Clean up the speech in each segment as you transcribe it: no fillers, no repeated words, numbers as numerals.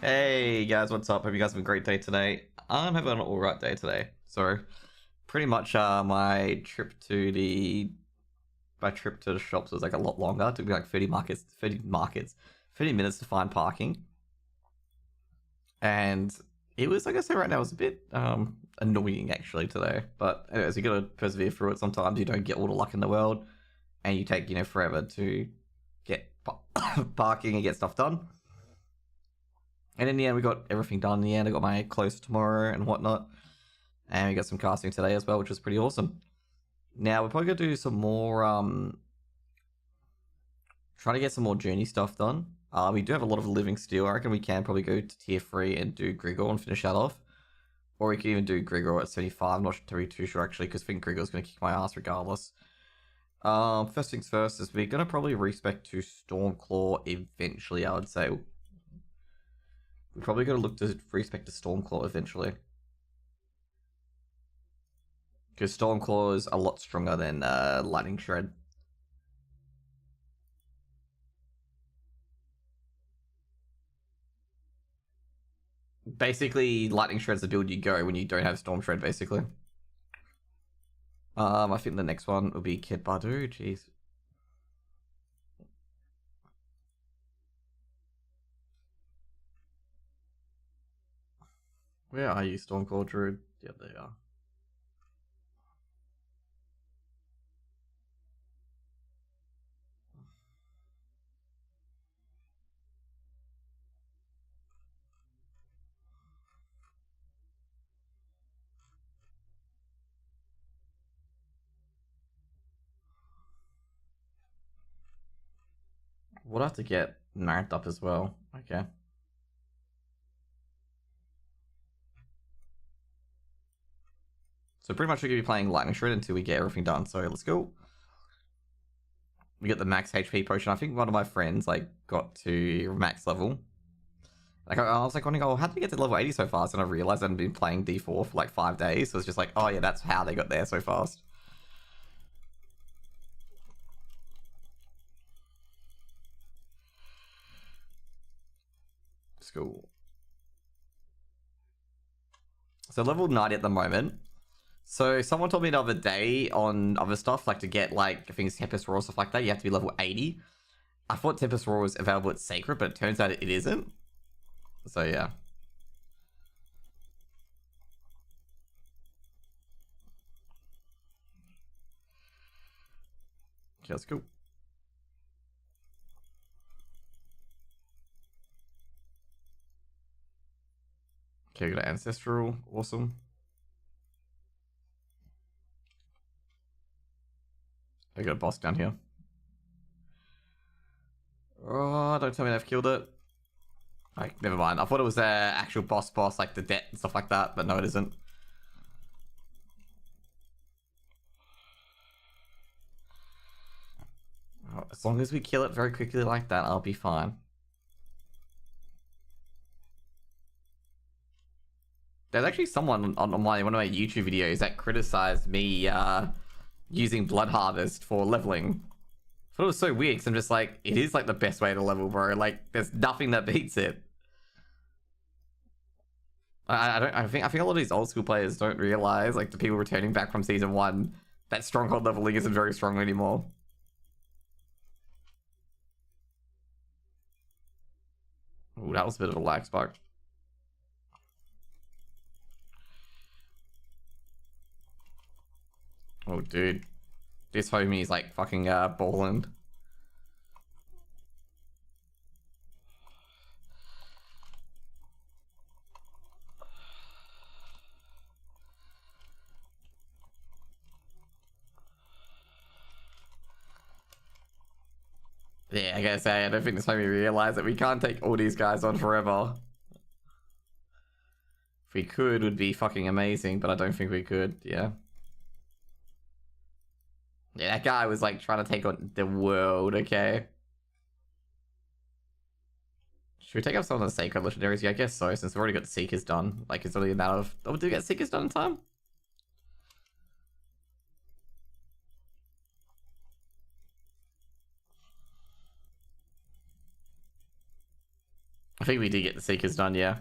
Hey guys, what's up? Hope you guys have a great day today. I'm having an alright day today. So, pretty much my trip to the shops was like a lot longer. It took me like 30 minutes to find parking. And it was, like I say right now, it's a bit annoying actually today. But anyways, you gotta persevere through it. Sometimes you don't get all the luck in the world, and you take forever to get parking and get stuff done. And in the end, we got everything done. In the end, I got my clothes tomorrow and whatnot. And we got some casting today as well, which was pretty awesome. Now, we're probably going to do some more, trying to get some more journey stuff done. We do have a lot of living steel. I reckon we can probably go to tier 3 and do Grigor and finish that off. Or we can even do Grigor at 75. I'm not too sure, actually, because I think Grigor's going to kick my ass regardless. First things first is we're going to probably respec to Stormclaw eventually, I would say. We're probably going to look to respec to Stormclaw eventually. Because Stormclaw is a lot stronger than Lightning Shred. Basically, Lightning Shred's the build you go when you don't have Storm Shred, basically. I think the next one will be Kid Badu, jeez. Where are you, Stormclaw Druid? Yeah, they are. We'll have to get ranked up as well. Okay. So pretty much we're going to be playing Lightning Shred until we get everything done. So let's go. We get the max HP potion. I think one of my friends got to max level. I was wondering, oh, how did we get to level 80 so fast? And I realized I'd been playing D4 for like 5 days. So it's just like, oh yeah, that's how they got there so fast. School. So level 90 at the moment. So someone told me the other day on other stuff, like to get things Tempest Roar, stuff like that, you have to be level 80. I thought Tempest Roar was available at Sacred, but it turns out it isn't. So yeah. Okay, let's go. Okay, we got Ancestral. Awesome. I got a boss down here. Oh, don't tell me they've killed it. Never mind. I thought it was an actual boss, like the debt and stuff like that, but no, it isn't. Oh, as long as we kill it very quickly like that, I'll be fine. There's actually someone on one of my YouTube videos that criticized me using Blood Harvest for leveling. I thought it was so weird because I'm just like, it is like the best way to level, bro. Like, there's nothing that beats it. I think a lot of these old school players don't realize, like the people returning back from season 1, that stronghold leveling isn't very strong anymore. Ooh, that was a bit of a lag spike. Oh, dude. This homie is like fucking balling. Yeah, I gotta say, I don't think this homie realized that we can't take all these guys on forever. If we could, it would be fucking amazing, but I don't think we could, yeah. Yeah, that guy was like trying to take on the world, okay? Should we take up some of the sacred legendaries? Yeah, I guess so, since we've already got the Seekers done. Like, it's only a matter of... Oh, did we get Seekers done in time? think we did get the Seekers done, yeah.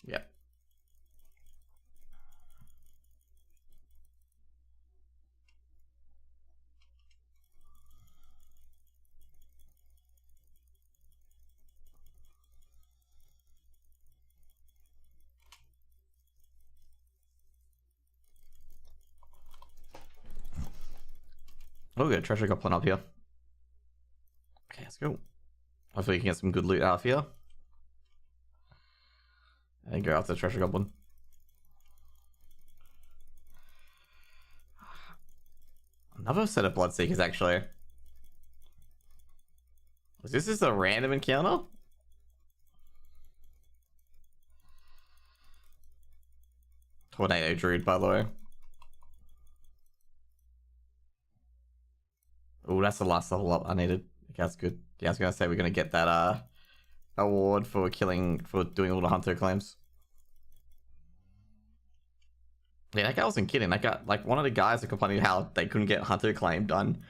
Yep. Oh, good. Treasure goblin up here. Okay, let's go. Hopefully, we can get some good loot out of here. And go after the treasure goblin. Another set of bloodseekers, actually. Is this just a random encounter? Tornado Druid, by the way. Oh, that's the last level up I needed. Okay, that's good. Yeah, I was gonna say we're gonna get that award for doing all the hunter claims. Yeah, that guy wasn't kidding. That guy, like, one of the guys are complaining how they couldn't get hunter claim done.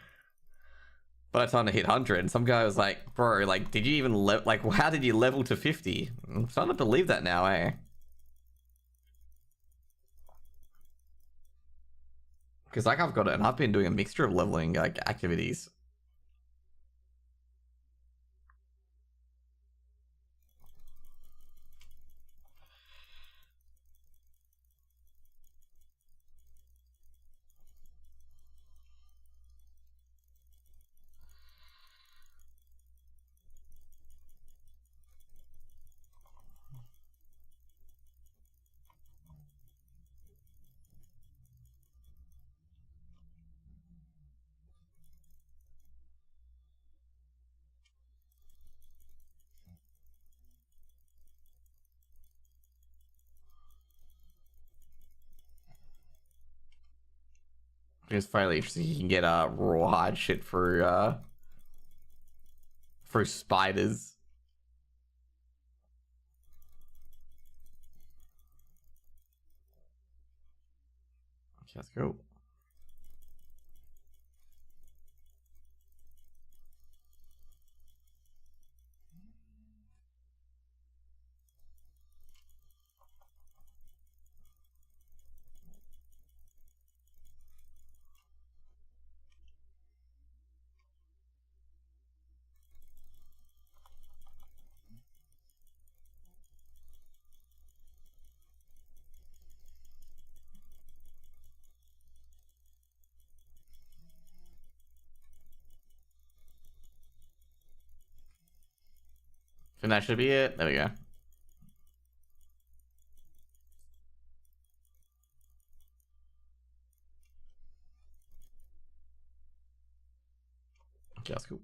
But I told him to hit 100, and some guy was like, bro, like, did you even like, how did you level to 50? I'm starting to believe that now, eh? Because, like, I've got it, and I've been doing a mixture of leveling, like, activities. It's fairly interesting. You can get rawhide shit through spiders. Okay, let's go. And that should be it. There we go. Okay, that's cool.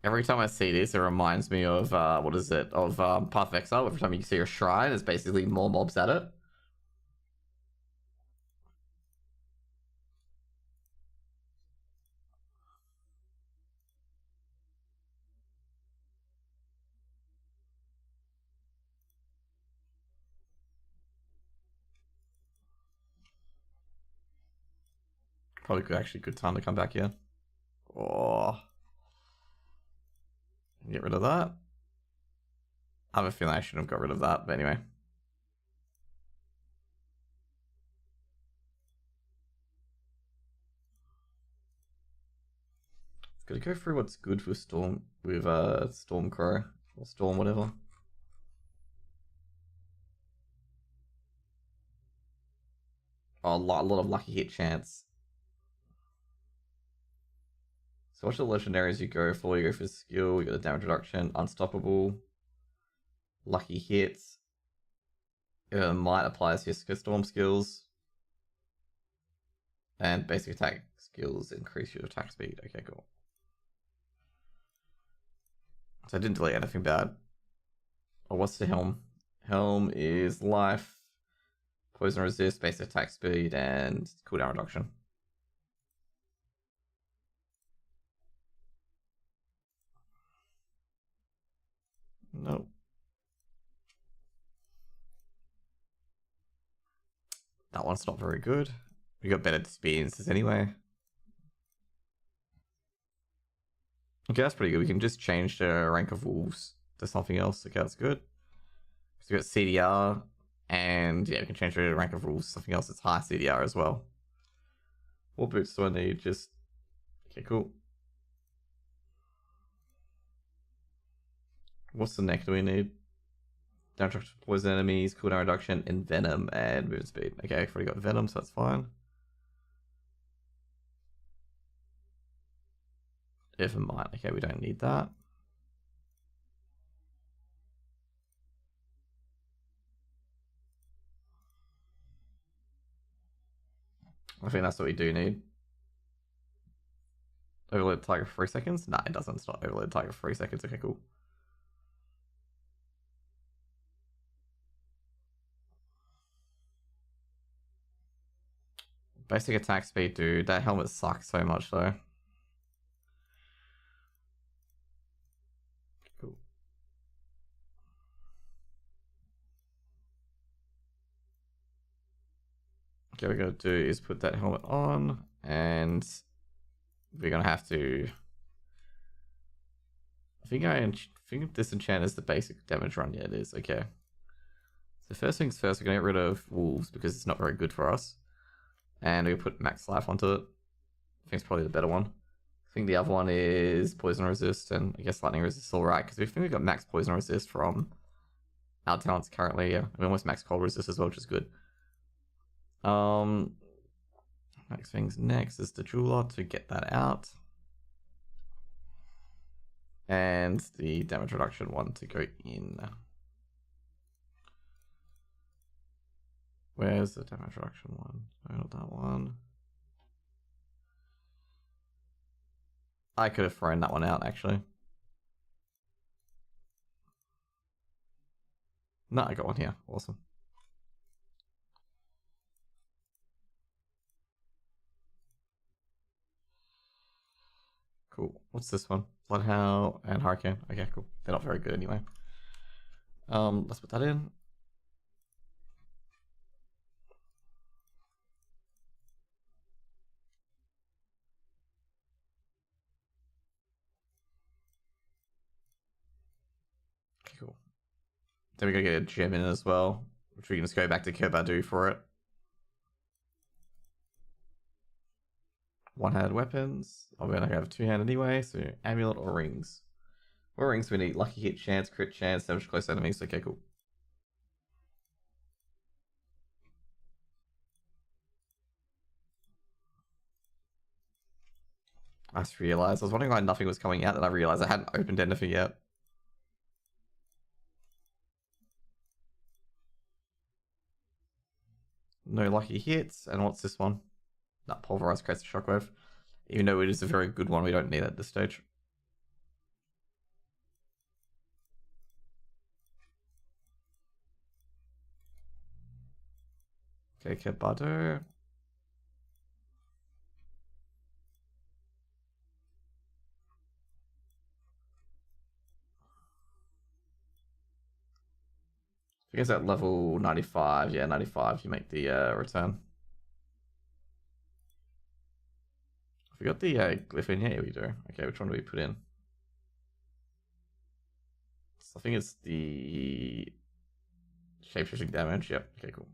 Every time I see this, it reminds me of what is it? Of Path of Exile. Every time you see a shrine, there's basically more mobs at it. Probably actually good time to come back here. Oh, get rid of that. I have a feeling I shouldn't have got rid of that, but anyway. Gotta go through what's good with Stormclaw or Storm whatever. Oh, a lot of lucky hit chance. So what's the legendaries you go for? You go for skill, you got a damage reduction, unstoppable, lucky hits. Might applies to your storm skills. And basic attack skills increase your attack speed. Okay, cool. So I didn't delete anything bad. Oh, what's the helm? Helm is life, poison resist, basic attack speed, and cooldown reduction. No. That one's not very good. We got better experiences anyway. Okay, that's pretty good. We can just change the rank of wolves to something else. Okay, that's good. So we got CDR, and yeah, we can change the rank of wolves to something else that's high CDR as well. What boots do I need? Just okay, cool. What's the neck do we need? Damage reduction to poison enemies, cooldown reduction, and venom and movement speed. Okay, I've already got venom, so that's fine. Never mind. Okay, we don't need that. I think that's what we do need. Overload tiger for 3 seconds? Nah, it doesn't. It's not overload tiger for 3 seconds. Okay, cool. Basic attack speed, dude. That helmet sucks so much, though. Cool. Okay, what we're going to do is put that helmet on, and we're going to have to... I think disenchant is the basic damage run. Yeah, it is. Okay. So first things first, we're going to get rid of wolves because it's not very good for us. And we put max life onto it. I think it's probably the better one. I think the other one is poison resist, and I guess lightning resist is alright, because we think we got max poison resist from our talents currently. Yeah, we almost max cold resist as well, which is good. Next things next is the jeweler to get that out. And the damage reduction one to go in. Where's the damage reduction one? No, not that one. I could have thrown that one out, actually. No, I got one here. Awesome. Cool. What's this one? Bloodhound and Hurricane. Okay, cool. They're not very good anyway. Let's put that in. Okay, cool. Then we gotta get a gem in as well, which we can just go back to Kerbadu for it. One-handed weapons. Oh, we're gonna have two-hand anyway, so amulet or rings. What rings we need? Lucky hit chance, crit chance, damage close enemies. Okay, cool. I just realized, I was wondering why nothing was coming out, and I realized I hadn't opened anything yet. No lucky hits, and what's this one? That pulverized creates a shockwave. Even though it is a very good one, we don't need it at this stage. Okay, Kerbadu. I guess at level 95, yeah, 95, you make the return. We got the glyph in here, we do. Okay, which one do we put in? So I think it's the shapeshifting damage. Yep, okay, cool.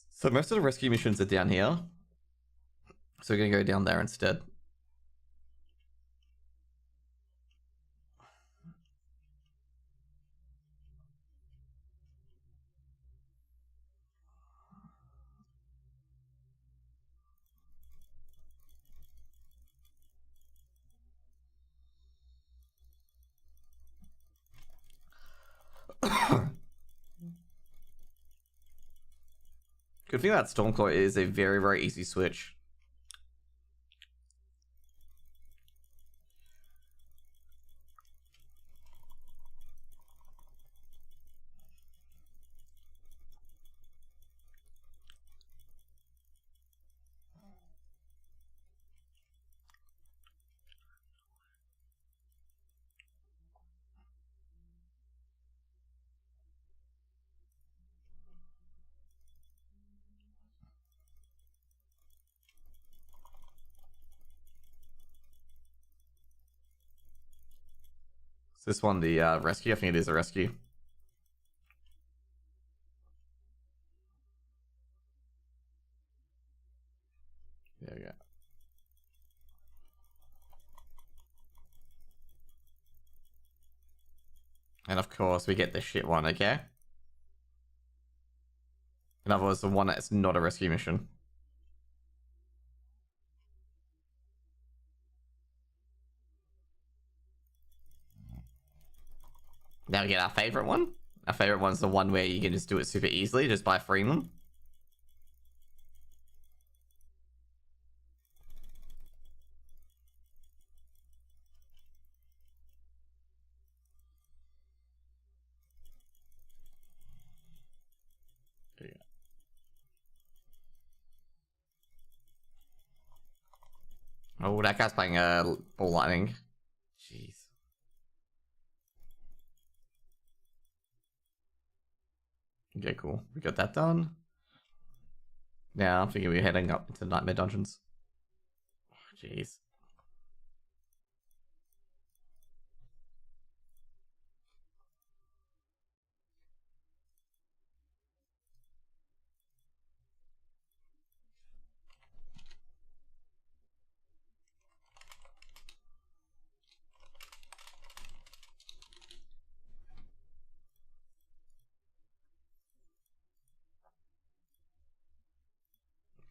So most of the rescue missions are down here. So we're going to go down there instead. Good thing about Stormclaw is a very, very easy switch. Is this one the rescue? I think it is a rescue. There we go. And of course, we get the shit one, okay? In other words, the one that's not a rescue mission. Now we get our favorite one. Our favorite one's the one where you can just do it super easily just by freeing them. Oh, that guy's playing ball lightning. Jeez. Okay, cool. We got that done. Now I'm thinking we're heading up into Nightmare Dungeons. Oh, jeez.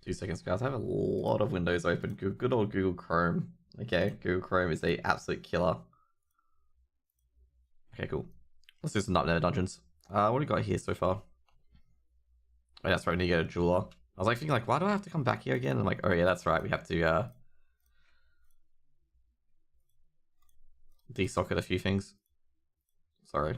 Two seconds, guys. I have a lot of windows open. Good old Google Chrome. Okay, Google Chrome is a absolute killer. Okay, cool. Let's do some Nightmare Dungeons. What do we got here so far? Oh, that's right, we need to get a jeweler. I was like thinking, like, why do I have to come back here again? And I'm like, oh yeah, that's right, we have to desocket a few things. Sorry.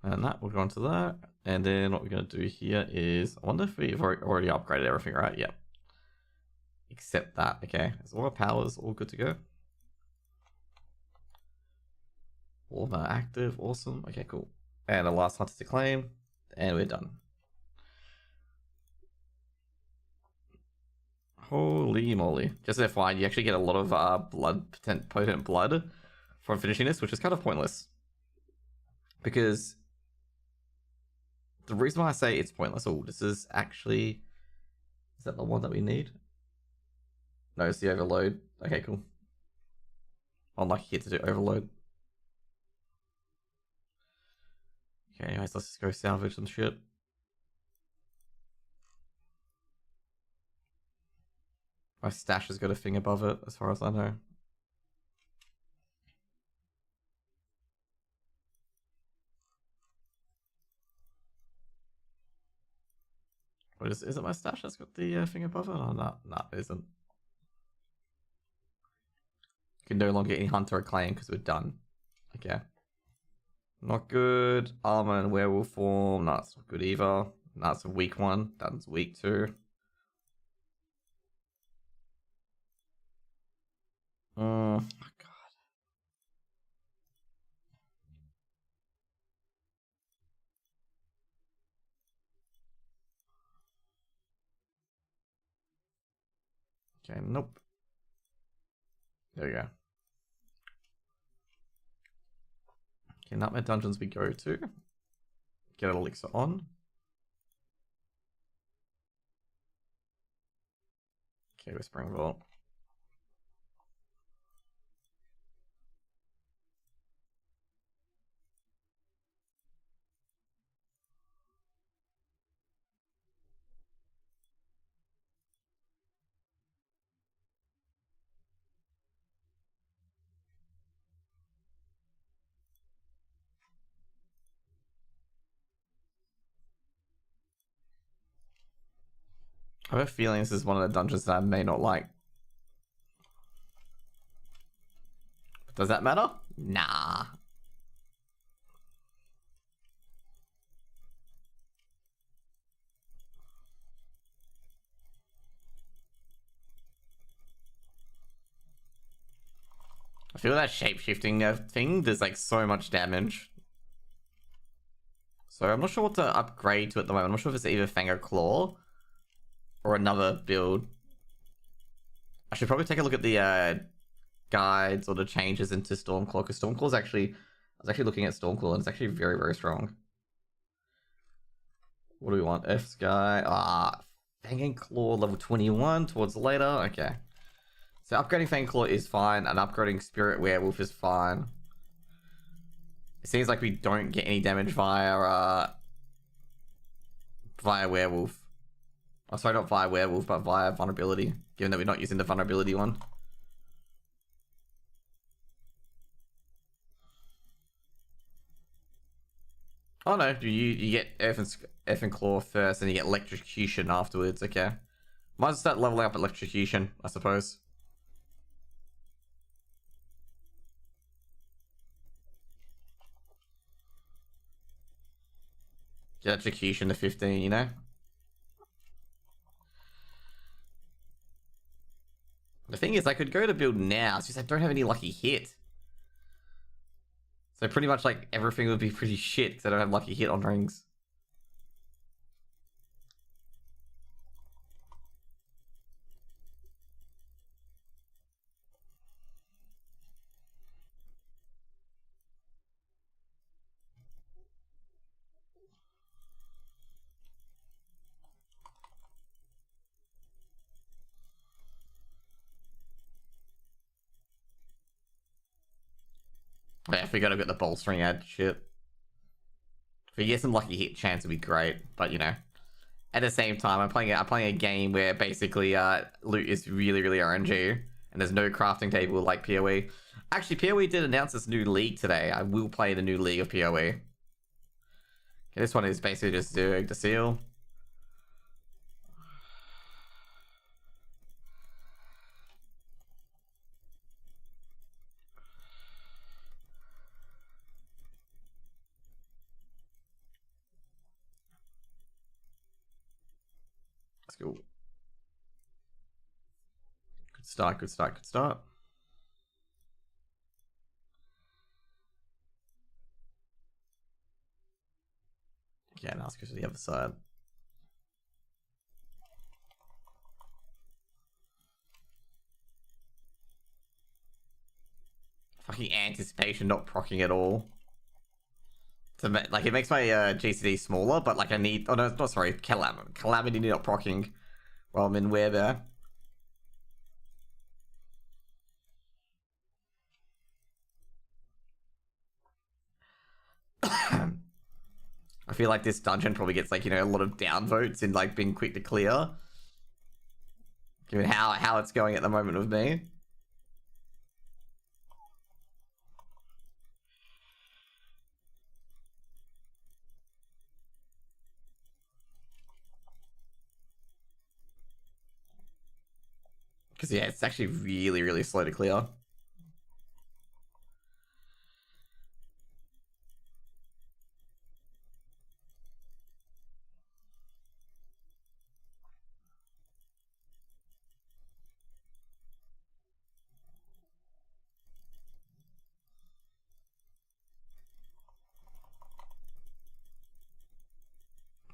And that, we'll go on to that. And then what we're going to do here is, I wonder if we've already upgraded everything, right? Yep. Except that, okay. So all our powers, all good to go. All of our active, awesome. Okay, cool. And the last hunter to claim, and we're done. Holy moly. Just FYI, you actually get a lot of potent blood from finishing this, which is kind of pointless. Because the reason why I say it's pointless, oh, this is actually, is that the one that we need? No, it's the overload. Okay, cool. Unlucky here to do overload. Okay, anyways, let's just go salvage some shit. My stash has got a thing above it, as far as I know. What is it my stash that's got the thing above it? Oh, no, it isn't. You can no longer get any hunter or claim because we're done. Okay. Not good. Armor and werewolf form. No, that's not good either. No, it's a weak one. That's weak too. Oh god. Okay, nope. There we go. Okay, Nightmare Dungeons we go to. Get an elixir on. Okay, Whispering Vault. I have a feeling this is one of the dungeons that I may not like. Does that matter? Nah. I feel that shape-shifting thing does like so much damage. So I'm not sure what to upgrade to at the moment. I'm not sure if it's either Fang or Claw or another build. I should probably take a look at the guides or the changes into Stormclaw, because Stormclaw's actually, I was actually looking at Stormclaw and it's actually very, very strong. What do we want? F Sky. Fang and Claw level 21 towards later. Okay. So upgrading Fang Claw is fine, and upgrading Spirit Werewolf is fine. It seems like we don't get any damage via Werewolf. Oh, sorry, not via Werewolf, but via Vulnerability, given that we're not using the Vulnerability one. Oh no, you get F and Claw first, and you get Electrocution afterwards. Okay. Might as well start leveling up Electrocution, I suppose. Get Electrocution to 15, you know? The thing is, I could go to build now, it's just I don't have any lucky hit. So pretty much like everything would be pretty shit because I don't have lucky hit on rings. Yeah, if we gotta get the bolstering ad shit. If we get some lucky hit chance, it'd be great. But you know, at the same time, I'm playing a game where basically loot is really, really RNG, and there's no crafting table like PoE. Actually, PoE did announce this new league today. I will play the new league of PoE. Okay, this one is basically just Zerg to seal. Let's go. Good start, good start, good start. Yeah, now let's go to the other side. Fucking anticipation not proccing at all. So, like, it makes my GCD smaller, but like I need... Oh no, sorry, Calamity not proccing while I'm in wear there. I feel like this dungeon probably gets like, you know, a lot of downvotes in like being quick to clear. Given how it's going at the moment with me. Because yeah, it's actually really, really slow to clear.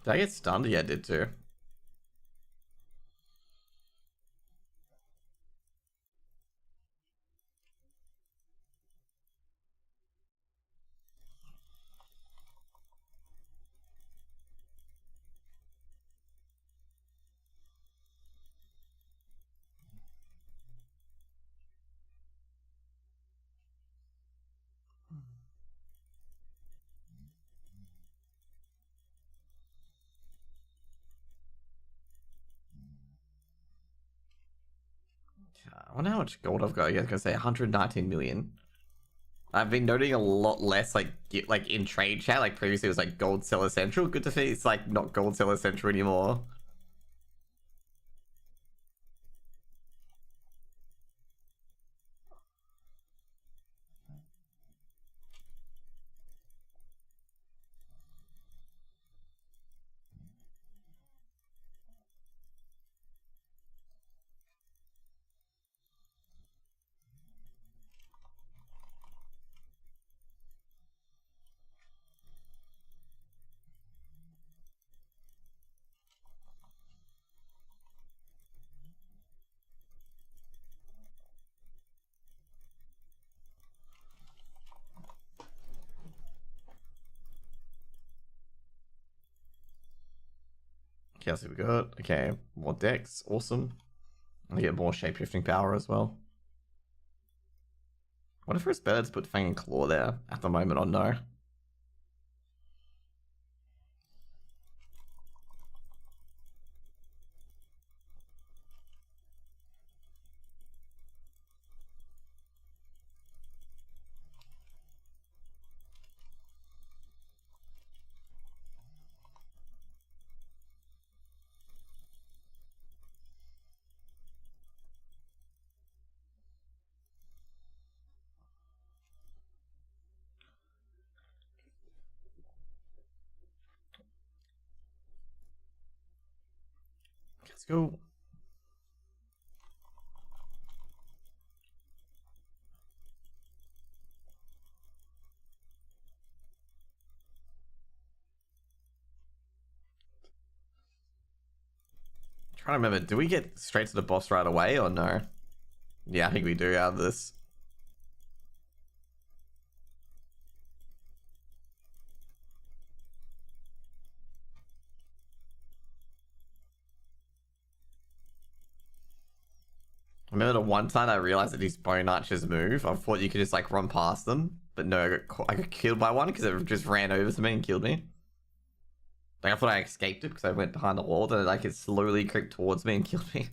Did I get stunned? Yeah, I did too. I wonder how much gold I've got. I was gonna say 119 million. I've been noting a lot less like in trade chat. Like previously it was like gold seller central. Good to see it's like not gold seller central anymore. Okay, let's see what we got. Okay, more decks. Awesome. I get more shapeshifting power as well. What if it's better to put Fang and Claw there at the moment or no? Let's go. Trying to remember, do we get straight to the boss right away or no? Yeah, I think we do out of this. I remember the one time I realized that these bone archers move. I thought you could just like run past them, but no, I got killed by one because it just ran over to me and killed me. Like I thought I escaped it because I went behind the wall, and like it slowly crept towards me and killed me.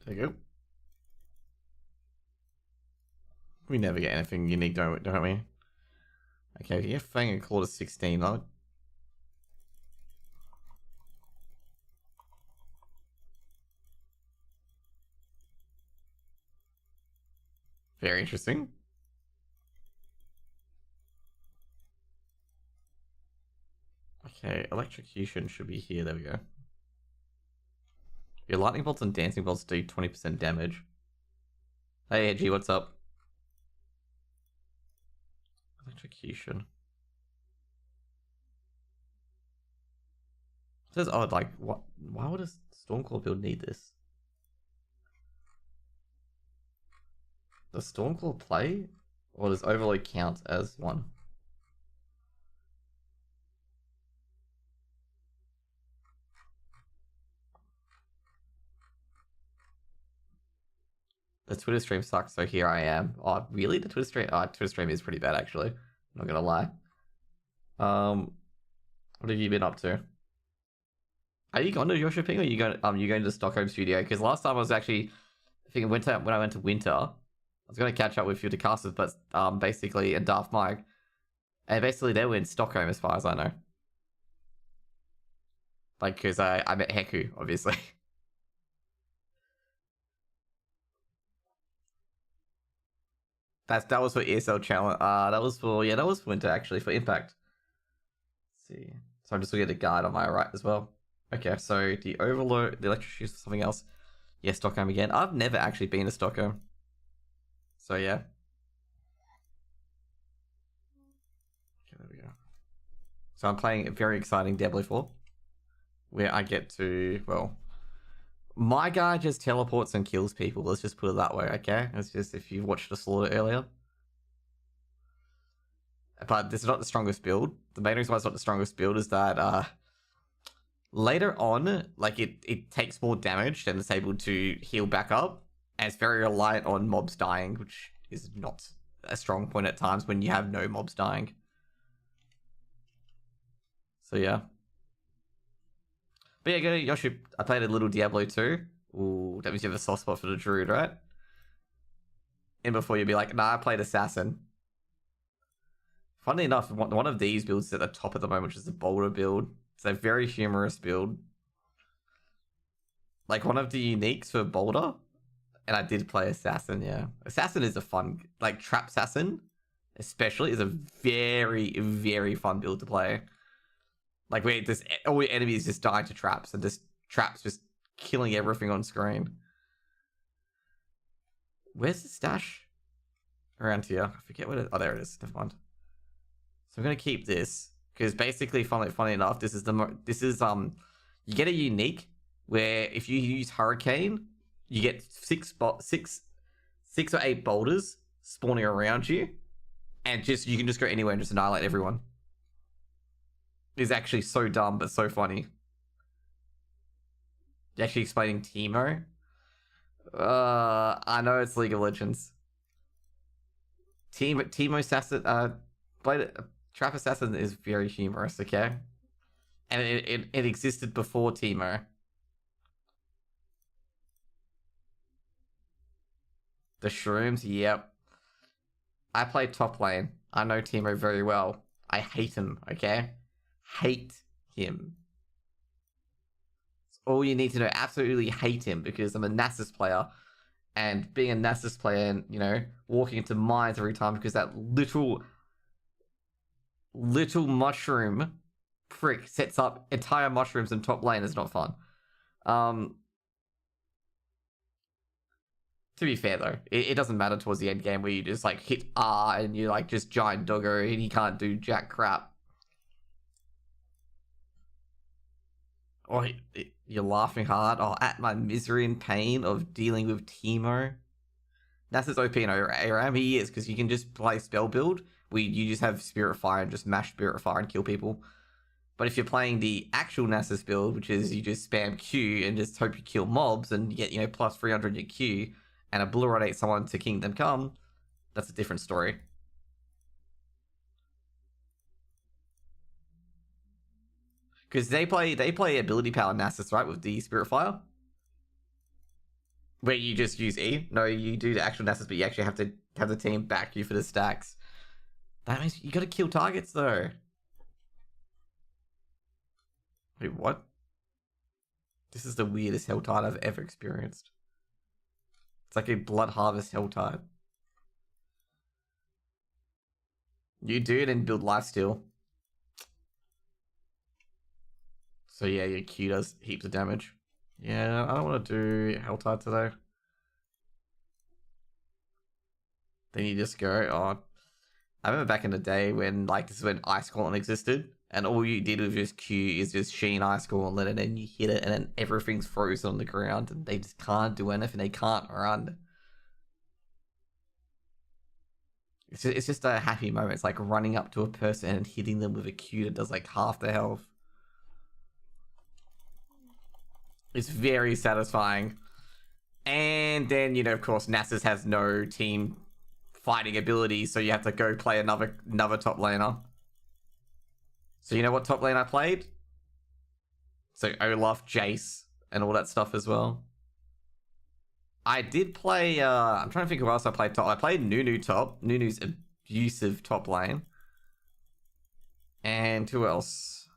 There you go. We never get anything unique, don't we? Okay, yeah, Fang and Claw to 16 though. Very interesting. Okay, electrocution should be here. There we go. Your lightning bolts and dancing bolts do 20% damage. Hey, Edgy, what's up? Electrocution. It says odd, like, what? Why would a Stormclaw build need this? Does Stormclaw play? Or does Overload count as one? The Twitter stream sucks, so here I am. Oh, really? The Twitter stream? Oh, Twitter stream is pretty bad, actually. I'm not gonna lie. What have you been up to? Are you going to your shipping, or you going to the Stockholm studio? Because last time I was actually, I think when I went to Winter, I was going to catch up with a few of the casters, but basically, and Daft Mike, and basically they were in Stockholm as far as I know. Like, because I met Heku, obviously. That was for ESL challenge. That was for Winter actually for Impact. Let's see. So I'm just looking at the guide on my right as well. Okay, so the Overload, the Electrocution, something else. Yeah, Stockholm again. I've never actually been to Stockholm. So yeah. Okay, there we go. So I'm playing a very exciting Diablo 4. Where I get to, well, my guy just teleports and kills people. Let's just put it that way, okay? It's just if you watched the slaughter earlier. But this is not the strongest build. The main reason why it's not the strongest build is that later on, like it takes more damage and it's able to heal back up. And it's very reliant on mobs dying, which is not a strong point at times when you have no mobs dying. So yeah. But yeah, go Yoshi. I played a little Diablo 2. Ooh, that means you have a soft spot for the Druid, right? And before you'd be like, nah, I played Assassin. Funnily enough, one of these builds is at the top at the moment, which is the Boulder build. It's a very humorous build. like one of the uniques for Boulder, and I did play Assassin. Yeah, Assassin is a fun, like Trap Assassin, especially is a very very fun build to play. Like where this all your enemies just die to traps, and just traps just killing everything on screen. Where's the stash? Around here. I forget what it. Oh, there it is. Never mind. So I'm gonna keep this because basically, funny enough, this is you get a unique where if you use Hurricane, you get six or eight boulders spawning around you, and you can just go anywhere and just annihilate everyone. It's actually so dumb but so funny. You're actually explaining Teemo. I know it's League of Legends. Teemo Assassin, Trap Assassin is very humorous, okay? And it existed before Teemo. The shrooms, yep. I play top lane. I know Teemo very well. I hate him, okay? Hate him. It's all you need to know. Absolutely hate him because I'm a Nasus player. And being a Nasus player and, you know, walking into mines every time because that little mushroom prick sets up entire mushrooms in top lane is not fun. To be fair though, it doesn't matter towards the end game where you just like hit R and you like just giant doggo and he can't do jack crap. Or you're laughing hard. Oh, at my misery and pain of dealing with Teemo. That's his OP in ARAM. He is, because you can just play spell build where you just have Spirit Fire and just mash Spirit Fire and kill people. But if you're playing the actual Nasus build, which is you just spam Q and just hope you kill mobs and you get, you know, plus 300 your Q and obliterate someone to Kingdom Come, that's a different story. Because they play ability power Nasus, right, with the Spirit Fire? Where you just use E? No, you do the actual Nasus, but you actually have to have the team back you for the stacks. That means you gotta kill targets, though. Wait, what? This is the weirdest Helltide I've ever experienced. It's like a Blood Harvest Helltide. You do it and build lifesteal. So yeah, your Q does heaps of damage. Yeah, I don't want to do Helltide today. Then you just go, oh. I remember back in the day when, like, this is when Ice Gauntlet existed, and all you did with just Q is just Sheen Ice Gauntlet, and then you hit it, and then everything's frozen on the ground, and they just can't do anything, they can't run. It's just a happy moment. It's like running up to a person and hitting them with a Q that does like half their health. It's very satisfying. And then, you know, of course, Nasus has no team fighting ability, so you have to go play another top laner. So you know what top lane I played? So Olaf, Jace, and all that stuff as well. I did play, I'm trying to think who else I played top. I played Nunu top. Nunu's abusive top lane. And who else?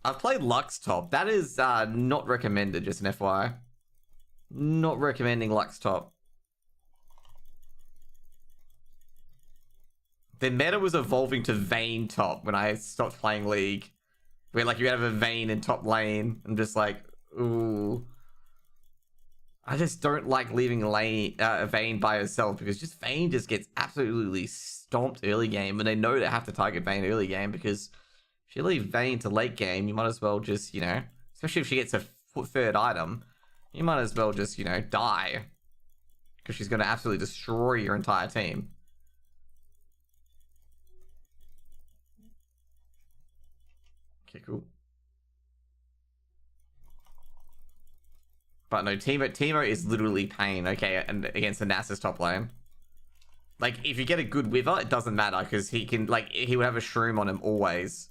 I've played Lux top. That is not recommended, just an FYI. Not recommending Lux top. The meta was evolving to Vayne top when I stopped playing League. Where like you have a Vayne in top lane. I'm just like, ooh. I just don't like leaving Vayne by herself because just Vayne just gets absolutely stomped early game, and they know they have to target Vayne early game because if you leave Vayne to late game, you might as well just, you know, especially if she gets a third item, you might as well just, you know, die because she's going to absolutely destroy your entire team. Okay, cool. But no, Teemo is literally pain, okay, and against the Nasus top lane. Like, if you get a good Wither, it doesn't matter, because he can, like, he would have a Shroom on him always.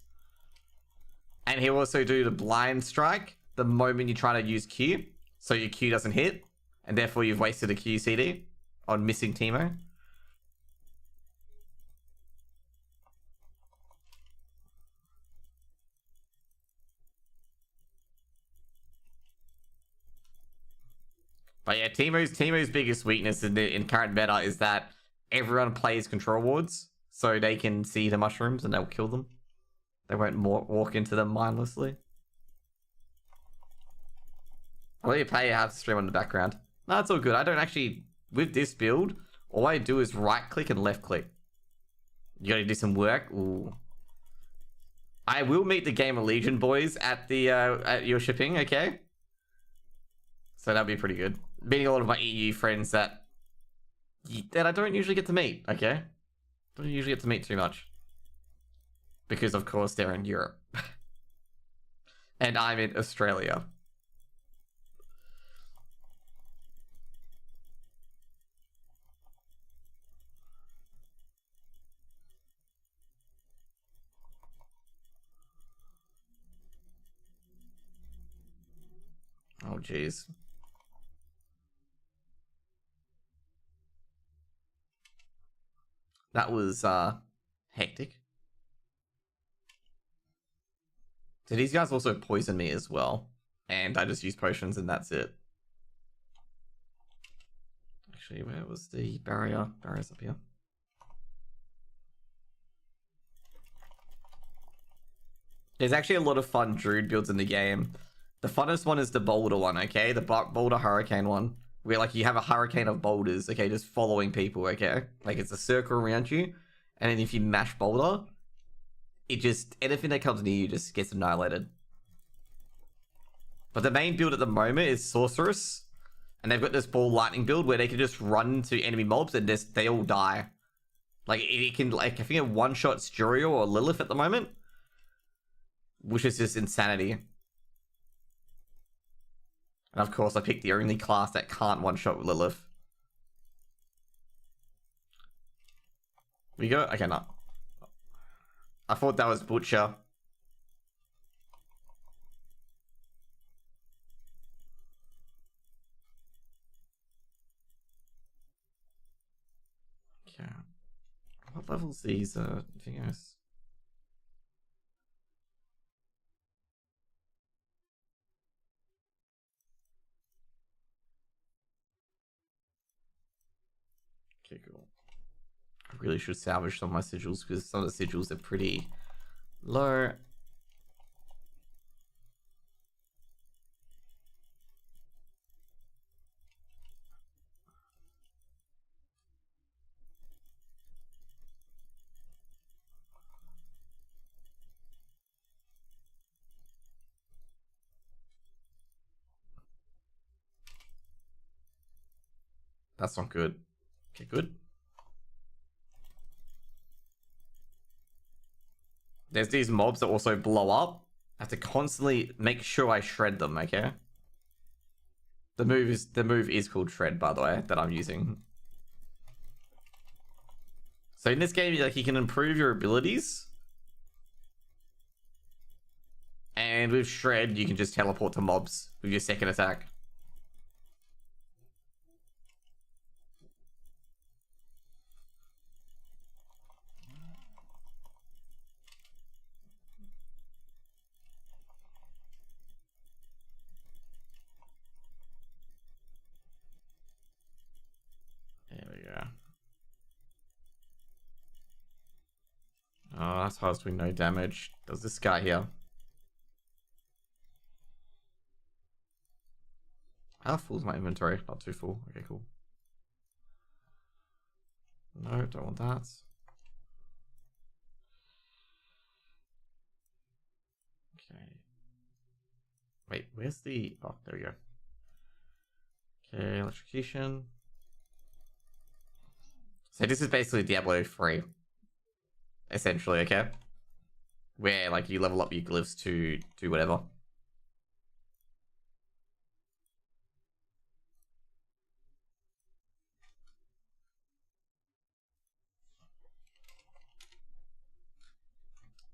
And he'll also do the Blind Strike the moment you try to use Q, so your Q doesn't hit, and therefore you've wasted a Q CD on missing Teemo. Teemu's biggest weakness in current meta is that everyone plays control wards, so they can see the mushrooms and they'll kill them. They won't walk into them mindlessly. I'll let you pay half the stream on the background. No, it's all good. I don't actually... With this build, all I do is right-click and left-click. You gotta do some work. Ooh. I will meet the Game of Legion boys at the at your shipping, okay? So that'll be pretty good. Meeting a lot of my EU friends that I don't usually get to meet, okay? Don't usually get to meet too much. Because, of course, they're in Europe. And I'm in Australia. Oh, jeez. That was, hectic. So these guys also poison me as well. And I just use potions and that's it. Actually, where was the barrier? Barrier's up here. There's actually a lot of fun Druid builds in the game. The funnest one is the boulder one, okay? The boulder hurricane one. Where, like, you have a hurricane of boulders, okay? Just following people, okay? Like, it's a circle around you. And then if you mash boulder, it just... anything that comes near you just gets annihilated. But the main build at the moment is Sorceress. And they've got this ball lightning build where they can just run to enemy mobs and just, they all die. Like, it can, like, I think it one-shot Sturiel or Lilith at the moment. Which is just insanity. And of course, I picked the only class that can't one-shot Lilith. We go? Okay, no. I thought that was Butcher. Okay. What levels these things? Okay, cool. I really should salvage some of my sigils because some of the sigils are pretty low. That's not good. Okay, good. There's these mobs that also blow up. I have to constantly make sure I shred them, okay? The move is called Shred, by the way, that I'm using. So in this game, like, you can improve your abilities. And with Shred, you can just teleport to mobs with your second attack. Oh, that's how I was doing no damage. There's this guy here. How full is my inventory? Not too full. Okay, cool. No, don't want that. Okay. Wait, where's the... oh, there we go. Okay, electrocution. So this is basically Diablo 3. Essentially, okay? Where, like, you level up your glyphs to do whatever.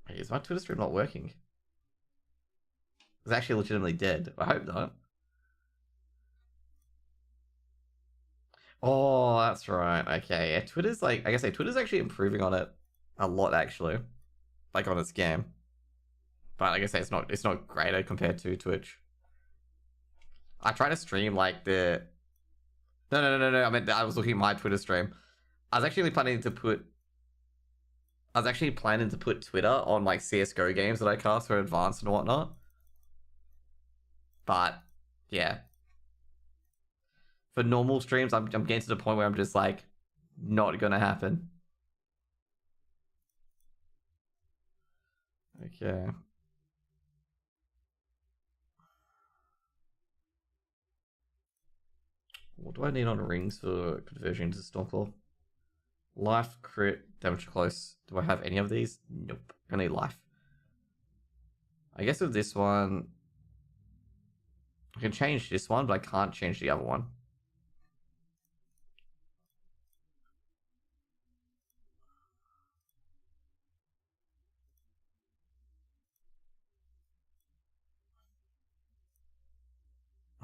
Wait, is my Twitter stream not working? It's actually legitimately dead. I hope not. Oh, that's right. Okay, yeah, Twitter's like... I guess Twitter's actually improving on it a lot, actually. Like, on its game. But like I say, it's not greater compared to Twitch. I try to stream, like, the No. I mean, I was looking at my Twitter stream. I was actually planning to put Twitter on like CS:GO games that I cast for advanced and whatnot. But yeah, for normal streams, I'm getting to the point where I'm just like, not gonna happen. Okay. What do I need on rings for conversion to Stormclaw? Life, crit, damage close. Do I have any of these? Nope. I need life. I guess with this one, I can change this one, but I can't change the other one.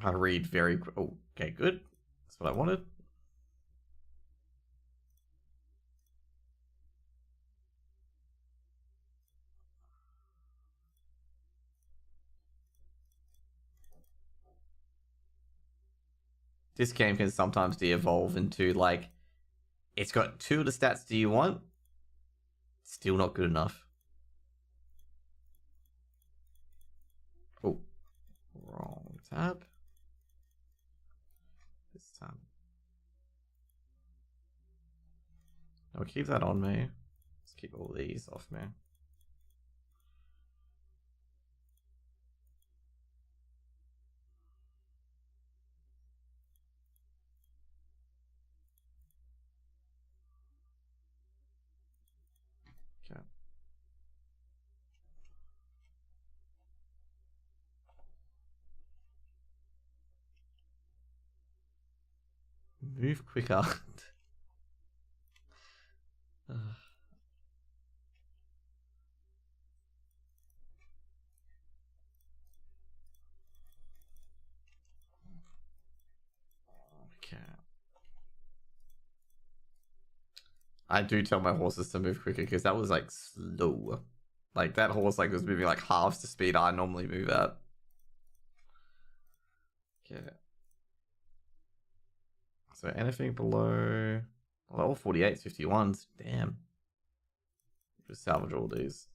I read very... Oh, okay, good. That's what I wanted. This game can sometimes de-evolve into, like, it's got 2 of the stats do you want? Still not good enough. Oh, wrong tab. This time. I'll keep that on me. Let's keep all these off me. Okay. Move quicker. Okay. I do tell my horses to move quicker because that was like slow. Like that horse like was moving like half the speed I normally move at. Okay. So anything below level 48, 51s, damn. Just salvage all these.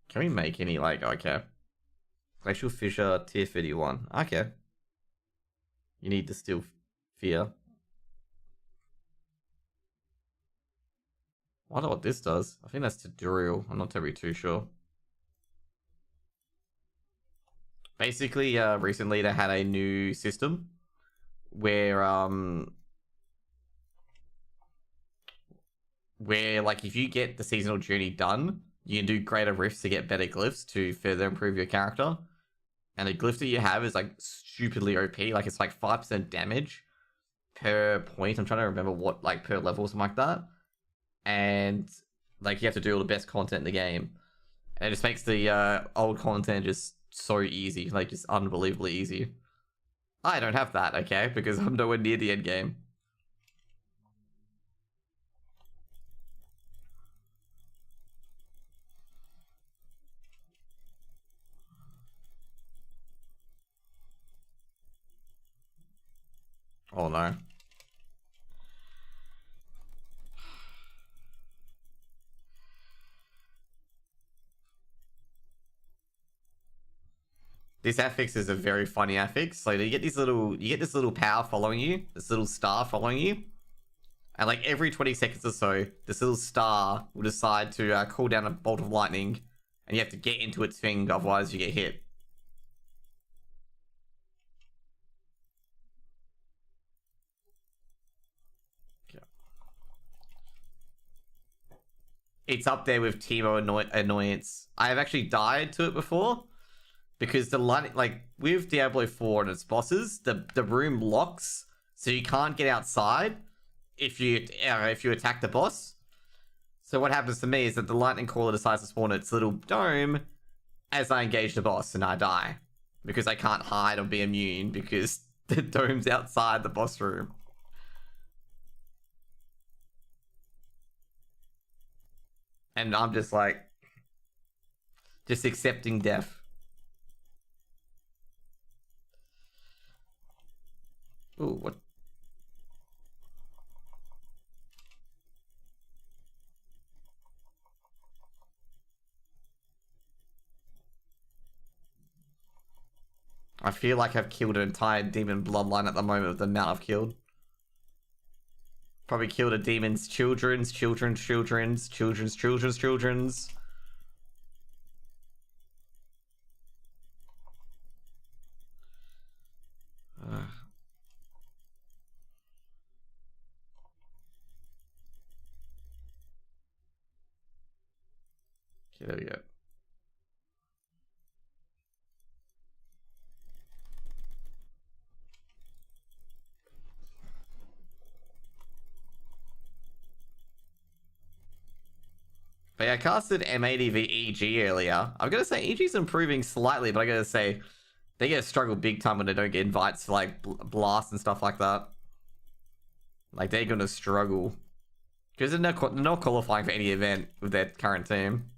Can we make any like okay? Glacial Fissure tier 31. Okay. You need to still fear. I wonder what this does. I think that's tutorial. I'm not terribly too sure. Basically, recently they had a new system where like if you get the seasonal journey done, you can do greater rifts to get better glyphs to further improve your character. And the glyph that you have is like stupidly OP. Like it's like 5% damage per point. I'm trying to remember what like per level, something like that. And like you have to do all the best content in the game. And it just makes the old content just so easy, like just unbelievably easy. I don't have that, okay, because I'm nowhere near the end game. Oh no. This affix is a very funny affix. So you get this little power following you, this little star following you, and like every 20 seconds or so, this little star will decide to call down a bolt of lightning, and you have to get into its thing, otherwise you get hit. Okay. It's up there with Teemo annoyance. I have actually died to it before. Because the light, like with Diablo 4 and its bosses, the room locks, so you can't get outside if you attack the boss. So what happens to me is that the lightning caller decides to spawn its little dome as I engage the boss, and I die because I can't hide or be immune because the dome's outside the boss room. And I'm just like, just accepting death. Ooh, what? I feel like I've killed an entire demon bloodline at the moment with the amount I've killed. Probably killed a demon's children's. Uh, okay, there we go. But yeah, I casted M80 v EG earlier. I'm gonna say EG's improving slightly, but I gotta say they get struggle big time when they don't get invites for like blast and stuff like that. Like they're gonna struggle because they're not qualifying for any event with their current team.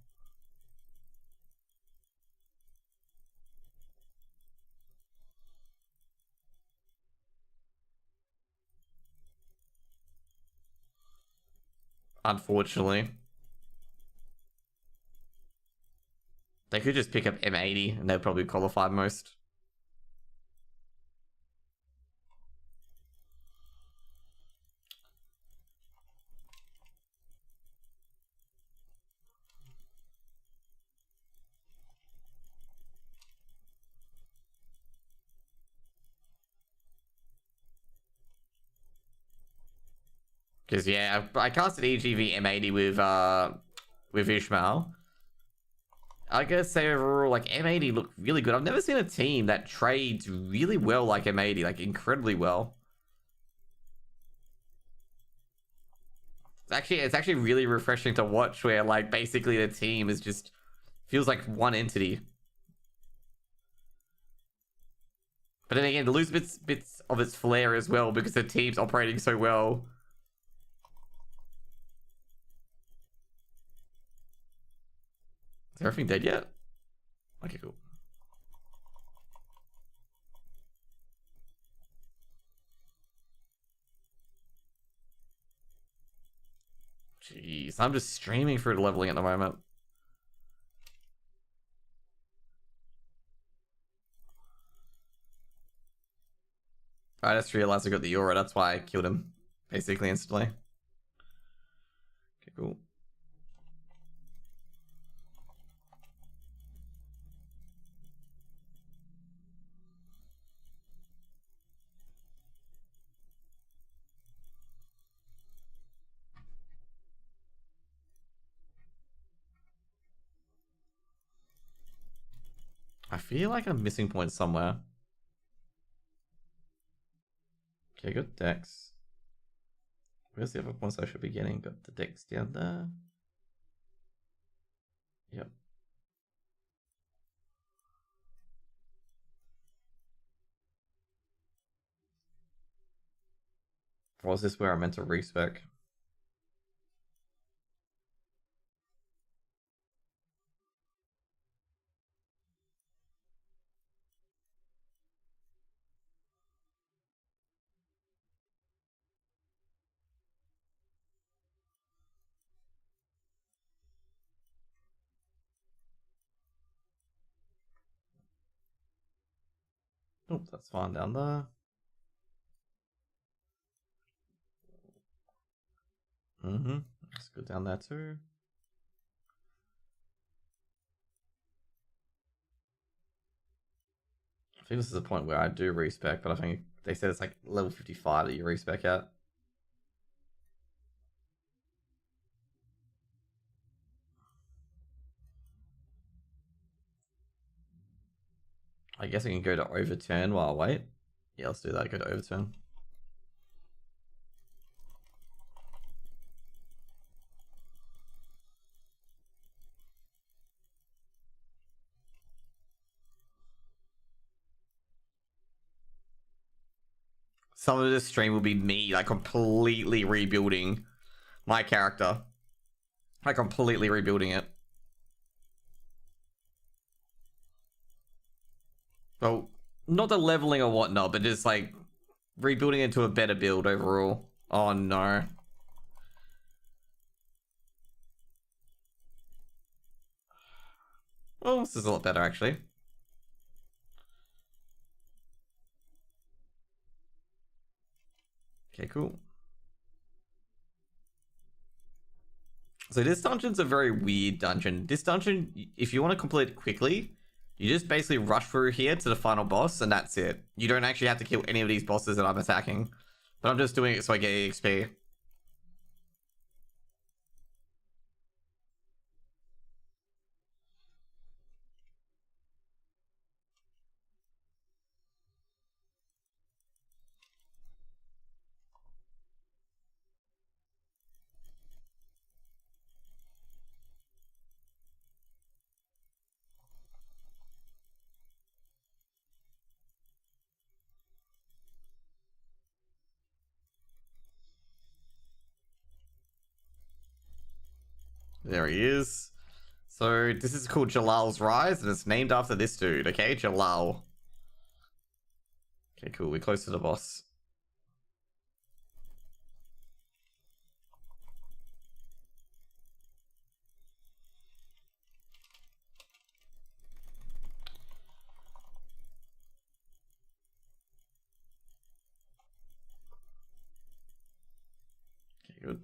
Unfortunately, they could just pick up M80 and they'll probably qualify most. Because yeah, I casted EGV M80 with Ishmael. I gotta say overall, like M80 looked really good. I've never seen a team that trades really well like M80, like incredibly well. It's actually really refreshing to watch where like basically the team is just feels like one entity. But then again, it loses bits of its flair as well because the team's operating so well. Is everything dead yet? Okay, cool. Jeez, I'm just streaming for leveling at the moment. I just realized I got the aura, that's why I killed him basically instantly. Okay, cool. I feel like I'm missing points somewhere. Okay, good Dex. Where's the other points I should be getting? Got the Dex down there. Yep. Or was this where I meant to respec? Oh, that's fine down there. Let's go down there too. I think this is the point where I do respec, but I think they said it's like level 55 that you respec at. I guess I can go to overturn while I wait. Yeah, let's do that. Go to overturn. Some of this stream will be me like completely rebuilding my character. Like completely rebuilding it. Well, not the leveling or whatnot, but just like rebuilding into a better build overall. Oh no. Well, this is a lot better actually. Okay, cool. So this dungeon's a very weird dungeon. This dungeon, if you want to complete it quickly, you just basically rush through here to the final boss, and that's it. You don't actually have to kill any of these bosses that I'm attacking. But I'm just doing it so I get EXP. There he is. So this is called Jalal's Rise, and it's named after this dude, okay? Jalal. Okay, cool. We're close to the boss. Okay, good.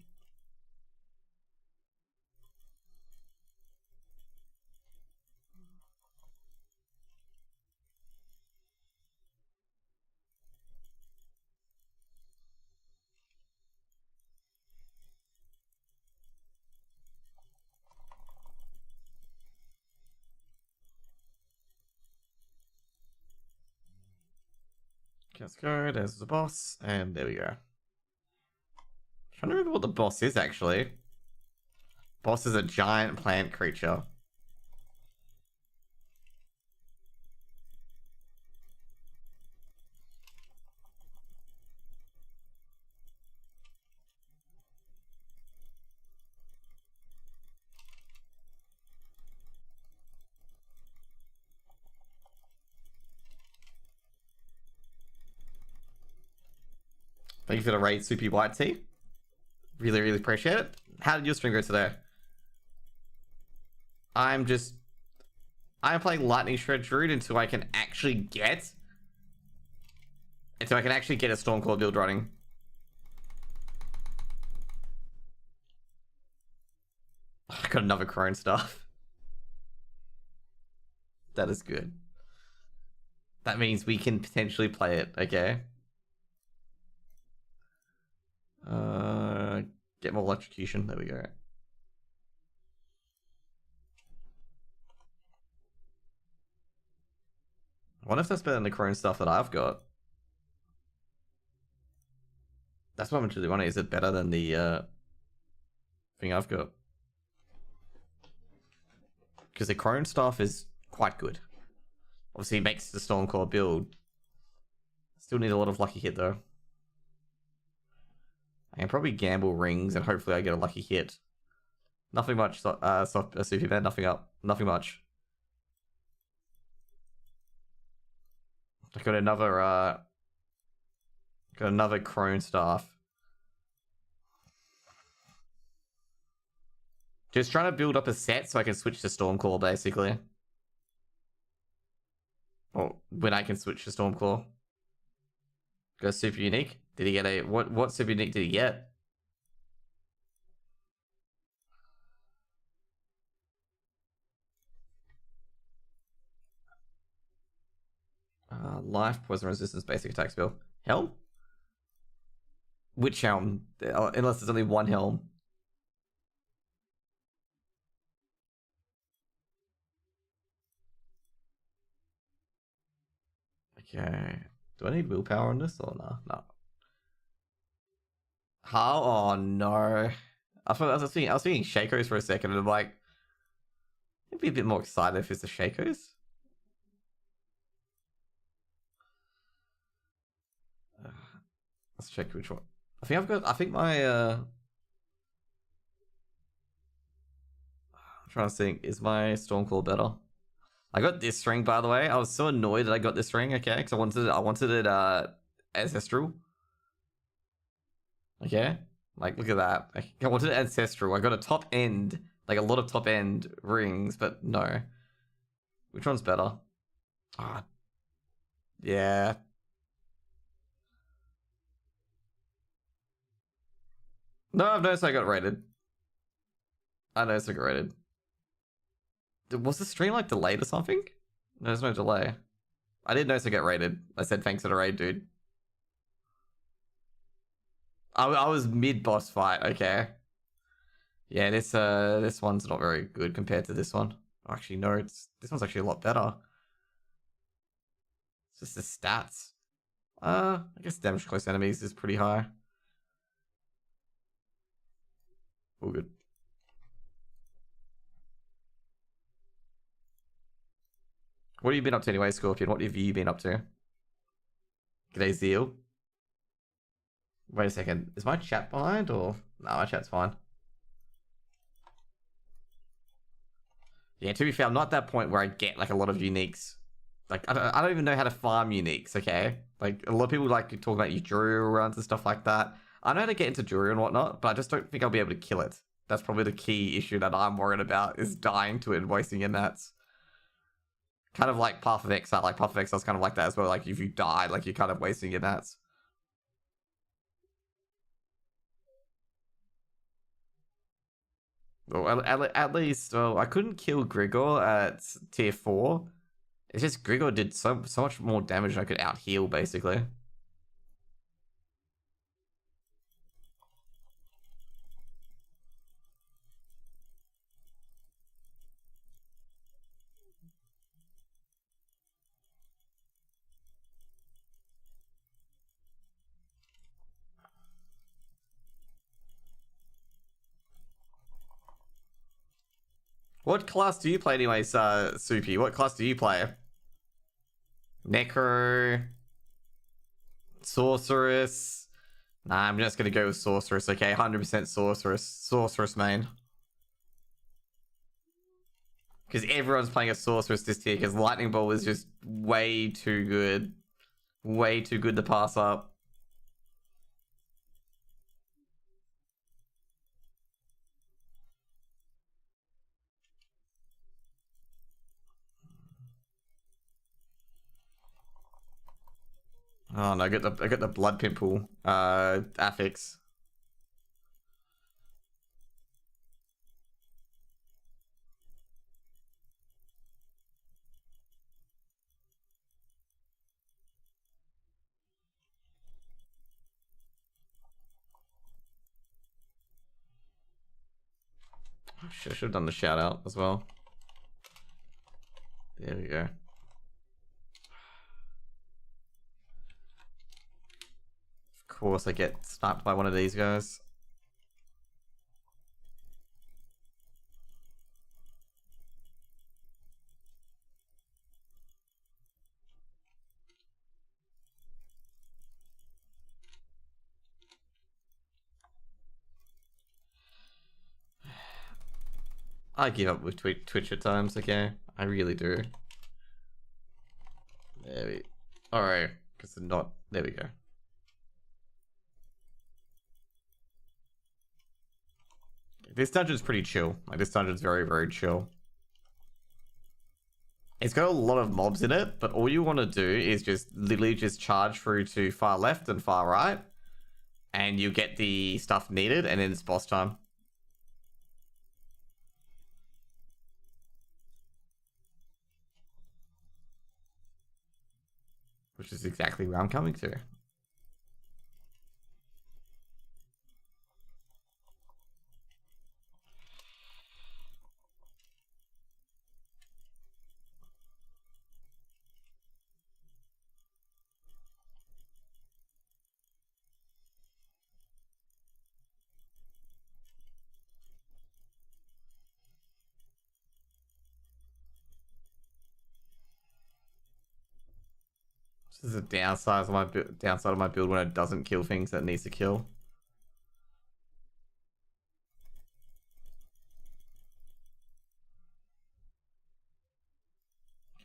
Let's go. There's the boss, and there we go. Trying to remember what the boss is actually. Boss is a giant plant creature. Thank you for the raid, Soupy White Tea. Really, really appreciate it. How did your stream go today? I'm playing Lightning Shred Druid until I can actually get a Stormclaw build running. I got another crone stuff. That is good. That means we can potentially play it, okay? Get more electrocution. There we go. I wonder if that's better than the crone stuff that I've got. That's what I'm really wondering. Is it better than the thing I've got? Because the crone stuff is quite good. Obviously, it makes the Stormclaw build. Still need a lot of lucky hit though. I can probably gamble rings and hopefully I get a lucky hit. Nothing much, Superman, nothing up. Nothing much. I got another crone staff. Just trying to build up a set so I can switch to Stormclaw, basically. Or when I can switch to Stormclaw. Go super unique. Did he get a what super unique did he get? Life, poison resistance, basic attack spell. Helm? Which helm? Unless there's only one helm. Okay. Do I need willpower on this or no? No. How? Oh no. I was thinking Shakos for a second and I'm like, I'd be a bit more excited if it's the Shakos. Let's check which one. I think my I'm trying to think, is my Stormclaw better? I got this ring, by the way. I was so annoyed that I got this ring, okay? Because I wanted it ancestral. Okay, like look at that. I wanted ancestral. I got a top end, like a lot of top end rings, but no. Which one's better? Ah, yeah. No, I've noticed I got rated. I noticed I got rated. Was the stream like delayed or something? No, there's no delay. I didn't notice I get rated. I said thanks for the raid, dude. I was mid boss fight. Okay. Yeah, this one's not very good compared to this one. Actually, no, this one's actually a lot better. It's just the stats. I guess damage close enemies is pretty high. All good. What have you been up to anyway, Scorpion? What have you been up to? G'day, Zeal. Wait a second. Is my chat behind or no? My chat's fine. Yeah, to be fair, I'm not at that point where I get like a lot of uniques. Like I don't even know how to farm uniques. Okay, like a lot of people like to talk about Eudorial runs and stuff like that. I know how to get into Druid and whatnot, but I just don't think I'll be able to kill it. That's probably the key issue that I'm worried about is dying to it and wasting your mats. Kind of like Path of Exile. Like Path of Exile is kind of like that as well. Like if you die, like you're kind of wasting your mats. Well, at least, well, I couldn't kill Grigor at tier 4. It's just Grigor did so much more damage than I could out heal, basically. What class do you play anyways, Soupy? What class do you play? Necro? Sorceress? Nah, I'm just gonna go with Sorceress, okay? 100% Sorceress. Sorceress main. Because everyone's playing a Sorceress this tier, because Lightning Ball is just way too good. Way too good to pass up. Oh no, I got the blood pimple. Affix. Should have done the shout out as well. There we go. Of course, I get sniped by one of these guys. I give up with Twitch at times, okay? I really do. There we... Alright, because they're not... There we go. This dungeon's pretty chill. Like, this dungeon's very, very chill. It's got a lot of mobs in it, but all you want to do is just literally just charge through to far left and far right, and you get the stuff needed, and then it's boss time. Which is exactly where I'm coming to. This is a downside of my build when it doesn't kill things that it needs to kill.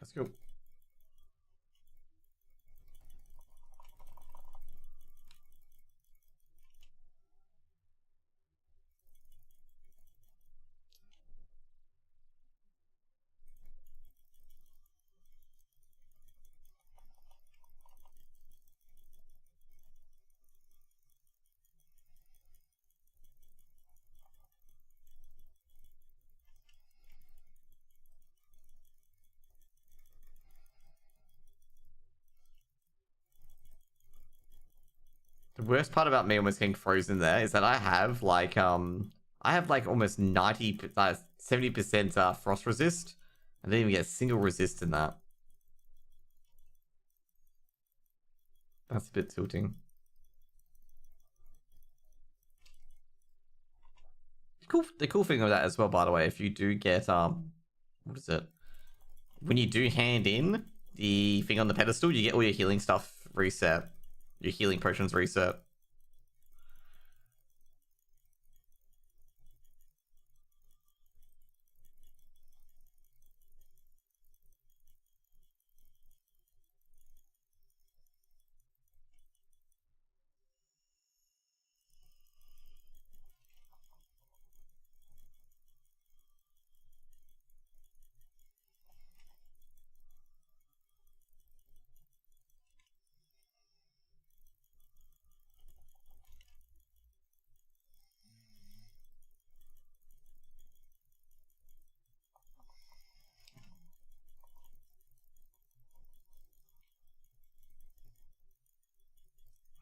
Let's go. worst part about me almost getting frozen there is that I have like almost 70% frost resist. I didn't even get a single resist in that. That's a bit tilting. The cool thing of that as well, by the way, if you do get what is it? When you do hand in the thing on the pedestal, you get all your healing stuff reset. Your healing potions reset.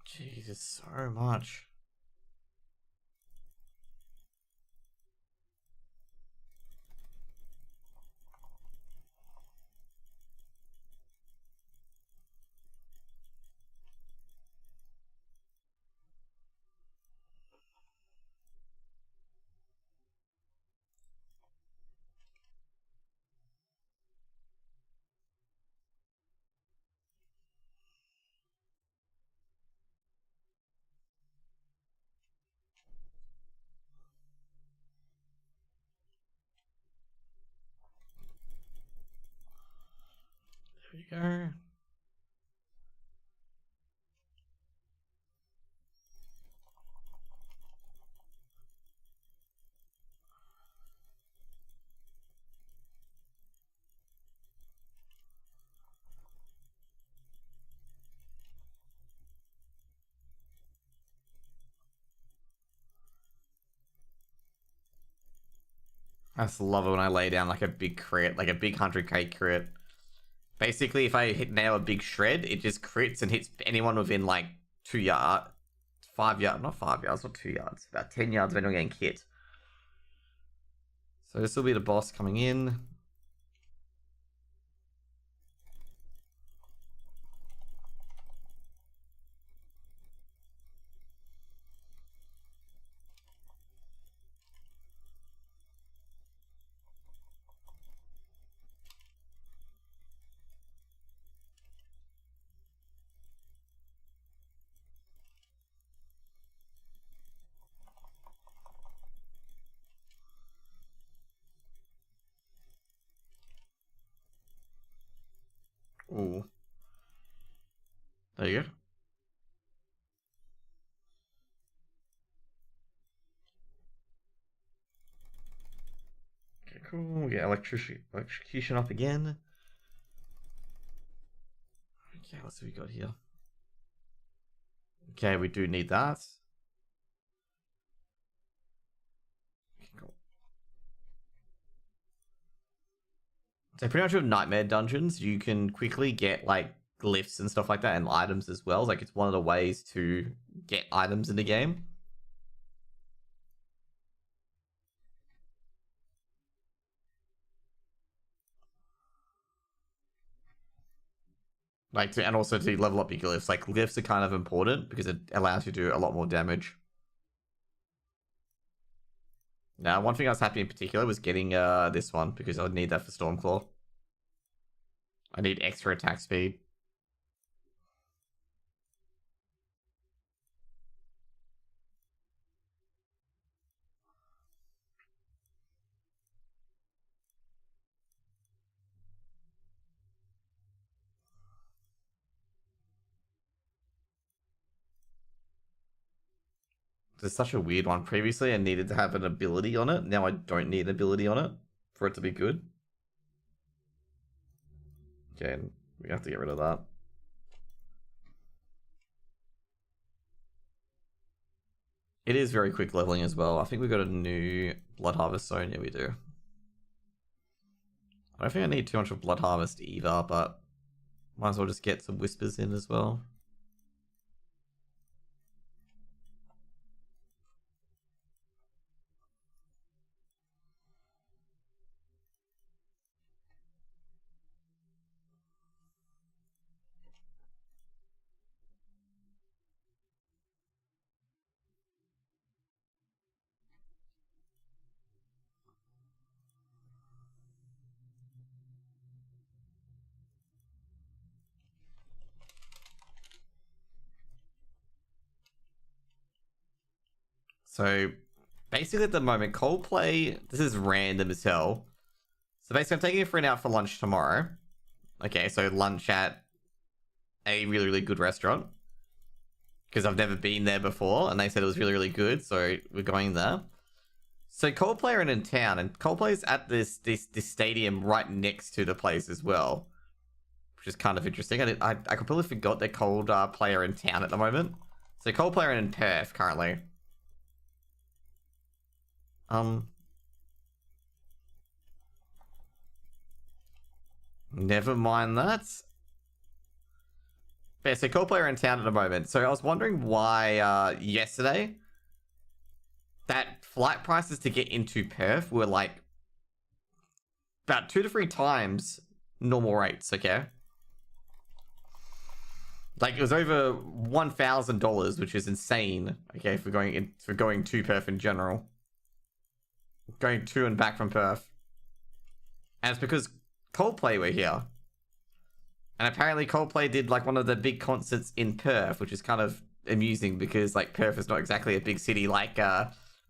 Jesus, so much. There you go. I just love it when I lay down like a big crit, like a big 100k crit. Basically, if I nail a big shred, it just crits and hits anyone within like 2 yards, 5 yards, not 5 yards, not 2 yards, about 10 yards of anyone getting hit. So this will be the boss coming in. Ooh. There you go. Okay, cool. We get electrocution up again. Okay, let's see what we got here. Okay, we do need that. Okay, cool. So pretty much with nightmare dungeons, you can quickly get like glyphs and stuff like that and items as well. Like it's one of the ways to get items in the game. Like and also to level up your glyphs. Like glyphs are kind of important because it allows you to do a lot more damage. Now, one thing I was happy in particular was getting this one because I would need that for Stormclaw. I need extra attack speed. It's such a weird one. Previously, I needed to have an ability on it. Now I don't need an ability on it for it to be good. Okay, we have to get rid of that. It is very quick leveling as well. I think we got a new Blood Harvest zone. Yeah, we do. I don't think I need too much of Blood Harvest either, but might as well just get some Whispers in as well. So basically at the moment, Coldplay, this is random as hell. So basically I'm taking a friend out for lunch tomorrow. Okay, so lunch at a really, really good restaurant. Because I've never been there before, and they said it was really, really good, so we're going there. So Coldplay are in town, and Coldplay's at this stadium right next to the place as well. Which is kind of interesting. I completely forgot they're Coldplay are in town at the moment. So Coldplay are in Perth currently. Never mind that. But yeah, so Coldplay are in town at the moment. So I was wondering why yesterday that flight prices to get into Perth were like about 2 to 3 times normal rates, okay? Like it was over $1,000, which is insane, okay, for going to Perth in general. Going to and back from Perth. And it's because Coldplay were here. And apparently Coldplay did like one of the big concerts in Perth, which is kind of amusing because like Perth is not exactly a big city like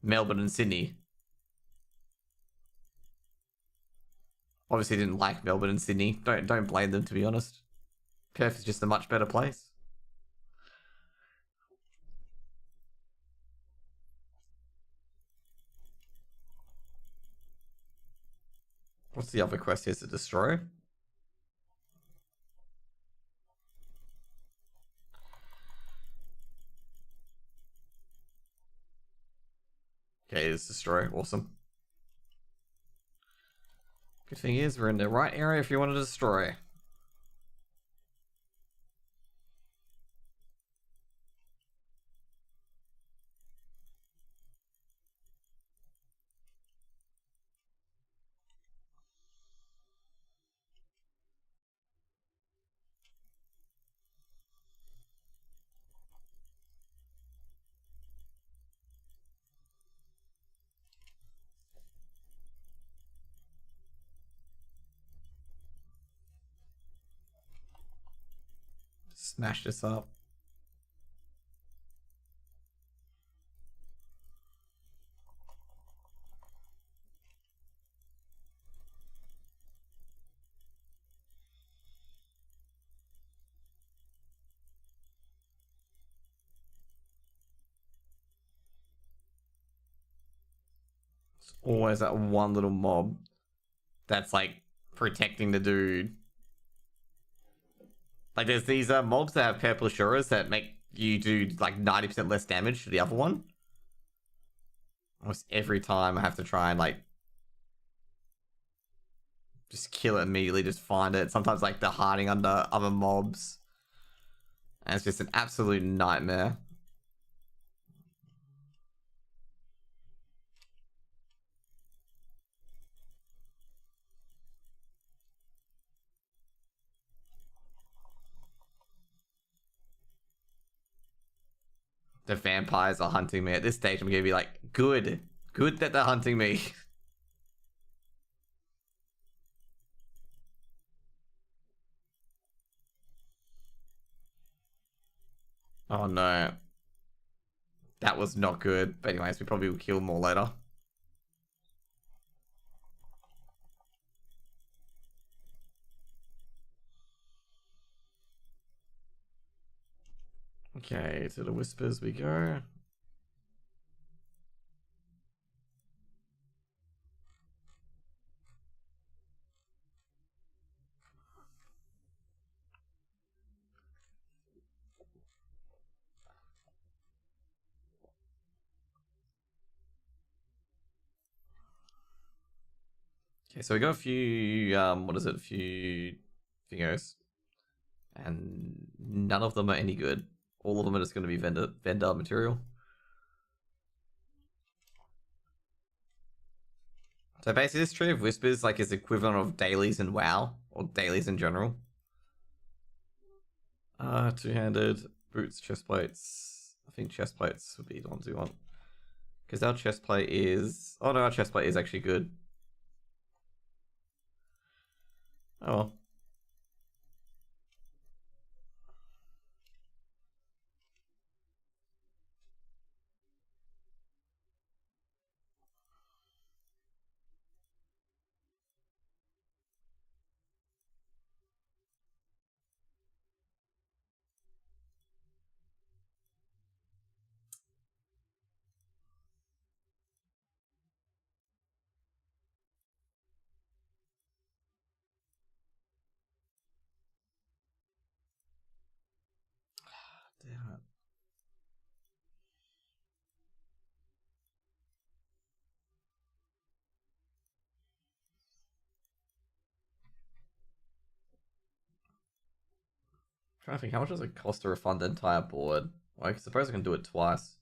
Melbourne and Sydney. Obviously didn't like Melbourne and Sydney. Don't blame them, to be honest. Perth is just a much better place. What's the other quest here to destroy? Okay, it's destroy. Awesome. Good thing is we're in the right area if you want to destroy. Smash this up. It's always that one little mob that's like protecting the dude. Like there's these mobs that have purple assurers that make you do like 90% less damage to the other one. Almost every time I have to try and like just kill it immediately, just find it. Sometimes like they're hiding under other mobs. And it's just an absolute nightmare. The vampires are hunting me. At this stage, I'm gonna be like, good. Good that they're hunting me. Oh no. That was not good. But anyways, we probably will kill more later. Okay, to the whispers we go. Okay, so we got a few, what is it? A few thingos. And none of them are any good. All of them are just going to be vendor material. So basically this Tree of Whispers like is equivalent of dailies in WoW, or dailies in general. Two-handed, boots, chest plates. I think chest plates would be the ones we want. Because our chest plate is... Oh no, our chest plate is actually good. Oh well. trying to think, how much does it cost to refund the entire board? Well, I suppose I can do it twice.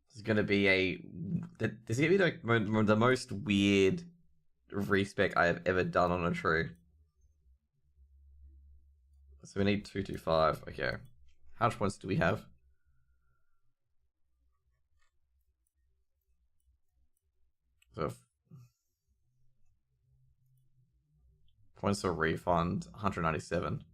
This is going to be this is going to be like the most weird respec I have ever done on a tree. So we need 225. Okay. How much points do we have? So points for refund 197.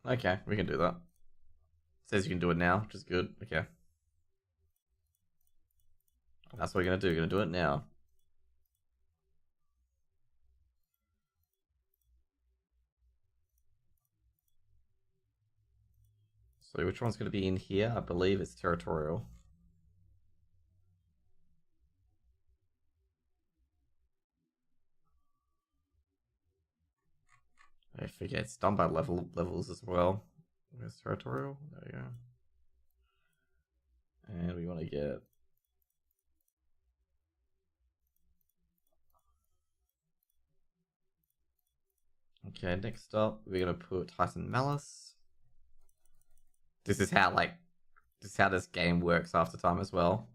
Okay, we can do that. Says you can do it now, which is good. Okay. That's what we're gonna do. We're gonna do it now. So which one's gonna be in here? I believe it's territorial. I forget it's done by levels as well. Where's territorial? There we go. And we want to get okay. Next up, we're gonna put Titan Malice. This is how this game works after time as well.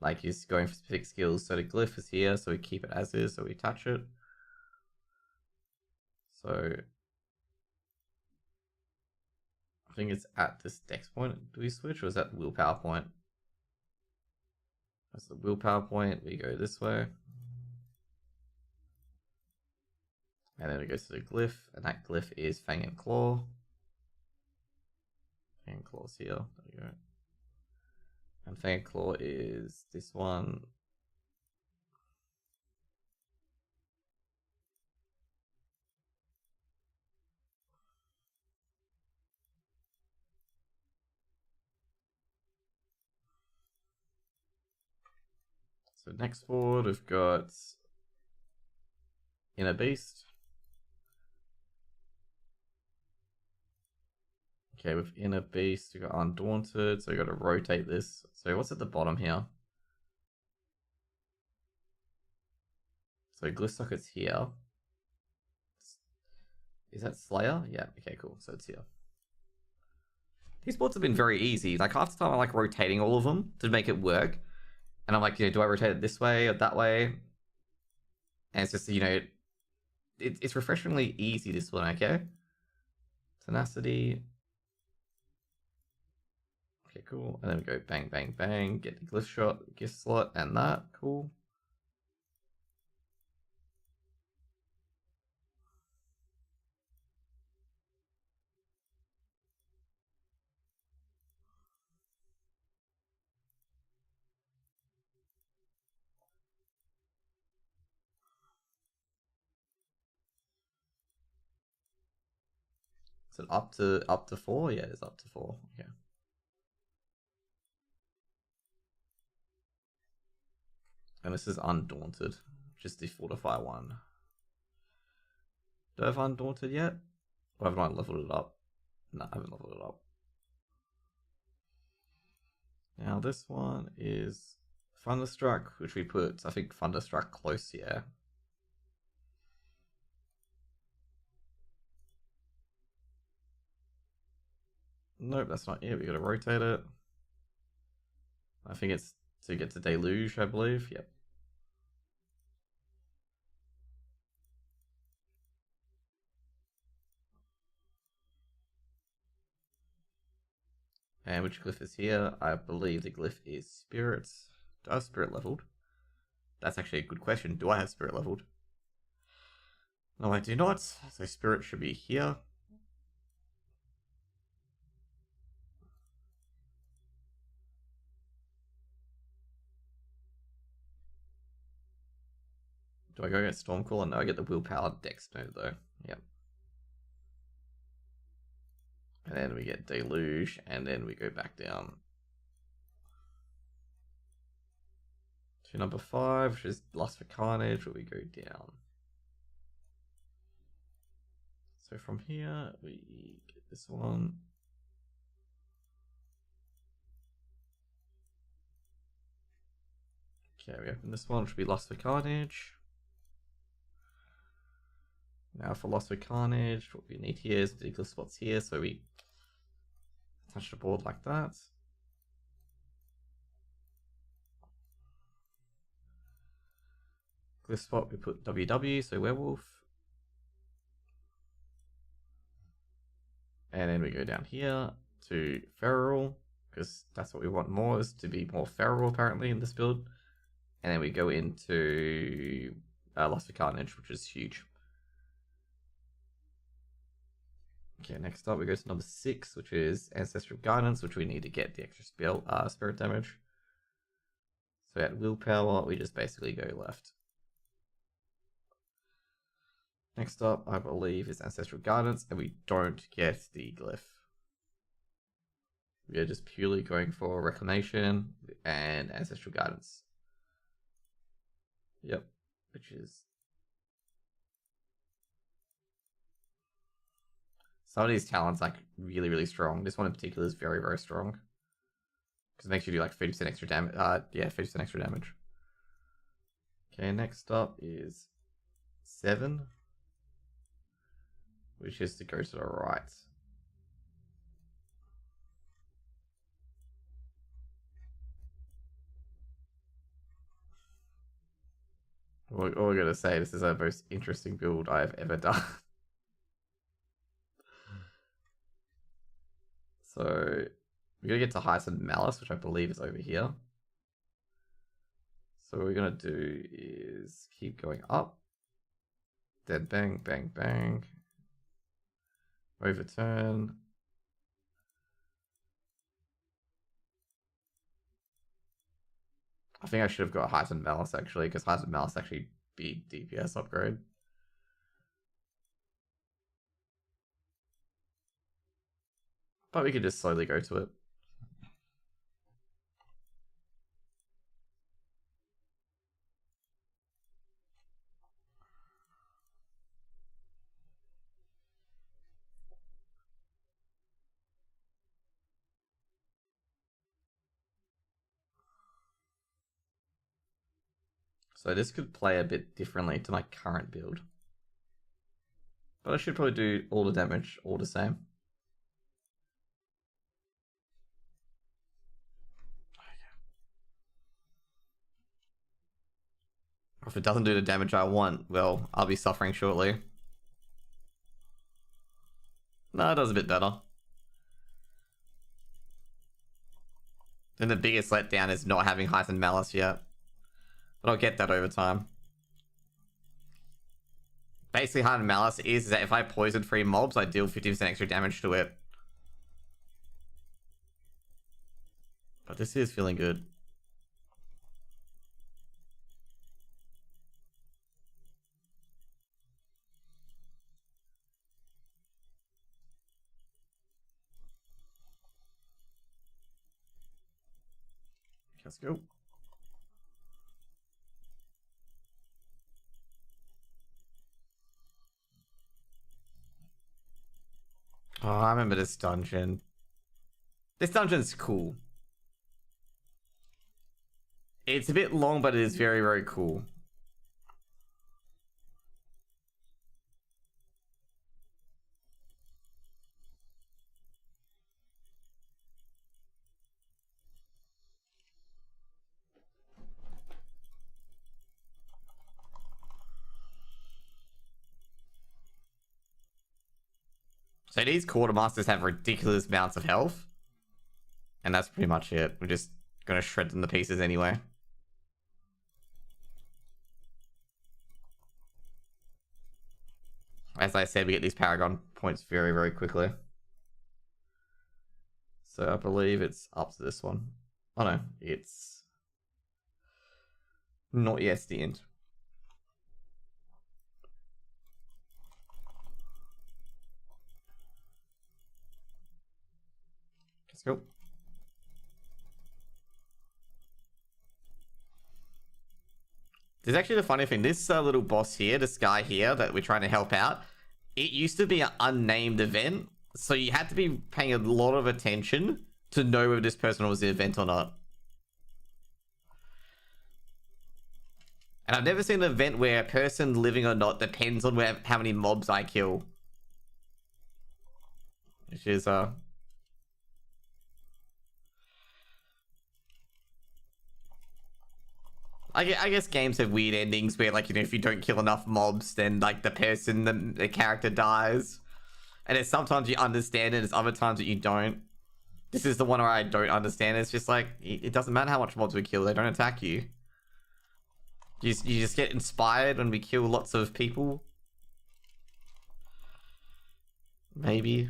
Like he's going for specific skills. So the glyph is here, so we keep it as is. So we touch it. So I think it's at this dex point. Do we switch, or is that willpower point? That's the willpower point. We go this way. And then it goes to the glyph, and that glyph is Fang and Claw. Fang and Claw's here. There you go. And Fang and Claw is this one. So next board, we've got Inner Beast. Okay, with Inner Beast, we've got Undaunted, so we've got to rotate this. So what's at the bottom here? So Glyph Socket's here. Is that Slayer? Yeah, okay, cool. So it's here. These boards have been very easy. Like half the time I like rotating all of them to make it work. And I'm like, do I rotate it this way or that way? And it's just, it's refreshingly easy, this one, okay? Tenacity. Okay, cool. And then we go bang, bang, bang. Get the glyph shot, gift slot, and that. Cool. Is it up to 4? Yeah, it's up to 4. Okay. And this is Undaunted, just the Fortify one. Do I have Undaunted yet? Or haven't I leveled it up? No, I haven't leveled it up. Now this one is Thunderstruck, which we put, I think, Thunderstruck close here. Nope, that's not it. We gotta rotate it. I think it's to get to Deluge, I believe. Yep. And which glyph is here? I believe the glyph is Spirit. Do I have Spirit leveled? That's actually a good question. Do I have Spirit leveled? No, I do not. So Spirit should be here. Do I go get Stormclaw? No, I get the Willpower Dex node though. Yep. And then we get Deluge, and then we go back down To number 5, which is Lust for Carnage, where we go down. So from here, we get this one. Okay, we open this one, which will be Lust for Carnage. Now for Lust for Carnage, what we need here is particular spots here, so we touch the board like that. Glyph spot, we put WW, so Werewolf. And then we go down here to Feral, because that's what we want more, is to be more feral apparently in this build. And then we go into Lust for Carnage, which is huge. Okay, next up we go to number 6, which is Ancestral Guidance, which we need to get the extra spirit damage. So at willpower, we just basically go left. Next up, I believe, is Ancestral Guidance, and we don't get the glyph. We are just purely going for Reclamation and Ancestral Guidance. Yep, which is... Some of these talents like really, really strong. This one in particular is very, very strong. Because it makes you do like 30% extra damage. Yeah, 30% extra damage. Okay, next up is 7. Which is to go to the right. All I gotta say, this is the most interesting build I've ever done. So, we're gonna get to Heightened Malice, which I believe is over here. So what we're gonna do is keep going up. Then bang, bang, bang. Overturn. I think I should have got Heightened Malice actually, because Heightened Malice actually beat DPS upgrade. But we could just slowly go to it. So this could play a bit differently to my current build. But I should probably do all the damage all the same. If it doesn't do the damage I want, well, I'll be suffering shortly. No, it does a bit better. Then the biggest letdown is not having Heightened Malice yet. But I'll get that over time. Basically, Heightened Malice is that if I poison 3 mobs, I deal 50% extra damage to it. But this is feeling good. Let's go. Oh, I remember this dungeon. This dungeon's cool. It's a bit long, but it is very, very cool. So these quartermasters have ridiculous amounts of health. And that's pretty much it. We're just gonna shred them to pieces anyway. As I said, we get these Paragon points very, very quickly. So I believe it's up to this one. Oh no, it's not yet the end. Let's go. There's actually the funny thing. This little boss here, this guy here that we're trying to help out, it used to be an unnamed event. So you had to be paying a lot of attention to know whether this person was the event or not. And I've never seen an event where a person living or not depends on how many mobs I kill. Which is, I guess games have weird endings where, like, you know, if you don't kill enough mobs, then, like, the character dies. And it's sometimes you understand it, there's other times that you don't. This is the one where I don't understand. It's just like, it doesn't matter how much mobs we kill, they don't attack you. You just get inspired when we kill lots of people. Maybe.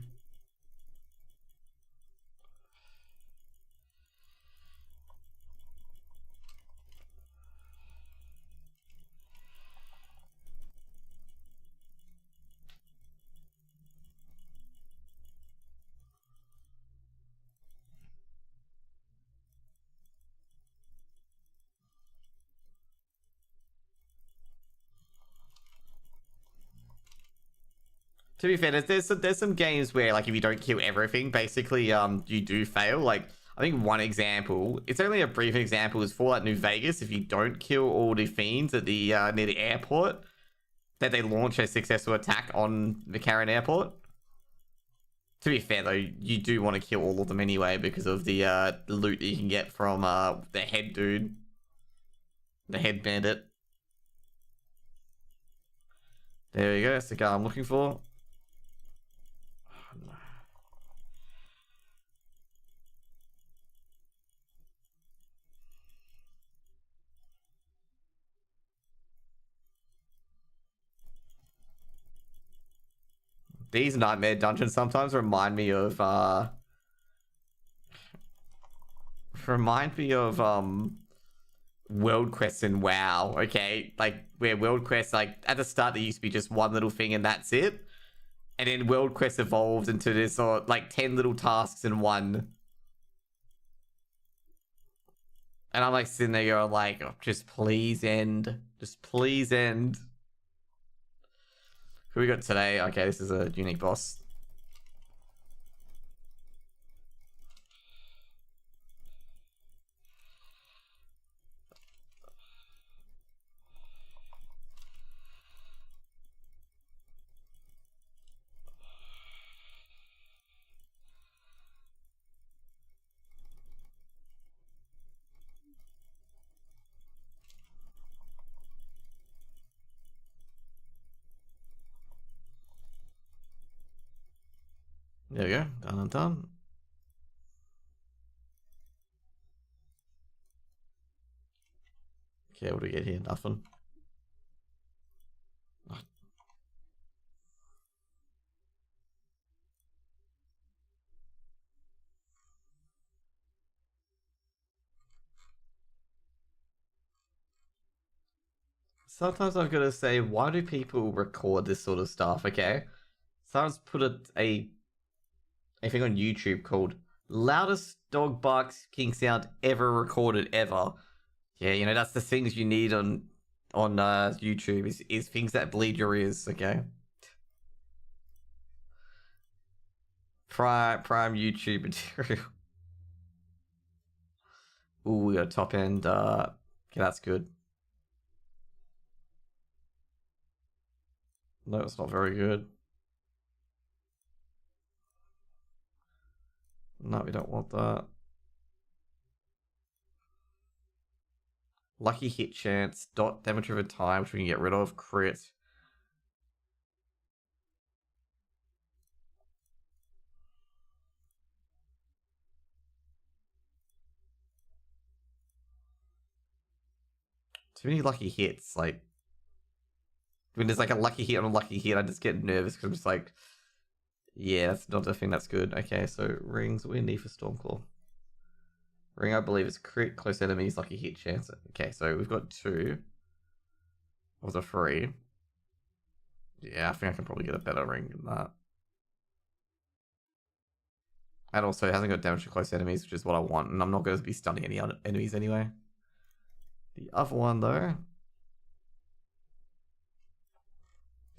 To be fair, there's some games where, like, if you don't kill everything, basically, you do fail. Like, I think one example, it's only a brief example, is Fallout New Vegas. If you don't kill all the fiends at the near the airport, that they launch a successful attack on the Karen airport. To be fair, though, you do want to kill all of them anyway because of the loot that you can get from the head dude, the head bandit. There we go. That's the guy I'm looking for. These nightmare dungeons sometimes remind me of world quests in WoW. Okay, like where world quests, like at the start there used to be just one little thing and that's it, and then world quests evolved into this like 10 little tasks in one. And I'm like sitting there going like, oh, just please end, just please end. Who we got today? Okay, this is a unique boss. There we go. Done and done. Okay, what do we get here? Nothing. Sometimes I've got to say, why do people record this sort of stuff? Okay, someone's put a thing on YouTube called "Loudest Dog Barks King Sound Ever Recorded Ever." Yeah, you know that's the things you need on YouTube is things that bleed your ears. Okay, prime YouTube material. Ooh, we got a top end. Okay, that's good. No, it's not very good. No, we don't want that. Lucky hit chance, dot damage over time, which we can get rid of, crit. Too many lucky hits, like when there's like a lucky hit on a lucky hit, I just get nervous because I'm just like, yeah, that's not the thing that's good. Okay, so rings, what do we need for Stormclaw? Ring, I believe, is crit, close enemies, lucky hit chance. Okay, so we've got 2. Or was it 3? Yeah, I think I can probably get a better ring than that. And also, it hasn't got damage to close enemies, which is what I want, and I'm not going to be stunning any enemies anyway. The other one, though,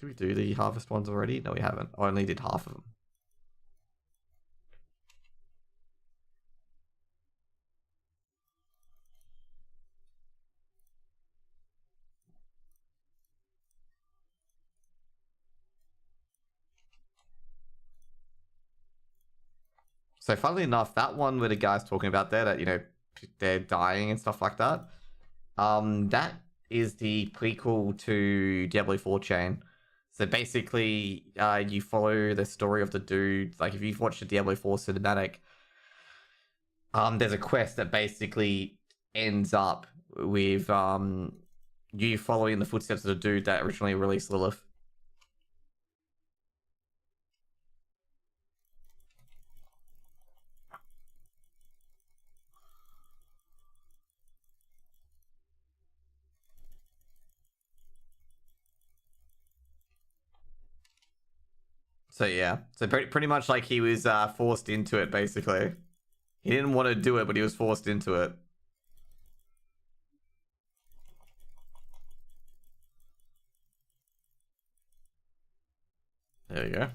Did we do the harvest ones already? No, we haven't. I only did half of them. So funnily enough, that one where the guy's talking about there that, you know, they're dying and stuff like that. That is the prequel to Diablo 4 chain. So basically, you follow the story of the dude. Like if you've watched the Diablo 4 cinematic, there's a quest that basically ends up with you following the footsteps of the dude that originally released Lilith. So yeah, so pretty much like he was forced into it. Basically, he didn't want to do it, but he was forced into it. There you go.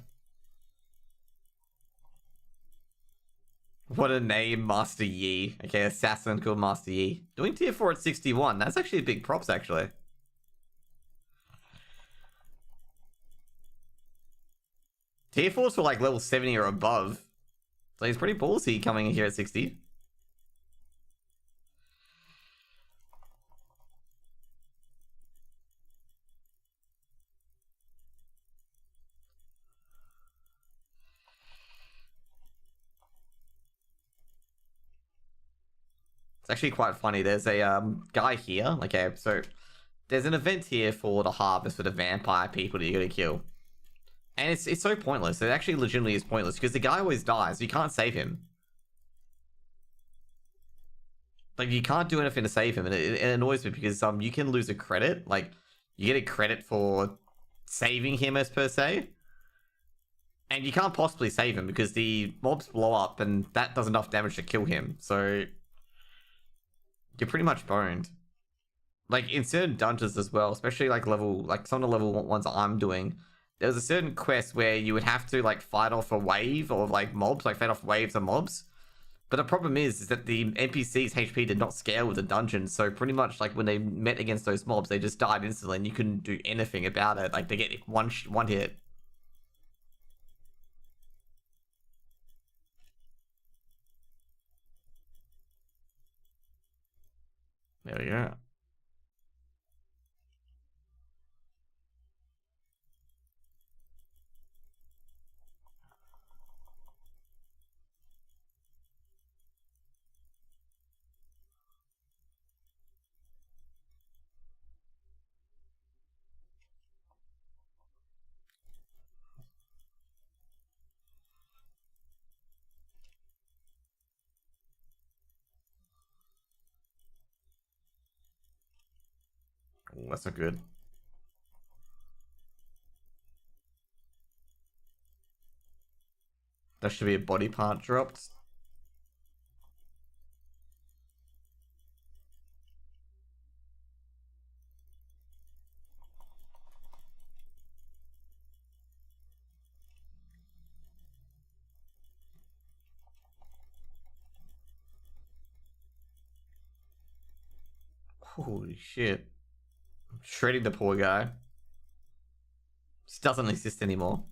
What a name, Master Yi. Okay, assassin called Master Yi. Doing tier 4 at 61. That's actually big props, actually. Tier 4s for like level 70 or above. So he's pretty ballsy coming in here at 60. It's actually quite funny. There's a guy here. Okay, so there's an event here for the harvest for the vampire people that you're gonna kill. And it's so pointless. It actually legitimately is pointless because the guy always dies. You can't save him. Like you can't do anything to save him, and it annoys me because you can lose a credit. Like you get a credit for saving him as per se, and you can't possibly save him because the mobs blow up, and that does enough damage to kill him. So you're pretty much boned. Like in certain dungeons as well, especially like some of the level ones I'm doing. There was a certain quest where you would have to like fight off a wave of like mobs, like fight off waves of mobs. But the problem is that the NPC's HP did not scale with the dungeon, so pretty much like when they met against those mobs, they just died instantly, and you couldn't do anything about it. Like they get one hit. There we go. Ooh, that's not good. That should be a body part dropped. Holy shit. Shredding the poor guy. Just doesn't exist anymore.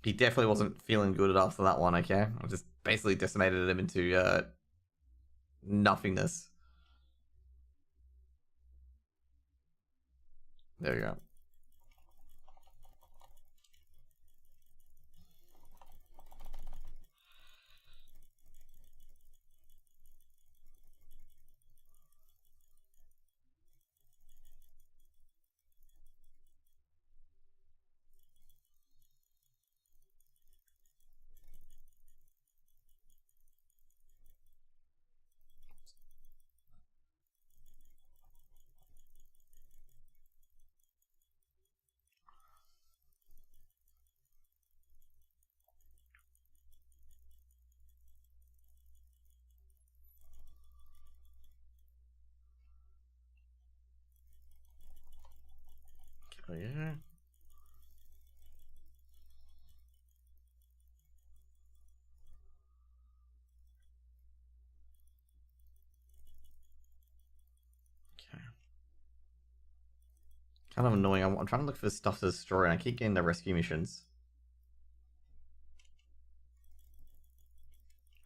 He definitely wasn't feeling good after that one, okay? I just basically decimated him into nothingness. There we go. Oh yeah. Okay. Kind of annoying. I'm trying to look for stuff to destroy, and I keep getting the rescue missions.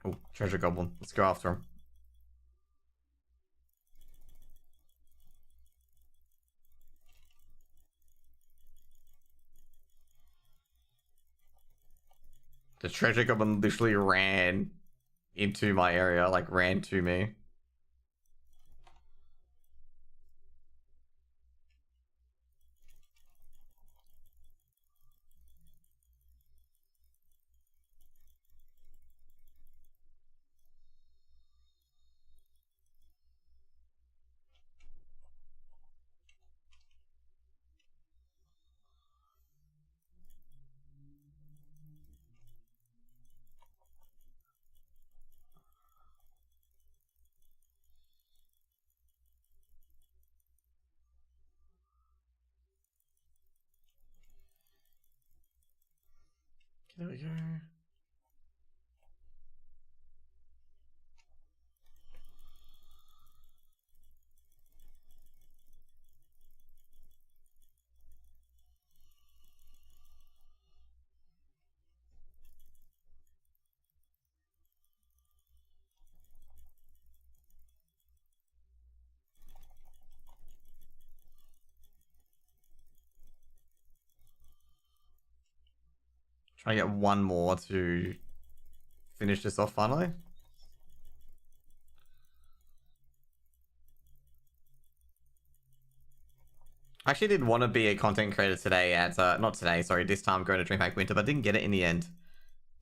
Oh, treasure goblin. Let's go after him. The treasure goblin literally ran into my area, like ran to me. There we go. Try to get one more to finish this off finally. I actually did want to be a content creator today at, not today, sorry, this time going to DreamHack Winter, but I didn't get it in the end.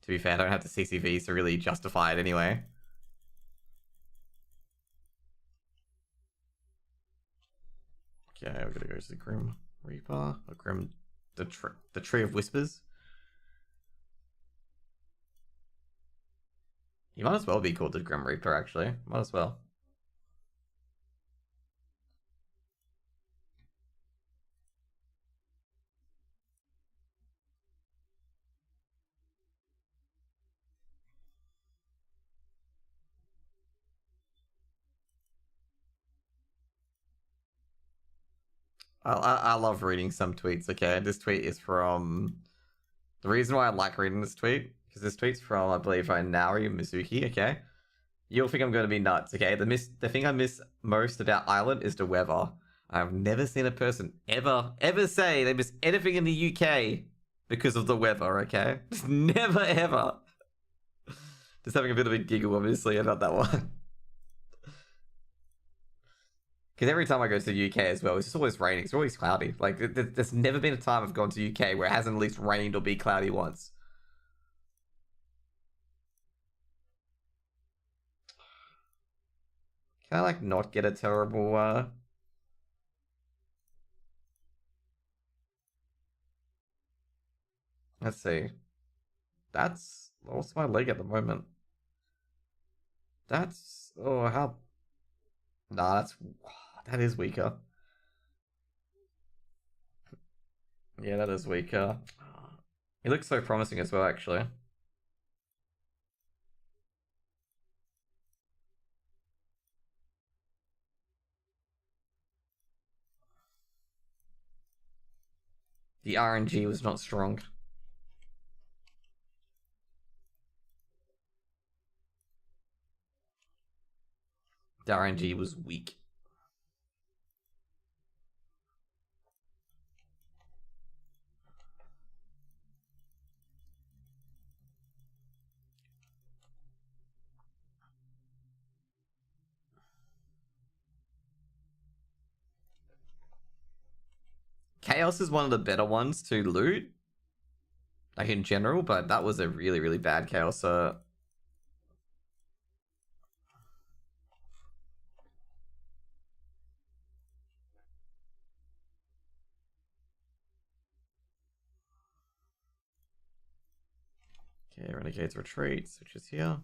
To be fair, I don't have the CCVs to really justify it anyway. Okay, we're gonna go to the Grim Reaper, or Grim, the Tree of Whispers. You might as well be called the Grim Reaper, actually. Might as well. I love reading some tweets, okay? This tweet is from... The reason why I like reading this tweet, because this tweet's from, I believe, Naori Mizuki, okay? You'll think I'm going to be nuts, okay? The thing I miss most about Ireland is the weather. I've never seen a person ever say they miss anything in the UK because of the weather, okay? Just never, ever. Just having a bit of a giggle, obviously, about that one. Because every time I go to the UK as well, it's just always raining. It's always cloudy. Like, there's never been a time I've gone to the UK where it hasn't at least rained or be cloudy once. Can I, like, not get a terrible, Let's see. That's... What's my leg at the moment? That's... Oh, how... Nah, that's... That is weaker. Yeah, that is weaker. He looks so promising as well, actually. The RNG was not strong. The RNG was weak. Chaos is one of the better ones to loot, like in general, but that was a really, really bad Chaos. Okay, Renegade's Retreat, which is here.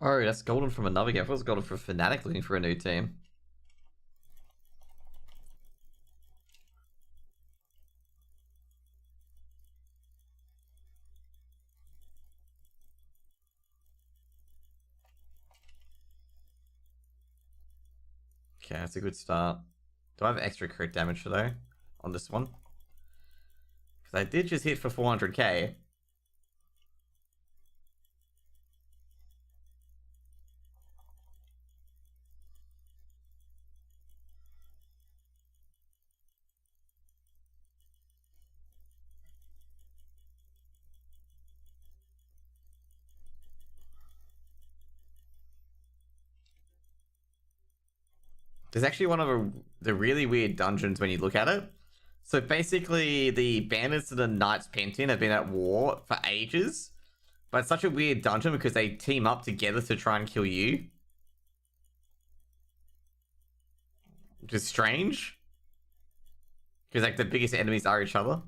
Oh, that's golden from another game. I thought it was golden for Fnatic looking for a new team. Okay, that's a good start. Do I have extra crit damage though on this one? Because I did just hit for 400k. There's actually one of the really weird dungeons when you look at it. So basically, the bandits and the knights Pantheon have been at war for ages. But it's such a weird dungeon because they team up together to try and kill you. Which is strange. Because like the biggest enemies are each other.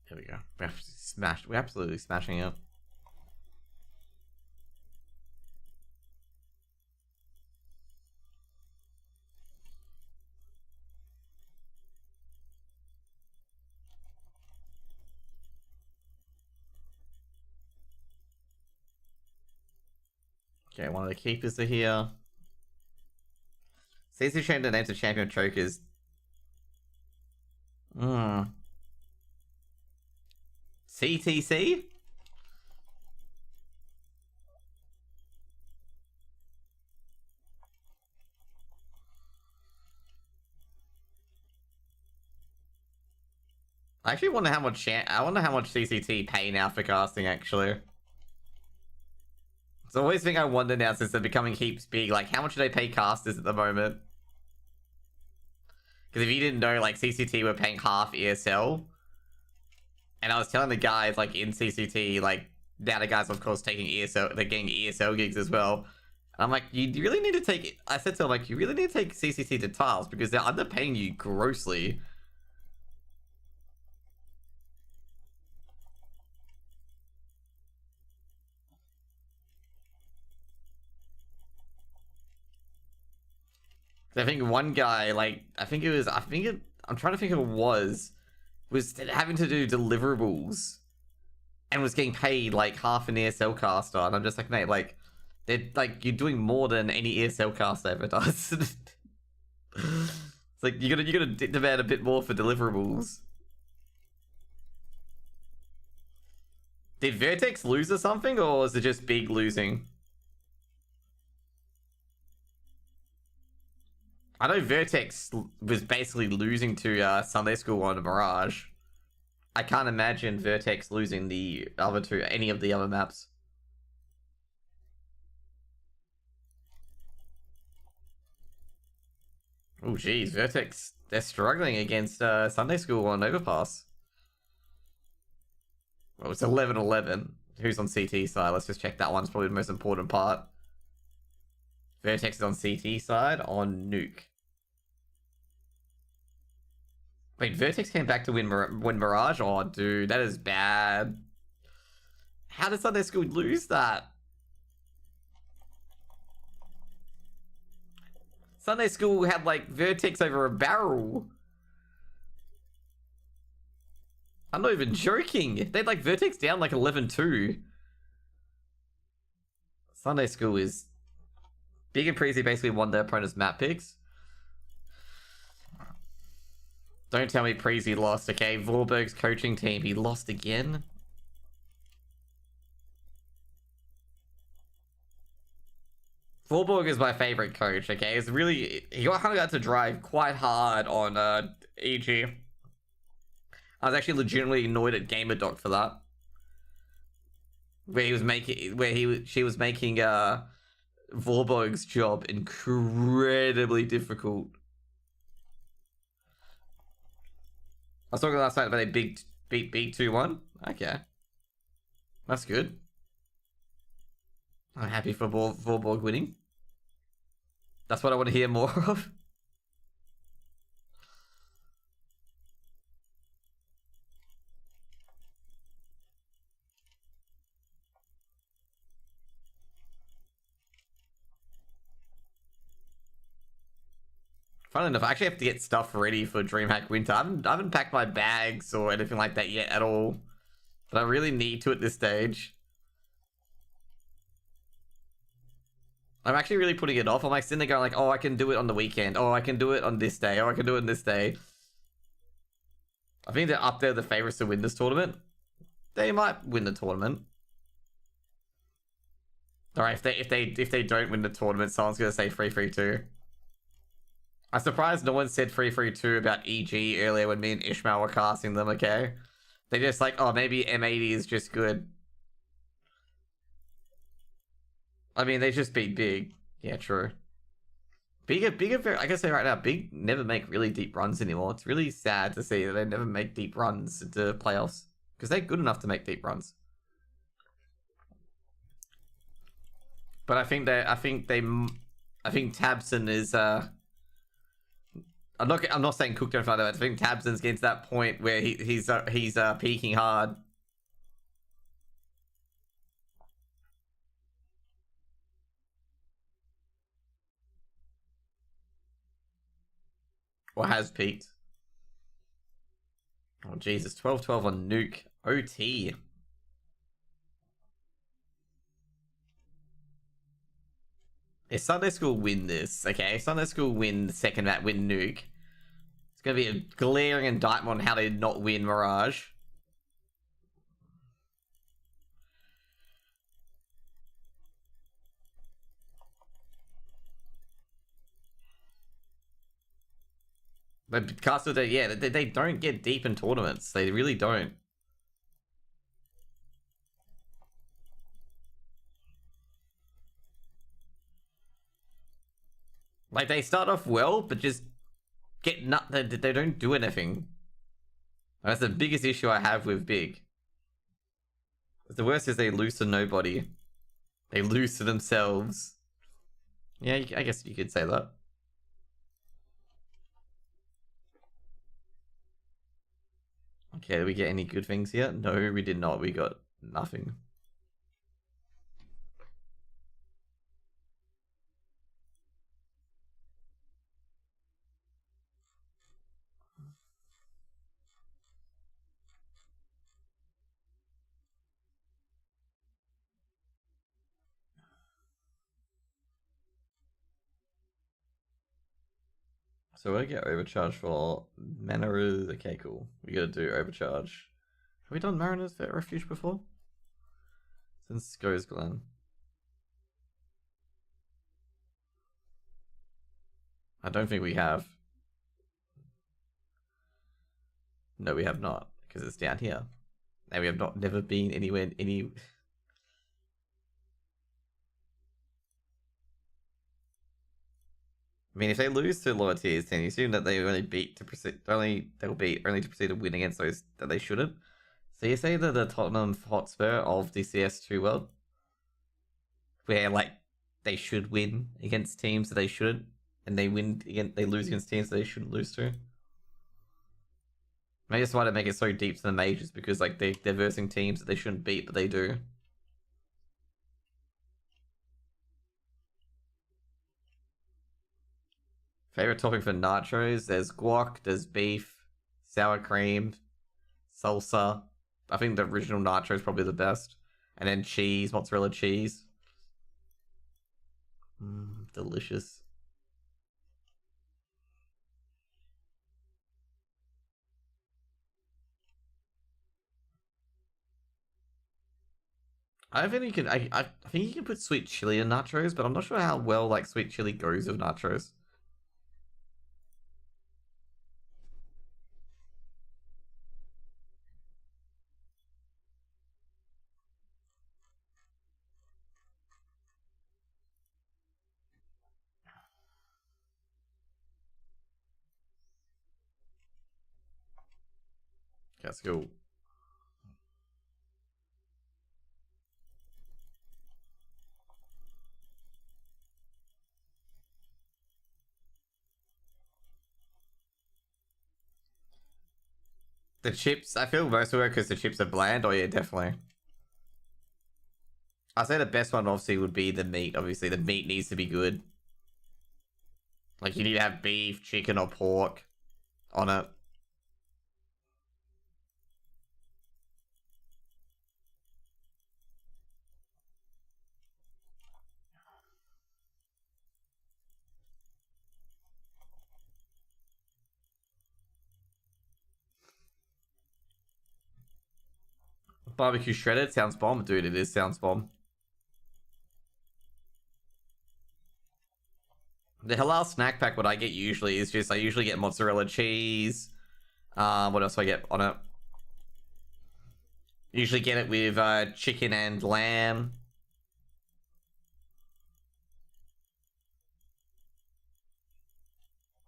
There we go. We're absolutely smashing it. Okay, one of the keepers are here. CC changed the names of champion chokers. CTC? I actually wonder how much CCT pay now for casting, actually. It's always thing I wonder now since they're becoming heaps big, like how much do they pay casters at the moment? Because if you didn't know, like CCT were paying half ESL. And I was telling the guys, like, in CCT, like, now the guys, of course, taking ESL, they're getting ESL gigs as well. And I'm like, you really need to take, I said to them, like, you really need to take CCT to tiles because they're underpaying you grossly. I think one guy, like, I'm trying to think who it was having to do deliverables and was getting paid like half an ESL caster, and I'm just like, mate, like, they're like, you're doing more than any ESL caster ever does. It's like you gotta demand a bit more for deliverables. Did Vertex lose or something, or is it just big losing? I know Vertex was basically losing to Sunday School on Mirage. I can't imagine Vertex losing the other two, any of the other maps. Oh, geez, Vertex, they're struggling against Sunday School on Overpass. Well, it's 11-11. Who's on CT side? Let's just check that one. It's probably the most important part. Vertex is on CT side on Nuke. Wait, Vertex came back to win Mirage? Oh, dude, that is bad. How did Sunday School lose that? Sunday School had, like, Vertex over a barrel. I'm not even joking. They had, like, Vertex down, like, 11-2. Sunday School is... Big and Preezy basically won their opponent's map picks. Don't tell me Preezy lost, okay? Vorberg's coaching team, he lost again? Vorberg is my favorite coach, okay? It's really... He kind of got to drive quite hard on EG. I was actually legitimately annoyed at GamerDoc for that. Where he was making, she was making Vorborg's job incredibly difficult. I was talking last night about a beat 2-1. Okay. That's good. I'm happy for Vorborg winning. That's what I want to hear more of. Funnily enough, I actually have to get stuff ready for DreamHack Winter. I haven't packed my bags or anything like that yet at all. But I really need to at this stage. I'm actually really putting it off. I'm like sitting there going like, oh, I can do it on the weekend. Oh, I can do it on this day. Oh, I can do it on this day. I think they're up there the favorites to win this tournament. They might win the tournament. Alright, if they don't win the tournament, someone's gonna say 3-3-2. I'm surprised no one said 3-3-2 about EG earlier when me and Ishmael were casting them, okay? They just like, oh, maybe M80 is just good. I mean, they just beat Big. Yeah, true. Big, I can say right now, Big never make really deep runs anymore. It's really sad to see that they never make deep runs into playoffs. Because they're good enough to make deep runs. But I think Tabson is I'm not saying cooked in front of it. I think Tabson's getting to that point where he's peaking hard. Or has peaked. Oh Jesus, 12-12 on Nuke. OT. If Sunday School win this, okay? If Sunday School win the second map, win Nuke, it's gonna be a glaring indictment on how they did not win Mirage. But Castle, yeah, they don't get deep in tournaments. They really don't. Like, they start off well, but just get they don't do anything. That's the biggest issue I have with Big. The worst is they lose to nobody. They lose to themselves. Yeah, I guess you could say that. Okay, did we get any good things here? No, we did not. We got nothing. So we get overcharge for Mariners. Okay, cool. We gotta do overcharge. Have we done Mariners Vet Refuge before? Since Goes Glen. I don't think we have. No, we have not, because it's down here. And we have never been anywhere any. I mean, if they lose to lower tiers, then you assume that they only beat to proceed. They'll beat only to proceed to win against those that they shouldn't. So you say that the Tottenham Hotspur of the CS2 world, where like they should win against teams that they shouldn't, and they lose against teams that they shouldn't lose to. Maybe that's why they make it so deep to the majors, because like they're versing teams that they shouldn't beat, but they do. Favorite topping for nachos? There's guac, there's beef, sour cream, salsa. I think the original nacho is probably the best. And then cheese, mozzarella cheese. Delicious. I think you can. I think you can put sweet chili in nachos, but I'm not sure how well like sweet chili goes with nachos. That's cool. The chips, I feel most of it because the chips are bland. Oh yeah, definitely. I'd say the best one obviously would be the meat. Obviously, the meat needs to be good. Like you need to have beef, chicken, or pork on it. Barbecue shredded sounds bomb, dude. It is sounds bomb. The halal snack pack, what I get usually is just I usually get mozzarella cheese. What else do I get on it? Usually get it with chicken and lamb.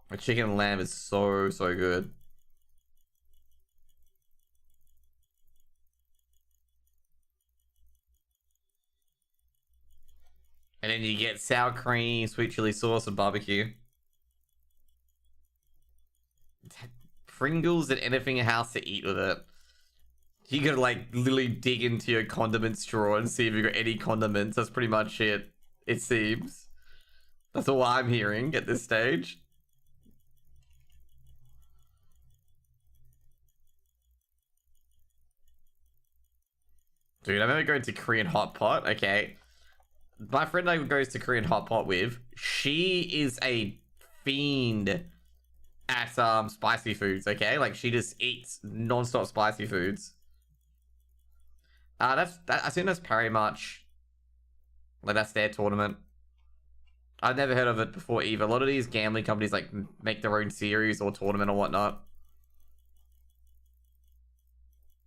The chicken and lamb is so good. And then you get sour cream, sweet chili sauce, and barbecue. Pringles and anything else to eat with it. You gotta like literally dig into your condiments drawer and see if you got any condiments. That's pretty much it. It seems. That's all I'm hearing at this stage. Dude, I remember going to Korean hot pot. Okay, my friend I goes to Korean hot pot with. She is a fiend at spicy foods. Okay, like she just eats non-stop spicy foods. That. I think that's pretty much like that's their tournament. I've never heard of it before either. A lot of these gambling companies like make their own series or tournament or whatnot.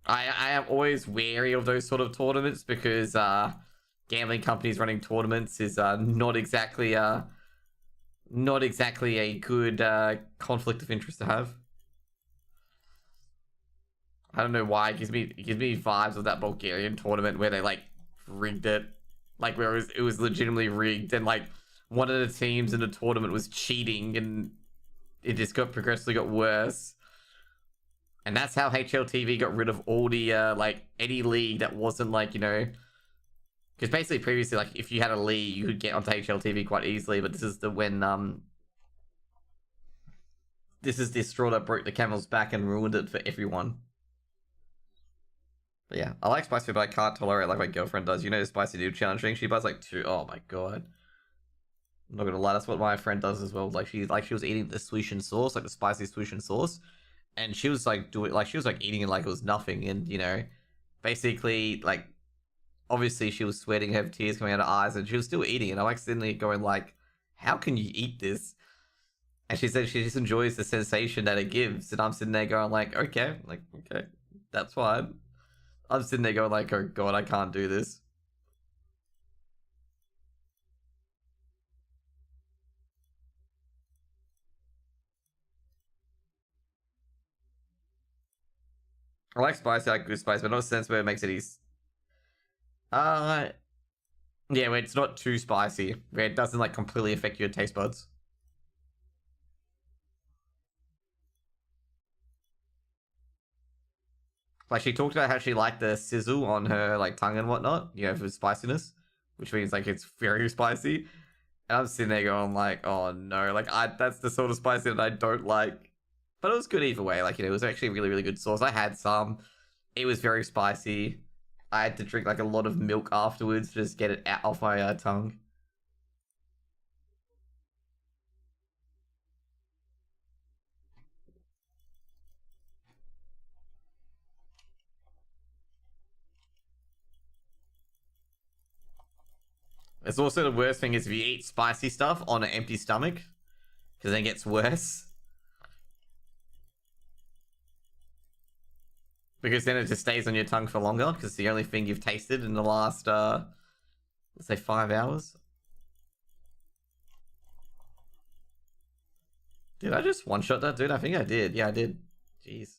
I am always wary of those sort of tournaments because gambling companies running tournaments is not exactly a good conflict of interest to have. I don't know why it gives me vibes of that Bulgarian tournament where they like rigged it, like where it was legitimately rigged and like one of the teams in the tournament was cheating and it just progressively got worse. And that's how HLTV got rid of all the like any league that wasn't like, you know, because basically previously like if you had a league you could get onto HLTV quite easily, but this is the straw that broke the camel's back and ruined it for everyone. But yeah, I like spicy food, but I can't tolerate it like my girlfriend does. You know the spicy noodle challenge thing? She buys like two. Oh my god. I'm not gonna lie, that's what my friend does as well. Like she was eating the swish and sauce, like the spicy swish and sauce, and she was like eating it like it was nothing, and you know, basically like obviously she was sweating, her tears coming out of her eyes, and she was still eating it. I'm like sitting there going like, how can you eat this? And she said she just enjoys the sensation that it gives, and I'm sitting there going like, okay, that's fine. I'm sitting there going like, oh god, I can't do this. I like spicy, I like good spice, but not a sense where it makes it easy. Uh, yeah, where it's not too spicy, where it doesn't like completely affect your taste buds. Like she talked about how she liked the sizzle on her like tongue and whatnot, you know, for spiciness, which means like it's very spicy. And I'm sitting there going like, oh no, like that's the sort of spicy that I don't like. But it was good either way. Like, you know, it was actually really, really good sauce. I had some. It was very spicy. I had to drink like a lot of milk afterwards to just get it out off my tongue. It's also the worst thing is if you eat spicy stuff on an empty stomach, because then it gets worse. Because then it just stays on your tongue for longer, because it's the only thing you've tasted in the last, let's say 5 hours. Did I just one-shot that dude? I think I did. Yeah, I did. Jeez.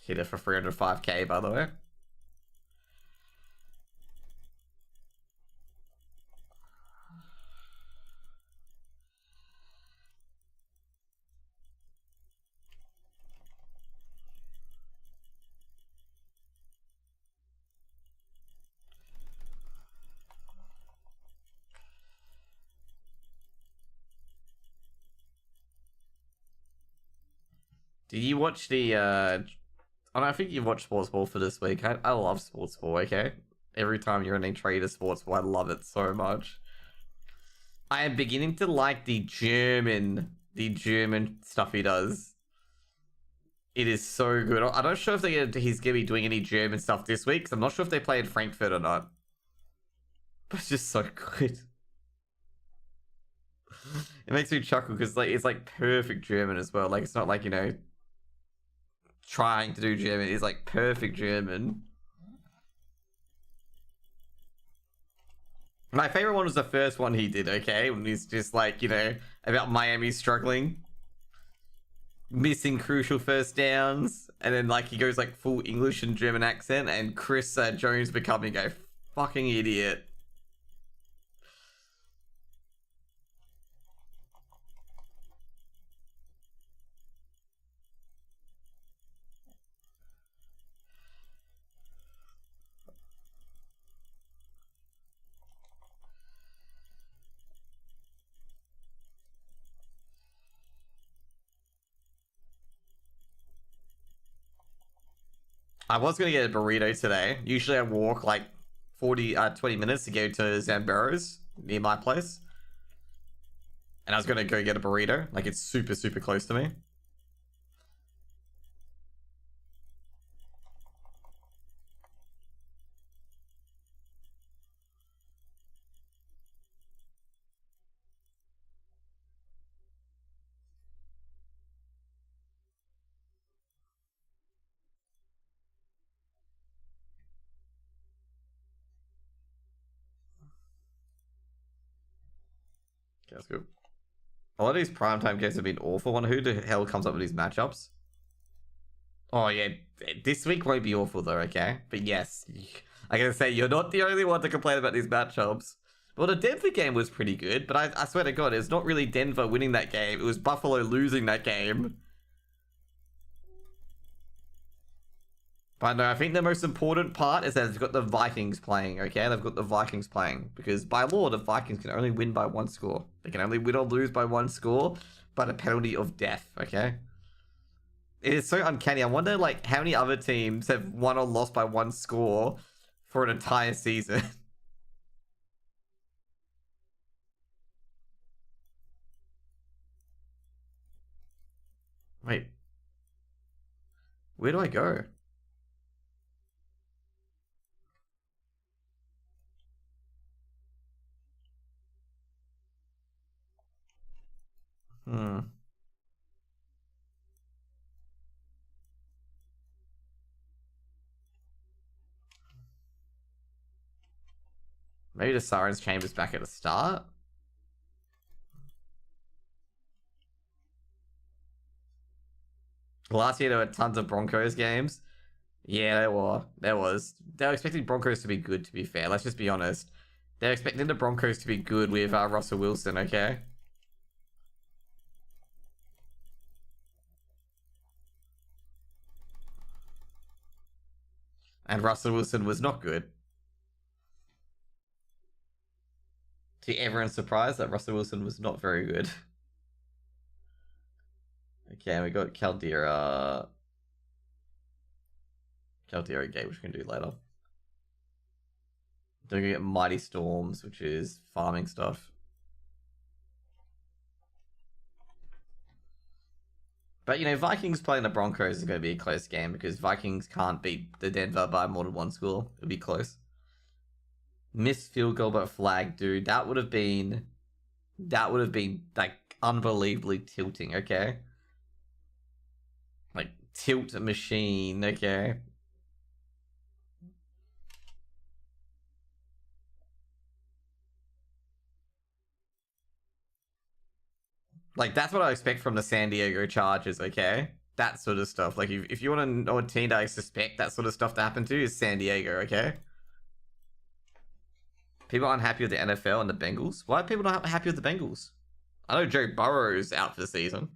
Hit it for 305k, by the way. Did you watch the I think you watched Sports Ball for this week. I love Sports Ball, okay? Every time you're in a trader Sports Ball, I love it so much. I am beginning to like the German stuff he does. It is so good. I'm not sure if he's gonna be doing any German stuff this week, because I'm not sure if they play in Frankfurt or not. But it's just so good. It makes me chuckle because it's like perfect German as well. Like it's not like, you know, trying to do German. It's like perfect German. My favorite one was the first one he did, okay? When he's just like, you know, about Miami struggling, missing crucial first downs, and then like he goes like full English and German accent, and Chris Jones becoming a fucking idiot. I was going to get a burrito today. Usually I walk like 20 minutes to go to Zambero's near my place. And I was going to go get a burrito. Like it's super, super close to me. Okay, that's good. A lot of these primetime games have been awful. Wonder who the hell comes up with these matchups. Oh yeah, this week won't be awful though, okay? But yes, I gotta say, you're not the only one to complain about these matchups. Well, the Denver game was pretty good, but I swear to God, it's not really Denver winning that game. It was Buffalo losing that game. But no, I think the most important part is that they've got the Vikings playing, okay? They've got the Vikings playing. Because by law, the Vikings can only win by one score. They can only win or lose by one score, but a penalty of death, okay? It is so uncanny. I wonder, like, how many other teams have won or lost by one score for an entire season? Wait. Where do I go? Hmm. Maybe the Siren's Chamber's back at the start? Last year there were tons of Broncos games. Yeah, there were. There was. They were expecting Broncos to be good, to be fair. Let's just be honest. They're expecting the Broncos to be good with Russell Wilson, okay? And Russell Wilson was not good. To everyone's surprise, that Russell Wilson was not very good. Okay, we got Caldera Gate, which we can do later. Then we get Mighty Storms, which is farming stuff. But, you know, Vikings playing the Broncos is going to be a close game because Vikings can't beat the Denver by more than one score. It'll be close. Missed field goal but flag, dude. That would have been like unbelievably tilting, okay? Like tilt machine, okay? Like that's what I expect from the San Diego Chargers, okay? that sort of stuff. Like if you want to know a team that I suspect that sort of stuff to happen to is San Diego, okay? People aren't happy with the NFL and the Bengals. Why are people not happy with the Bengals? I know Joe Burrow's out for the season.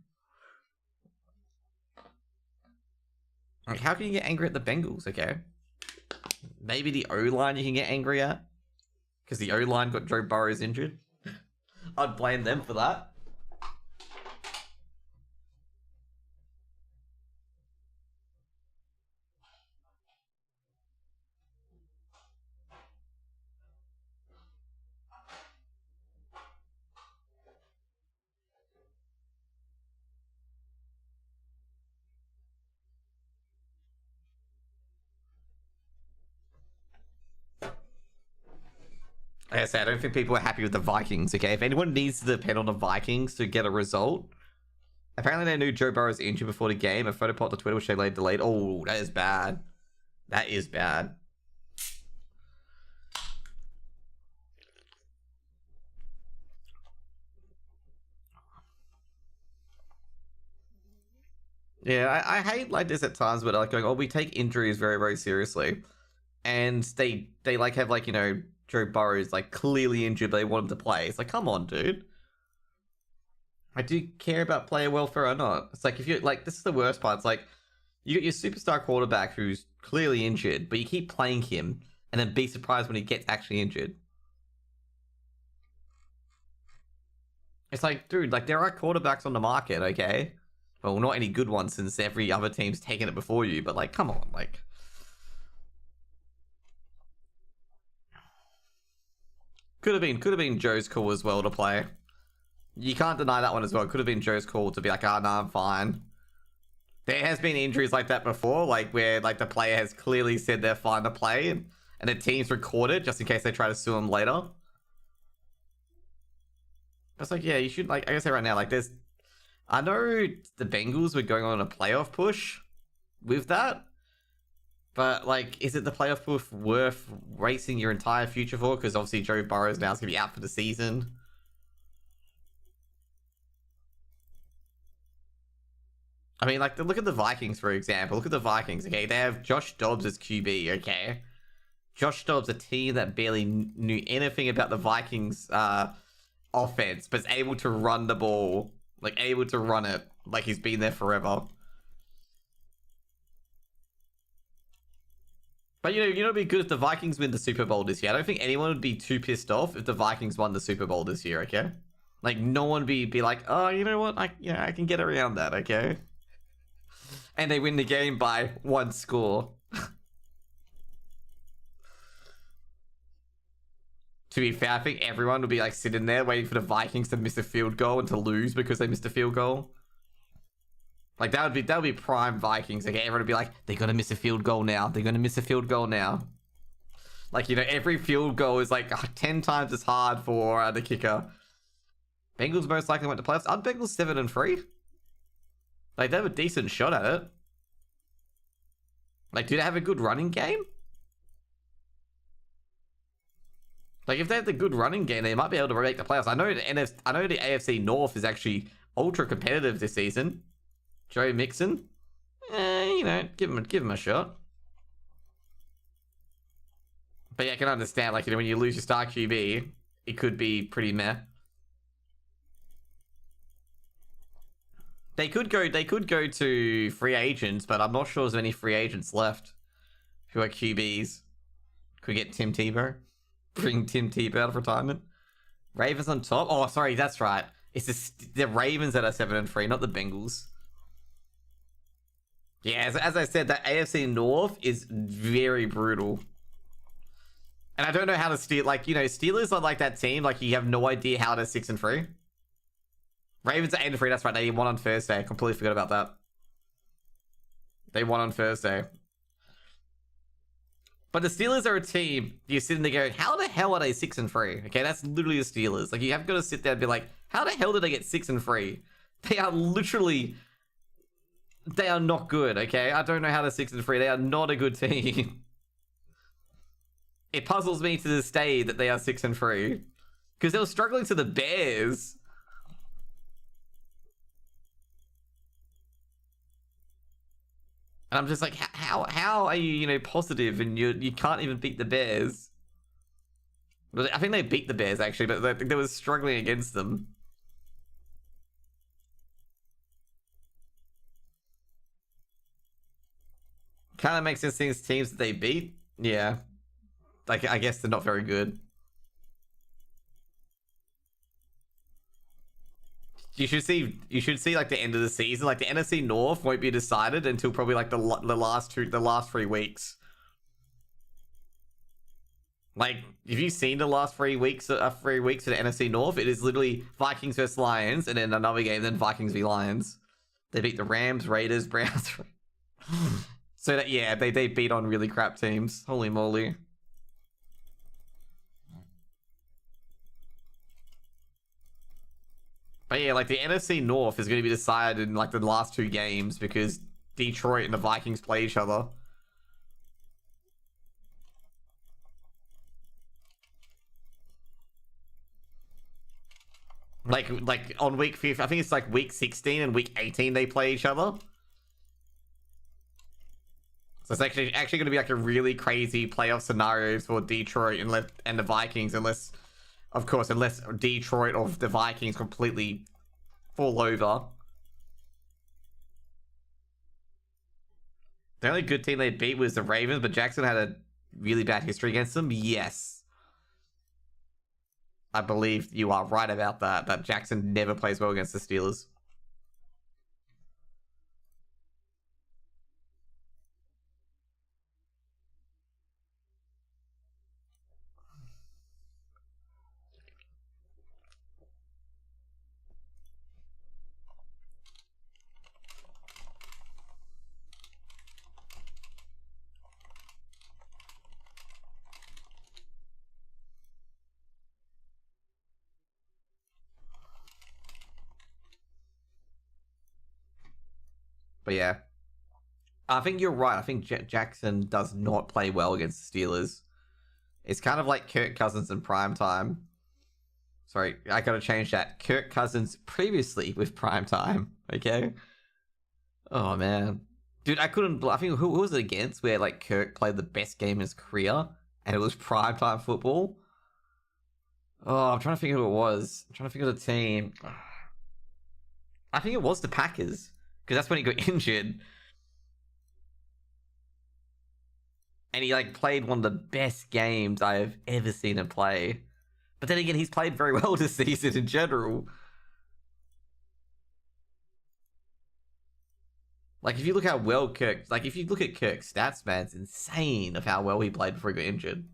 Like, how can you get angry at the Bengals, okay? Maybe the O-line you can get angry at? Because the O-line got Joe Burrow's injured? I'd blame them for that. Like I said, I don't think people are happy with the Vikings, okay? If anyone needs to depend on the Vikings to get a result, apparently they knew Joe Burrow's injured before the game. A photo popped on Twitter which they later delayed. Oh, that is bad. That is bad. Yeah, I hate like this at times where they're like going, oh, we take injuries very, very seriously. And they like have like, you know, Joe Burrow's like clearly injured, but they want him to play. It's like, come on, dude. I do care about player welfare or not. It's like if you're like, this is the worst part. It's like you got your superstar quarterback who's clearly injured, but you keep playing him and then be surprised when he gets actually injured. It's like, dude, like there are quarterbacks on the market, okay? Well, not any good ones since every other team's taken it before you, but like, come on, like. Could have been Joe's call as well to play. You can't deny that one as well. Could have been Joe's call to be like, oh, no, I'm fine. There has been injuries like that before, like where like the player has clearly said they're fine to play and the team's recorded just in case they try to sue him later. It's like, yeah, you should, like, I gotta say right now, like there's, I know the Bengals were going on a playoff push with that, but like, is it the playoff push worth racing your entire future for? Because obviously Joe Burrow now is going to be out for the season. I mean, like, look at the Vikings, for example. Look at the Vikings, okay? They have Josh Dobbs as QB, okay? Josh Dobbs, a team that barely knew anything about the Vikings offense, but is able to run the ball, like, able to run it like he's been there forever. But, you know, it'd be good if the Vikings win the Super Bowl this year. I don't think anyone would be too pissed off if the Vikings won the Super Bowl this year, okay? Like, no one would be like, oh, you know what? I can get around that, okay? And they win the game by one score. To be fair, I think everyone would be like sitting there waiting for the Vikings to miss a field goal and to lose because they missed a field goal. Like that would be prime Vikings. Like everyone would be like, they're gonna miss a field goal now. They're gonna miss a field goal now. Like, you know, every field goal is like 10 times as hard for the kicker. Bengals most likely went to playoffs. Aren't Bengals 7-3? Like, they have a decent shot at it. Like, do they have a good running game? Like, if they have the good running game, they might be able to make the playoffs. I know the AFC North is actually ultra competitive this season. Joe Mixon, you know, give him a shot. But yeah, I can understand, like, you know, when you lose your star QB, it could be pretty meh. They could go to free agents, but I'm not sure there's any free agents left who are QBs. Could get Tim Tebow. Bring Tim Tebow out of retirement. Ravens on top. Oh, sorry, that's right. It's the Ravens that are 7-3, not the Bengals. Yeah, as I said, that AFC North is very brutal. And I don't know how to steal. Like, you know, Steelers are like that team. Like, you have no idea how they're 6-3. Ravens are 8-3. That's right. They won on Thursday. I completely forgot about that. They won on Thursday. But the Steelers are a team you're sitting there going, how the hell are they 6-3? Okay, that's literally the Steelers. Like, you have got to sit there and be like, how the hell did they get 6-3? They are literally, they are not good, okay? I don't know how they're 6-3. They are not a good team. It puzzles me to this day that they are 6-3. Because they were struggling to the Bears. And I'm just like, how are you positive and you can't even beat the Bears? I think they beat the Bears actually, but they was struggling against them. Kind of makes sense things teams that they beat. Yeah, like I guess they're not very good. You should see like the end of the season. Like the NFC North won't be decided until probably like the last 3 weeks. Like, if you've seen the last 3 weeks for the NFC North, it is literally Vikings versus Lions, and then another game, then Vikings v Lions. They beat the Rams, Raiders, Browns. So that yeah, they beat on really crap teams. Holy moly. But yeah, like the NFC North is going to be decided in like the last 2 games because Detroit and the Vikings play each other. Like on week 5, I think it's like week 16 and week 18 they play each other. So it's actually going to be like a really crazy playoff scenario for Detroit and the Vikings, unless Detroit or the Vikings completely fall over. The only good team they beat was the Ravens, but Jackson had a really bad history against them. Yes. I believe you are right about that. That Jackson never plays well against the Steelers. But yeah, I think you're right. I think Jackson does not play well against the Steelers. It's kind of like Kirk Cousins in prime time. Sorry, I gotta change that. Kirk Cousins previously with prime time. Okay. Oh man, dude, I couldn't. I think who was it against? Where like Kirk played the best game in his career, and it was prime time football. Oh, I'm trying to think who it was. I'm trying to think of the team. I think it was the Packers because that's when he got injured. And he like played one of the best games I have ever seen him play. But then again, he's played very well this season in general. Like if you look how well if you look at Kirk's stats, man, it's insane of how well he played before he got injured.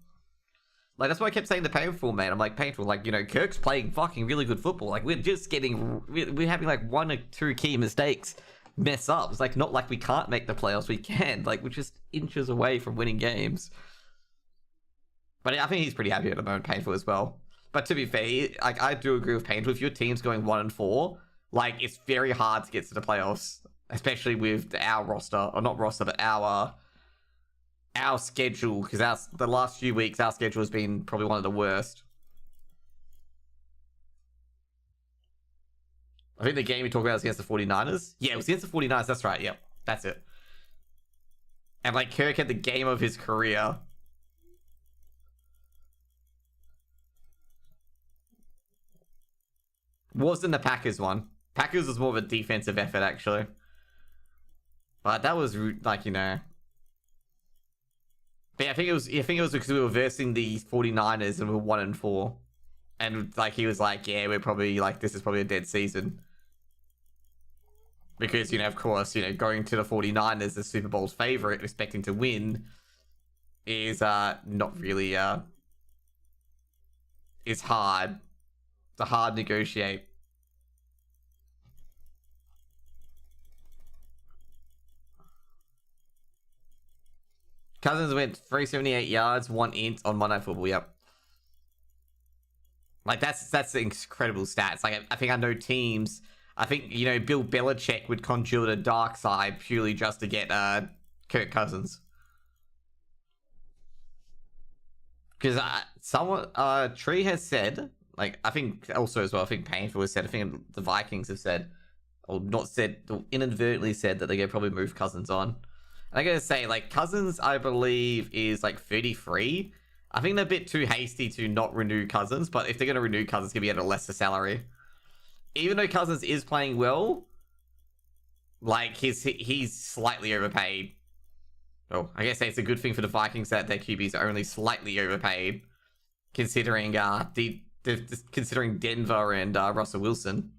Like that's why I kept saying the Painful, man. I'm like, Painful, like, Kirk's playing fucking really good football. Like we're having like 1 or 2 key mistakes mess up. It's like not like we can't make the playoffs, we can. Like we're just inches away from winning games. But I think he's pretty happy at the moment, Painful as well. But to be fair, like I do agree with Painful. If your team's going 1-4, like it's very hard to get to the playoffs, especially with our roster, or not roster, but our schedule, because the last few weeks our schedule has been probably one of the worst. I think the game we talked about was against the 49ers. Yeah, it was against the 49ers. That's right. Yep, that's it. And like Kirk had the game of his career. Wasn't the Packers one. Packers was more of a defensive effort, actually. But that was like, But yeah, I think it was because we were versing the 49ers and we were 1-4. And like he was like, yeah, we're probably like this is probably a dead season. Because, of course, going to the 49ers, the Super Bowl's favorite, expecting to win, is not really is hard. It's a hard negotiate. Cousins went 378 yards, 1 int on Monday Night Football. Yep. Like that's incredible stats. Like I think I know teams. I think Bill Belichick would conjure the dark side purely just to get Kirk Cousins. Because someone Tree has said, like I think also as well, I think Painful has said, I think the Vikings have said, or not said, inadvertently said that they're gonna probably move Cousins on. And I gotta say, like, Cousins, I believe, is like 33. I think they're a bit too hasty to not renew Cousins, but if they're gonna renew Cousins, he'll be at a lesser salary. Even though Cousins is playing well, like, he's slightly overpaid. Well, I guess it's a good thing for the Vikings that their QBs are only slightly overpaid, considering considering Denver and Russell Wilson.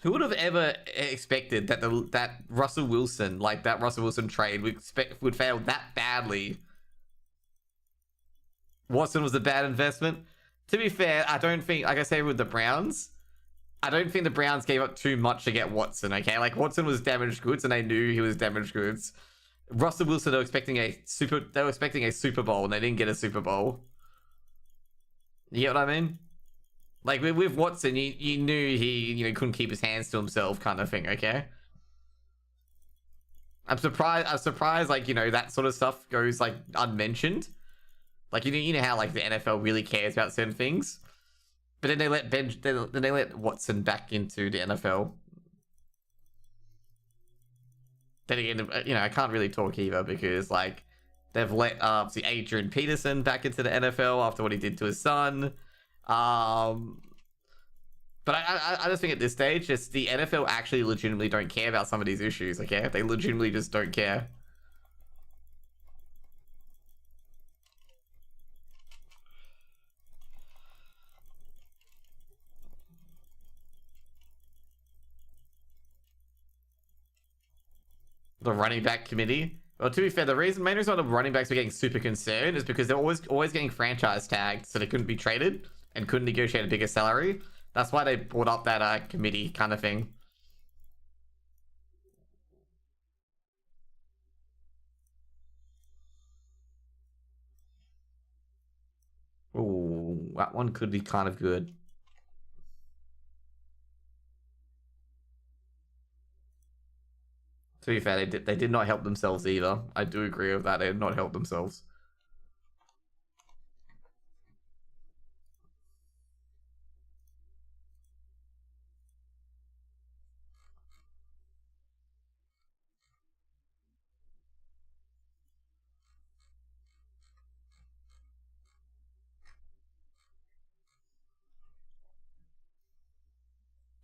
Who would have ever expected that that Russell Wilson, like that Russell Wilson trade, would fail that badly? Watson was a bad investment. To be fair, I don't think, like I say with the Browns, I don't think the Browns gave up too much to get Watson. Okay, like Watson was damaged goods, and they knew he was damaged goods. Russell Wilson, they were expecting a Super Bowl, and they didn't get a Super Bowl. You get what I mean? Like with Watson, you knew he couldn't keep his hands to himself, kind of thing. Okay. I'm surprised. Like that sort of stuff goes like unmentioned. Like you know how like the NFL really cares about certain things, but then they let Watson back into the NFL. Then again, I can't really talk either because like they've let see Adrian Peterson back into the NFL after what he did to his son. But I just think at this stage, just the NFL actually legitimately don't care about some of these issues. Okay, they legitimately just don't care. The running back committee. Well, to be fair, the main reason why the running backs were getting super concerned is because they're always getting franchise tagged, so they couldn't be traded and couldn't negotiate a bigger salary. That's why they brought up that committee kind of thing. Ooh, that one could be kind of good. To be fair, they did not help themselves either. I do agree with that. They did not help themselves.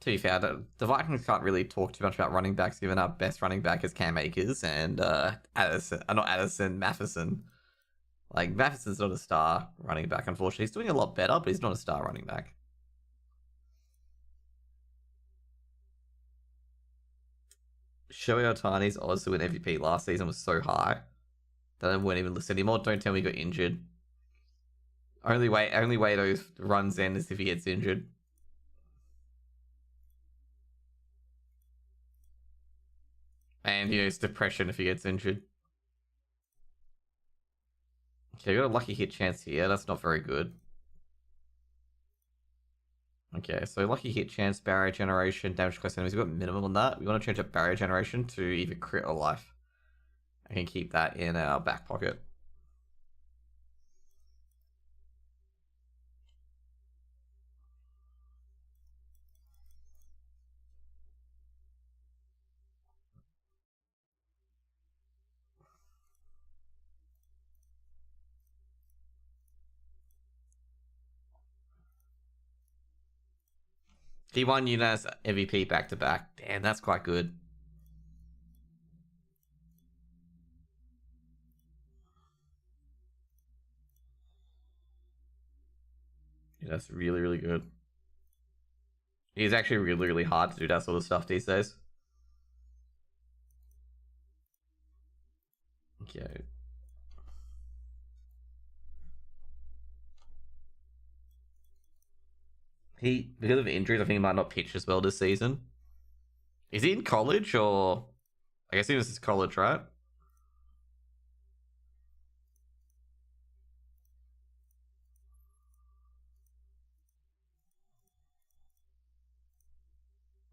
To be fair, the Vikings can't really talk too much about running backs, given our best running back is Cam Akers and Matheson. Like, Matheson's not a star running back, unfortunately. He's doing a lot better, but he's not a star running back. Shohei Ohtani's odds to win MVP last season was so high that I wouldn't even listen anymore. Don't tell me he got injured. Only way those runs end is if he gets injured. And, it's depression if he gets injured. Okay, got a lucky hit chance here. That's not very good. Okay, so lucky hit chance, barrier generation, damage class enemies. We've got minimum on that. We want to change up barrier generation to either crit or life. I can keep that in our back pocket. He won Unas MVP back to back. Damn, that's quite good. Yeah, that's really, really good. It's actually really, really hard to do that sort of stuff these days. Okay. Because of injuries, I think he might not pitch as well this season. Is he in college or? I guess he was his college, right?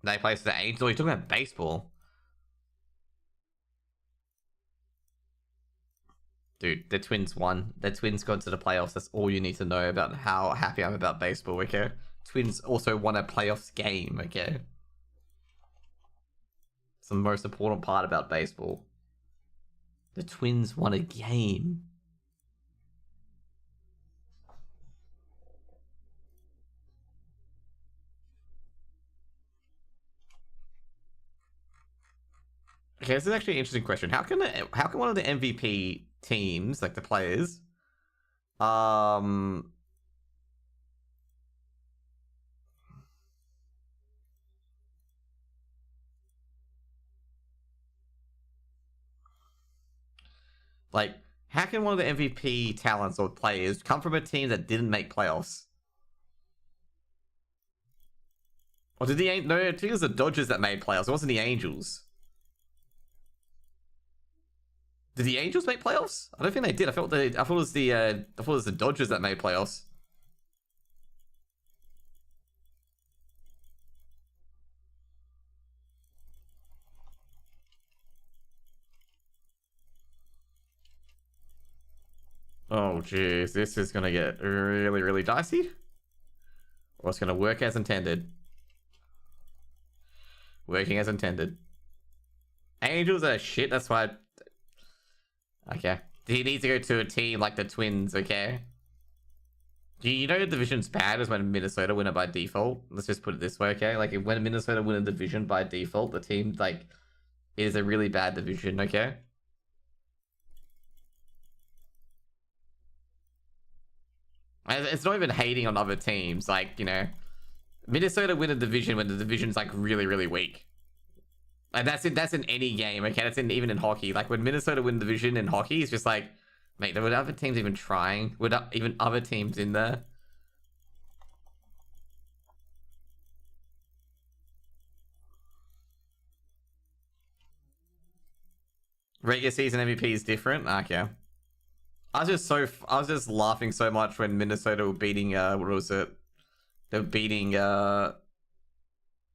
They plays for the Angels. You're talking about baseball. Dude, the Twins won. The Twins got to the playoffs. That's all you need to know about how happy I'm about baseball, okay? Twins also won a playoffs game, okay? It's the most important part about baseball. The Twins won a game. Okay, this is actually an interesting question. How can one of the MVP teams, like the players, um like how can one of the MVP talents or players come from a team that didn't make playoffs? Or did the no? I think it was the Dodgers that made playoffs. It wasn't the Angels. Did the Angels make playoffs? I don't think they did. I thought it was the Dodgers that made playoffs. Oh jeez, this is gonna get really, really dicey. Or it's gonna work as intended. Working as intended. Angels are shit. That's why. Okay. He needs to go to a team like the Twins. Okay. You know the division's bad is when Minnesota win it by default. Let's just put it this way, okay? Like when Minnesota win a division by default, the team like is a really bad division, okay? It's not even hating on other teams, like, you know, Minnesota win a division when the division's like really, really weak. And that's in any game, okay? That's even in hockey. Like when Minnesota win division in hockey, it's just like, mate, there were other teams even trying. Were even other teams in there? Regular season MVP is different. Okay. I was just laughing so much when Minnesota were beating what was it? They were beating well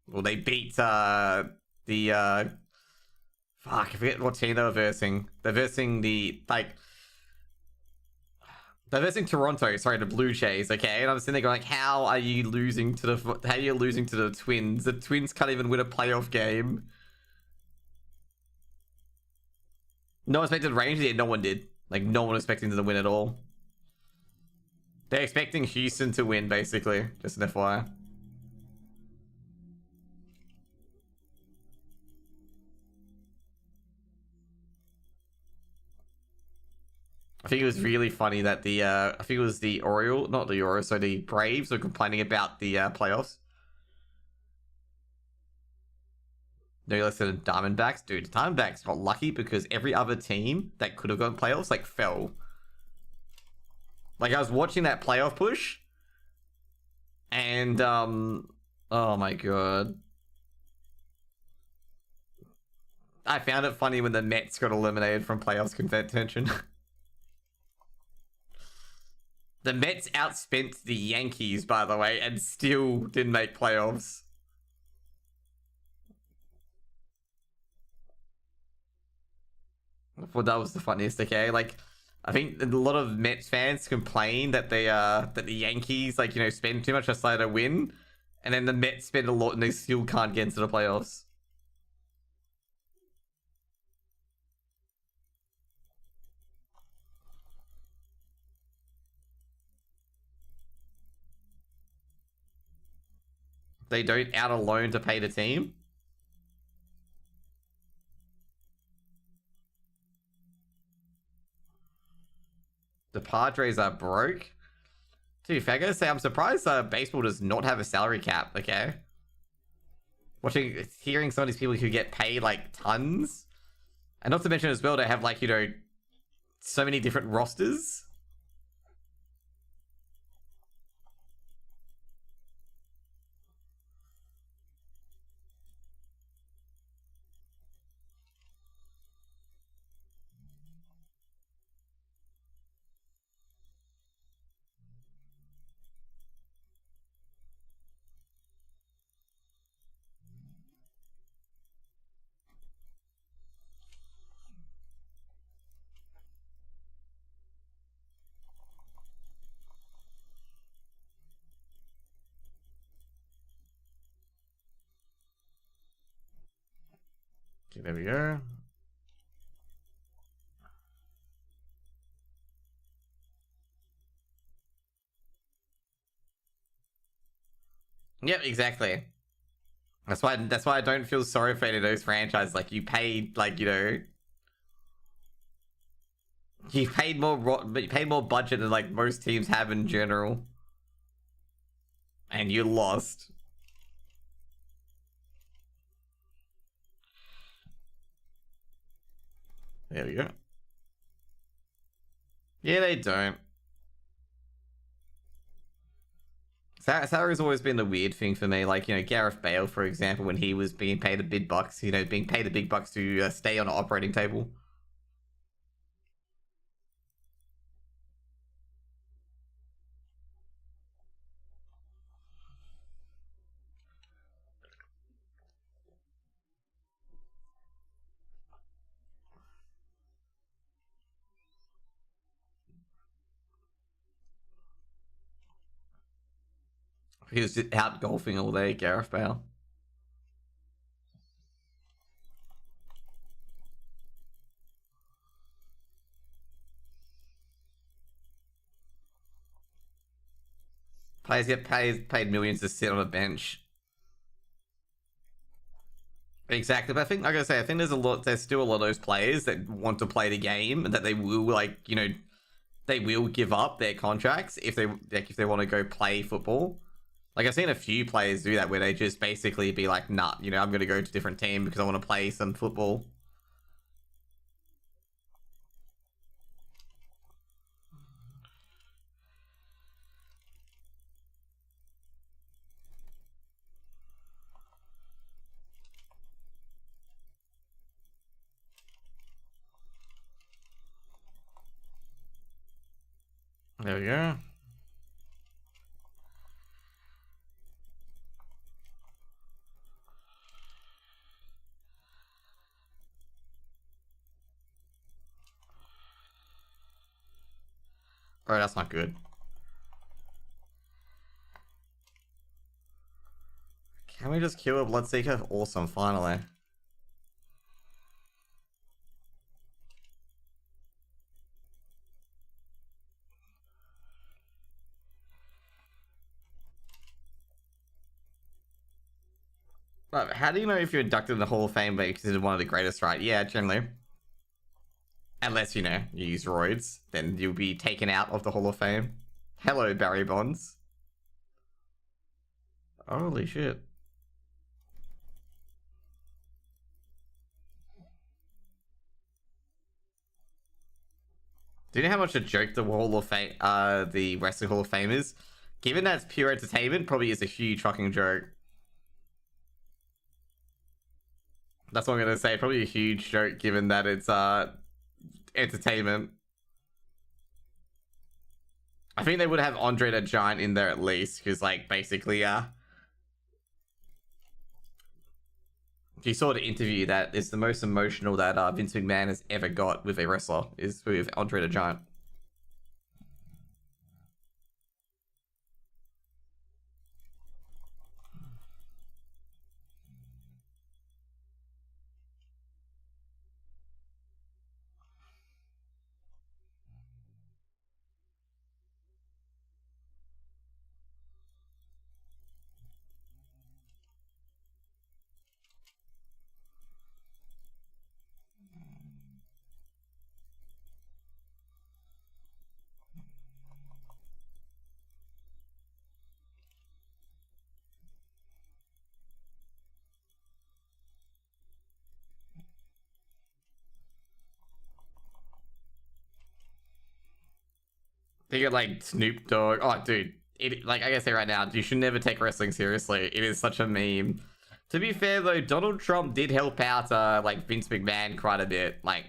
they beat the fuck, I forget what team they were versing. They're versing they're versing Toronto, sorry, the Blue Jays, okay? And I'm sitting there going like, how are you losing to the Twins? The Twins can't even win a playoff game. No one expected Rangers, yeah, no one did. Like, no one expecting them to win at all. They're expecting Houston to win, basically. Just an FYI. I think it was really funny that I think it was the Orioles, not the Orioles, so the Braves were complaining about the playoffs. No less than Diamondbacks. Dude, Diamondbacks got lucky because every other team that could have gone playoffs, like, fell. Like, I was watching that playoff push, and, oh my god. I found it funny when the Mets got eliminated from playoffs contention. The Mets outspent the Yankees, by the way, and still didn't make playoffs. I thought that was the funniest, okay? Like, I think a lot of Mets fans complain that that the Yankees, like, you know, spend too much just to win, and then the Mets spend a lot and they still can't get into the playoffs. They don't out a loan to pay the team. The Padres are broke. To be fair, I gotta say, I'm surprised baseball does not have a salary cap, okay? Hearing some of these people who get paid, like, tons. And not to mention as well, they have, like, you know, so many different rosters. Okay, there we go. Yep, exactly. That's why I don't feel sorry for any of those franchises. Like, you paid, like, you know, you paid more budget than like most teams have in general, and you lost. There we go. Yeah, they don't. Salary's always been the weird thing for me. Like, you know, Gareth Bale, for example, when he was being paid the big bucks, you know, being paid the big bucks to stay on an operating table. He was just out golfing all day, Gareth Bale. Players get paid millions to sit on a bench. Exactly, but I think, like I say, I think there's still a lot of those players that want to play the game and that they will, like, you know, they will give up their contracts if they want to go play football. Like, I've seen a few players do that where they just basically be like, nah, you know, I'm going to go to a different team because I want to play some football. There we go. Oh, that's not good. Can we just kill a Bloodseeker? Awesome, finally. But how do you know if you're inducted in the Hall of Fame but you're considered one of the greatest, right? Yeah, generally. Unless, you know, you use roids, then you'll be taken out of the Hall of Fame. Hello, Barry Bonds. Holy shit. Do you know how much a joke the Hall of Fame, the Wrestling Hall of Fame is? Given that it's pure entertainment, probably is a huge fucking joke. That's what I'm gonna say. Probably a huge joke, given that it's entertainment. I think they would have Andre the Giant in there at least, because like basically, you saw the interview that is the most emotional that Vince McMahon has ever got with a wrestler is with Andre the Giant. They got like Snoop Dogg. Oh, dude. Like I gotta say right now, you should never take wrestling seriously. It is such a meme. To be fair though, Donald Trump did help out like Vince McMahon quite a bit. Like,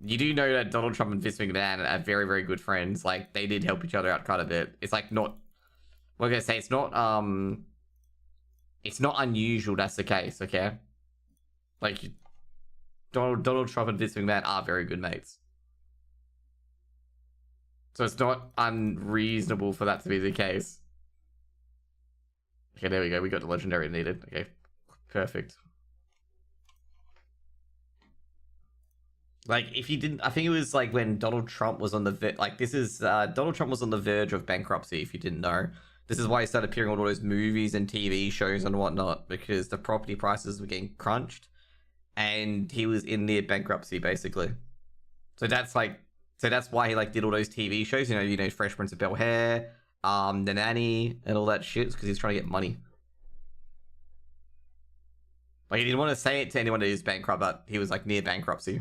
you do know that Donald Trump and Vince McMahon are very, very good friends. Like, they did help each other out quite a bit. It's like not, what am I gonna say, it's not unusual that's the case, okay? Like, Donald Trump and Vince McMahon are very good mates. So it's not unreasonable for that to be the case. Okay, there we go. We got the legendary needed. Okay, perfect. Like, if you didn't, I think it was like when Donald Trump was on the like this is Donald Trump was on the verge of bankruptcy. If you didn't know, this is why he started appearing on all those movies and TV shows and whatnot, because the property prices were getting crunched, and he was in near bankruptcy basically. So that's like, so that's why he like did all those TV shows. Fresh Prince of Bel Air, The Nanny, and all that shit, because he's trying to get money. Like, he didn't want to say it to anyone that is bankrupt, but he was like near bankruptcy.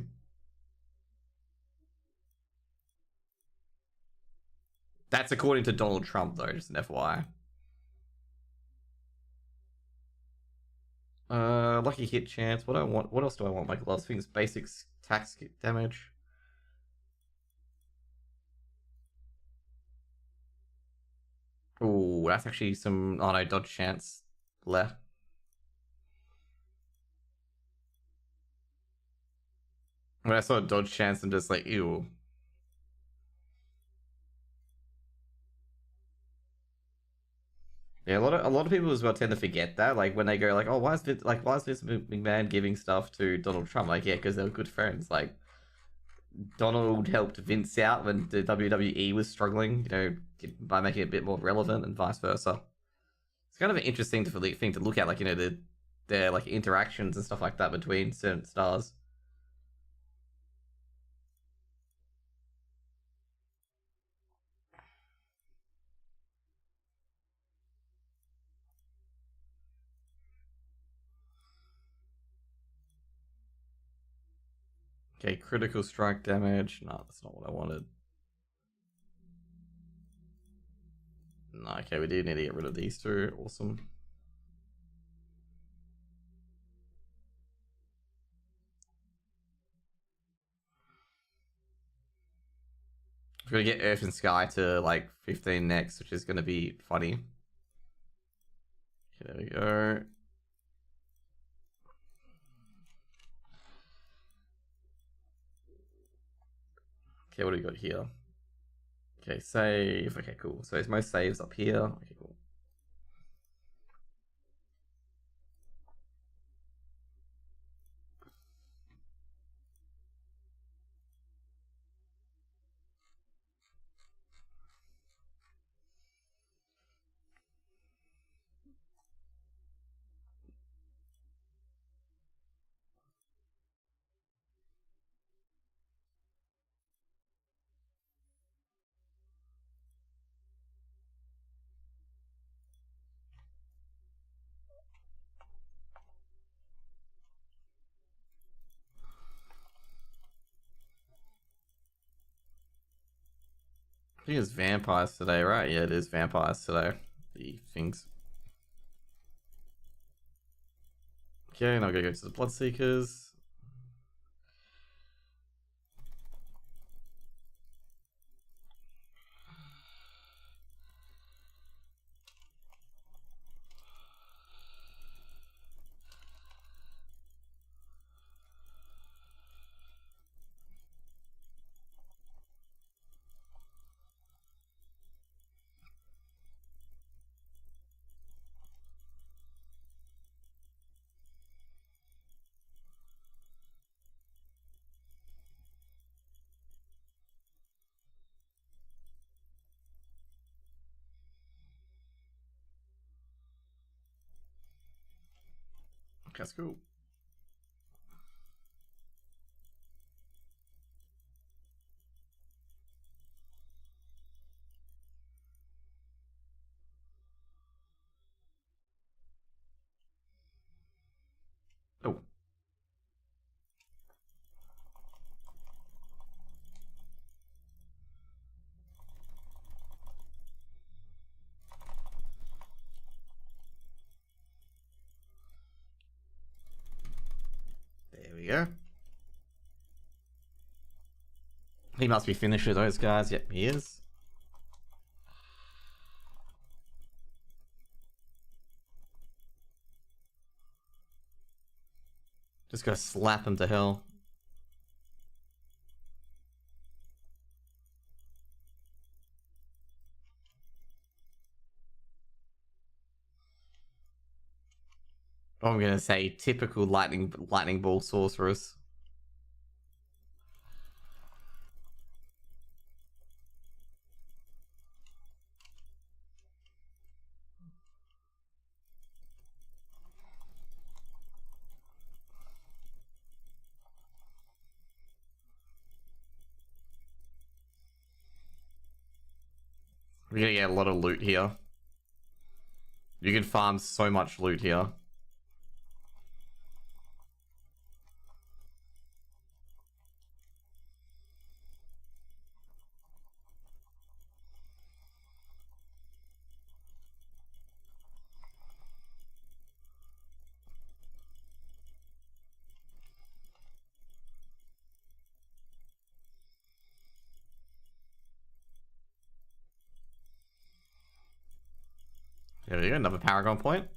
That's according to Donald Trump, though, just an FYI. Lucky hit chance. What do I want? What else do I want? Like, lots of things. Basics, tax damage. Oh, that's actually some. Oh no, dodge chance left. When I saw dodge chance, I'm just like, ew. Yeah, a lot of people as well tend to forget that. Like, when they go like, oh, why is this McMahon giving stuff to Donald Trump? Like, yeah, because they were good friends. Like, Donald helped Vince out when the WWE was struggling, by making it a bit more relevant, and vice versa. It's kind of an interesting thing to look at, like, their like interactions and stuff like that between certain stars. Okay, critical strike damage. No, that's not what I wanted. No, okay, we do need to get rid of these two. Awesome. We're gonna get Earth and Sky to like 15 next, which is gonna be funny. Okay, there we go. Okay, what do we got here? Okay, save. Okay, cool. So it's most saves up here. Okay, cool. I think it's vampires today, right? Yeah, it is vampires today. The things. Okay, now we're gonna go to the Bloodseekers. Okay, that's cool. Oh. There we go. He must be finished with those guys. Yep, he is. Just gotta slap him to hell. I'm gonna say typical lightning ball sorceress. We're gonna get a lot of loot here. You can farm so much loot here. There we go, another Paragon point.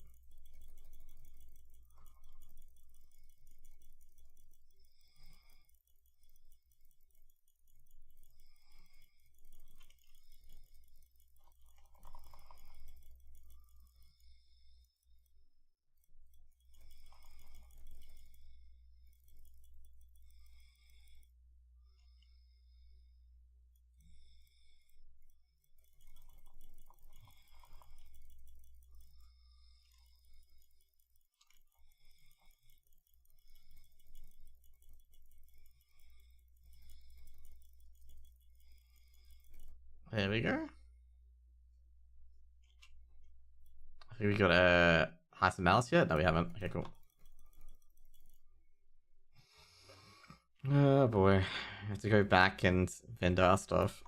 There we go. I think we got a Heist and Malice yet? No, we haven't. Okay, cool. Oh boy. I have to go back and vend our stuff.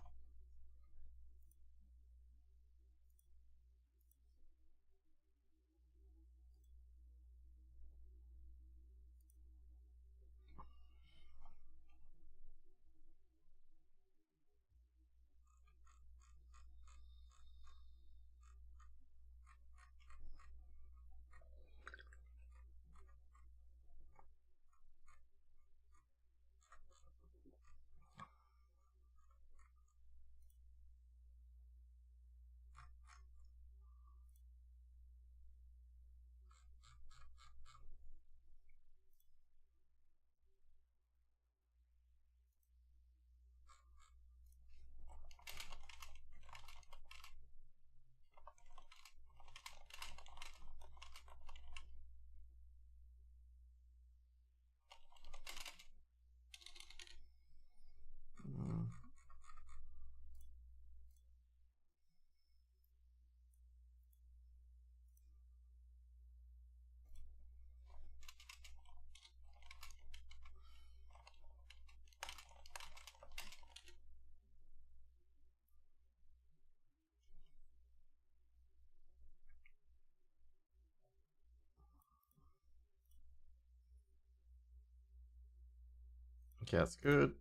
Okay, that's good.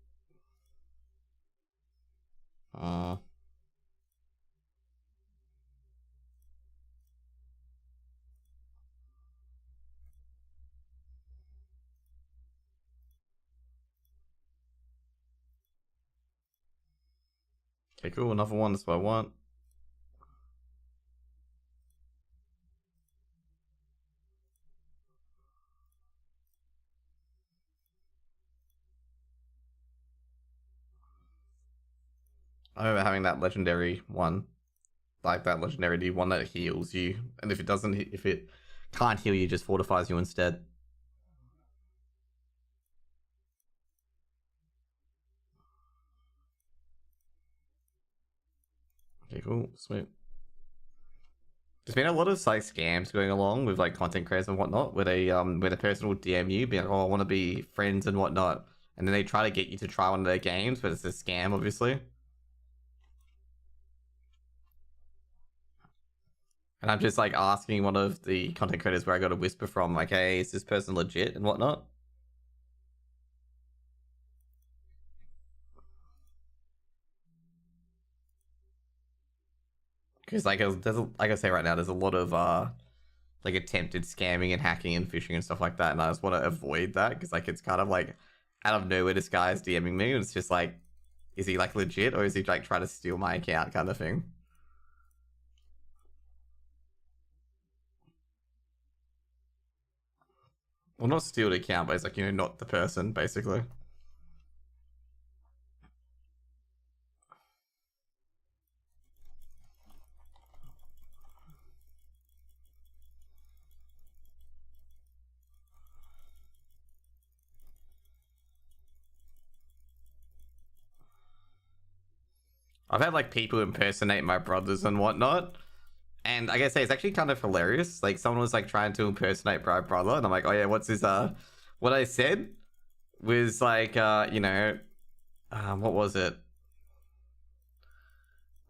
Okay, cool. Another one. That's what I want. I remember having that legendary one. Like that legendary one that heals you. And if it can't heal you, just fortifies you instead. Okay, cool. Sweet. There's been a lot of like scams going along with like content creators and whatnot, where the person will DM you, be like, "Oh, I want to be friends and whatnot," and then they try to get you to try one of their games, but it's a scam, obviously. And I'm just like asking one of the content creators where I got a whisper from, like, "Hey, is this person legit and whatnot?" Because like like I say right now, there's a lot of like attempted scamming and hacking and phishing and stuff like that, and I just want to avoid that because like it's kind of like out of nowhere this guy is DMing me, and it's just like, is he like legit or is he like trying to steal my account kind of thing? Well, not steal the account, but it's like, not the person basically. I've had like people impersonate my brothers and whatnot. And I gotta say, it's actually kind of hilarious. Like someone was like trying to impersonate my brother, and I'm like, oh yeah, what's his what I said was like what was it?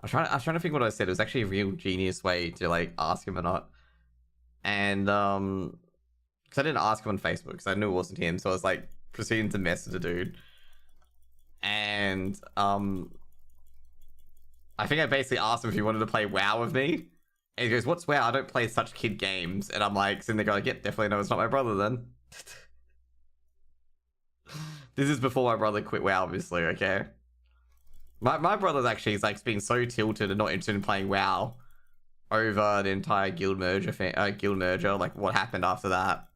I was trying to think what I said. It was actually a real genius way to like ask him or not. And because I didn't ask him on Facebook because I knew it wasn't him, so I was like proceeding to mess with the dude. And I think I basically asked him if he wanted to play WoW with me. And he goes, "What's WoW? I don't play such kid games." And I'm like, sitting there going, "Yep, definitely no, it's not my brother then." This is before my brother quit WoW, obviously, okay? My brother's actually is like being so tilted and not interested in playing WoW over the entire guild merger, like what happened after that.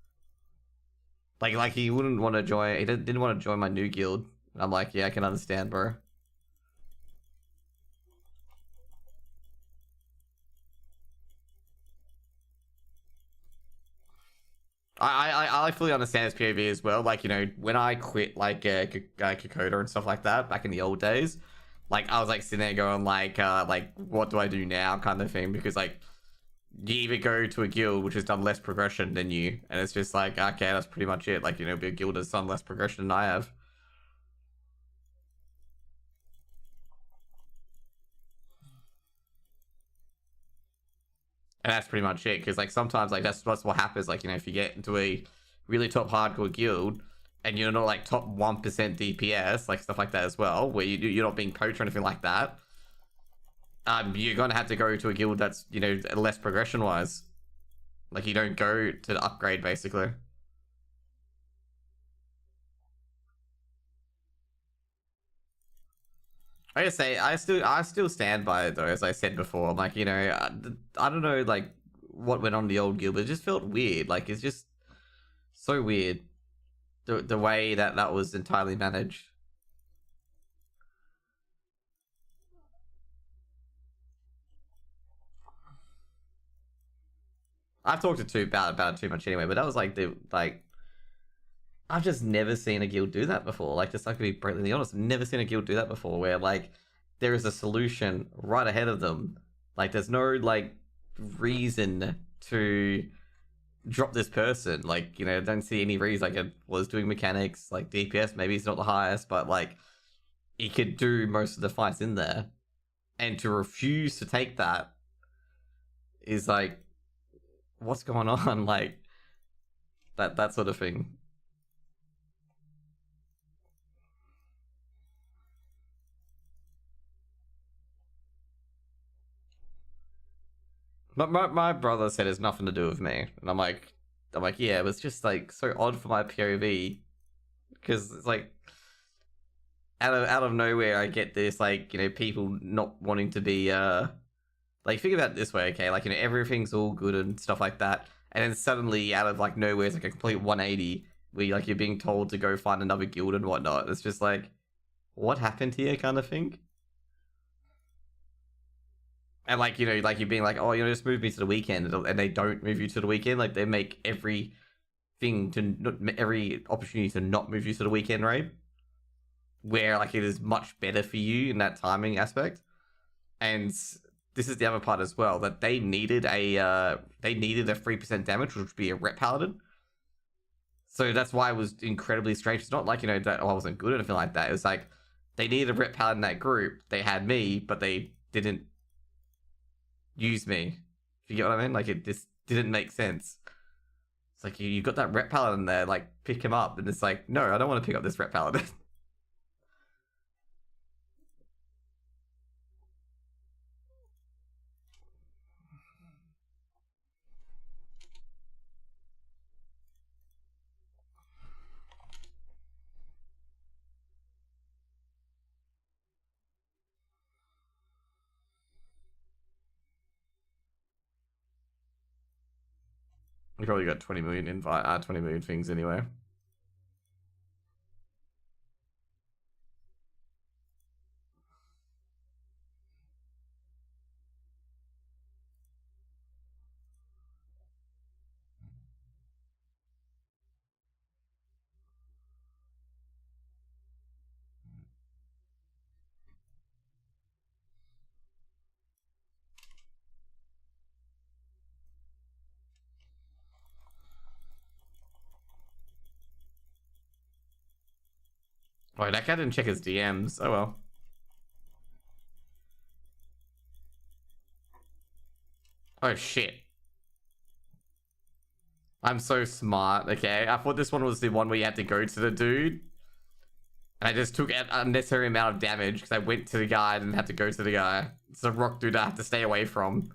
Like he wouldn't want to join. He didn't want to join my new guild. And I'm like, yeah, I can understand, bro. I fully understand his POV as well. Like, you know, when I quit like Kokoda and stuff like that back in the old days, like I was like sitting there going like what do I do now kind of thing, because like you either go to a guild which has done less progression than you, and it's just like, okay, that's pretty much it. Like, you know, a guild has done less progression than I have. And that's pretty much it, because like sometimes like that's what happens. Like, you know, if you get into a really top hardcore guild and you're not like top 1% DPS, like stuff like that as well, where you're not being poached or anything like that, you're gonna have to go to a guild that's, you know, less progression wise. Like you don't go to the upgrade basically. I just say I still stand by it though, as I said before. I'm like, you know, I don't know like what went on in the old guild, but it just felt weird. Like it's just so weird the way that that was entirely managed. I've talked to too about it too much anyway, but that was like the like I've just never seen a guild do that before. Like, just like to be brutally honest, never seen a guild do that before. Where like there is a solution right ahead of them. Like, there's no like reason to drop this person. Like, you know, don't see any reason. Like, it was doing mechanics, like DPS. Maybe it's not the highest, but like he could do most of the fights in there. And to refuse to take that is like, what's going on? Like that sort of thing. My brother said it's nothing to do with me, and I'm like, yeah, it was just like so odd for my POV, because it's like out of nowhere I get this, like, you know, people not wanting to be like, think about it this way, okay, like, you know, everything's all good and stuff like that, and then suddenly out of like nowhere it's like a complete 180 where like you're being told to go find another guild and whatnot. It's just like, what happened here kind of thing. And like, you know, like you're being like, oh, you know, just move me to the weekend, and they don't move you to the weekend. Like they make every thing to every opportunity to not move you to the weekend, right? Where like it is much better for you in that timing aspect. And this is the other part as well, that they needed a 3% damage, which would be a rep paladin. So that's why it was incredibly strange. It's not like, you know, that I wasn't good or anything like that. It was like they needed a rep paladin in that group. They had me, but they didn't use me. If you get what I mean? Like it just didn't make sense. It's like you got that rep paladin there, like pick him up, and it's like, no, I don't want to pick up this rep paladin. You probably got 20 million 20 million things anyway. Oh, that guy didn't check his DMs. Oh well. Oh shit. I'm so smart, okay? I thought this one was the one where you had to go to the dude. And I just took an unnecessary amount of damage because I went to the guy and had to go to the guy. It's a rock dude I have to stay away from.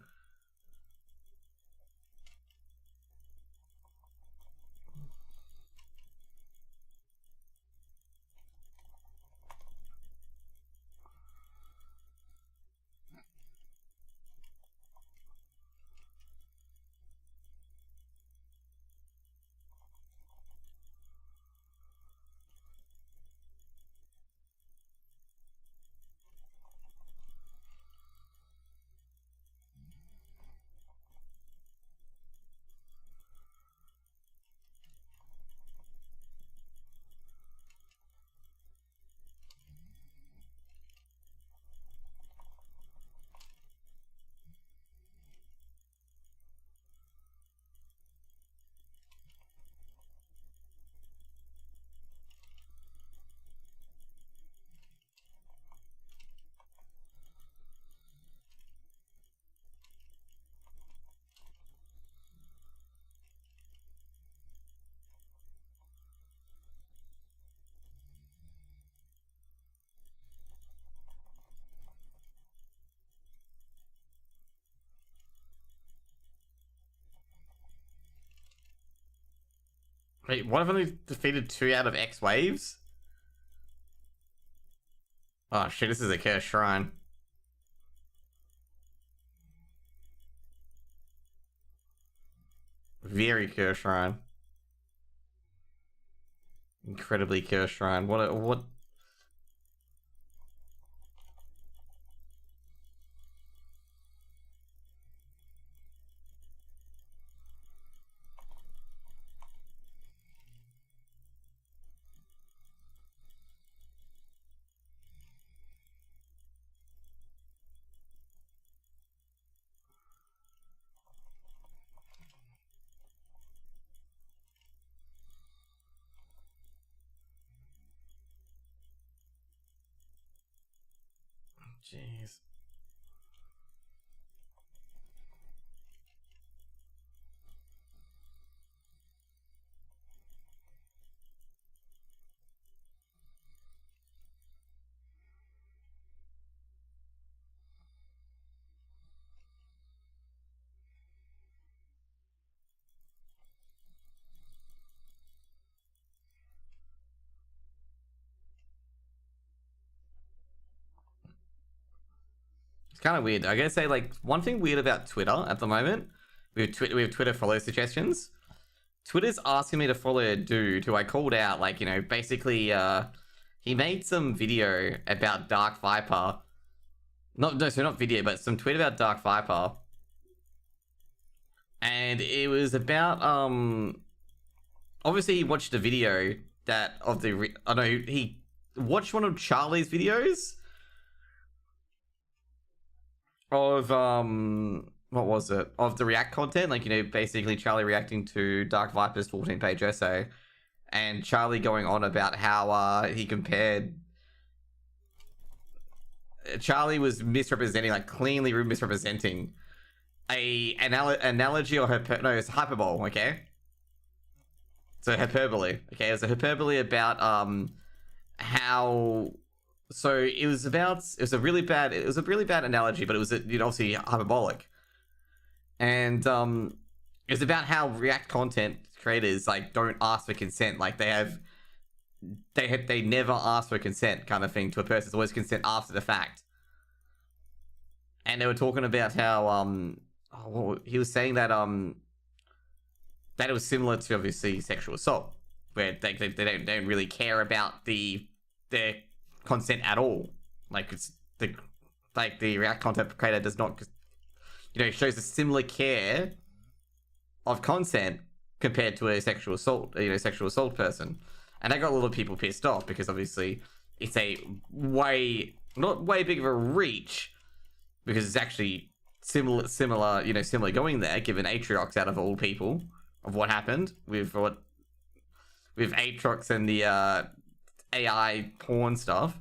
Wait, what if only defeated 2 out of X waves? Oh shit, this is a cursed shrine. Very cursed shrine. Incredibly cursed shrine. What? Jeez. It's kind of weird. I gotta say, like, one thing weird about Twitter at the moment, we have Twitter follow suggestions. Twitter's asking me to follow a dude who I called out, like, you know, basically, he made some video about Dark Viper. So not video, but some tweet about Dark Viper. And it was about, obviously he watched a video he watched one of Charlie's videos of what was it, of the React content, like, you know, basically Charlie reacting to Dark Viper's 14-page essay, and Charlie going on about how he compared, Charlie was misrepresenting, like cleanly misrepresenting a analogy, or it's hyperbole, okay? So hyperbole, okay? It was a hyperbole about how, so it was a really bad analogy, but it was obviously hyperbolic. And it was about how React content creators, like, don't ask for consent. Like, they never ask for consent, kind of thing, to a person. It's always consent after the fact. And they were talking about how he was saying that that it was similar to, obviously, sexual assault, where they don't really care about their consent at all. Like, it's the React content creator does not, you know, shows a similar care of consent compared to a sexual assault person. And that got a lot of people pissed off, because obviously it's a not way big of a reach, because it's actually similar going there, given Aatrox, out of all people, of what happened with Aatrox and the AI porn stuff,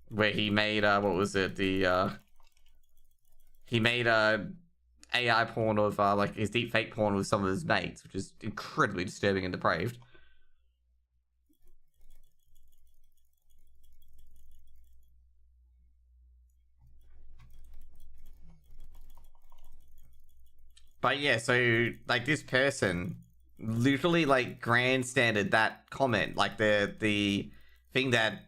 where he made what was it? He made AI porn of like his deep fake porn with some of his mates, which is incredibly disturbing and depraved. But yeah, so like this person literally like grandstanded that comment, like the thing that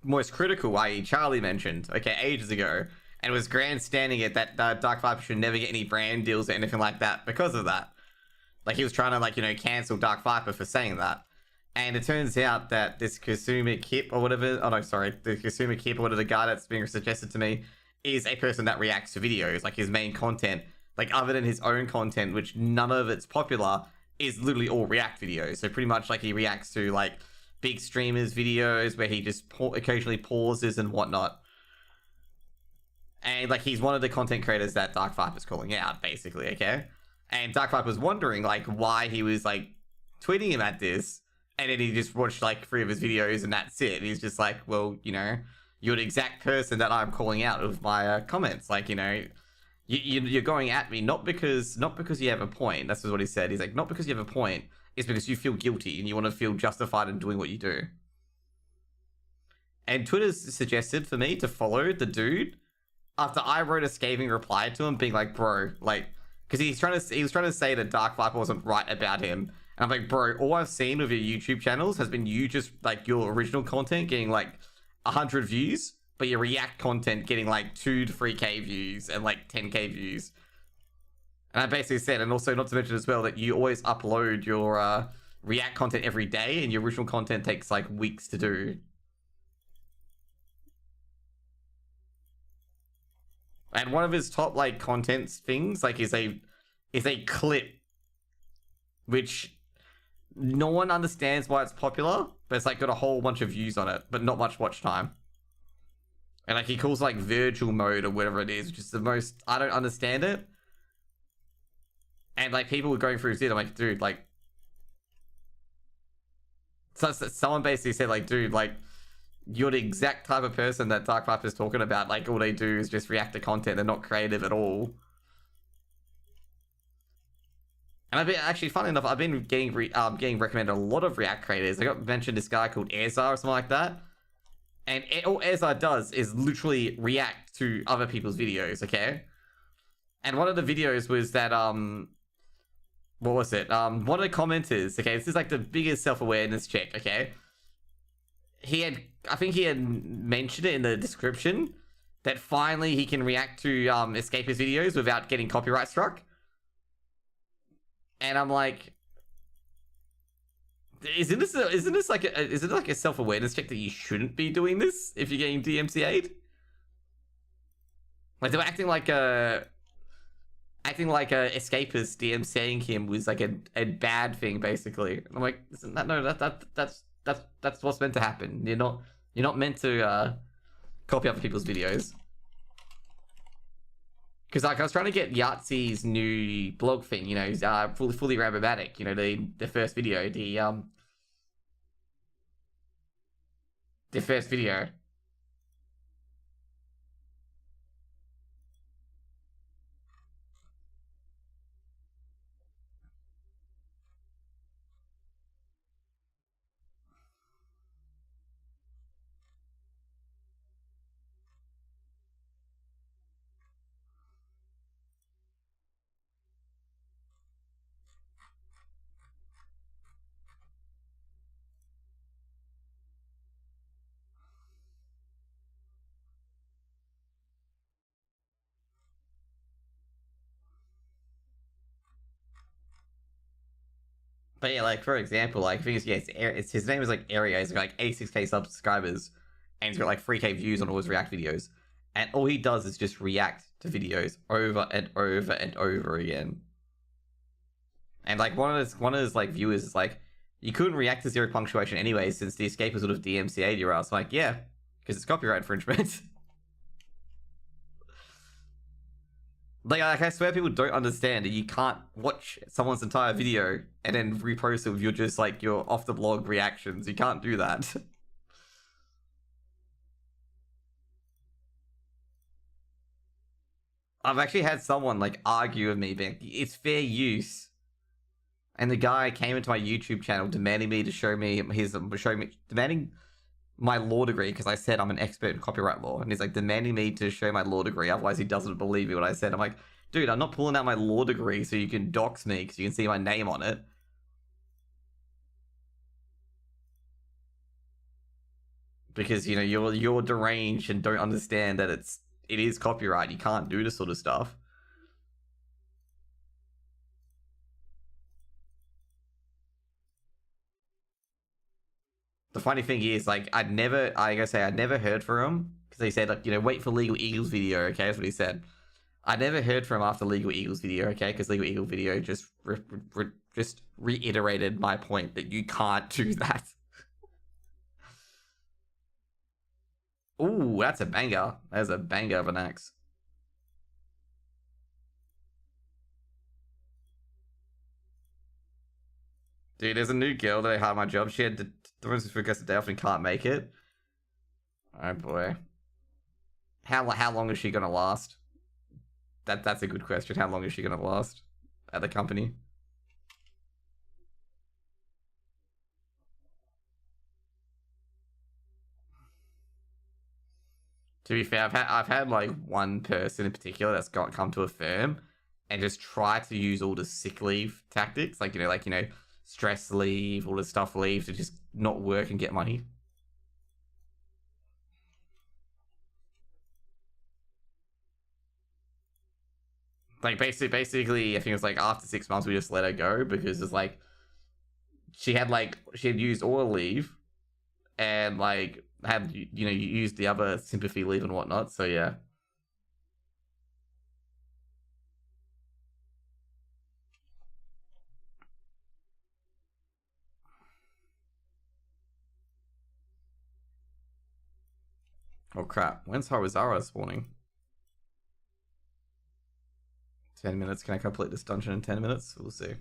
most critical, i.e. Charlie mentioned, okay, ages ago, and was grandstanding it that Dark Viper should never get any brand deals or anything like that because of that. Like he was trying to like, you know, cancel Dark Viper for saying that. And it turns out that this Kasuma Kip or whatever, oh no, sorry, the Kasuma Kip or whatever, the guy that's being suggested to me, is a person that reacts to videos, like his main content, like other than his own content, which none of it's popular, is literally all react videos. So pretty much like he reacts to like big streamers videos where he just occasionally pauses and whatnot. And like he's one of the content creators that Dark Viper's calling out, basically, okay? And Dark Viper was wondering like why he was like tweeting him at this, and then he just watched like 3 of his videos and that's it. And he's just like, well, you know, you're the exact person that I'm calling out with my comments. Like, you know, you're going at me not because you have a point. That's what he said. He's like, not because you have a point. It's because you feel guilty and you want to feel justified in doing what you do. And Twitter's suggested for me to follow the dude after I wrote a scathing reply to him, being like, bro, like, because he was trying to say that Dark Viper wasn't right about him. And I'm like, bro, all I've seen with your YouTube channels has been you just, like, your original content getting, like, 100 views, but your React content getting, like, 2 to 3k views and, like, 10k views. And I basically said, and also not to mention as well, that you always upload your React content every day, and your original content takes, like, weeks to do. And one of his top, like, content things, like, is a clip, which no one understands why it's popular, but it's like got a whole bunch of views on it, but not much watch time. And like he calls like virtual mode or whatever it is, which is the most, I don't understand it. And like people were going through his I'm like, dude, like, so someone basically said like, dude, like, you're the exact type of person that Dark Viper is talking about. Like all they do is just react to content. They're not creative at all. And I've been actually, funny enough, I've been getting recommended a lot of React creators. I got mentioned this guy called Ezar or something like that. And all Ezar does is literally react to other people's videos, okay? And one of the videos was that, what was it? One of the commenters, okay, this is like the biggest self-awareness check, okay? I think he had mentioned it in the description that finally he can react to escapist videos without getting copyright struck. And I'm like, isn't this like a self-awareness check that you shouldn't be doing this if you're getting DMCA'd? Like they were acting like a escapist DMCAing him was like a bad thing, basically. And I'm like, that's what's meant to happen. You're not meant to copy other people's videos. Because like I was trying to get Yahtzee's new blog thing, you know, fully Rabomatic, you know, the first video, the first video. But yeah, like for example, like I think it's his name is like Area. He's got like 86k subscribers, and he's got like 3k views on all his React videos, and all he does is just react to videos over and over and over again. And like one of his like viewers is like, you couldn't react to zero punctuation anyway, since the escapers would have DMCA'd your ass. I'm like, yeah, because it's copyright infringement. Like I swear people don't understand that you can't watch someone's entire video and then repost it with your just like your off the blog reactions. You can't do that. I've actually had someone like argue with me, being it's fair use. And the guy came into my YouTube channel demanding me to show me demanding my law degree because I said I'm an expert in copyright law, and he's like demanding me to show my law degree, otherwise he doesn't believe me what I said. I'm like, dude, I'm not pulling out my law degree so you can dox me because you can see my name on it. Because you know you're deranged and don't understand that it is copyright. You can't do this sort of stuff. The funny thing is, like, I'd never heard from him because he said, like, you know, wait for Legal Eagles video. Okay, that's what he said. I never heard from him after Legal Eagles video. Okay, because Legal Eagle video just just reiterated my point that you can't do that. Ooh, that's a banger. That's a banger of an axe. Dude, there's a new girl that I had my job. She had the ones who forgets that they often can't make it. Oh boy. How long is she gonna last? That's a good question. How long is she gonna last at the company? To be fair, I've had like one person in particular that's come to a firm and just try to use all the sick leave tactics, like stress leave, all the stuff leave to just not work and get money. Like basically, I think it was like after 6 months we just let her go because it's like she had used all leave and like had used the other sympathy leave and whatnot. So yeah. Oh crap! When's Harizara spawning? 10 minutes. Can I complete this dungeon in 10 minutes? We'll see.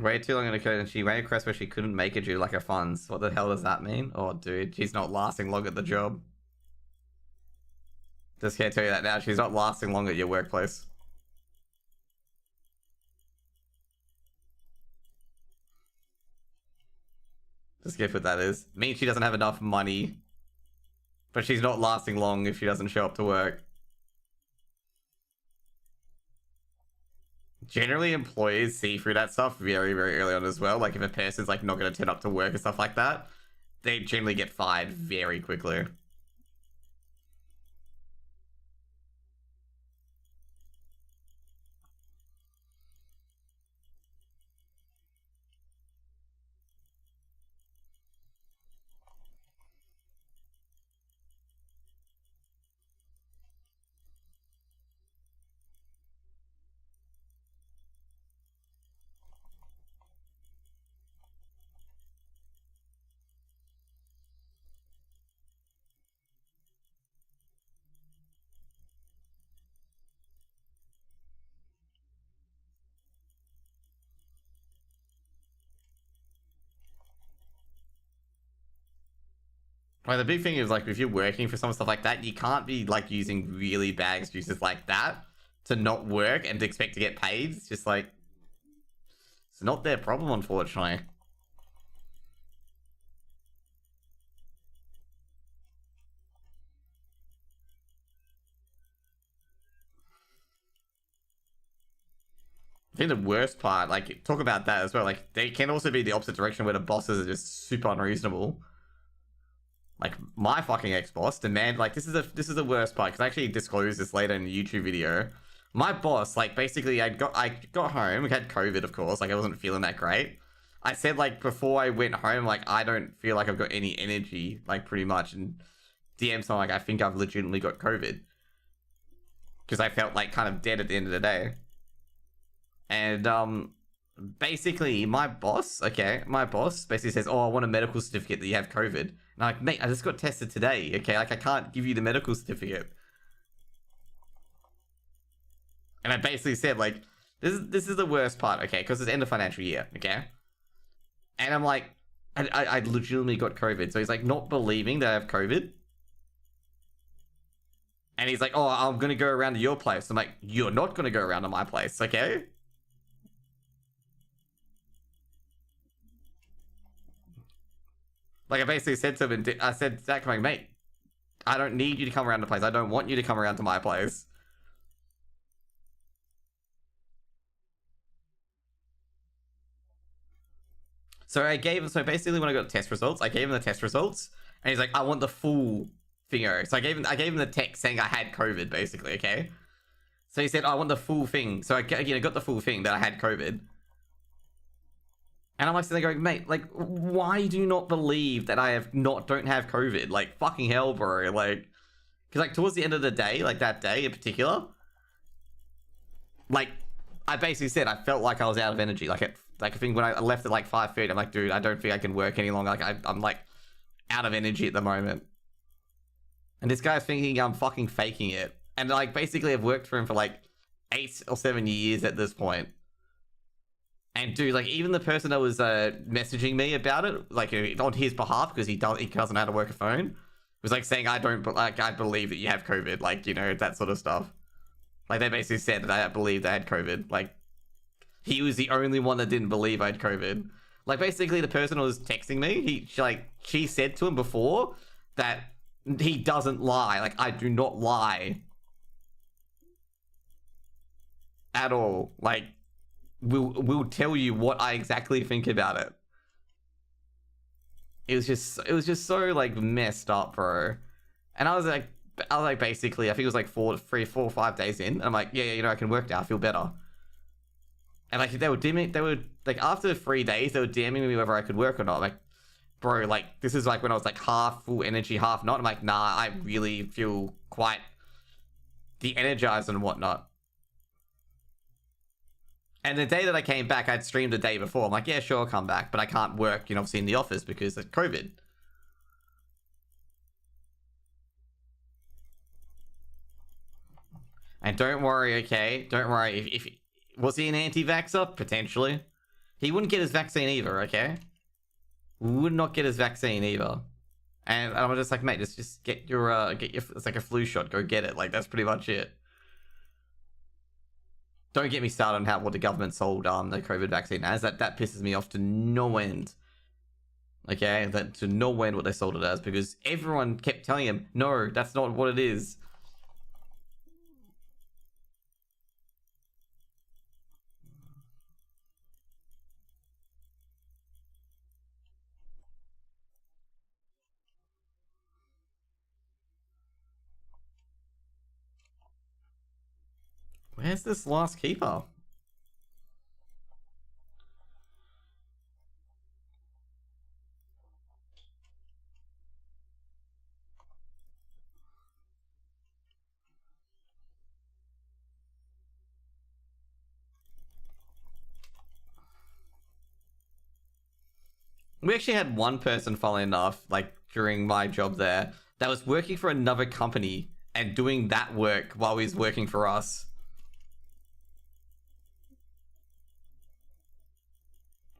Waited too long in the code and she ran a quest where she couldn't make it due to lack of funds. What the hell does that mean? Oh, dude, she's not lasting long at the job. Just can't tell you that now. She's not lasting long at your workplace. Just guess what that is. Means she doesn't have enough money. But she's not lasting long if she doesn't show up to work. Generally, employers see through that stuff very, very early on as well. Like, if a person's, like, not going to turn up to work and stuff like that, they generally get fired very quickly. Like, the big thing is, like, if you're working for some stuff like that, you can't be, like, using really bad excuses like that to not work and to expect to get paid. It's just, like, it's not their problem, unfortunately. I think the worst part, like, talk about that as well, like, they can also be the opposite direction where the bosses are just super unreasonable. Like, my fucking ex-boss demand, like, this is the worst part, because I actually disclosed this later in the YouTube video. My boss, like, basically, I got home, we had COVID, of course, like, I wasn't feeling that great. I said, like, before I went home, like, I don't feel like I've got any energy, like, pretty much, and DM's not like, I think I've legitimately got COVID. Because I felt, like, kind of dead at the end of the day. And, basically, my boss basically says, "Oh, I want a medical certificate that you have COVID." And I'm like, mate, I just got tested today. Okay, like I can't give you the medical certificate. And I basically said, like, this is the worst part, okay? Because it's end of financial year, okay? And I'm like, I legitimately got COVID. So he's like, not believing that I have COVID. And he's like, oh, I'm going to go around to your place. I'm like, you're not going to go around to my place, okay? Like, I basically said to him, I said, Zach, like, mate, I don't need you to come around the place. I don't want you to come around to my place. So basically when I got test results, I gave him the test results, and he's like, I want the full thingo. So I gave him the text saying I had COVID, basically, okay? So he said, I want the full thing. So I got the full thing that I had COVID. And I'm like sitting there going, mate, like, why do you not believe that I don't have COVID? Like, fucking hell, bro. Like, because like towards the end of the day, like that day in particular, like I basically said I felt like I was out of energy. Like I think when I left at like 5:30, I'm like, dude, I don't think I can work any longer. Like I'm like out of energy at the moment. And this guy's thinking I'm fucking faking it. And like basically I've worked for him for like 8 or 7 years at this point. And dude, like even the person that was messaging me about it, like on his behalf, because he doesn't know how to work a phone, was like saying I believe that you have COVID, like, you know, that sort of stuff. Like they basically said that I believed I had COVID. Like he was the only one that didn't believe I had COVID. Like basically the person who was texting me, she said to him before that he doesn't lie. Like I do not lie at all. Like we'll tell you what I exactly think about it. It was just so like messed up, bro. And I was like basically I think it was like 4 or 5 days in, and I'm like, yeah, you know, I can work now, I feel better. And like they were like after 3 days they were DMing me whether I could work or not. I'm like, bro, like this is like when I was like half full energy, half not. I'm like, nah, I really feel quite de-energized and whatnot. And the day that I came back, I'd streamed the day before. I'm like, yeah, sure, I'll come back, but I can't work, you know, obviously in the office because of COVID. And don't worry, okay? Don't worry. If was he an anti-vaxxer? Potentially. He wouldn't get his vaccine either, okay? Would not get his vaccine either. And I'm just like, mate, just get your it's like a flu shot. Go get it. Like that's pretty much it. Don't get me started on what the government sold the COVID vaccine as. That pisses me off to no end. Okay, that to no end what they sold it as, because everyone kept telling him, no, that's not what it is. Where's this last keeper? We actually had one person, funnily enough, like during my job there, that was working for another company and doing that work while he was working for us.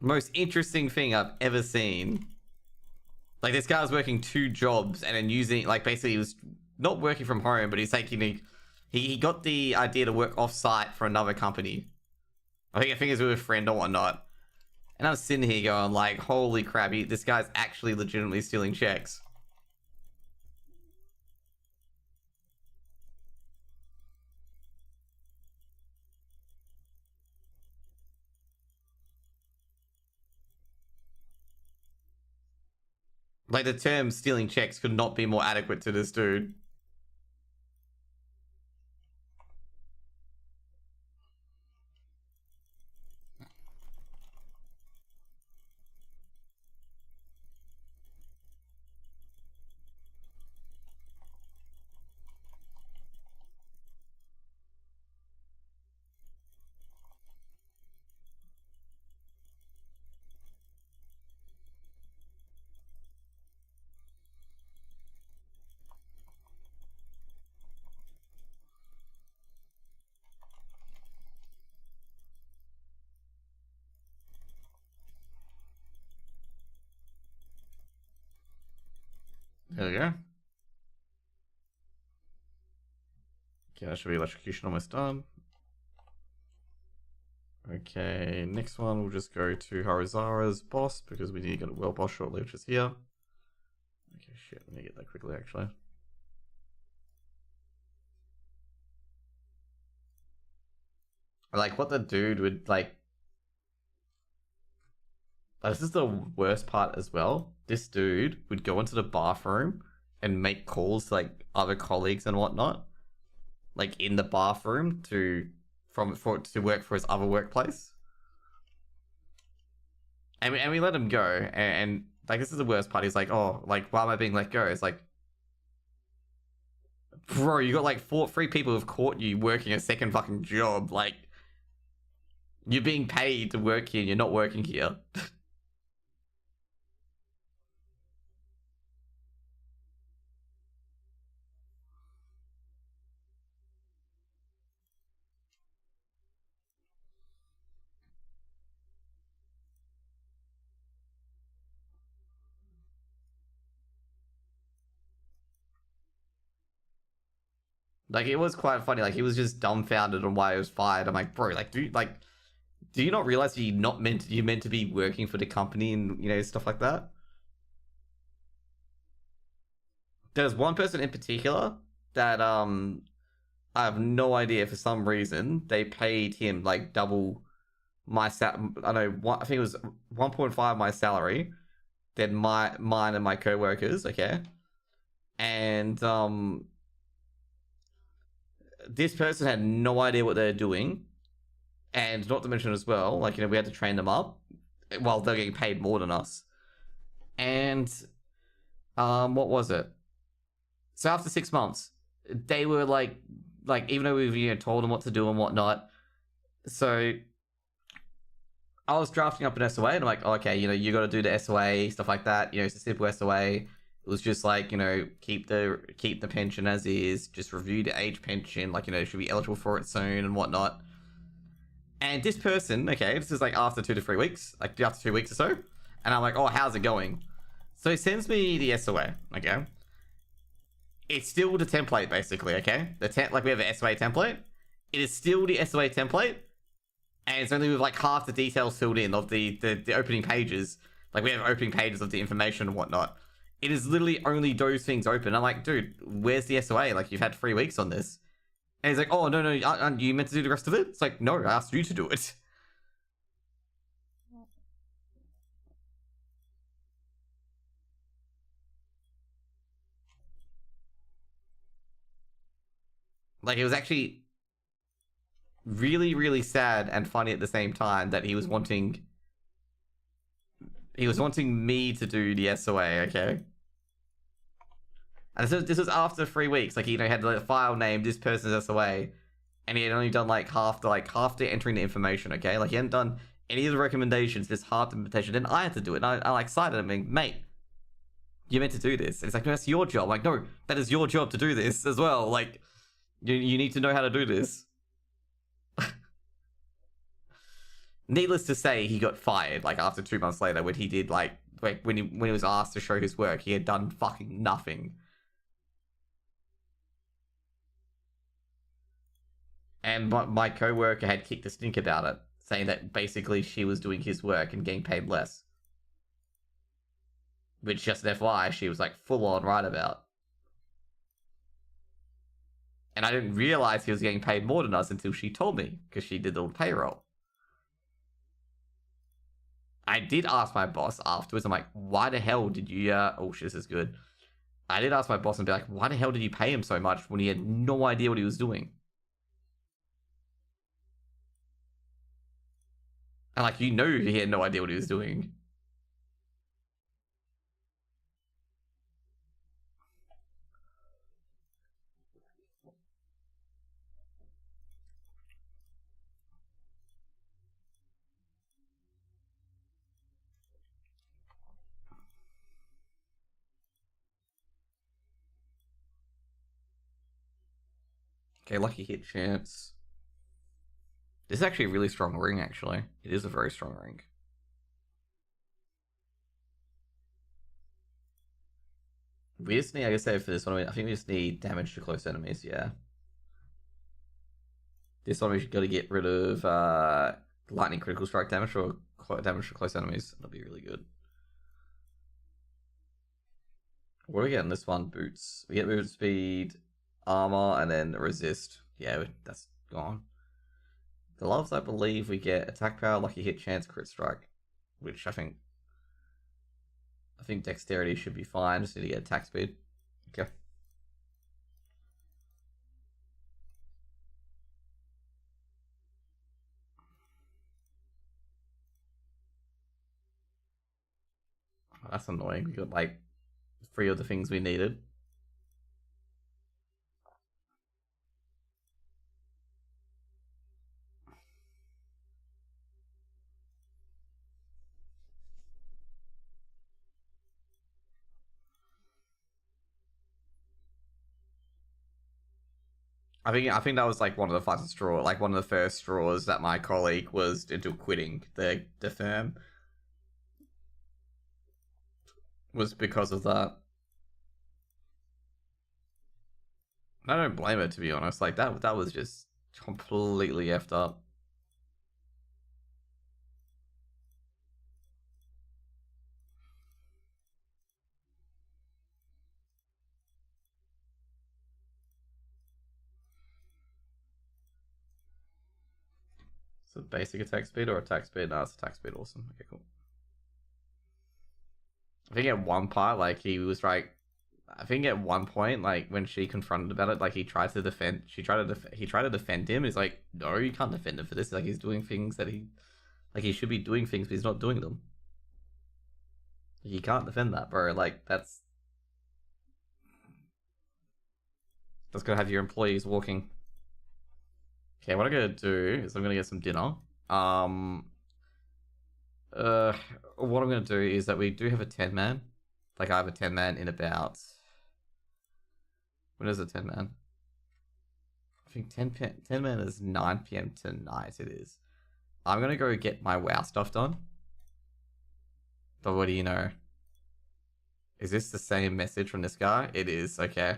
Most interesting thing I've ever seen. Like this guy was working 2 jobs and then using, like basically he was not working from home, but he's taking he got the idea to work off site for another company. I think it was with a friend or whatnot. And I was sitting here going like, holy crap, this guy's actually legitimately stealing checks. Like the term stealing checks could not be more adequate to this dude. There we go. Okay, that should be electrocution almost done. Okay, next one we'll just go to Harizara's boss because we need to get a well boss shortly, which is here. Okay, shit, let me get that quickly actually. Like, what the dude would, like... This is the worst part as well. This dude would go into the bathroom and make calls to, like, other colleagues and whatnot. Like, in the bathroom to work for his other workplace. And we let him go. And, like, this is the worst part. He's like, oh, like, why am I being let go? It's like... Bro, you got, like, 3 people who've caught you working a second fucking job. Like... You're being paid to work here and you're not working here. Like, it was quite funny. Like, he was just dumbfounded on why he was fired. I'm like, bro, like, do you not realize you're meant to be working for the company and, you know, stuff like that? There's one person in particular that I have no idea, for some reason they paid him like double my I know, I think it was 1.5 my salary, then mine and my co-workers, okay? And this person had no idea what they're doing, and not to mention as well, like, you know, we had to train them up while they're getting paid more than us. And what was it? So after 6 months, they were like even though we've, you know, told them what to do and whatnot, so I was drafting up an SOA and I'm like, oh, okay, you know, you got to do the SOA, stuff like that. You know, it's a simple SOA. It was just like, you know, keep the pension as is, just review the age pension, like, you know, should be eligible for it soon and whatnot. And this person, okay, this is like after 2 to 3 weeks, like after 2 weeks or so, and I'm like, oh, how's it going? So he sends me the SOA, okay? It's still the template, basically, okay? Like, we have an SOA template. It is still the SOA template, and it's only with like half the details filled in of the opening pages. Like, we have opening pages of the information and whatnot. It is literally only those things open. I'm like, dude, where's the SOA? Like, you've had 3 weeks on this. And he's like, oh, no, you meant to do the rest of it? It's like, no, I asked you to do it. Like, it was actually really, really sad and funny at the same time that he was wanting me to do the SOA, okay? And this was after 3 weeks. Like, you know, he had the file name, this person's SOA, and he had only done like half the entering the information, okay? Like, he hadn't done any of the recommendations, just half the implementation. Then I had to do it. And I like cited him and, mate, you're meant to do this. And it's like, no, that's your job. I'm like, no, that is your job to do this as well. Like, you need to know how to do this. Needless to say, he got fired like after 2 months later when he did like when he was asked to show his work, he had done fucking nothing. And my co-worker had kicked a stink about it, saying that basically she was doing his work and getting paid less. Which, just an FYI, she was like full on right about. And I didn't realize he was getting paid more than us until she told me, because she did the payroll. I did ask my boss afterwards, I'm like, why the hell did you, oh shit, this is good. I did ask my boss and be like, why the hell did you pay him so much when he had no idea what he was doing? And like, you know, he had no idea what he was doing. Okay, lucky hit chance. This is actually a really strong ring, actually. It is a very strong ring. We just need, I guess, for this one, I think we just need damage to close enemies, yeah. This one we should got to get rid of lightning critical strike damage or damage to close enemies. That'll be really good. What do we get in this one? Boots. We get movement speed, armor, and then resist. Yeah, that's gone. Gloves, I believe we get attack power, lucky hit chance, crit strike, which I think dexterity should be fine. Just need to get attack speed. Okay. That's annoying. We got like 3 of the things we needed. I think that was like one of the fastest straw, like one of the first straws that my colleague was into quitting the firm was because of that. I don't blame it, to be honest. Like that was just completely effed up. So basic attack speed or attack speed? No, it's attack speed. Awesome. Okay, cool. I think at one part, like he was like, I think at one point, like when she confronted about it, like he tried to defend. He tried to defend him. He's like, no, you can't defend him for this. Like he's doing things that he should be doing things, but he's not doing them. You can't defend that, bro. Like that's gonna have your employees walking. Okay, what I'm gonna do is I'm gonna get some dinner. What I'm gonna do is that we do have a 10-man. Like I have a 10-man in about. When is a 10-man? I think 10-man is 9 p.m. tonight. It is. I'm gonna go get my WoW stuff done. But what do you know? Is this the same message from this guy? It is. Okay.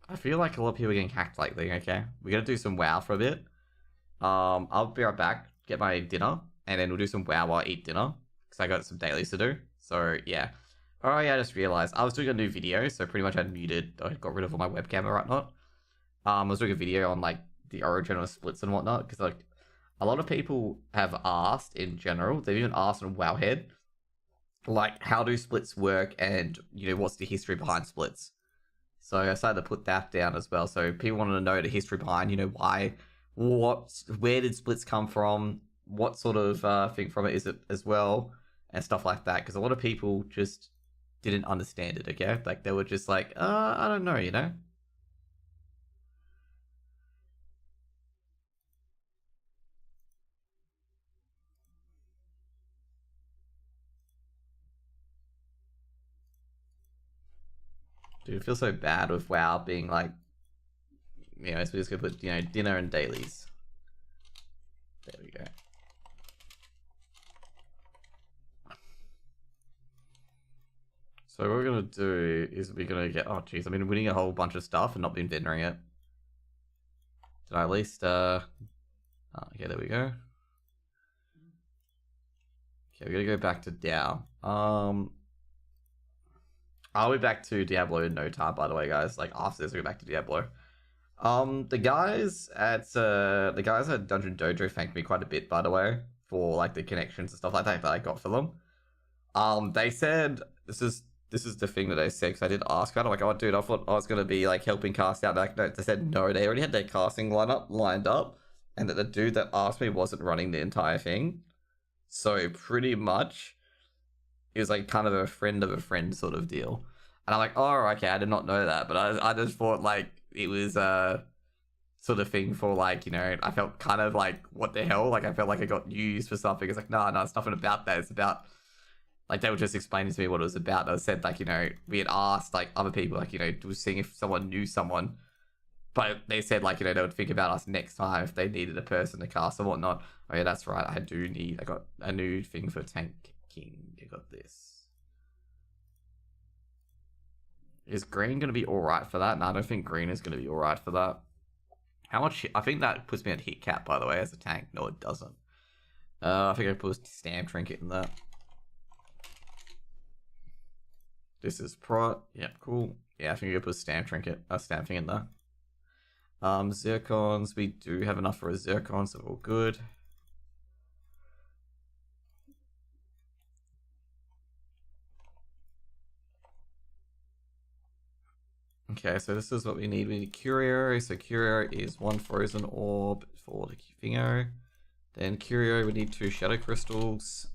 I feel like a lot of people are getting hacked lately, okay? We're gonna do some WoW for a bit. I'll be right back, get my dinner, and then we'll do some WoW while I eat dinner. Because I got some dailies to do. So, yeah. Oh, yeah, I just realized. I was doing a new video, so pretty much I got rid of all my webcam and whatnot. I was doing a video on, like, the origin of splits and whatnot. Because, like, a lot of people have asked in general, they've even asked on Wowhead, like, how do splits work and, you know, what's the history behind splits? So I decided to put that down as well. So people wanted to know the history behind, you know, where did splits come from? What sort of thing from it is it as well? And stuff like that. Because a lot of people just didn't understand it, okay? Like, they were just like, I don't know, you know? Dude, it feels so bad with WoW being like, you know, so we're just gonna put, you know, dinner and dailies. There we go. So what we're gonna do is we're gonna get, oh jeez, I've been winning a whole bunch of stuff and not been vending it. Did I at least, okay, there we go. Okay, we're gonna go back to DAO. I'll be back to Diablo in no time, by the way, guys. Like, after this, we'll go back to Diablo. The guys at Dungeon Dojo thanked me quite a bit, by the way, for like the connections and stuff like that I got for them. They said this is the thing that they said, because I did ask about it. Like, oh, dude, I thought I was gonna be like helping cast out. Like, no, they said no, they already had their casting lined up, and that the dude that asked me wasn't running the entire thing. So pretty much, it was like kind of a friend sort of deal. And I'm like, oh, okay, I did not know that, but I just thought like it was a sort of thing for like, you know, I felt kind of like, what the hell? Like, I felt like I got used for something. It's like, no, it's nothing about that. It's about Like, they were just explaining to me what it was about. They said, like, we had asked, like, other people, like, was seeing if someone knew someone. But they said, like, they would think about us next time if they needed a person to cast and whatnot. Oh, yeah, that's right. I got a new thing for Tank King. I got this. Is green going to be alright for that? No, I don't think green is going to be alright for that. How much? I think that puts me at hit cap, by the way, as a tank. No, it doesn't. I think I put a stamp trinket in that. This is prot. Yep, cool. Yeah, I think I put a stamp trinket, a stamp thing in there. Zircons, we do have enough for a zircon, so we're all good. Okay, so this is what we need. We need Curio. So Curio is 1 frozen orb for the Thingo. Then Curio, we need 2 shadow crystals.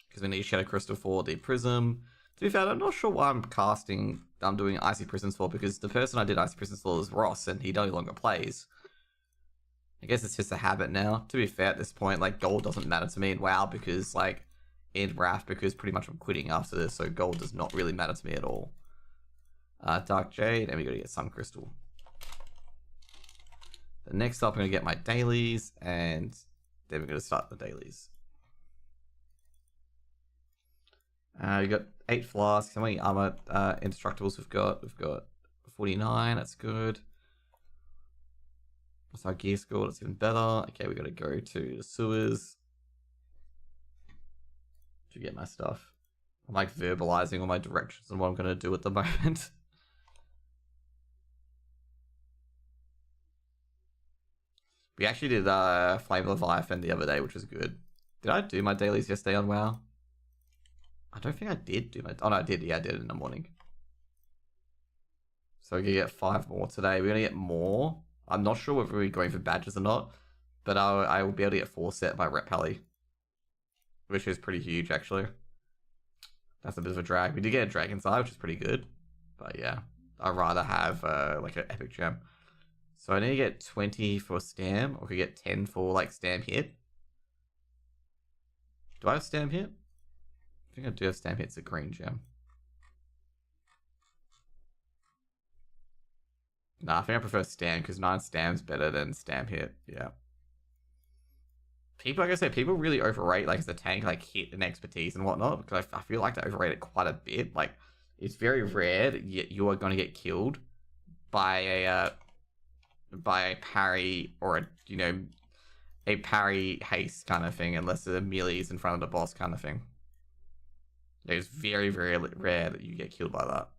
Because we need a shadow crystal for the prism. To be fair, I'm not sure why I'm doing Icy Prisons for, because the person I did Icy Prisons for is Ross, and he no longer plays. I guess it's just a habit now. To be fair, at this point, like, gold doesn't matter to me in WoW, because, like, in Wrath, because pretty much I'm quitting after this, so gold does not really matter to me at all. Dark Jade, and we gotta get Sun Crystal. The next up, I'm gonna get my dailies, and then we're gonna start the dailies. We got 8 flasks. How many armor indestructibles we've got? We've got 49. That's good. What's our gear score? That's even better. Okay, we got to go to the sewers to get my stuff. I'm like verbalizing all my directions and what I'm going to do at the moment. We actually did Flame Leviathan the other day, which was good. Did I do my dailies yesterday on WoW? I don't think I did do my... Oh, no, I did. Yeah, I did it in the morning. So we're going to get 5 more today. We're going to get more. I'm not sure whether we're going for badges or not, but I will be able to get 4 set by Rep Pally, which is pretty huge, actually. That's a bit of a drag. We did get a Dragon's Eye, which is pretty good. But yeah, I'd rather have like an Epic Gem. So I need to get 20 for Stam, or could get 10 for like Stam Hit. Do I have Stam Hit? I think I do have Stam Hit. It's a green gem. Nah, I think I prefer Stam, because 9 Stam's better than Stam Hit. Yeah. People, like I said, people really overrate like as a tank, like hit and expertise and whatnot, because I feel like they overrate it quite a bit. Like, it's very rare that you are going to get killed by a parry or a parry haste kind of thing, unless the melee is in front of the boss kind of thing. It's very, very rare that you get killed by that.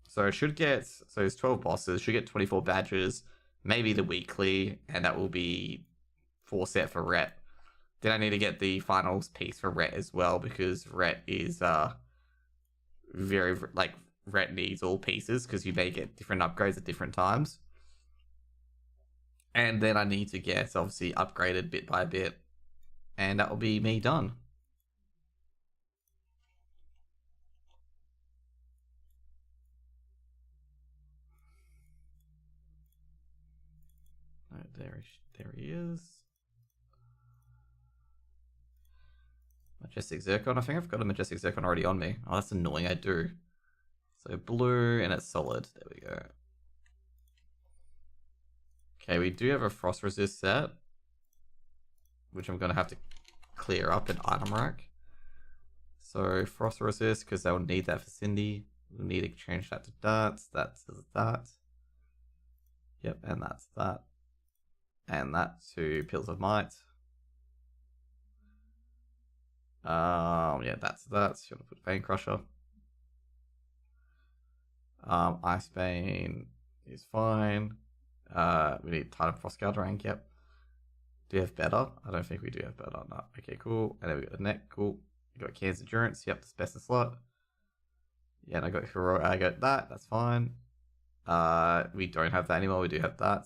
So it should get, so it's 12 bosses, should get 24 badges, maybe the weekly, and that will be 4 set for Ret. Then I need to get the finals piece for Ret as well, because Ret is very, like, Ret needs all pieces, because you may get different upgrades at different times. And then I need to get, obviously, upgraded bit by bit, and that will be me done. There he is. Majestic Zircon. I think I've got a Majestic Zircon already on me. Oh, that's annoying. I do. So blue, and it's solid. There we go. Okay, we do have a Frost Resist set, which I'm going to have to clear up an item rack. So Frost Resist, because they'll need that for Cindy. We'll need to change that to that. That's that. Yep, and that's that. And that to Pills of Might. Yeah, that's that. So you want to put Vein Crusher. Ice Bane is fine. We need Titan Frost Rank, yep. Do you have better? I don't think we do have better. No. Okay, cool. And then we got a neck, cool. We got Cancer Endurance, yep, that's best in slot. Yeah, and I got Hero, I got that, that's fine. We don't have that anymore, we do have that.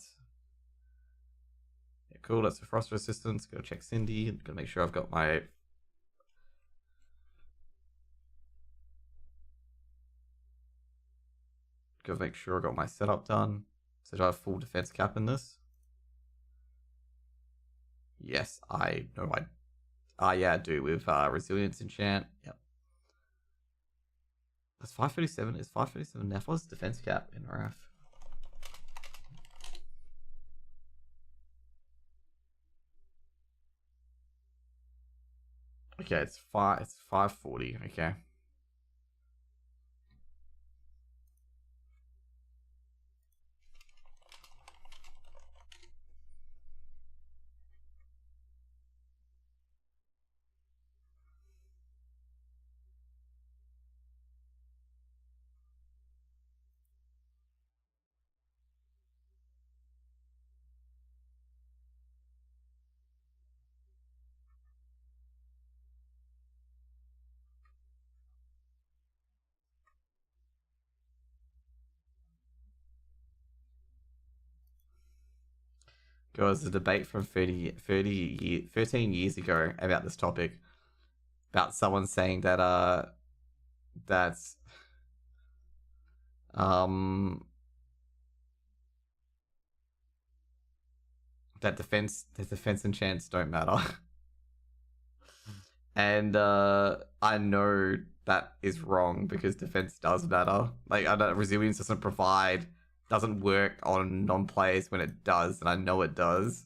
Yeah, cool, that's the Frost Resistance. Gotta check Cindy, gotta make sure I've got my... Gotta make sure I got my setup done. So do I have full defense cap in this? Yes, I know. Yeah, I do with resilience enchant. Yep. That's 537. Is 537 now? What's defense cap in RF? Okay, it's 540. Okay. There was a debate from 13 years ago about this topic, about someone saying that that's um that defense enchants don't matter. And I know that is wrong because defense does matter. Like, I know resilience doesn't work on non-players when it does, and I know it does.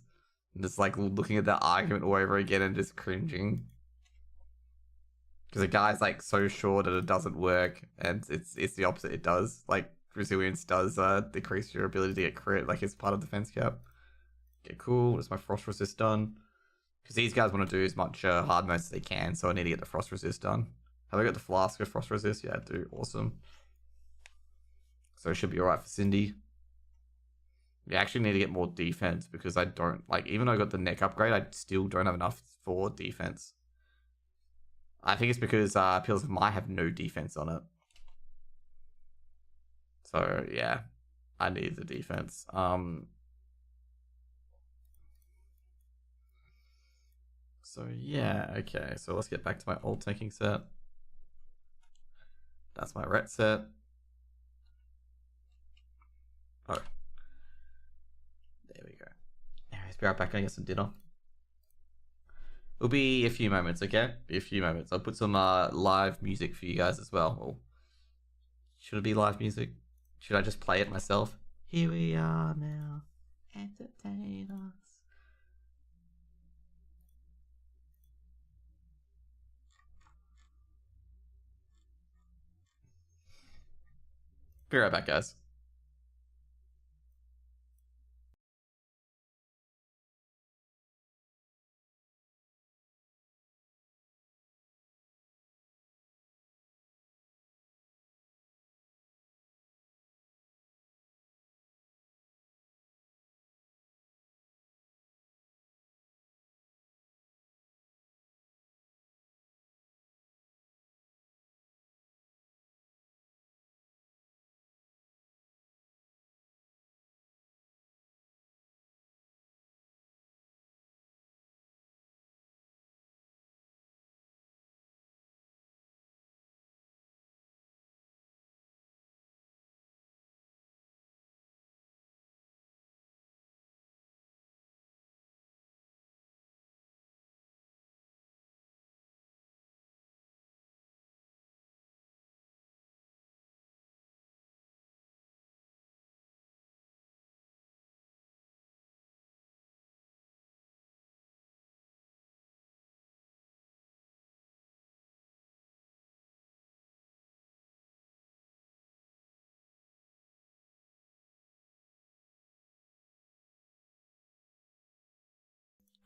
And just like looking at that argument all over again and just cringing. Because the guy's like so sure that it doesn't work, and it's the opposite. It does. Like, resilience does decrease your ability to get crit, like it's part of defense cap. Okay, cool. That's my frost resist done. Because these guys want to do as much hard mode as they can, so I need to get the frost resist done. Have I got the flask of frost resist? Yeah, I do. Awesome. So it should be alright for Cindy. Yeah, I actually need to get more defense because I don't, like, even though I got the neck upgrade, I still don't have enough for defense. I think it's because Pillars of Might have no defense on it. So yeah, I need the defense. So yeah, okay. So let's get back to my old tanking set. That's my ret set. Oh. There we go. Anyways, be right back. I get some dinner. It'll be a few moments, okay? Be a few moments. I'll put some live music for you guys as well. Or should it be live music? Should I just play it myself? Here we are now. Entertain us. Be right back, guys.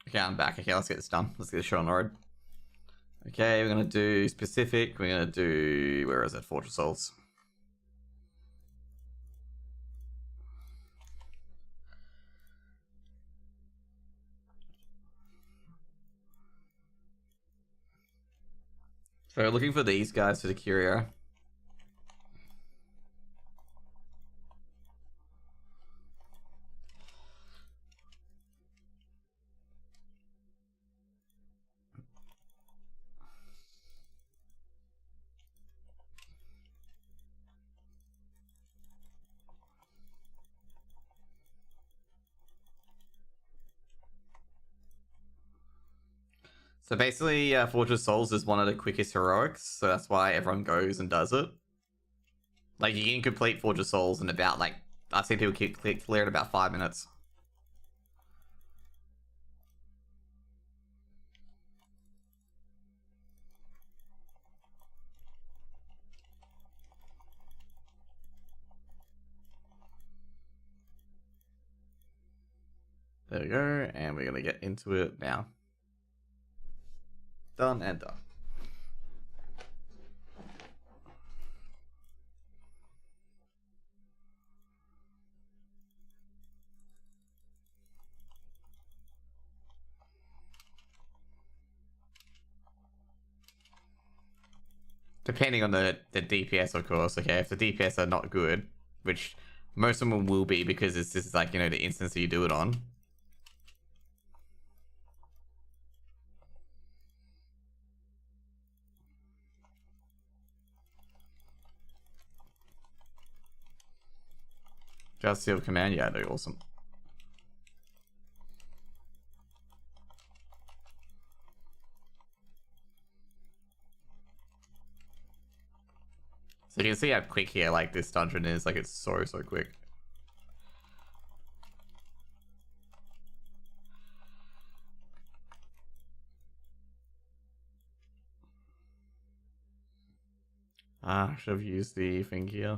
Okay, I'm back. Okay, let's get this done. Let's get this shot on the road. Okay, we're gonna do specific. We're gonna do, where is it? Fortress Souls. So looking for these guys for the curio. So basically, Fortress Souls is one of the quickest heroics, so that's why everyone goes and does it. Like, you can complete Fortress Souls in about, like, I've seen people clear in about 5 minutes. There we go, and we're gonna get into it now. Done and done. Depending on the DPS, of course. Okay, if the DPS are not good, which most of them will be because this is like, you know, the instance that you do it on. Just Seal Command, yeah, they're awesome. So you can see how quick here, like, this dungeon is. Like, it's so quick. I should have used the thing here.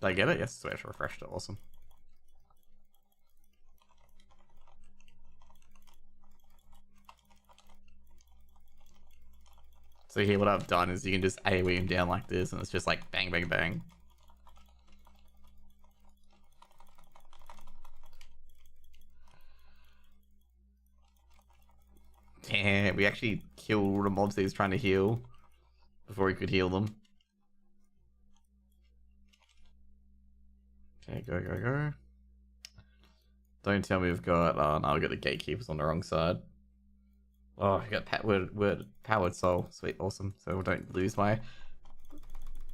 Did I get it? Yes, Switch refreshed it. Awesome. So here, what I've done is you can just AoE him down like this, and it's just like bang, bang, bang. Damn, we actually killed the mobs he was trying to heal before he could heal them. Okay, go, go, go. Don't tell me we've got... no, we've got the gatekeepers on the wrong side. Oh, I got powered soul. Sweet, awesome. So don't lose my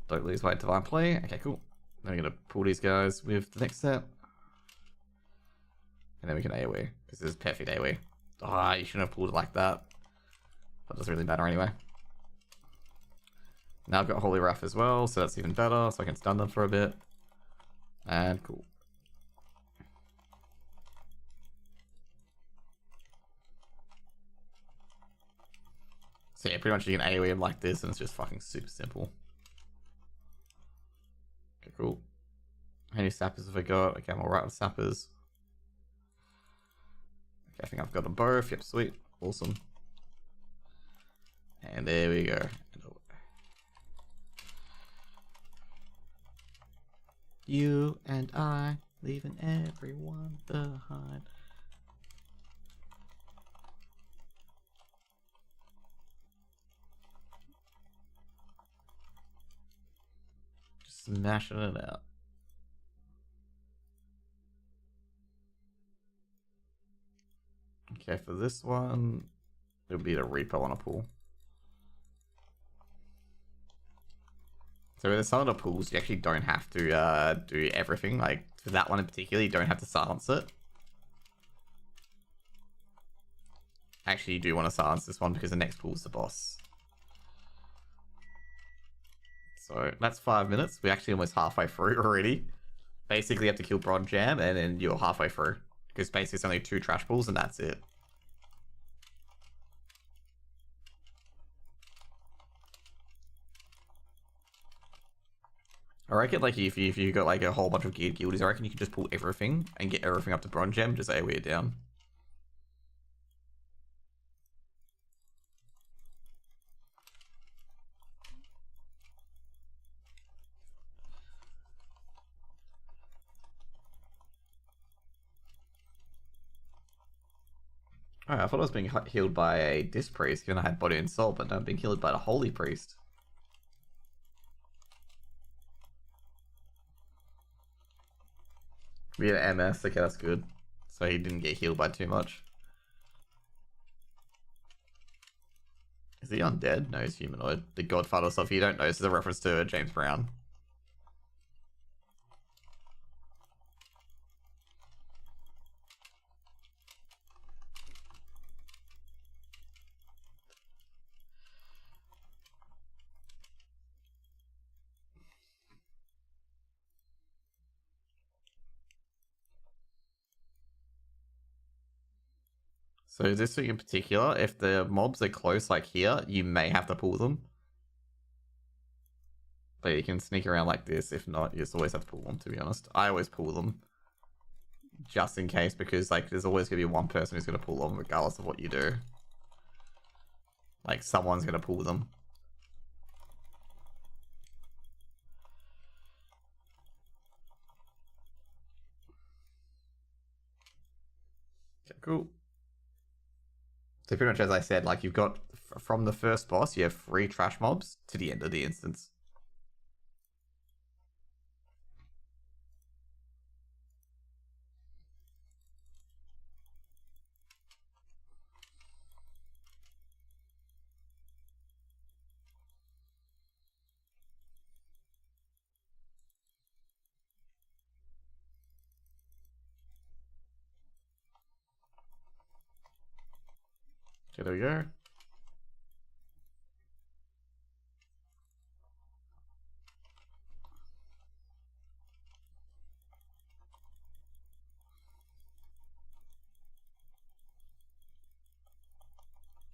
divine play. Okay, cool. Then we're gonna pull these guys with the next set. And then we can AoE, because this is perfect AoE. Ah, you shouldn't have pulled it like that. But it doesn't really matter anyway. Now I've got Holy Wrath as well, so that's even better, so I can stun them for a bit. And cool. So yeah, pretty much you can AoE him like this, and it's just fucking super simple. Okay, cool. How many sappers have I got? Okay, I'm alright with sappers. Okay, I think I've got them both. Yep, sweet. Awesome. And there we go. You and I, leaving everyone behind. Just smashing it out. Okay, for this one, it'll be the repo on a pool. So with some of the pools, you actually don't have to do everything. Like, for that one in particular, you don't have to silence it. Actually, you do want to silence this one because the next pool is the boss. So that's 5 minutes. We're actually almost halfway through already. Basically, you have to kill Bronze Jam, and then you're halfway through. Because basically, it's only 2 trash pools, and that's it. I reckon, like, if you got like a whole bunch of geared guildies, I reckon you can just pull everything and get everything up to Bronze Gem, just AoE it down. Oh, I thought I was being healed by a Disc Priest, given I had Body and Soul, but now I'm being healed by the Holy Priest. We had MS, okay, that's good. So he didn't get healed by too much. Is he undead? No, he's humanoid. The Godfather stuff you don't know, this is a reference to James Brown. So this thing in particular, if the mobs are close like here, you may have to pull them. But you can sneak around like this. If not, you just always have to pull them, to be honest. I always pull them. Just in case, because like there's always going to be one person who's going to pull them regardless of what you do. Like someone's going to pull them. Okay, cool. So pretty much as I said, like you've got from the first boss, you have 3 trash mobs to the end of the instance. Okay, there we go.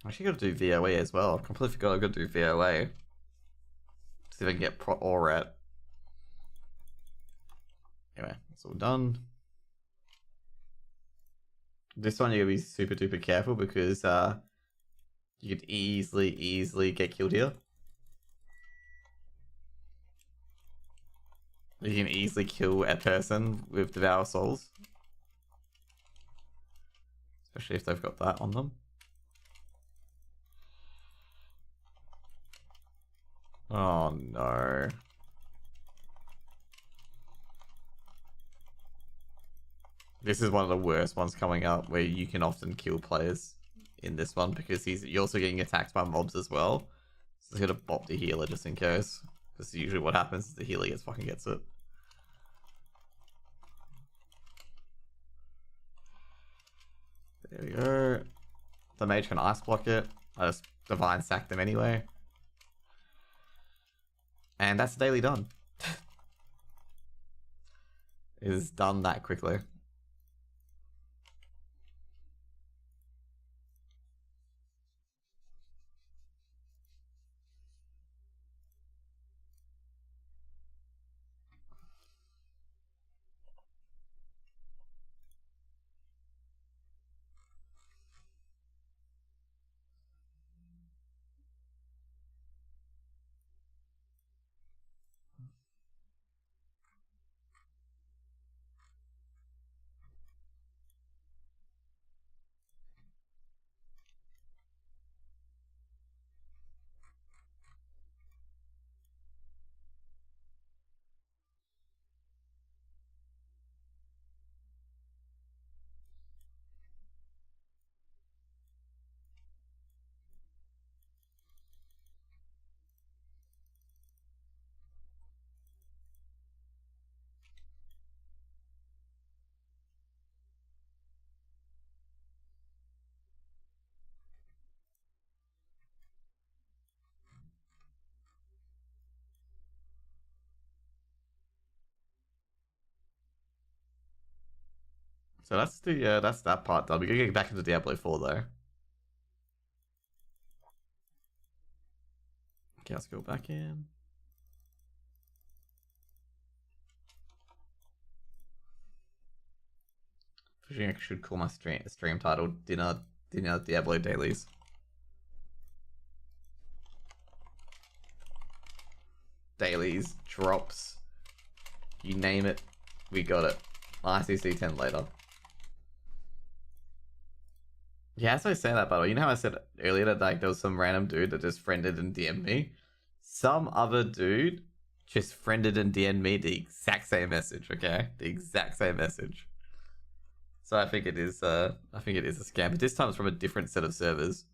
I actually got to do VOA as well. I completely forgot I got to do VOA. See if I can get pro Aurat. Anyway, it's all done. This one you gotta be super duper careful because you could easily get killed here. You can easily kill a person with Devour Souls. Especially if they've got that on them. Oh no. This is one of the worst ones coming up where you can often kill players in this one because you're also getting attacked by mobs as well. So he's gonna bop the healer just in case. Because usually what happens is the healer fucking gets it. There we go. The mage can ice block it. I just divine sack them anyway. And that's daily done. It is done that quickly. So that's that part done. We're gonna get back into Diablo 4 though. Okay, let's go back in. I should call my stream title Dinner Diablo Dailies. Dailies, drops, you name it, we got it. ICC 10 later. Yeah, as I say that, by the way, you know how I said earlier that like there was some random dude that just friended and DM'd me? Some other dude just friended and DM'd me the exact same message, okay? The exact same message. So I think it is a scam, but this time it's from a different set of servers.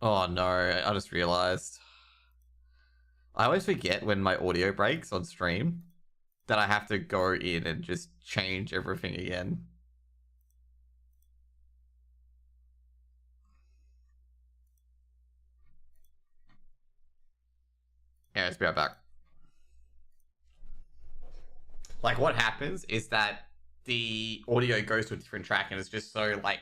Oh no, I just realized. I always forget when my audio breaks on stream that I have to go in and just change everything again. Yeah, let's be right back. Like, what happens is that the audio goes to a different track, and it's just so like.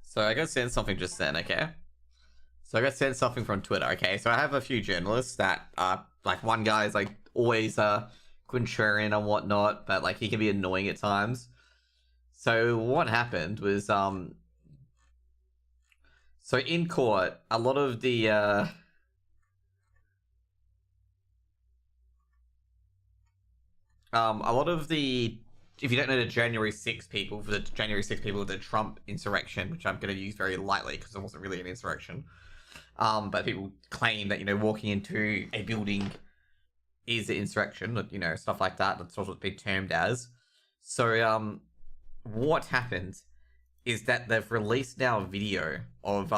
So I got sent something just then, okay? So I got sent something from Twitter, okay? So I have a few journalists that are like one guy is like always contrarian and whatnot, but like he can be annoying at times. So what happened was so in court, a lot of the if you don't know the January 6 people, for the January 6 people, the Trump insurrection, which I'm going to use very lightly because it wasn't really an insurrection. But people claim that, walking into a building is an insurrection, stuff like that. That's what it's been termed as. So, what happened is that they've released now a video of,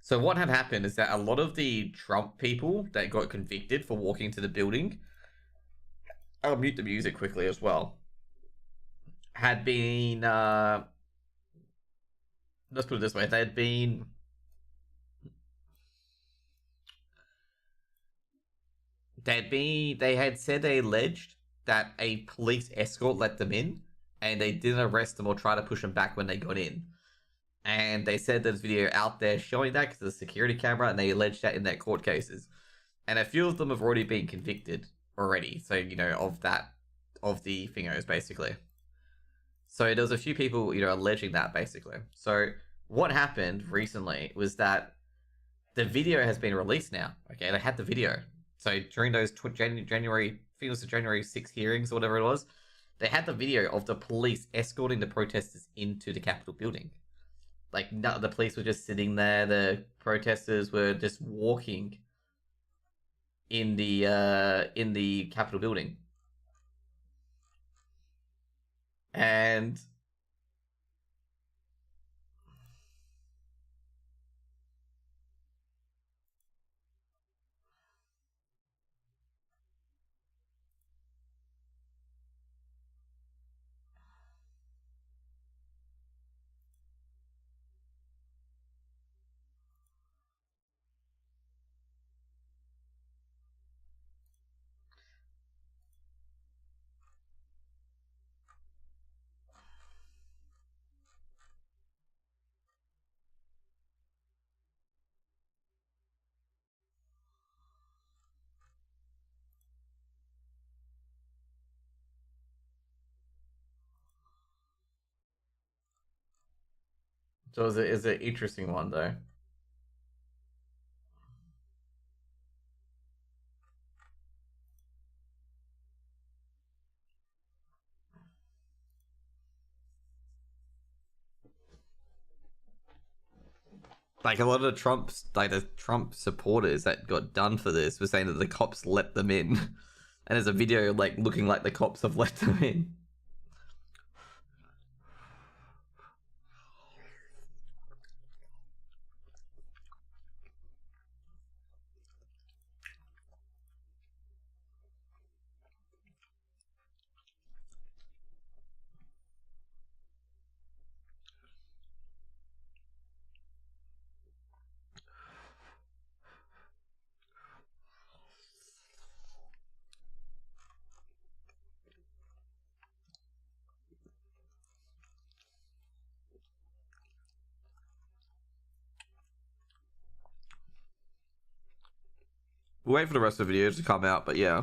so what had happened is that a lot of the Trump people that got convicted for walking into the building, I'll mute the music quickly as well, had been, let's put it this way, they had said they alleged that a police escort let them in, and they didn't arrest them or try to push them back when they got in. And they said there's video out there showing that because of the security camera, and they alleged that in their court cases. And a few of them have already been convicted already. So, of the thingos, basically. So there was a few people, alleging that, basically. So what happened recently was that the video has been released now. Okay, they had the video. So during those January, I think it was the January 6 hearings or whatever it was, they had the video of the police escorting the protesters into the Capitol building. Like, the police were just sitting there. The protesters were just walking in the Capitol building, and So is an interesting one though. Like a lot of the Trump supporters that got done for this were saying that the cops let them in, and there's a video like looking like the cops have let them in. We'll wait for the rest of the videos to come out, but yeah.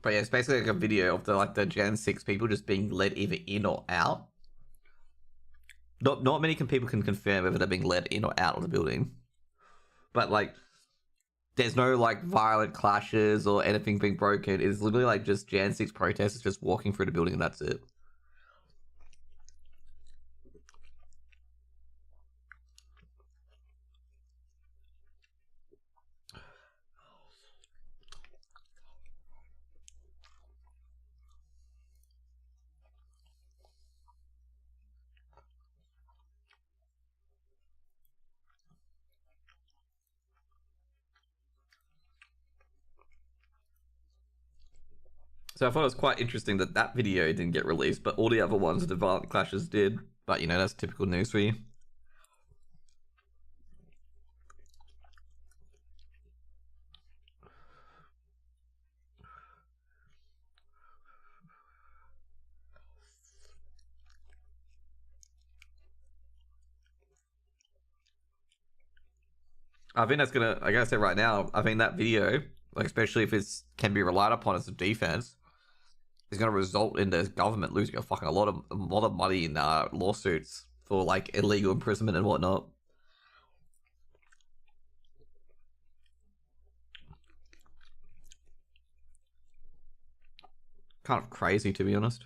But yeah, it's basically like a video of the Gen 6 people just being led either in or out. Not many people can confirm whether they're being led in or out of the building. But like there's no like violent clashes or anything being broken. It's literally like just Gen 6 protesters just walking through the building and that's it. So I thought it was quite interesting that that video didn't get released, but all the other ones with the violent clashes did. But you know, that's typical news for you. I think that's gonna, I gotta say right now, I think that video, like especially if it's can be relied upon as a defense, is gonna result in the government losing a lot of money in lawsuits for like illegal imprisonment and whatnot. Kind of crazy to be honest.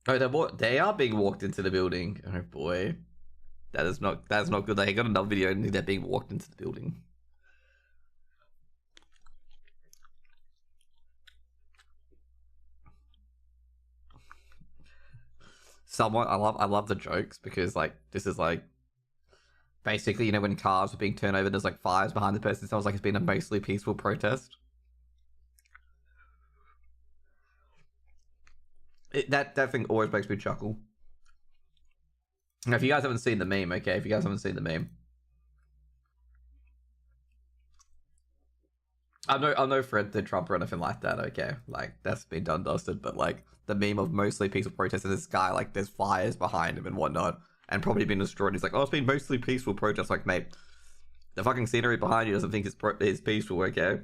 Oh, they are being walked into the building. Oh boy, that's not good. They got another video and they're being walked into the building. Somewhat, I love the jokes because like this is like basically you know when cars were being turned over, there's like fires behind the person. It sounds like it's been a mostly peaceful protest. That thing always makes me chuckle. Now, if you guys haven't seen the meme, okay, if you guys haven't seen the meme, I'm no friend to Trump or anything like that. Okay, like that's been done dusted. But like the meme of mostly peaceful protests and this guy like there's fires behind him and whatnot, and probably been destroyed. He's like, oh, it's been mostly peaceful protests. Like, mate, the fucking scenery behind you doesn't think it's peaceful. Okay.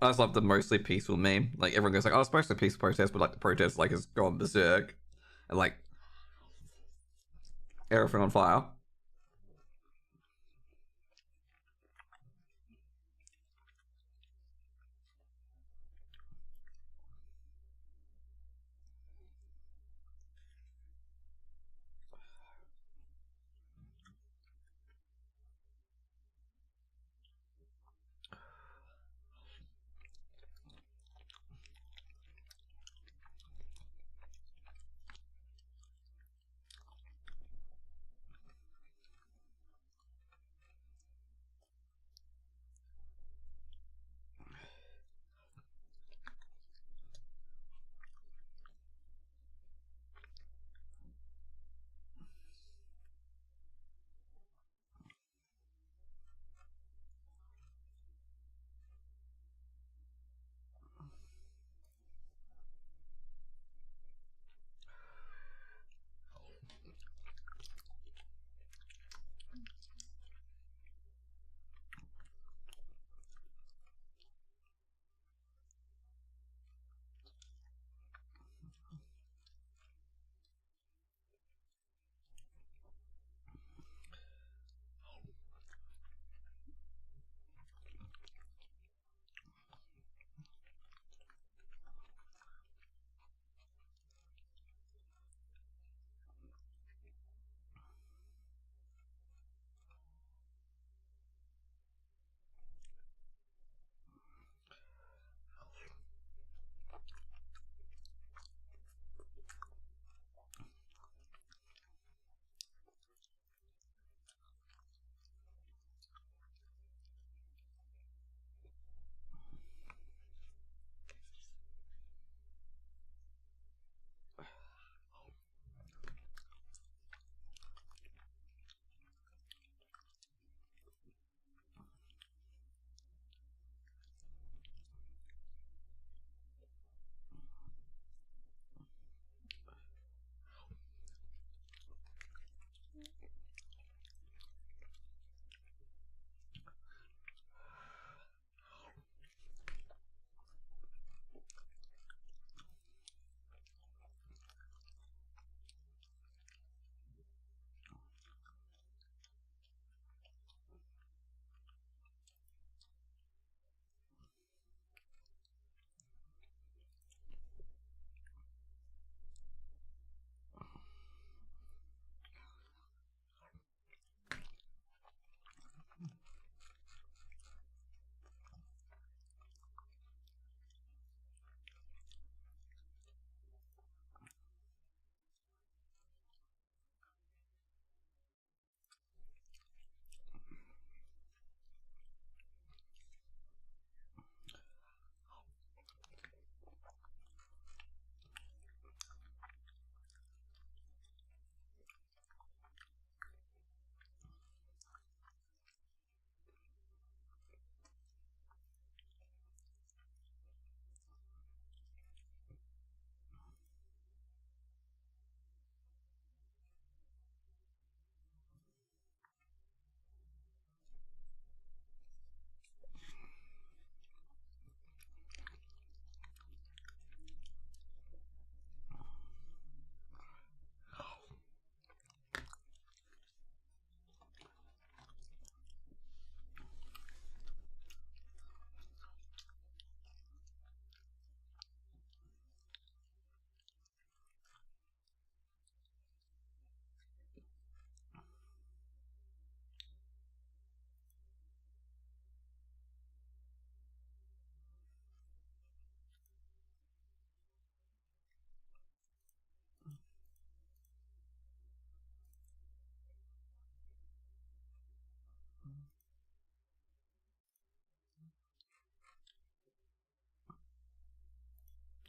I just love the mostly peaceful meme. Like everyone goes like, "Oh, it's mostly a peaceful protest," but like the protest like has gone berserk and like everything on fire.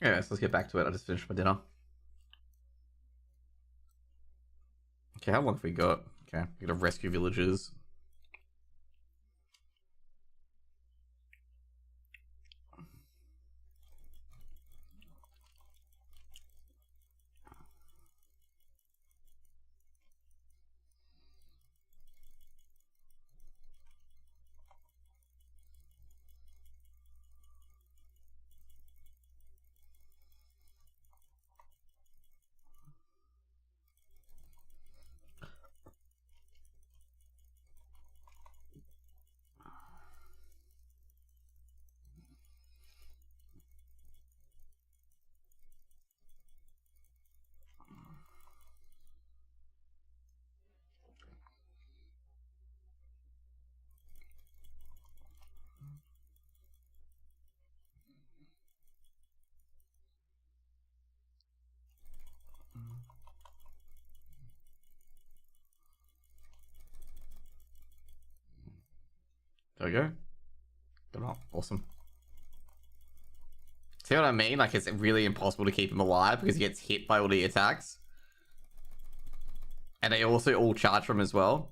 Yeah, so let's get back to it. I just finished my dinner. Okay, how long have we got? Okay, we gotta rescue villagers. There we go. Good on. Awesome. See what I mean? Like, it's really impossible to keep him alive because he gets hit by all the attacks. And they also all charge from him as well.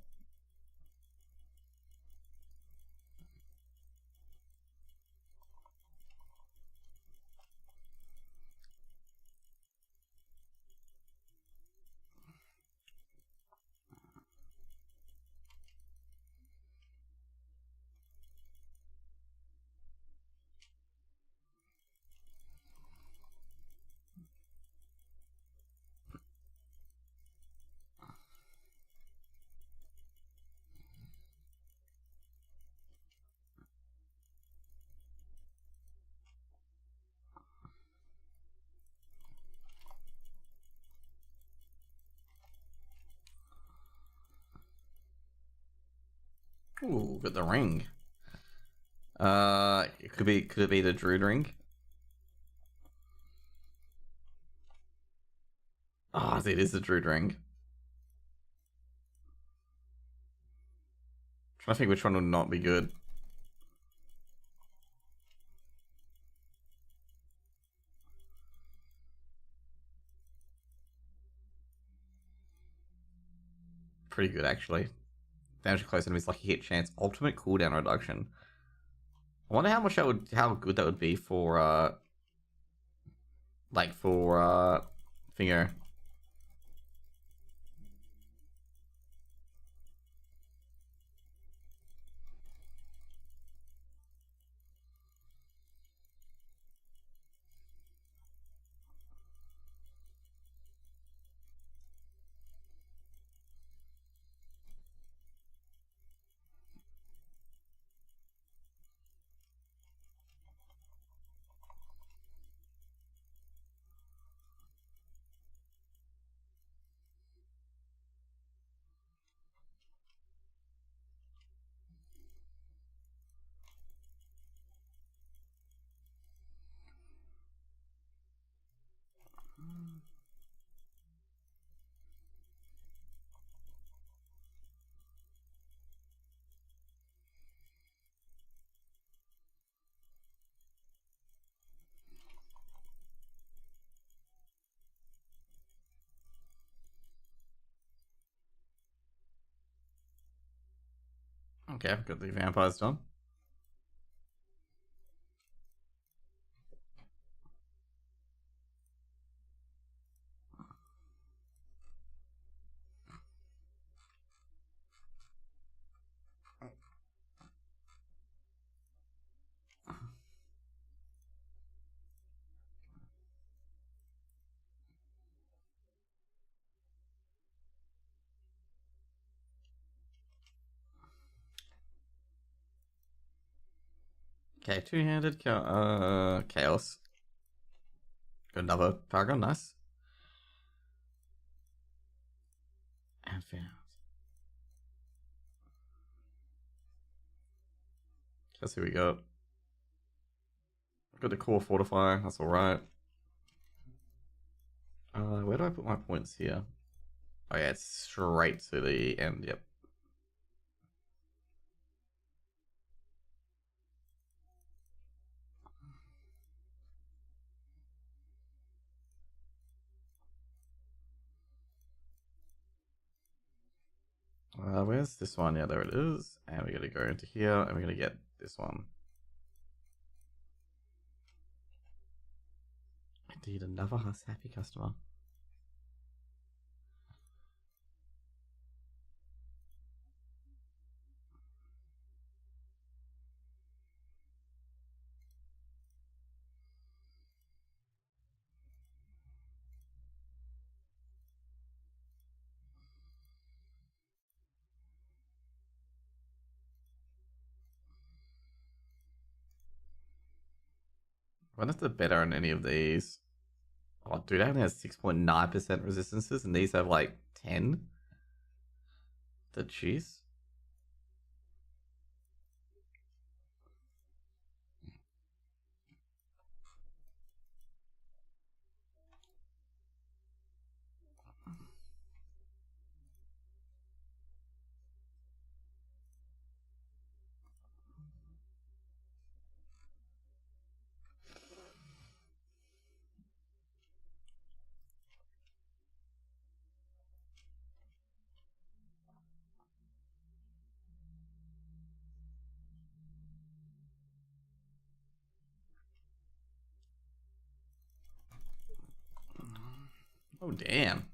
Ooh, got the ring. Could it be the Druid ring? Oh, it is the Druid ring. Trying to think which one would not be good. Pretty good actually. Damage to close enemies, lucky hit chance, ultimate cooldown reduction. I wonder how good that would be for finger. Okay, I've got the vampires done. Okay, two-handed chaos. Got another paragon, nice. And found. Let's see what we got. Got the core fortifier, that's alright. Where do I put my points here? Oh yeah, it's straight to the end, yep. Where's this one? Yeah, there it is. And we're gonna go into here and we're gonna get this one. Indeed, another happy customer. What is the better on any of these? Oh, dude, that only has 6.9% resistances, and these have like 10. The cheese. Oh, damn.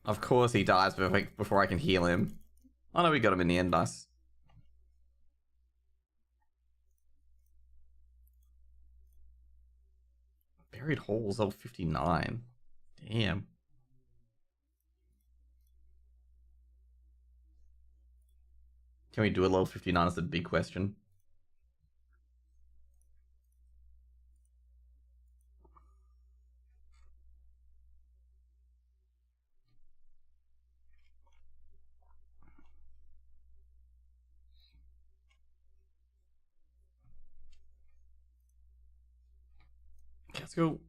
Of course he dies before I can heal him. Oh no, we got him in the end, nice. Buried Halls, level 59. Damn. Can we do a level 59 is the big question. Okay, let's go.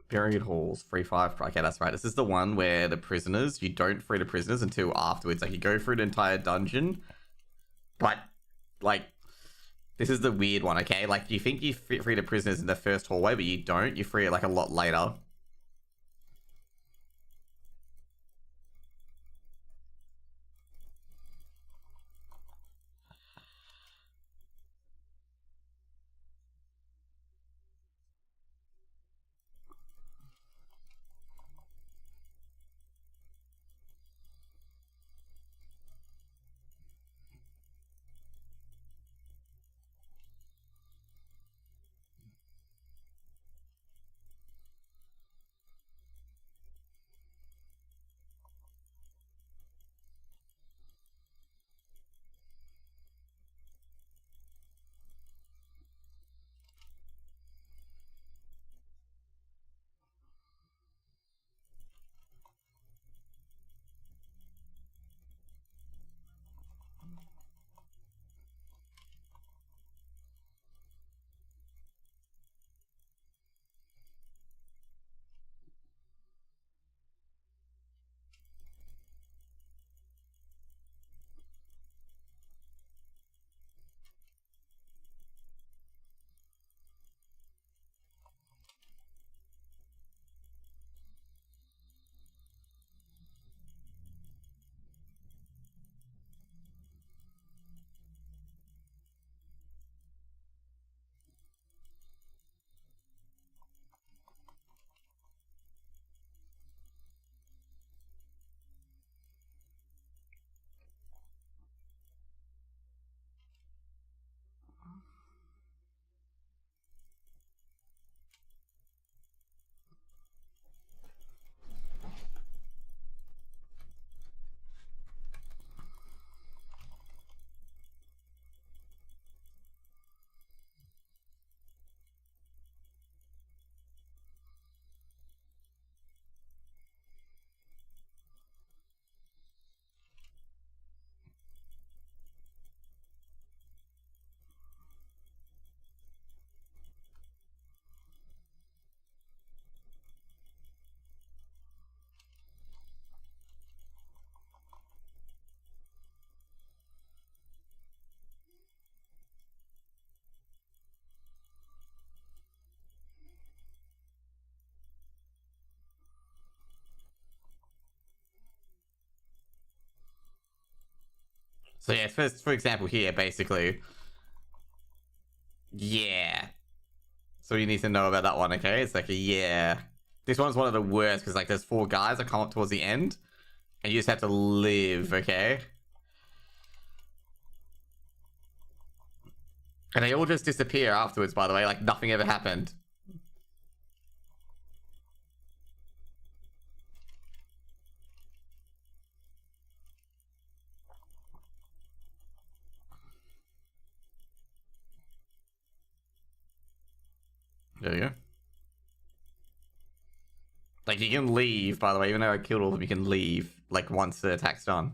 Buried Halls, free 5. Okay, that's right. This is the one where the prisoners, you don't free the prisoners until afterwards. Like, you go through the entire dungeon, but, like, this is the weird one, okay? Like, you think you free the prisoners in the first hallway, but you don't. You free it, like, a lot later. So yeah, first, for example here, basically, yeah. So you need to know about that one, okay? It's like, yeah. This one's one of the worst, because, like, there's 4 guys that come up towards the end, and you just have to live, okay? And they all just disappear afterwards, by the way, like nothing ever happened. There you go. Like, you can leave, by the way, even though I killed all of them, you can leave, like, once the attack's done.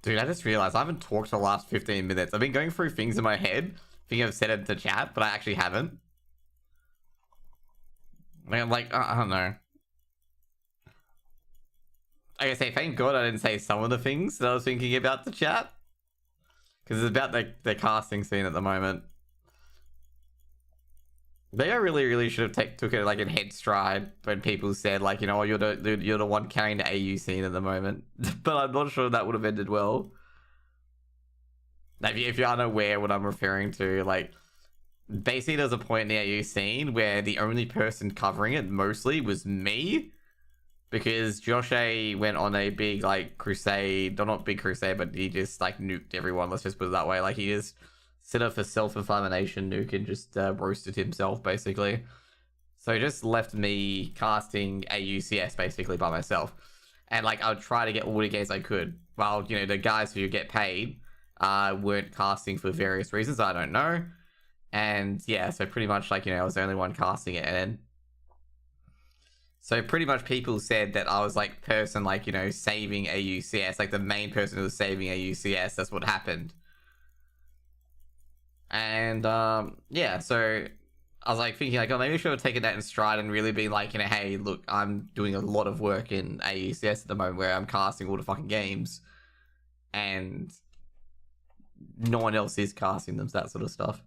Dude, I just realized I haven't talked for the last 15 minutes. I've been going through things in my head, thinking I've said it to chat, but I actually haven't. I'm like, I don't know. Like I say, thank God I didn't say some of the things that I was thinking about the chat. Because it's about the casting scene at the moment. They really should have took it like in head stride when people said like, you know, oh, you're the one carrying the AU scene at the moment. But I'm not sure that would have ended well. If you're unaware what I'm referring to, like basically there's a point in the AU scene where the only person covering it mostly was me. Because Josh A went on a big like crusade, or not big crusade, but he just like nuked everyone. Let's just put it that way. Like he just set up a self-inflammation nuke and just roasted himself basically. So he just left me casting AUCS basically by myself, and like I would try to get all the games I could. While you know the guys who get paid weren't casting for various reasons I don't know, and yeah, so pretty much like you know I was the only one casting it, and then. So pretty much people said that I was like person like, you know, saving AUCS, like the main person who was saving AUCS. That's what happened. And yeah, so I was like thinking like, oh, maybe I should have taken that in stride and really been like, you know, hey, look, I'm doing a lot of work in AUCS at the moment where I'm casting all the fucking games and no one else is casting them, that sort of stuff.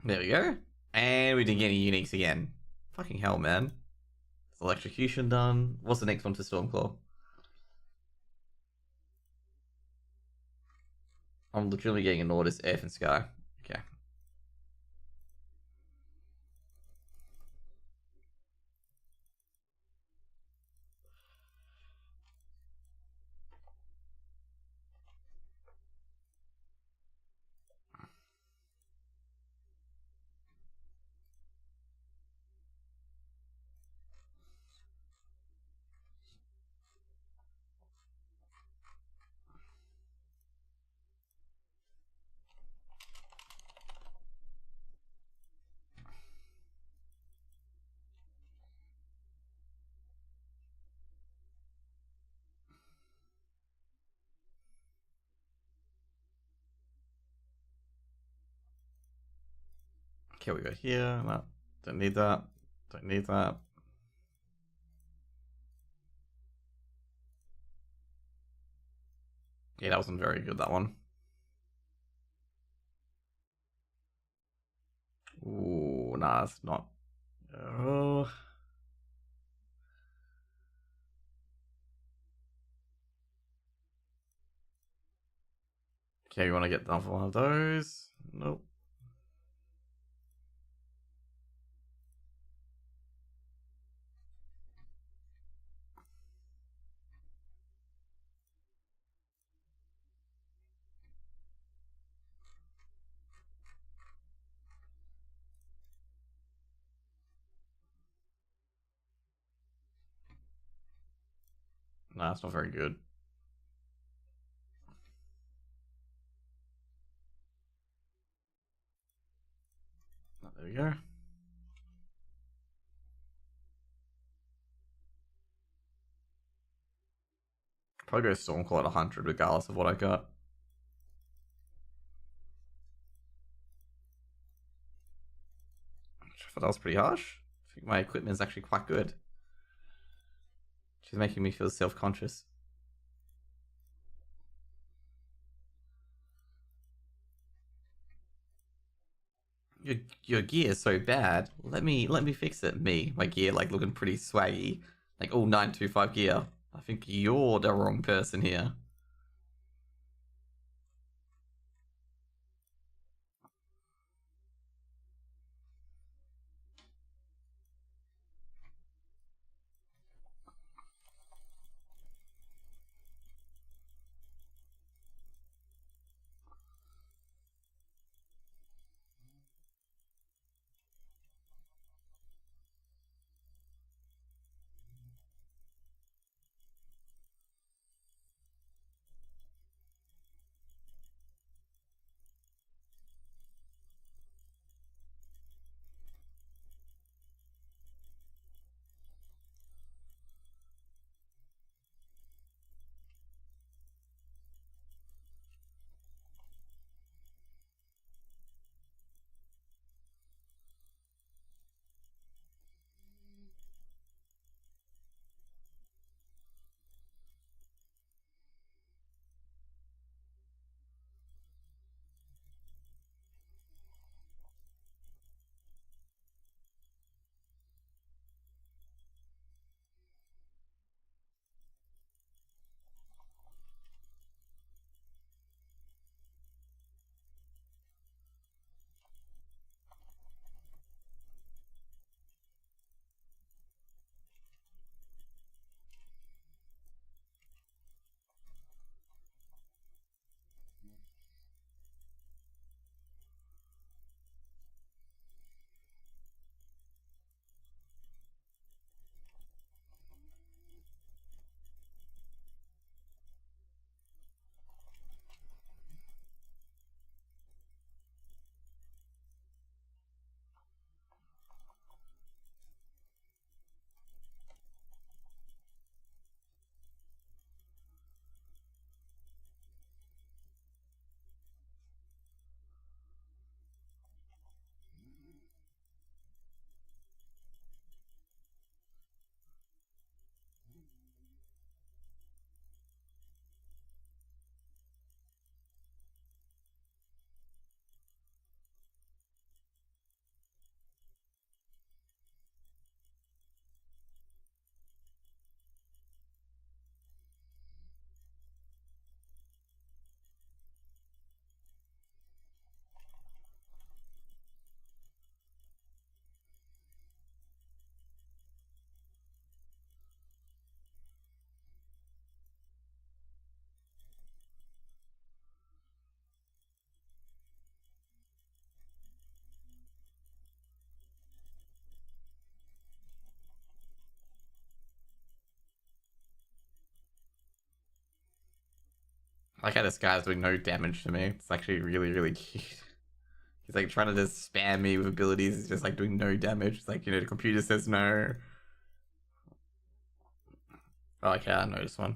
There we go. And we didn't get any uniques again. Fucking hell, man. Electrocution done. What's the next one for Stormclaw? I'm literally getting ignored as Earth and Sky. Okay. Okay, we go here. No, don't need that. Don't need that. Yeah, that wasn't very good, that one. Ooh, nah, it's not. Oh. Okay, you want to get another one of those? Nope. Nah, it's not very good. There we go. Probably go Stormclaw at 100 regardless of what I got. I thought that was pretty harsh. I think my equipment is actually quite good. She's making me feel self-conscious. your gear is so bad. Let me fix it. My gear like looking pretty swaggy, like all 925 gear. I think you're the wrong person here. I like how this guy's doing no damage to me. It's actually really, really cute. He's like trying to just spam me with abilities. He's just like doing no damage. It's like, the computer says no. Oh, okay, I know this one.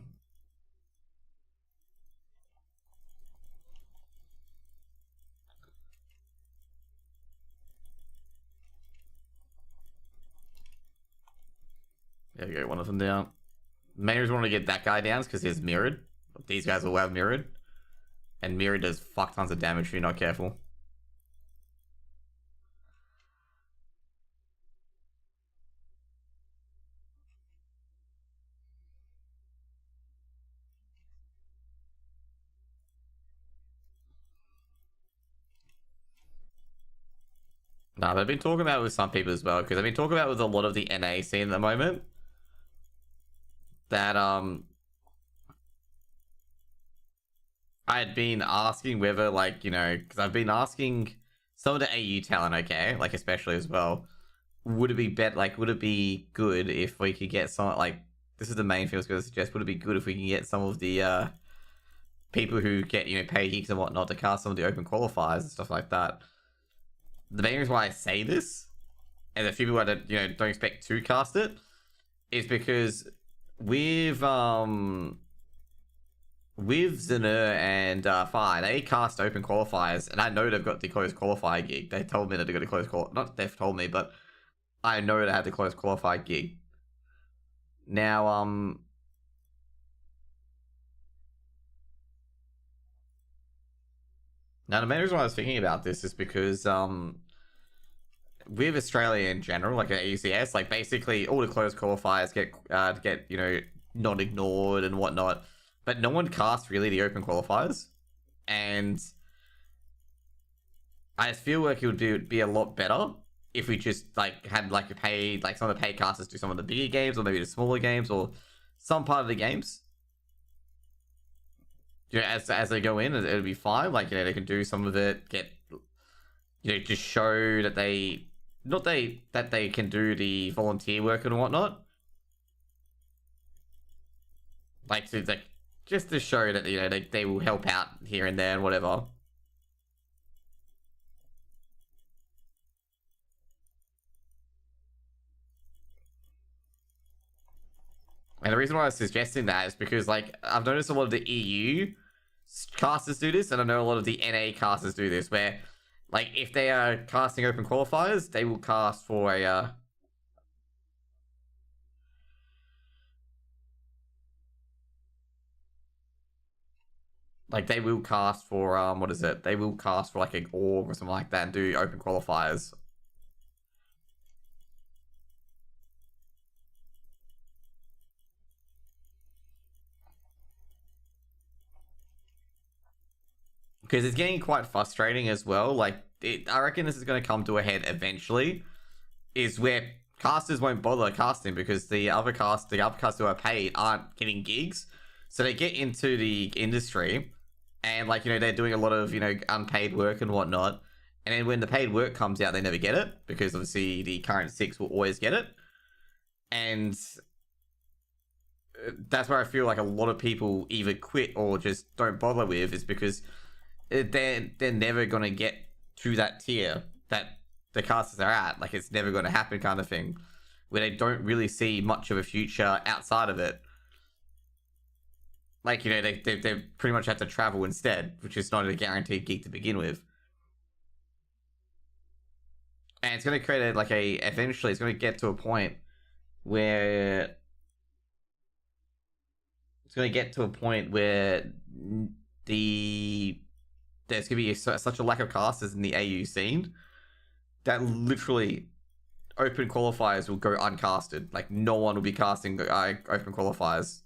There we go, one of them down. Main reason we want to get that guy down is because he's mirrored. These guys will have mirrored. And mirrored does fuck tons of damage if you're not careful. Nah, they've been talking about it with some people as well, because I've been talking about it with a lot of the NA scene at the moment. That I had been asking whether, like, because I've been asking some of the AU talent, okay, like especially as well, would it be would it be good if we could get some, like, this is the main thing I was going to suggest, would it be good if we can get some of the people who get, pay heaps and whatnot to cast some of the open qualifiers and stuff like that. The main reason why I say this, and a few people that, don't expect to cast it, is because with Zenur and Fire, they cast open qualifiers, and I know they've got the closed qualifier gig. They told me that they got a closed qualifier. Not they've told me, but I know they had the closed qualifier gig. Now, the main reason why I was thinking about this is because with Australia in general, like at ECS, like basically all the closed qualifiers get not ignored and whatnot, but no one casts really the open qualifiers, and I feel like it would be a lot better if we just like had like a paid like some of the paid casters do some of the bigger games or maybe the smaller games or some part of the games. As they go in, it'll be fine. Like they can do some of it, get just show that they not they that they can do the volunteer work and whatnot. Like to like just to show that they will help out here and there and whatever. And the reason why I was suggesting that is because like I've noticed a lot of the EU casters do this, and I know a lot of the NA casters do this, where like if they are casting open qualifiers, they will cast for a like they will cast for what is it? They will cast for like an org or something like that and do open qualifiers. Because it's getting quite frustrating as well. Like I reckon this is going to come to a head eventually. Is where casters won't bother casting because the other casters who are paid aren't getting gigs, so they get into the industry, and like they're doing a lot of unpaid work and whatnot, and then when the paid work comes out, they never get it because obviously the current six will always get it, and that's where I feel like a lot of people either quit or just don't bother with is because they're never gonna get to that tier that the casters are at. Like it's never going to happen, kind of thing, where they don't really see much of a future outside of it. Like they pretty much have to travel instead, which is not a guaranteed gig to begin with. And it's going to create eventually it's going to get to a point where there's going to be such a lack of casters in the AU scene that literally open qualifiers will go uncasted. Like no one will be casting open qualifiers.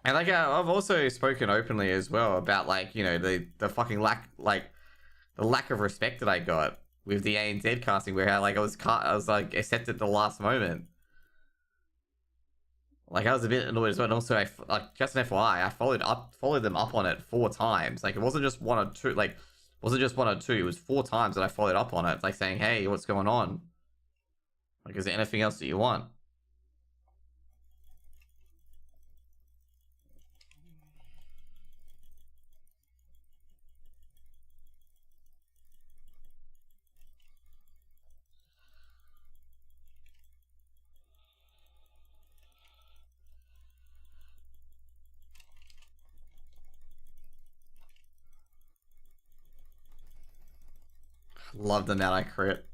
And like I've also spoken openly as well about like the fucking the lack of respect that I got with the ANZ casting, where I was like accepted at the last moment. Like I was a bit annoyed as well. And also, just an FYI, I followed them up on it 4 times. Like it wasn't just one or two. Like wasn't just one or two. It was 4 times that I followed up on it, like saying, "Hey, what's going on? Like, is there anything else that you want?" Love the net I crit.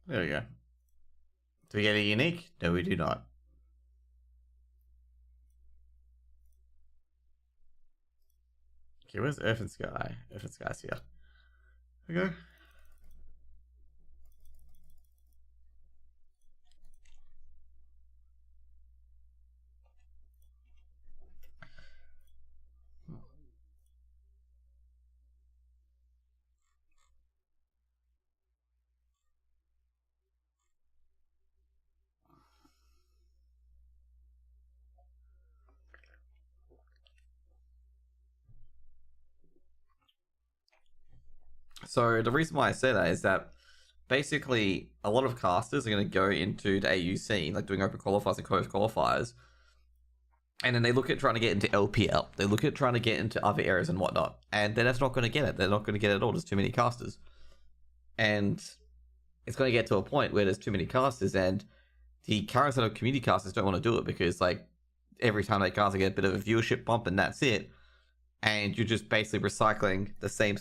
There we go. Do we get a unique? No, we do not. Okay, where's Earth and Sky? Earth and Sky's here. Okay. So the reason why I say that is that basically a lot of casters are going to go into the AU scene, like doing open qualifiers and closed qualifiers, and then they look at trying to get into LPL. They look at trying to get into other areas and whatnot, and they're just not going to get it. They're not going to get it at all. There's too many casters, and it's going to get to a point where there's too many casters, and the current set of community casters don't want to do it because, like, every time they cast, they get a bit of a viewership bump, and that's it. And you're just basically recycling the same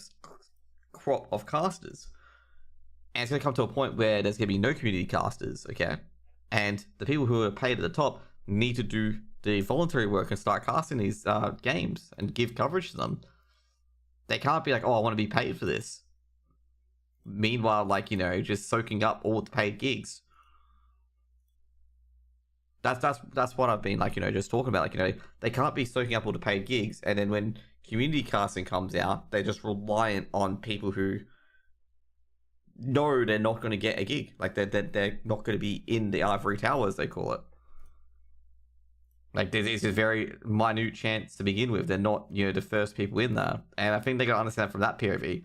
crop of casters. And it's going to come to a point where there's going to be no community casters, okay? And the people who are paid at the top need to do the voluntary work and start casting these games and give coverage to them. They can't be like, oh, I want to be paid for this. Meanwhile, like, you know, just soaking up all the paid gigs. That's what I've been, like, you know, just talking about. Like, you know, they can't be soaking up all the paid gigs, and then when community casting comes out, they're just reliant on people who know they're not going to get a gig. Like, they're not going to be in the ivory tower, as they call it. Like, there's a very minute chance to begin with. They're not, you know, the first people in there. And I think they got to understand from that POV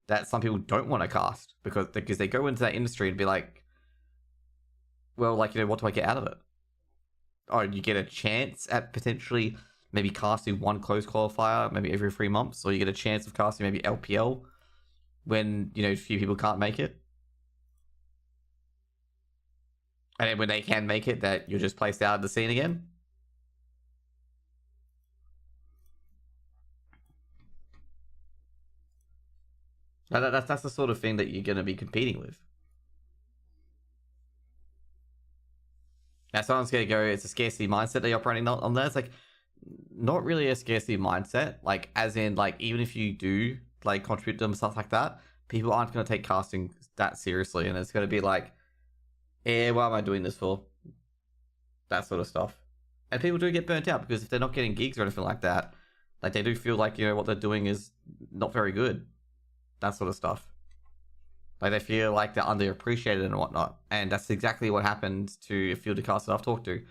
that some people don't want to cast because they go into that industry and be like, well, like, you know, what do I get out of it? Oh, you get a chance at potentially maybe casting one closed qualifier maybe every 3 months, or you get a chance of casting maybe LPL when, you know, few people can't make it. And then when they can make it, that you're just placed out of the scene again. That's the sort of thing that you're going to be competing with. Now, someone's going to go, it's a scarcity mindset that you're operating on there. It's like, not really a scarcity mindset. Like, as in, like, even if you do, like, contribute to them and stuff like that, people aren't going to take casting that seriously. And it's going to be like, eh, what am I doing this for? That sort of stuff. And people do get burnt out because if they're not getting gigs or anything like that, like, they do feel like, you know, what they're doing is not very good. That sort of stuff. Like, they feel like they're underappreciated and whatnot. And that's exactly what happened to a field of casters I've talked to,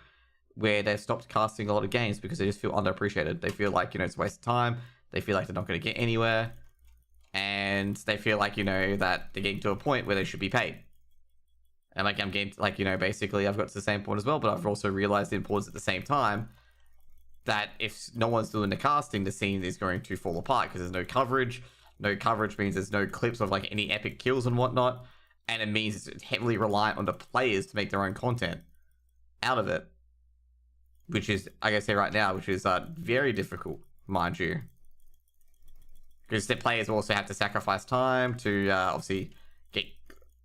where they've stopped casting a lot of games because they just feel underappreciated. They feel like, you know, it's a waste of time. They feel like they're not going to get anywhere. And they feel like, you know, that they're getting to a point where they should be paid. And, like, I'm getting, like, you know, basically I've got to the same point as well, but I've also realized the importance at the same time that if no one's doing the casting, the scene is going to fall apart because there's no coverage. No coverage means there's no clips of, like, any epic kills and whatnot. And it means it's heavily reliant on the players to make their own content out of it. Which is, I can say right now, which is very difficult, mind you. Because the players also have to sacrifice time to obviously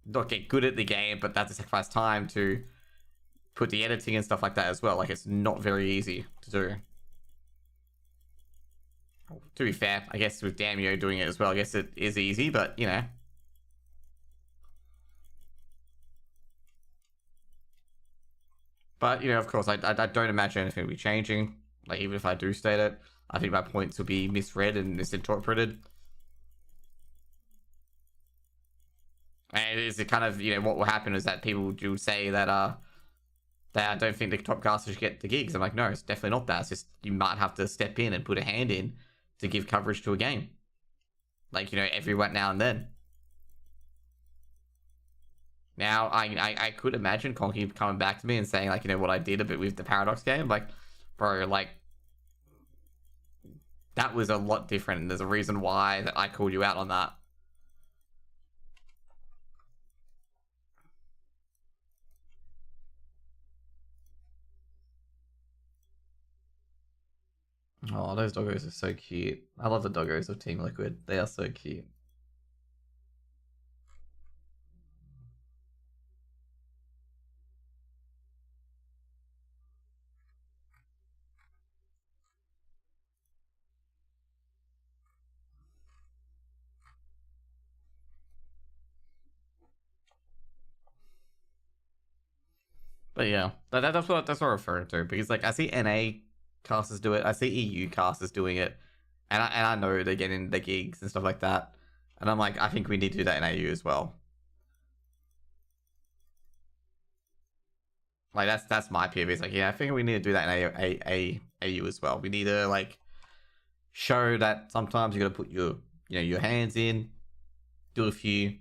not get good at the game, but they have to sacrifice time to put the editing and stuff like that as well. Like, it's not very easy to do. To be fair, I guess with Damio doing it as well, I guess it is easy, but, you know. But, you know, of course, I don't imagine anything will be changing. Like, even if I do state it, I think my points will be misread and misinterpreted. And it is kind of, you know, what will happen is that people do say that I don't think the top casters should get the gigs. I'm like, no, it's definitely not that. It's just you might have to step in and put a hand in to give coverage to a game. Like, you know, every now and then. Now, I could imagine Conky coming back to me and saying, like, you know, what I did a bit with the Paradox game. Like, bro, like, that was a lot different, and there's a reason why that I called you out on that. Oh, those doggos are so cute. I love the doggos of Team Liquid. They are so cute. But yeah, that's what I'm referring to, because, like, I see NA casters do it, I see EU casters doing it, and I know they're getting the gigs and stuff like that, and I'm like, I think we need to do that in AU as well. Like, that's my POV. It's like, yeah, I think we need to do that in AU as well. We need to, like, show that sometimes you got to put your, you know, your hands in, do a few,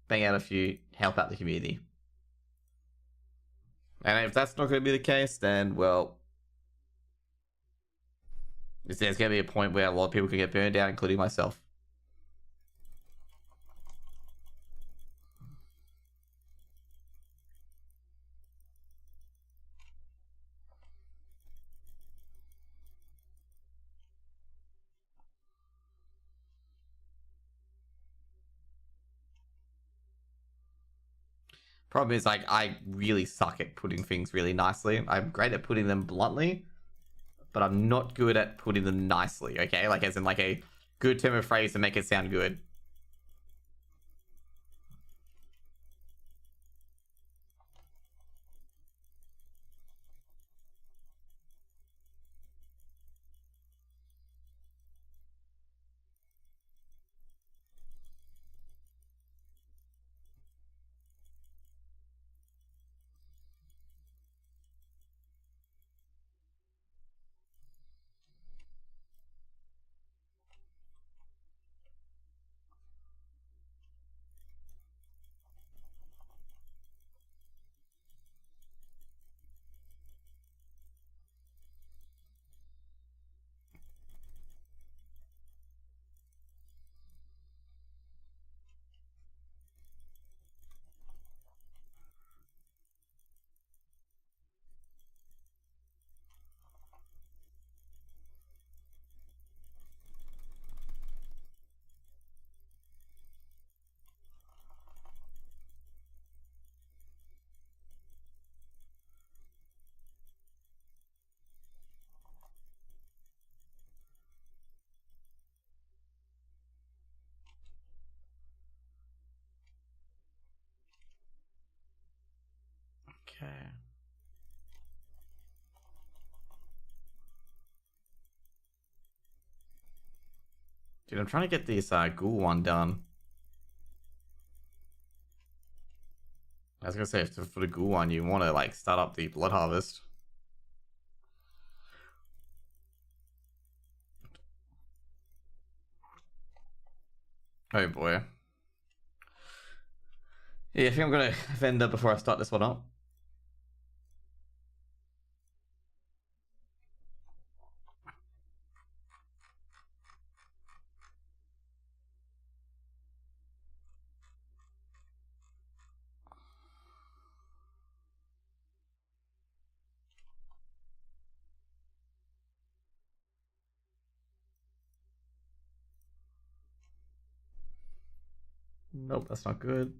bang out a few, help out the community. And if that's not going to be the case, then, well, there's going to be a point where a lot of people can get burned out, including myself. Problem is, like, I really suck at putting things really nicely. I'm great at putting them bluntly, but I'm not good at putting them nicely, okay? Like, as in, like, a good term of phrase to make it sound good. Okay. Dude, I'm trying to get this ghoul one done. I was gonna say, for the ghoul one, you want to, like, start up the blood harvest. Oh boy. Yeah, I think I'm gonna vendor before I start this one up. Nope, that's not good.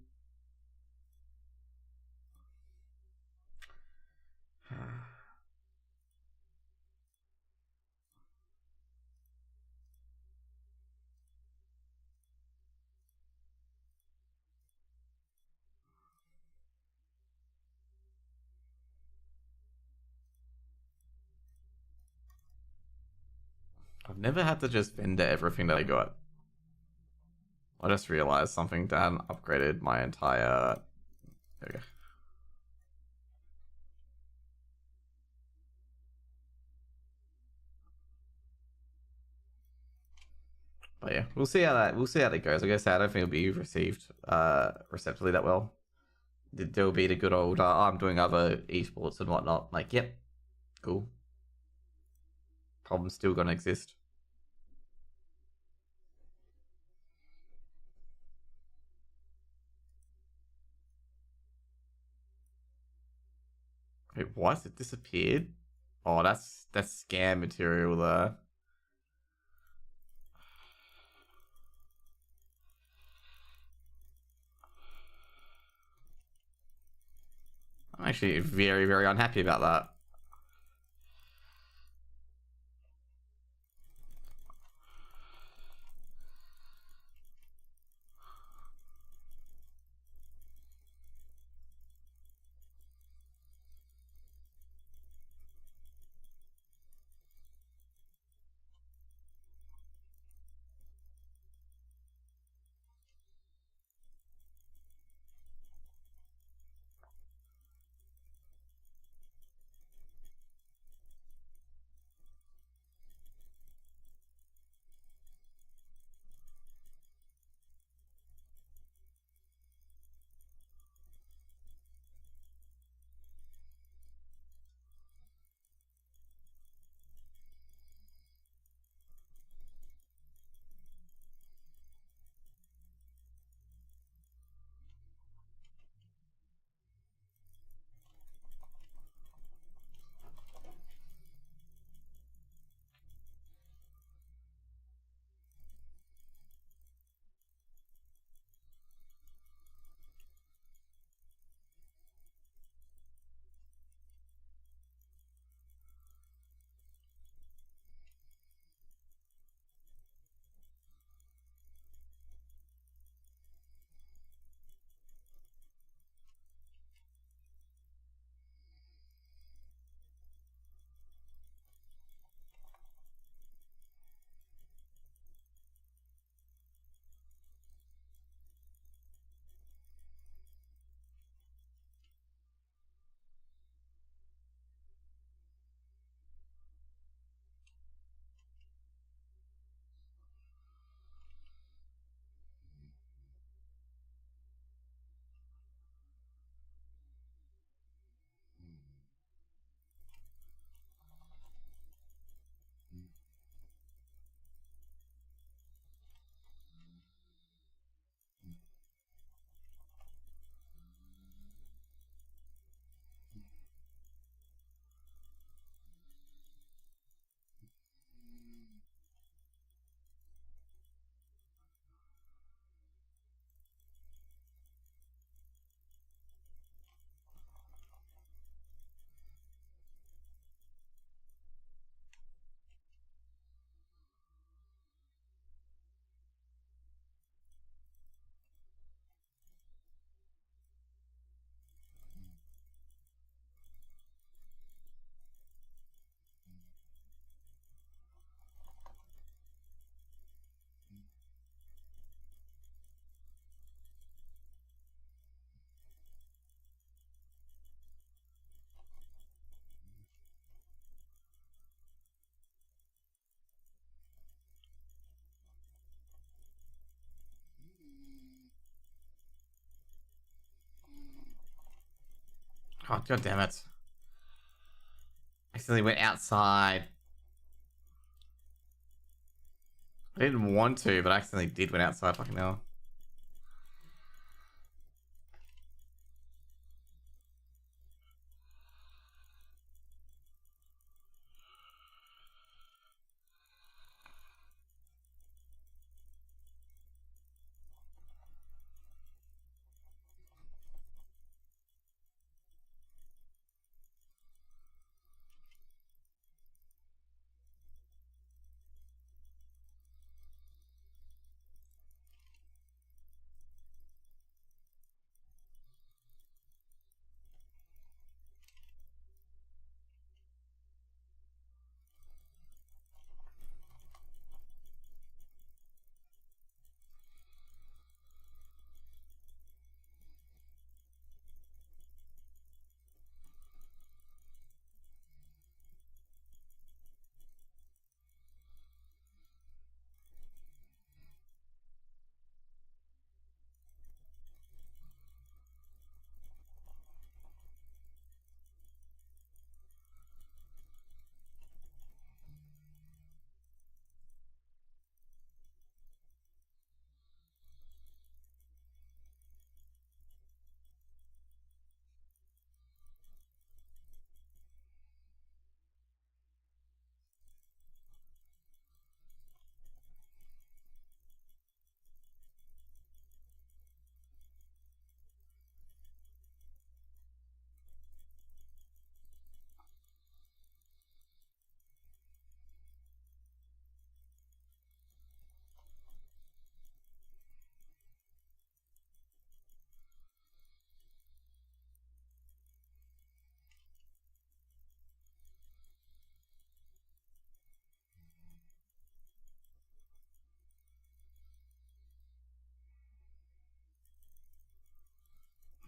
I've never had to just vendor everything that I got. I just realized something. Dan upgraded my entire. There we go. But yeah, we'll see how that goes. I guess I don't think it'll be received receptively that well. There'll be the good old I'm doing other esports and whatnot. Like, yep, cool. Problem's still gonna exist. Wait, what? It disappeared? Oh, that's scam material there. I'm actually very, very unhappy about that. Oh, god damn it. I accidentally went outside. I didn't want to, but I accidentally did went outside. Fucking hell.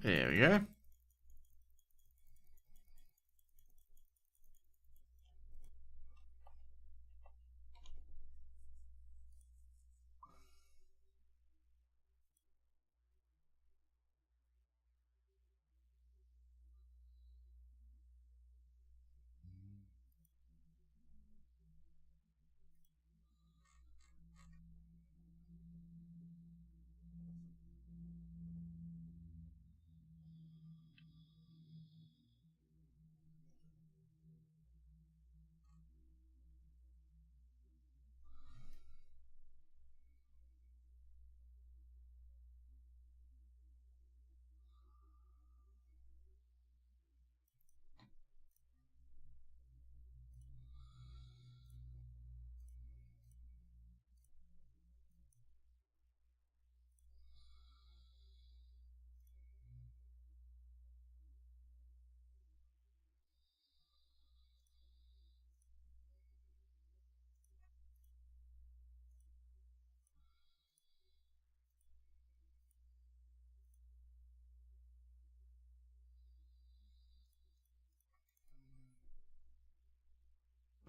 There we go.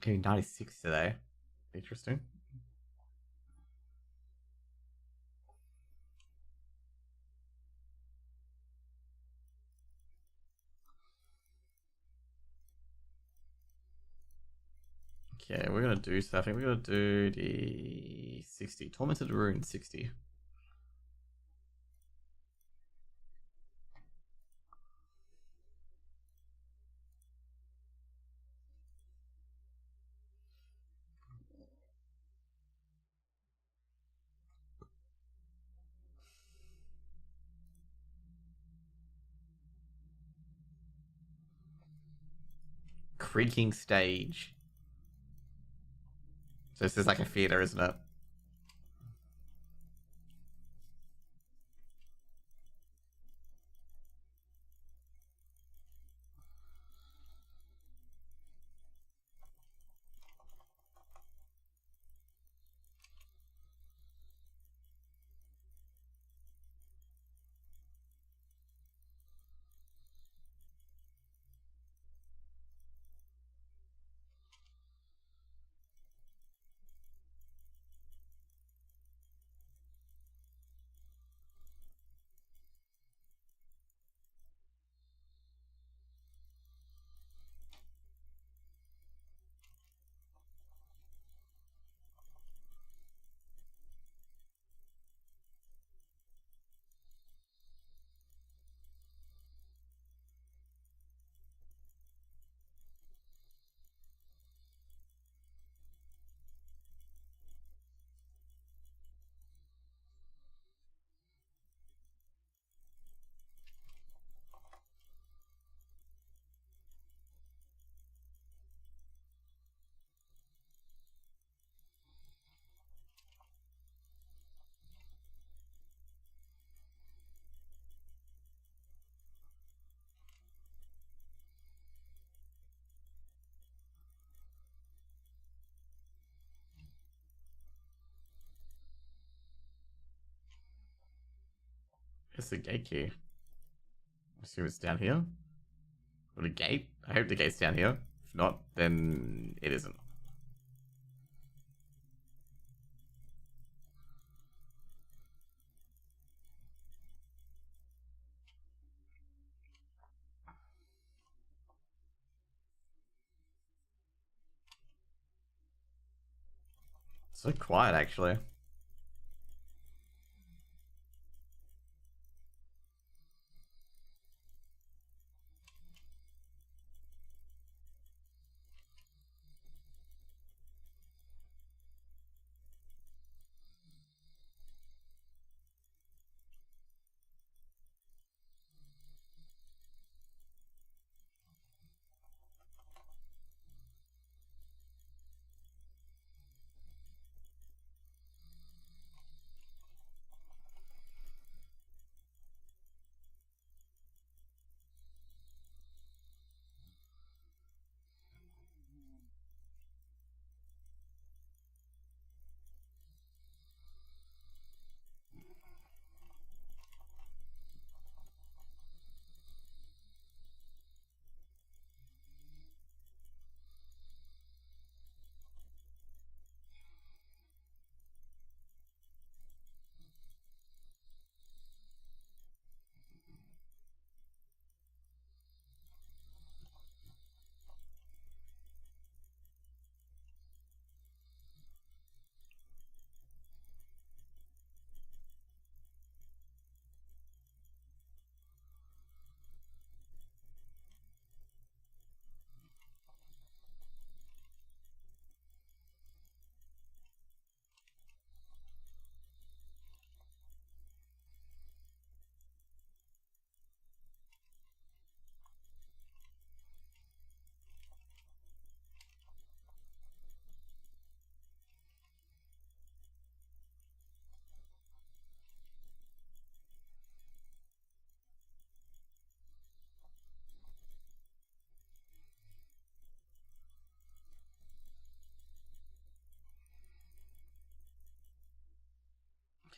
Okay, 96 today. Interesting. Okay, we're gonna do stuff. I think we're gonna do the 60. Tormented Rune 60. Creaking stage. So this is like a theater, isn't it? It's the gate key. I assume it's down here. Or the gate? I hope the gate's down here. If not, then it isn't. So quiet, actually.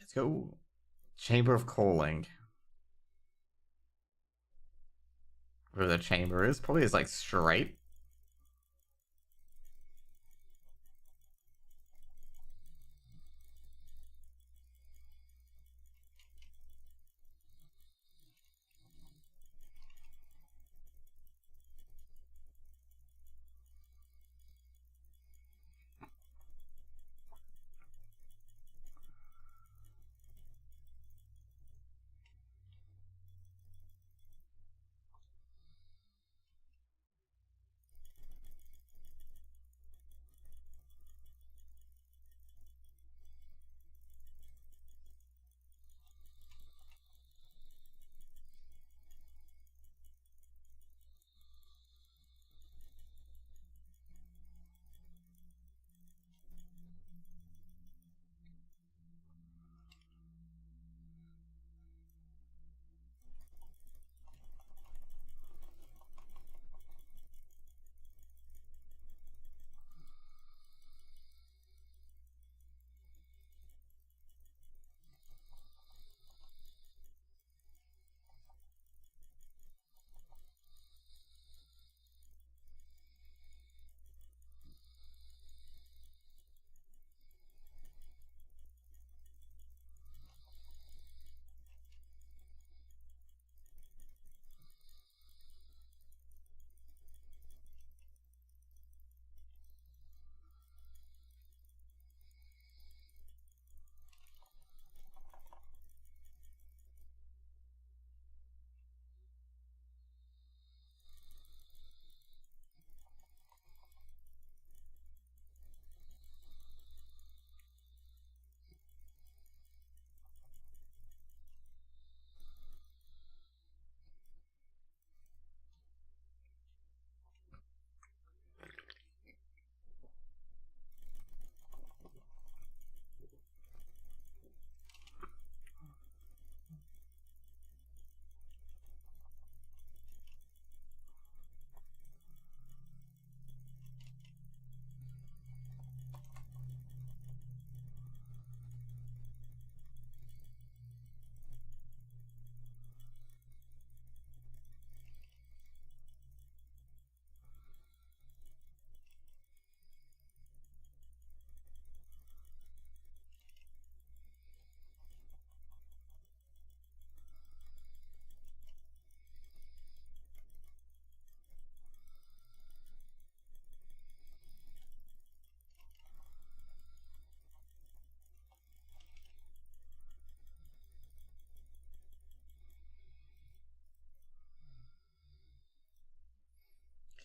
Let's go. Chamber of Calling. Where the chamber is. Probably is like straight.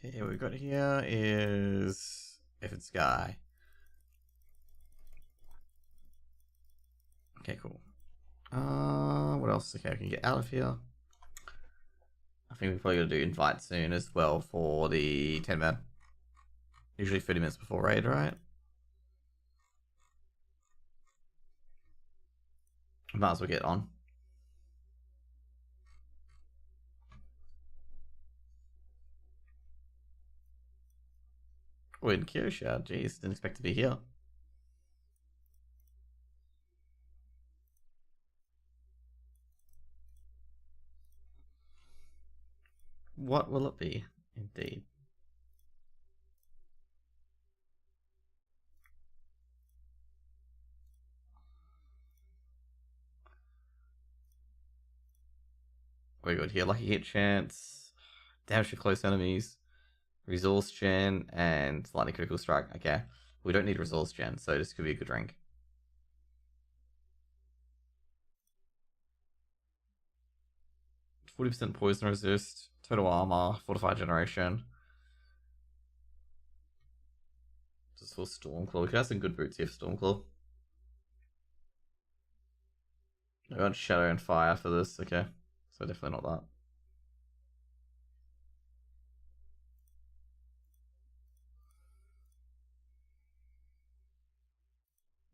Okay, what we've got here is Effort's Guy. Okay, cool. What else? Okay, I can get out of here. I think we're probably gonna do invite soon as well for the 10 man. Usually 30 minutes before raid, right? Might as well get on. Oh, in Kirsha, jeez, didn't expect to be here. What will it be? Indeed. We got here lucky hit chance, damage to close enemies, resource gen, and slightly critical strike. Okay, we don't need resource gen, so this could be a good rank. 40% poison resist, total armor, fortified generation. Just for Stormclaw. We could have some good boots here for Stormclaw. I got Shadow and Fire for this, okay. So definitely not that.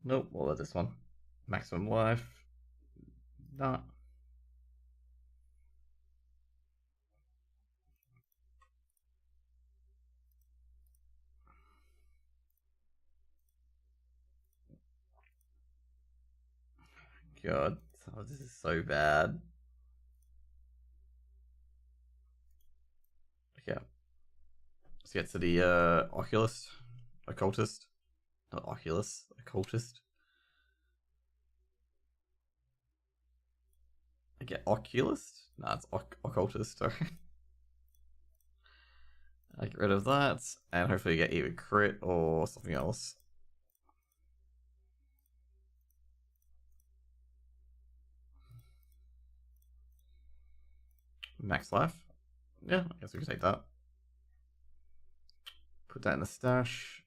Nope, what about this one? Maximum life. Nah. God, oh, this is so bad. Okay. Let's get to the Oculist. Occultist. Not Oculus, Occultist. Okay, Oculist? Nah, it's Occultist, sorry. I get rid of that, and hopefully get either crit or something else. Max life. Yeah, I guess we can take that. Put that in the stash.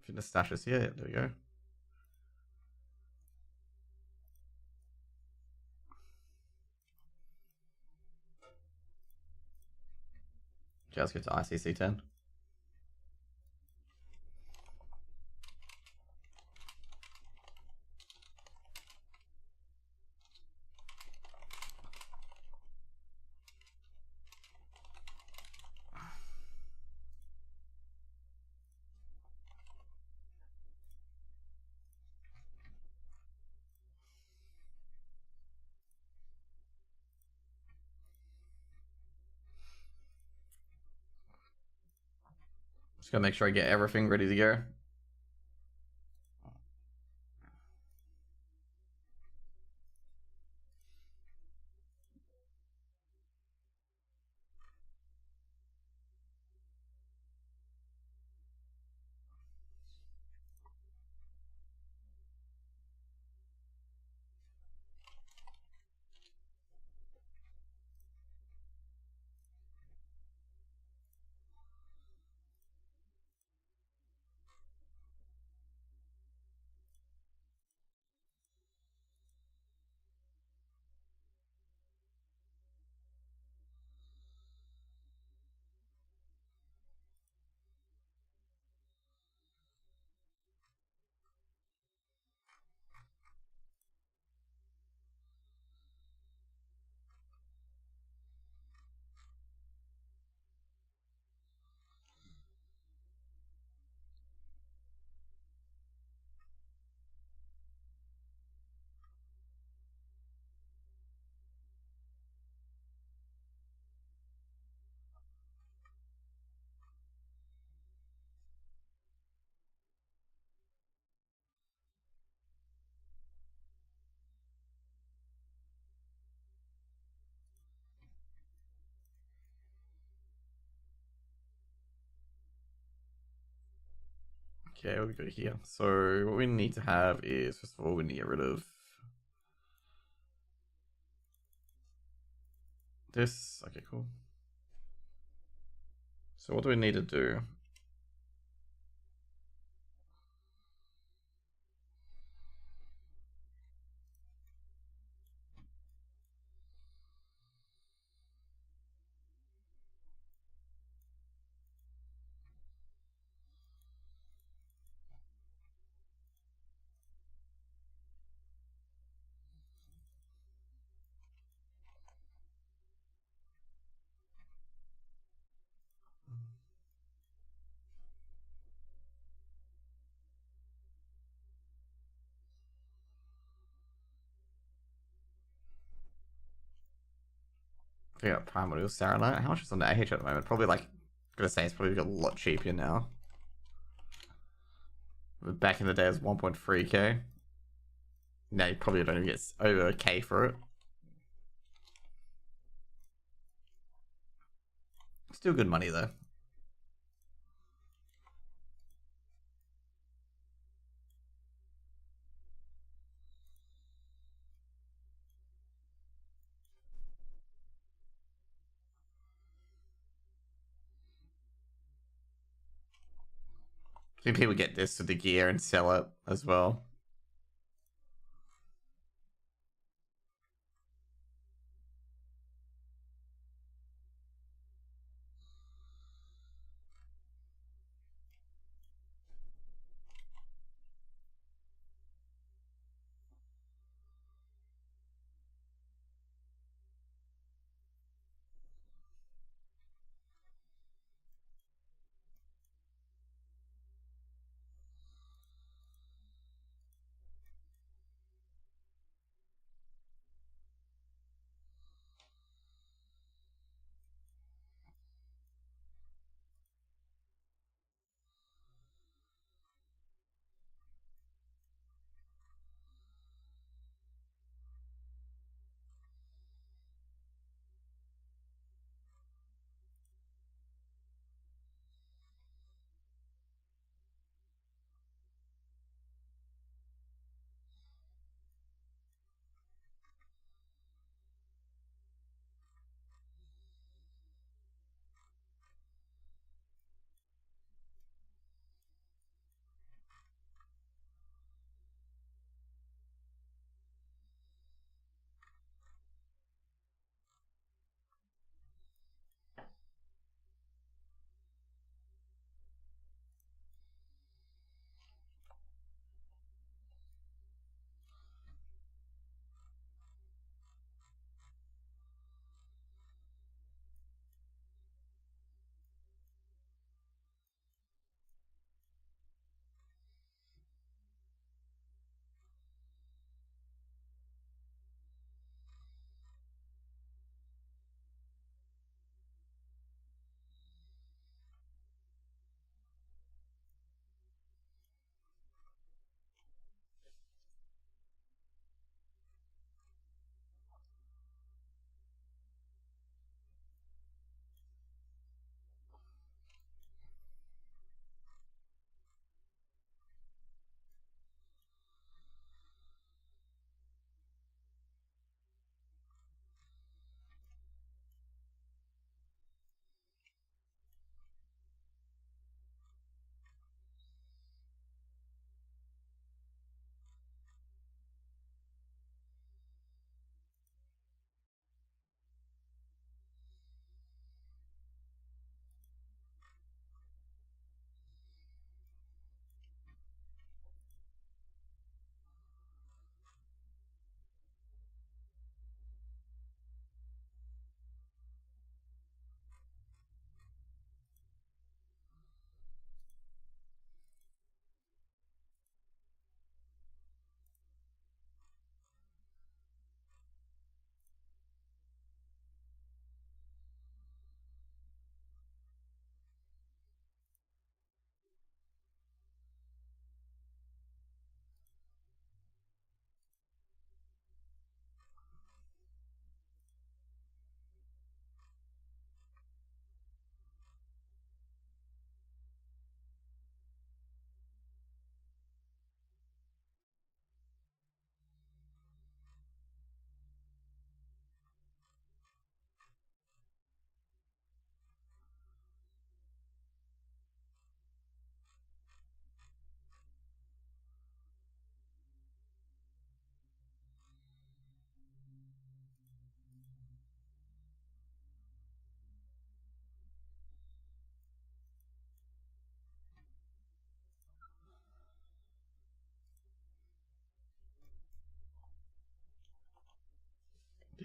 I think the stash is here. There we go. Okay, let's go to ICC 10. Just gotta make sure I get everything ready to go. Okay, what we got here? So what we need to have is, first of all, we need to get rid of this. Okay, cool. So what do we need to do? I think Primordial Saronite. How much is on the AH at the moment? Probably like, I'm gonna say it's probably got a lot cheaper now. But back in the day, it was 1.3k. Now you probably don't even get over a K for it. Still good money though. I think people get this with the gear and sell it as well.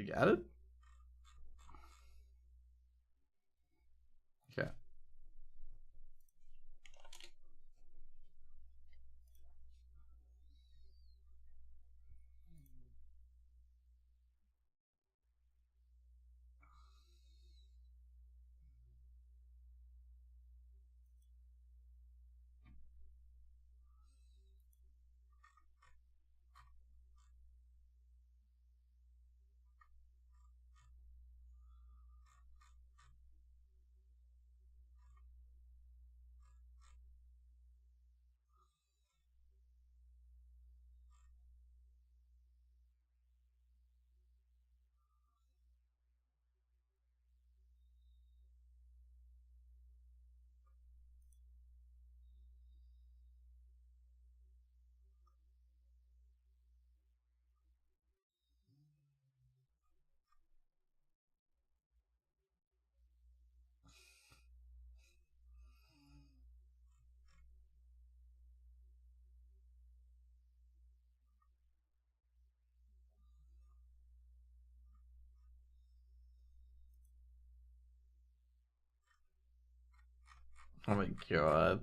you get added? Okay. Oh my god.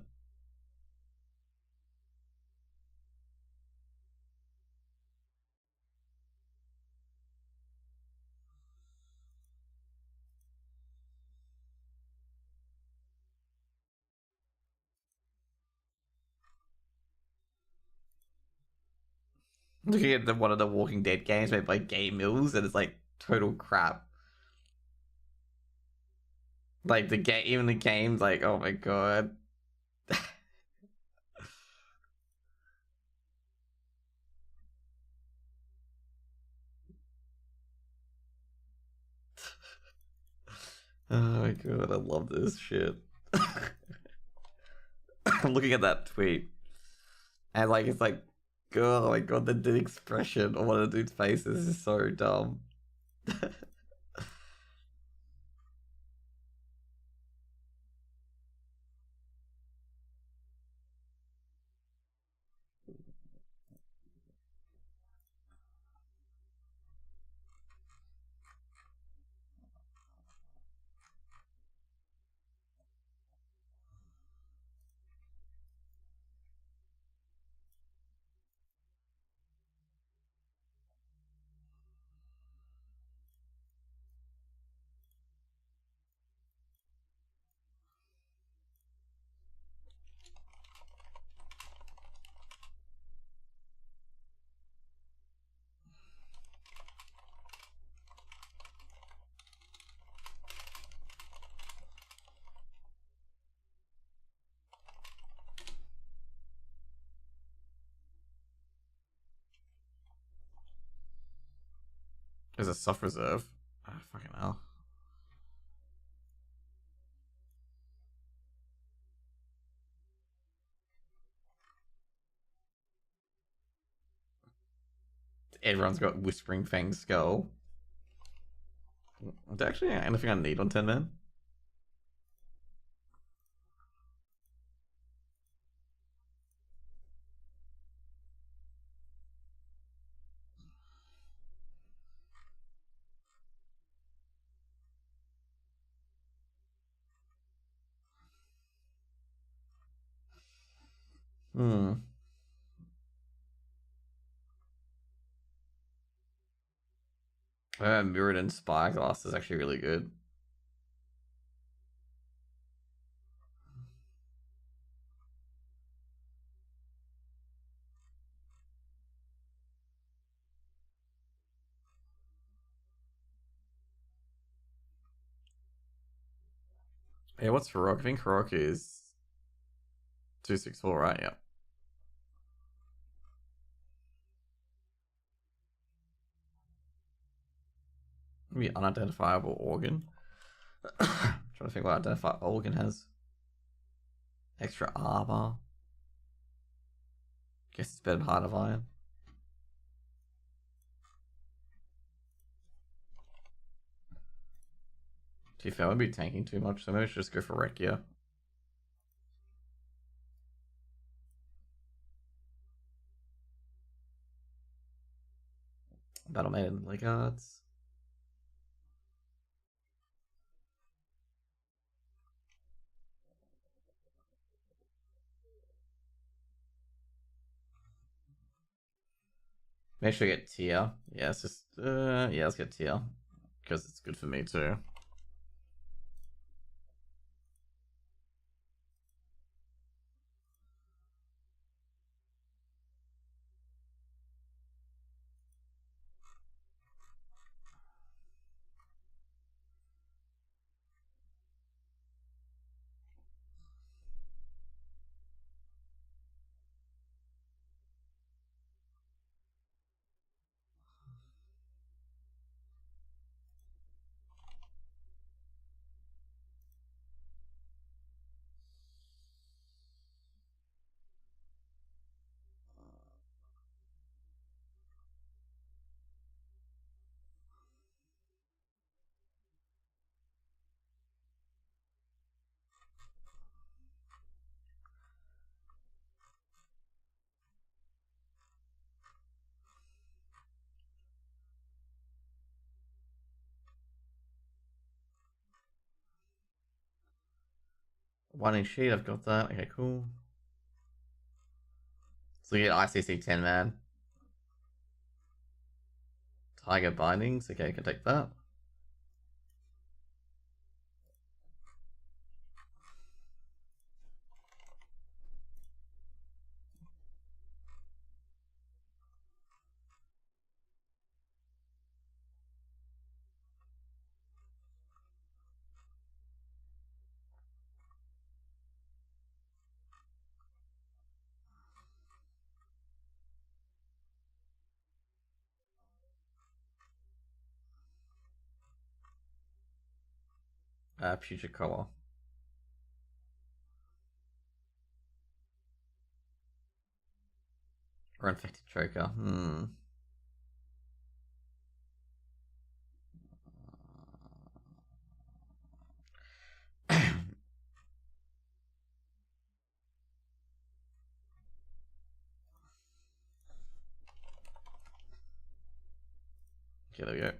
Looking at one of the Walking Dead games made by Game Mills, and it's like total crap. Like the game, even the games, like oh my god. Oh my god, I love this shit. I'm looking at that tweet, and like it's like, oh my god, the expression on one of the dude's faces is so dumb. There's a soft reserve. Oh, fucking hell. Everyone's got Whispering Fang Skull. Is there actually anything I need on 10 men? Hmm. Mirrored and Spyglass is actually really good. Yeah, what's Heroic? I think Heroic is 264, right? Yeah. Maybe unidentifiable organ. Trying to think what identifiable organ has. Extra armor. Guess it's better than Heart of Iron. To be fair, I would be tanking too much, so maybe I should just go for Red Gear. Battle Maiden Legates. Make sure you get tier. Yeah, it's just yeah, let's get tier because it's good for me too. One in sheet, I've got that. Okay, cool. So we get ICC 10 man. Tiger bindings. Okay, I can take that. Future color. Or infected choker. Okay, there we go.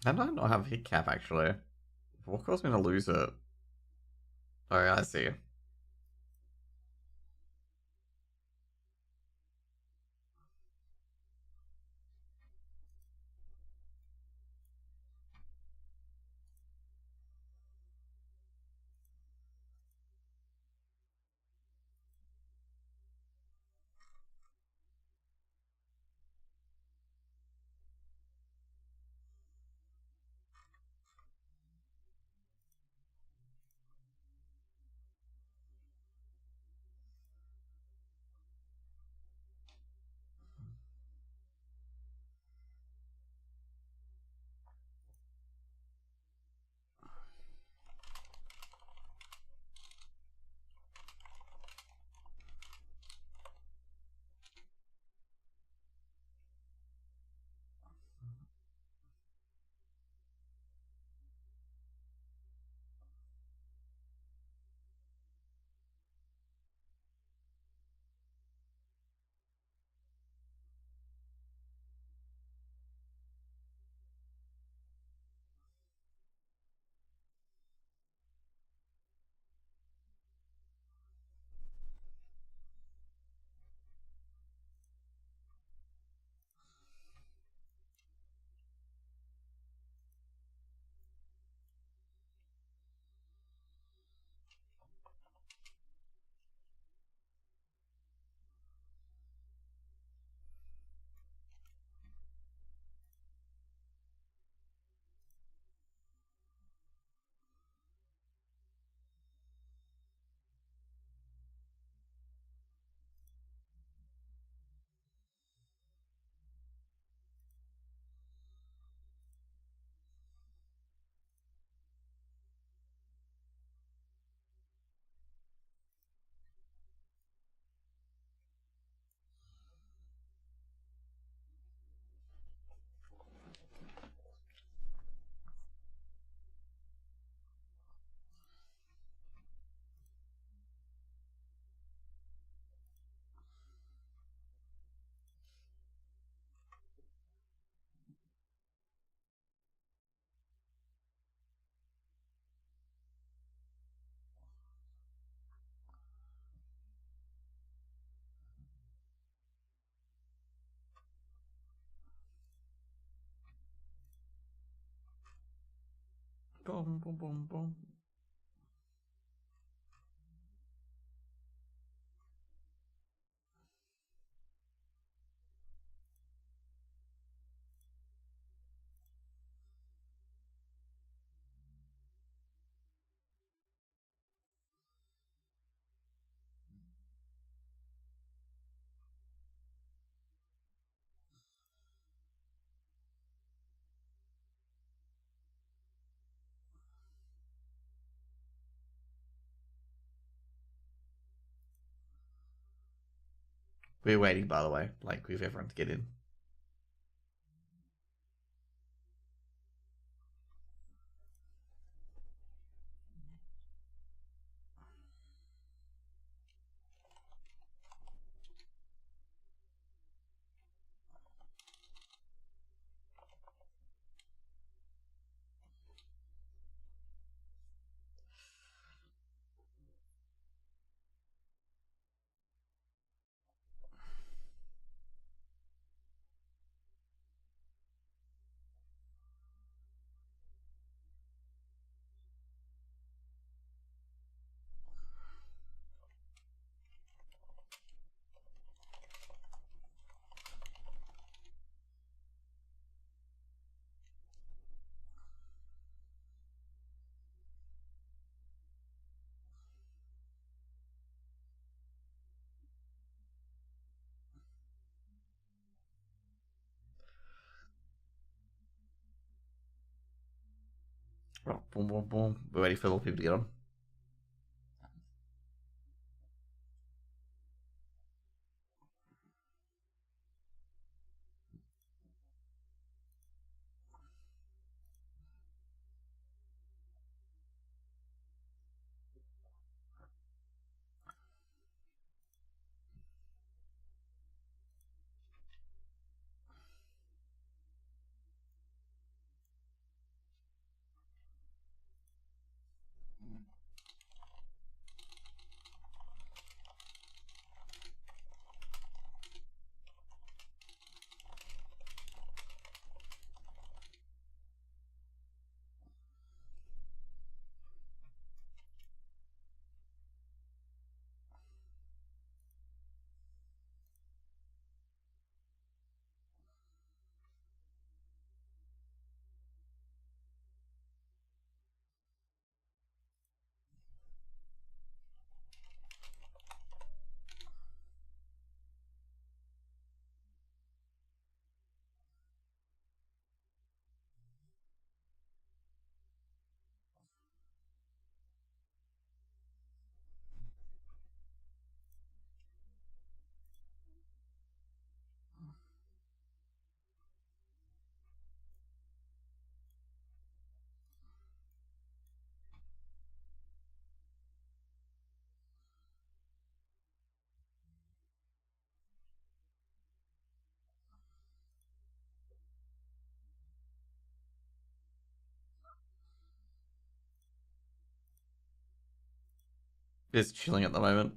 How did I not have hit cap actually? What caused me to lose it? Oh, I see. Boom, boom, boom, boom. We're waiting, by the way, like with everyone to get in. Oh, boom, boom, boom. We're waiting for all people to get on. It's chilling at the moment.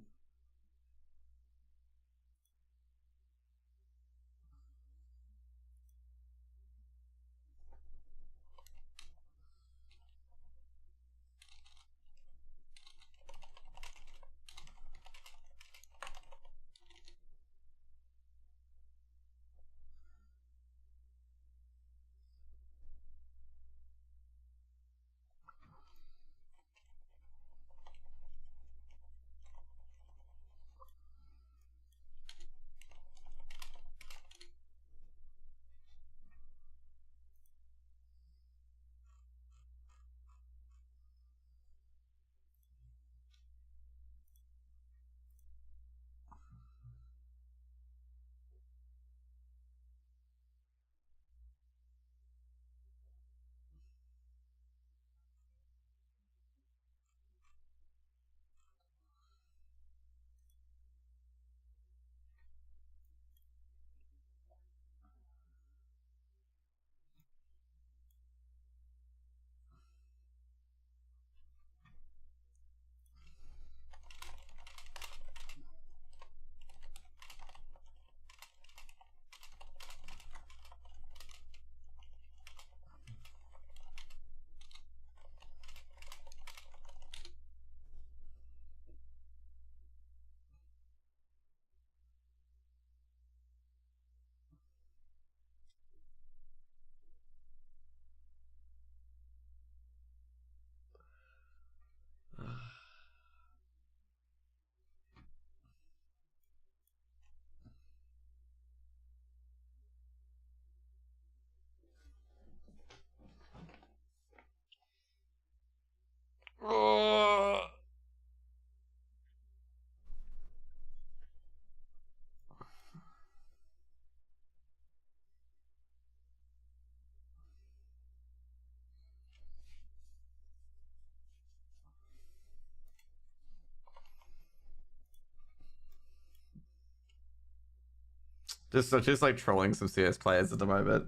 Just like trolling some CS players at the moment.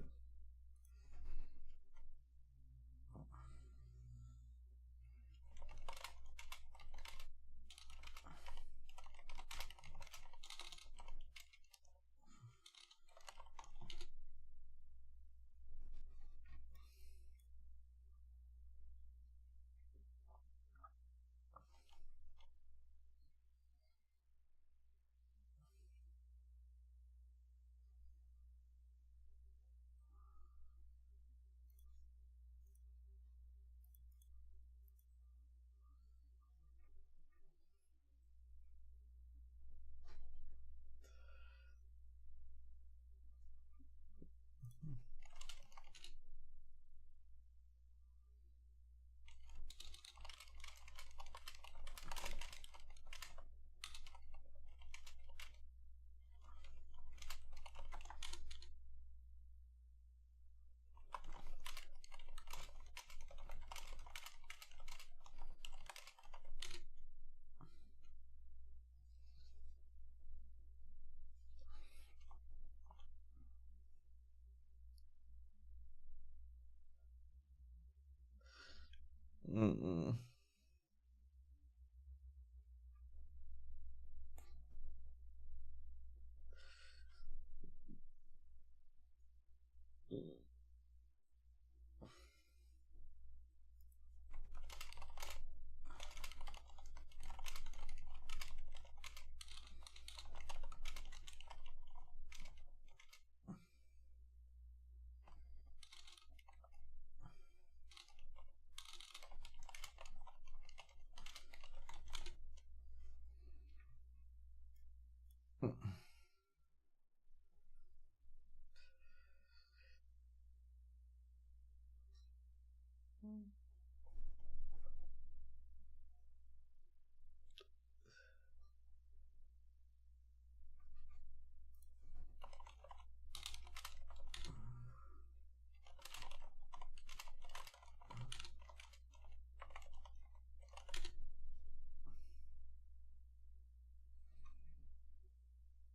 Mm-mm.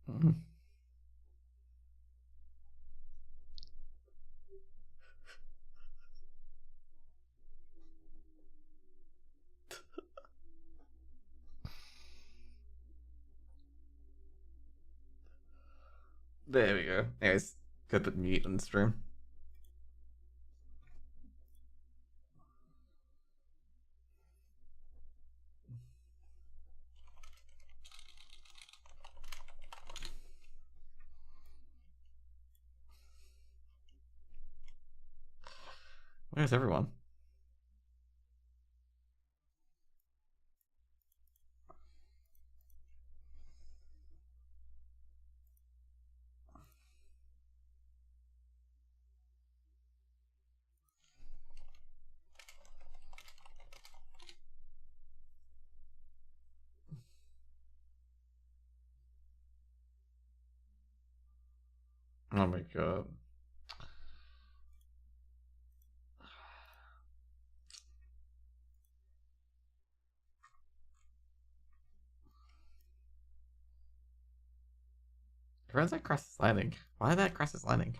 Mm. There we go. Anyways, could put mute on the stream. Where's everyone? Oh my god. Everyone's at Crassus Landing. Why are they at Crassus Landing?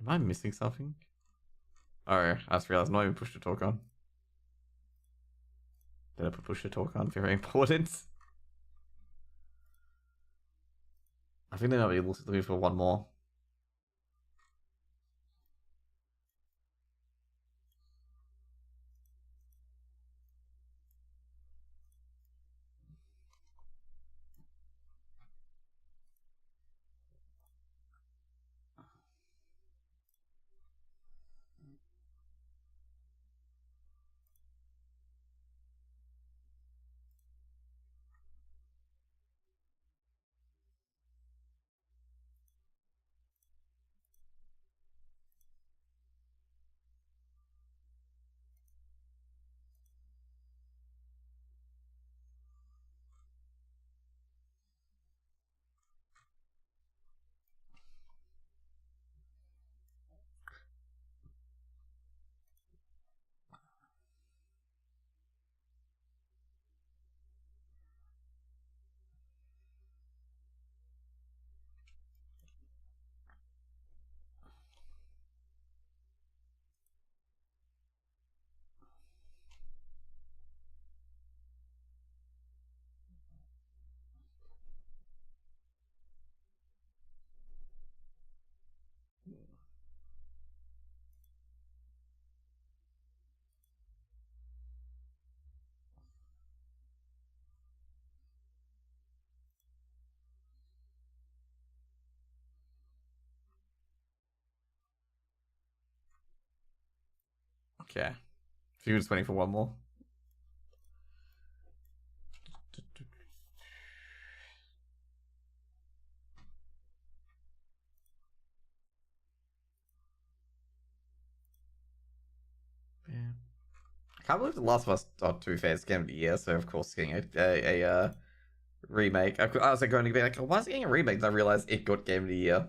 Am I missing something? Oh, I just realized not even push to talk on. Did I put push to talk on? Very important. I think they might be looking for one more. Okay. If you was waiting for one more. Yeah. I can't believe The Last of Us 2 Fair's Game of the Year, so of course getting a remake. I was like going to be like, oh, why is it getting a remake? Then I realized it got Game of the Year.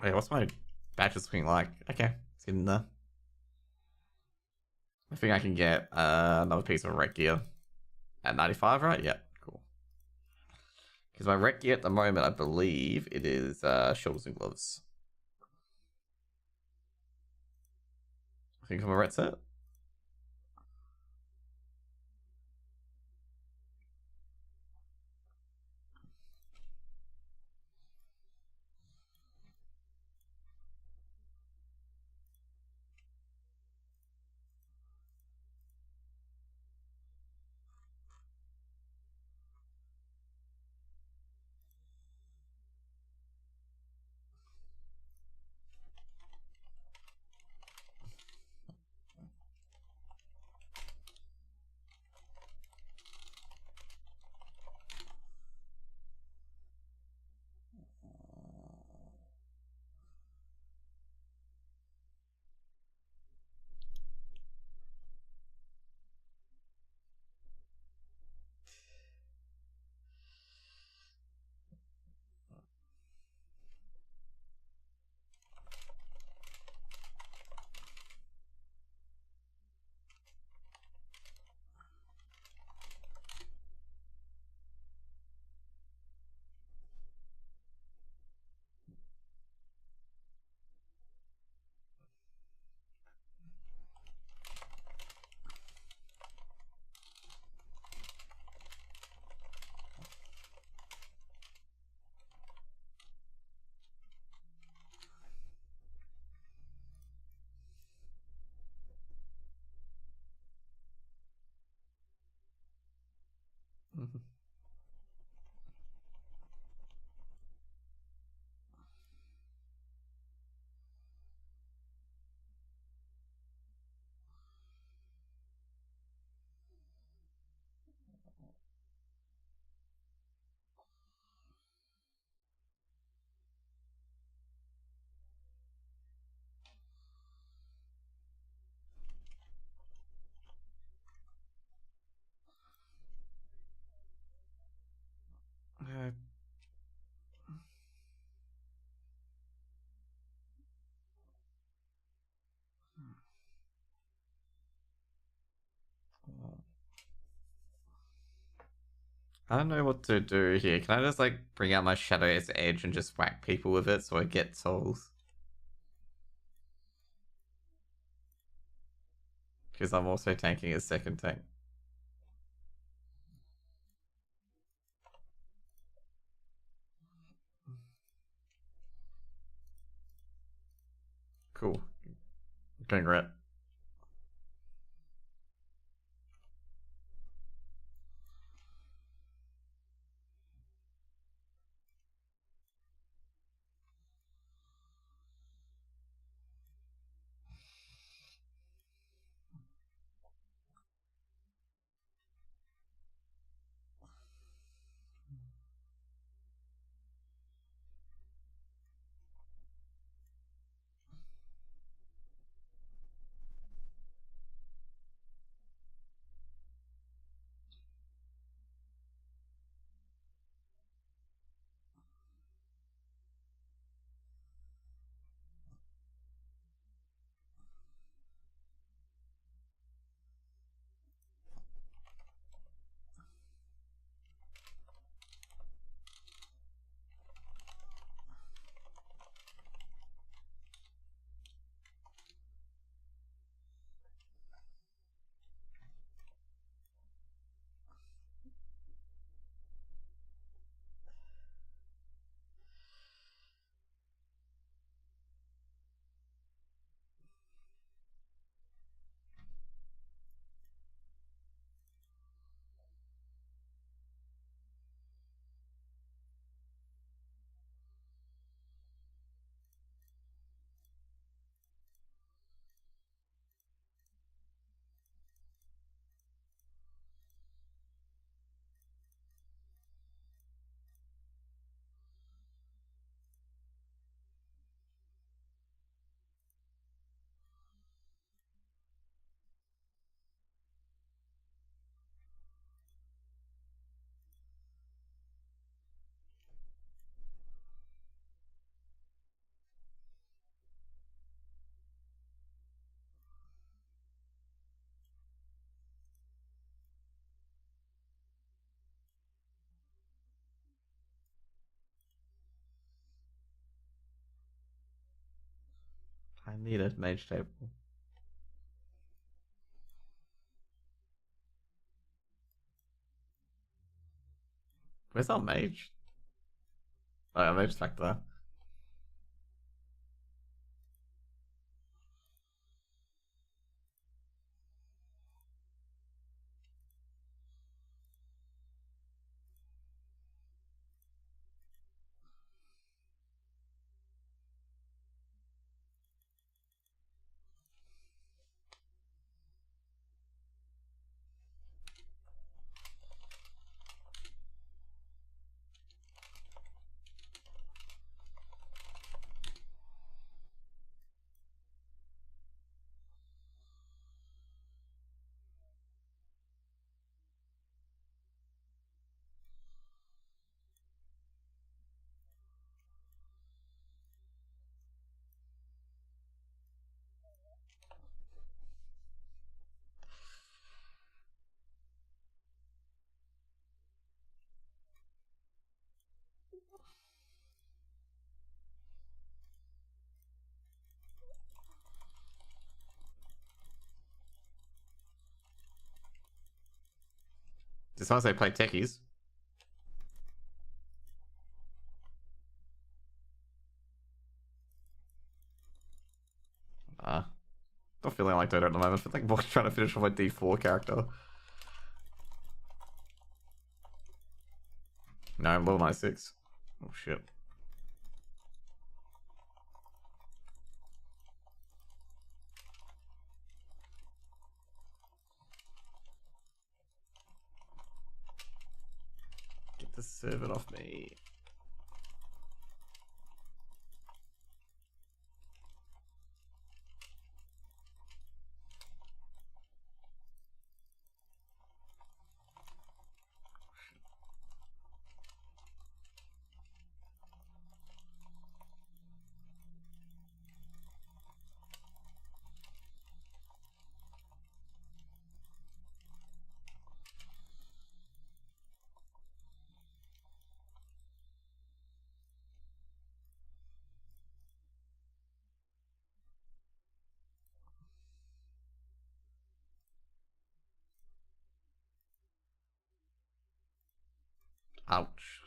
Wait, what's my batch swing like? Okay, it's getting there. I think I can get another piece of rec gear at 95, right? Yeah, cool. Because my rec gear at the moment, I believe it is shoulders and gloves. I think I'm a red set. Uh, I don't know what to do here. Can I just like bring out my Shadow's Edge and just whack people with it so I get souls? Because I'm also tanking a second tank. Cool. Going red. I need a mage table. Where's our mage? Oh, our mage's back there. Did someone say play techies? Not feeling like Dota at the moment. I feel like more trying to finish off my D4 character. No, I'm level 96. Oh shit. Get the servant off me. Ouch.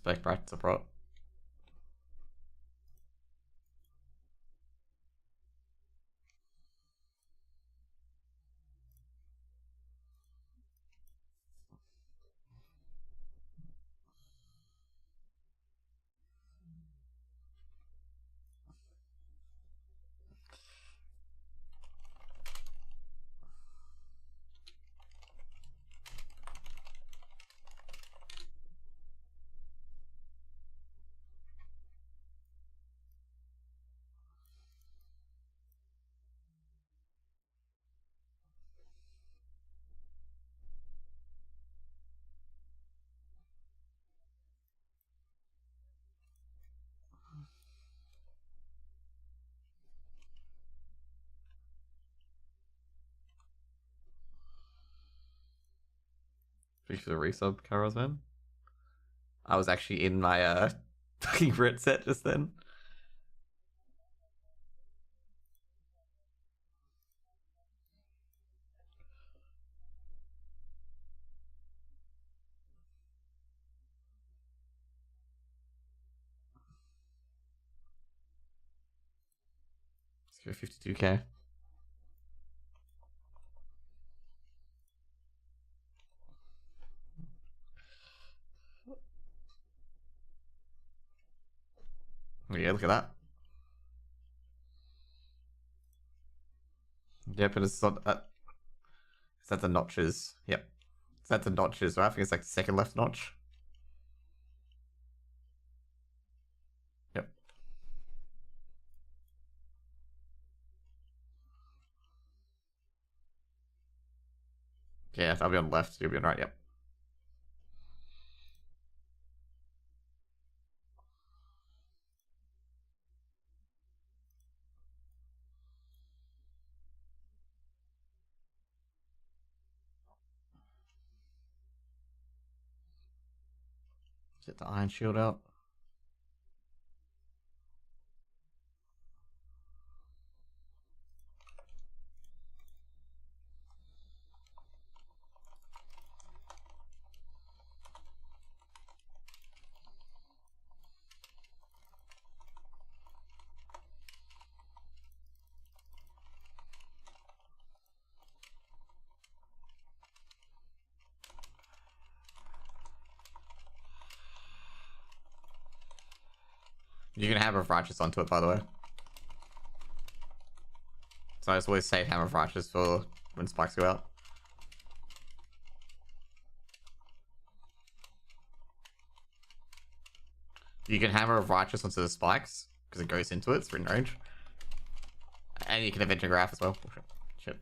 Spec practice a prot. Thanks for the resub, Karos, man. I was actually in my fucking Brit set just then. Let's go 52k. Oh yeah, look at that. Yep, and it's not. Is that the notches? Yep. Is that the notches? Right? I think it's like the second left notch. Yep. Yeah, I'll be on the left. You'll be on the right. Yep. Get the iron shield out. You can hammer of righteous onto it, by the way. So I just always save hammer of righteous for when spikes go out. You can hammer of righteous onto the spikes because it goes into it. It's in range, and you can Avenger Graph as well. Oh, shit.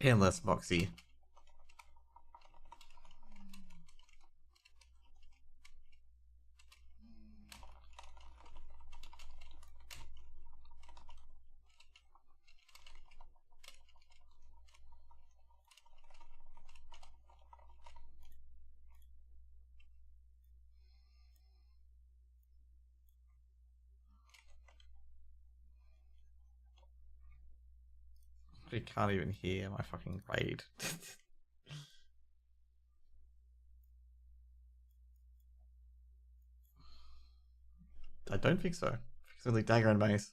And less moxie. You can't even hear my fucking raid. I don't think so. It's only dagger and mace.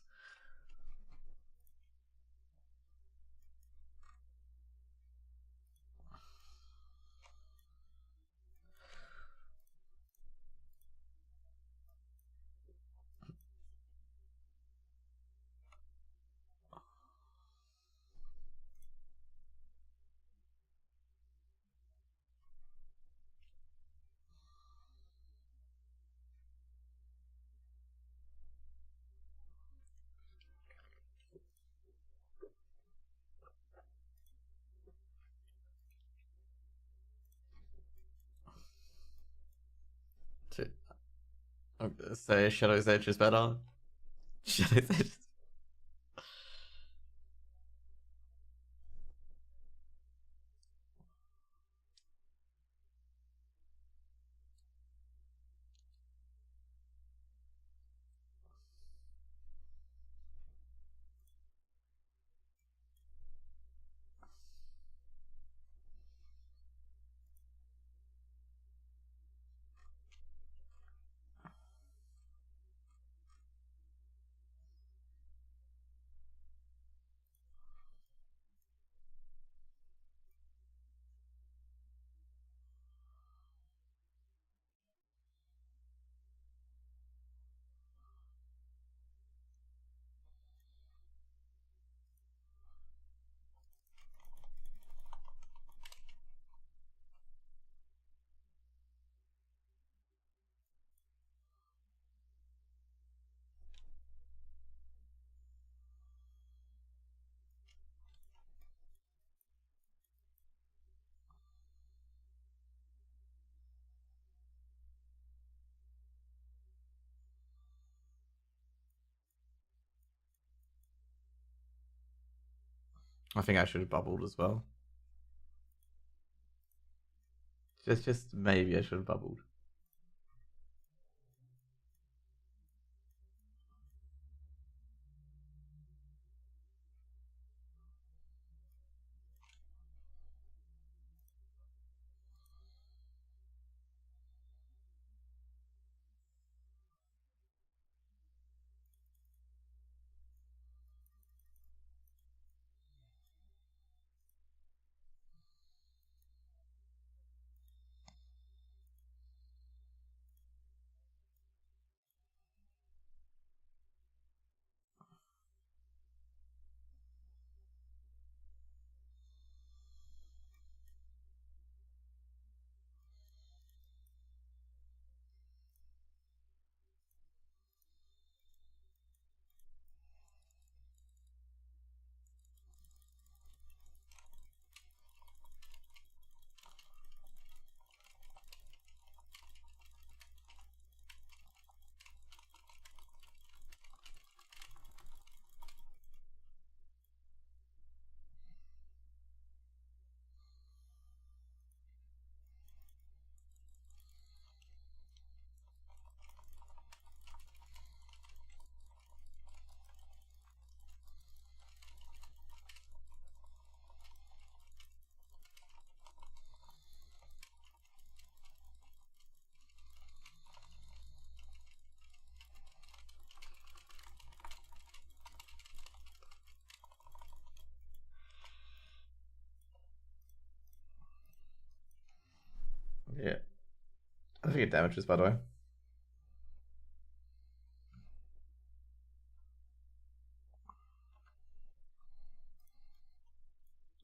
So Shadow's Edge is better. Shadow's Edge. I think I should have bubbled as well. Just maybe I should have bubbled. Yeah. I think it damages, by the way.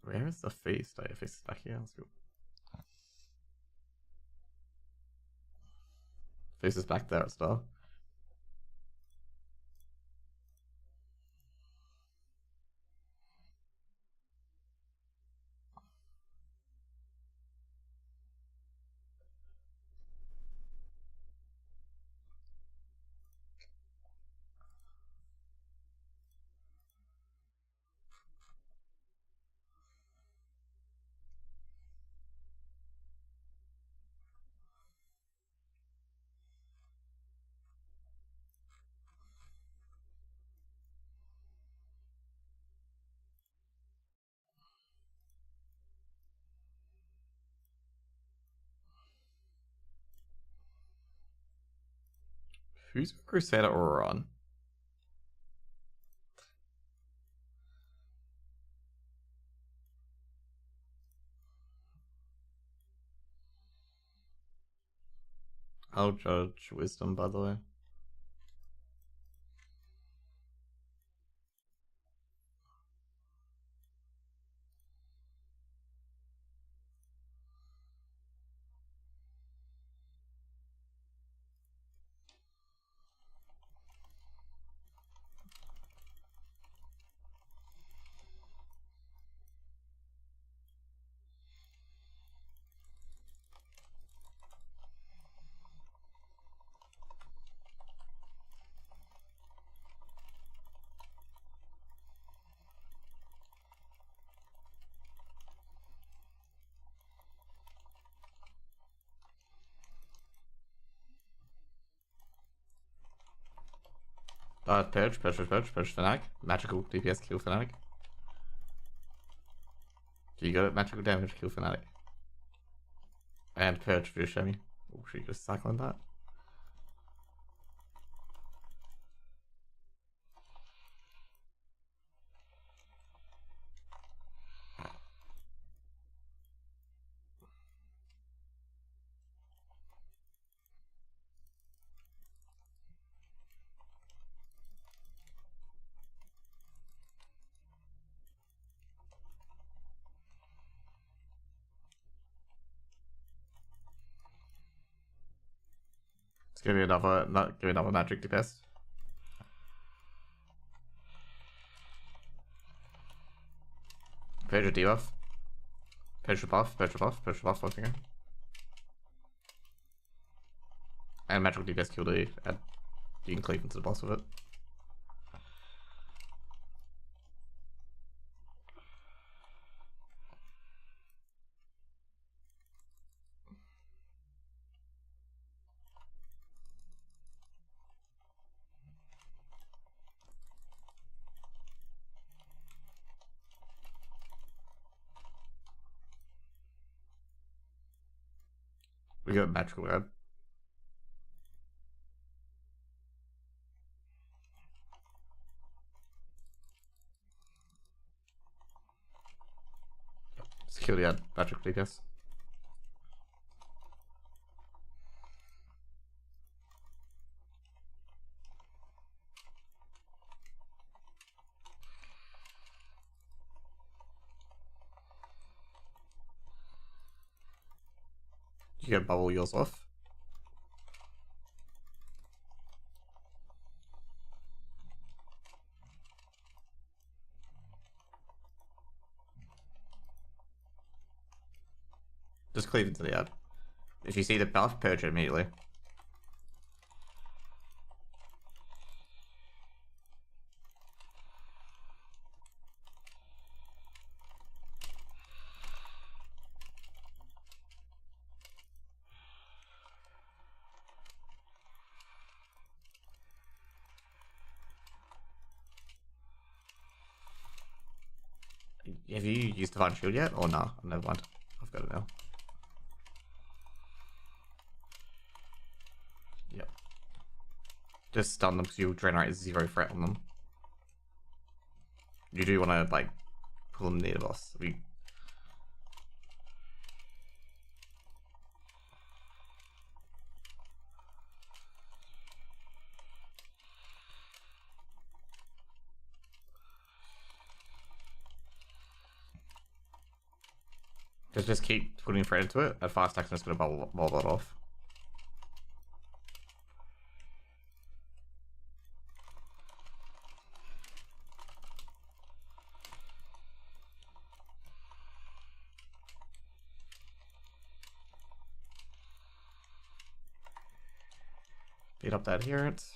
Where is the feast? Oh, feast is back here. Let's go. Feast is back there as well. Who's got Crusader Aura on? I'll judge Wisdom, by the way. Purge, Fanatic. Magical DPS, kill Fanatic. You got it, magical damage, kill Fanatic. And Purge for Shemi. Oh, should you just cycling that? Let's give me another magic DPS. Purge debuff. Purge buff once again. And magical DPS kill D. And you can cleave into the boss with it. We got magical web. Let's kill the magical DPS. You get bubble yours off. Just cleave into the ad. If you see the buff, purge it immediately. Have you used Divine Shield yet? Or no? Never mind. I've got it now. Yep. Just stun them because you'll generate 0 threat on them. You do want to, like, pull them near the boss. Just keep putting threat into it. At 5 stacks, I'm just going to bubble that off. Beat up that adherence.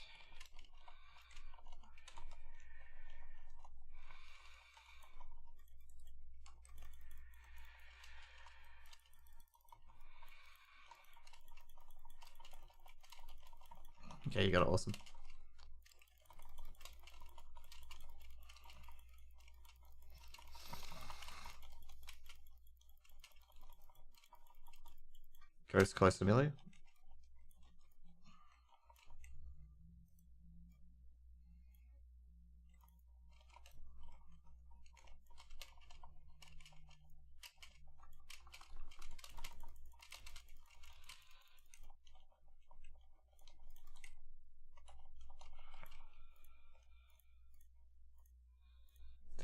Okay, you got it, awesome. Goes close to melee.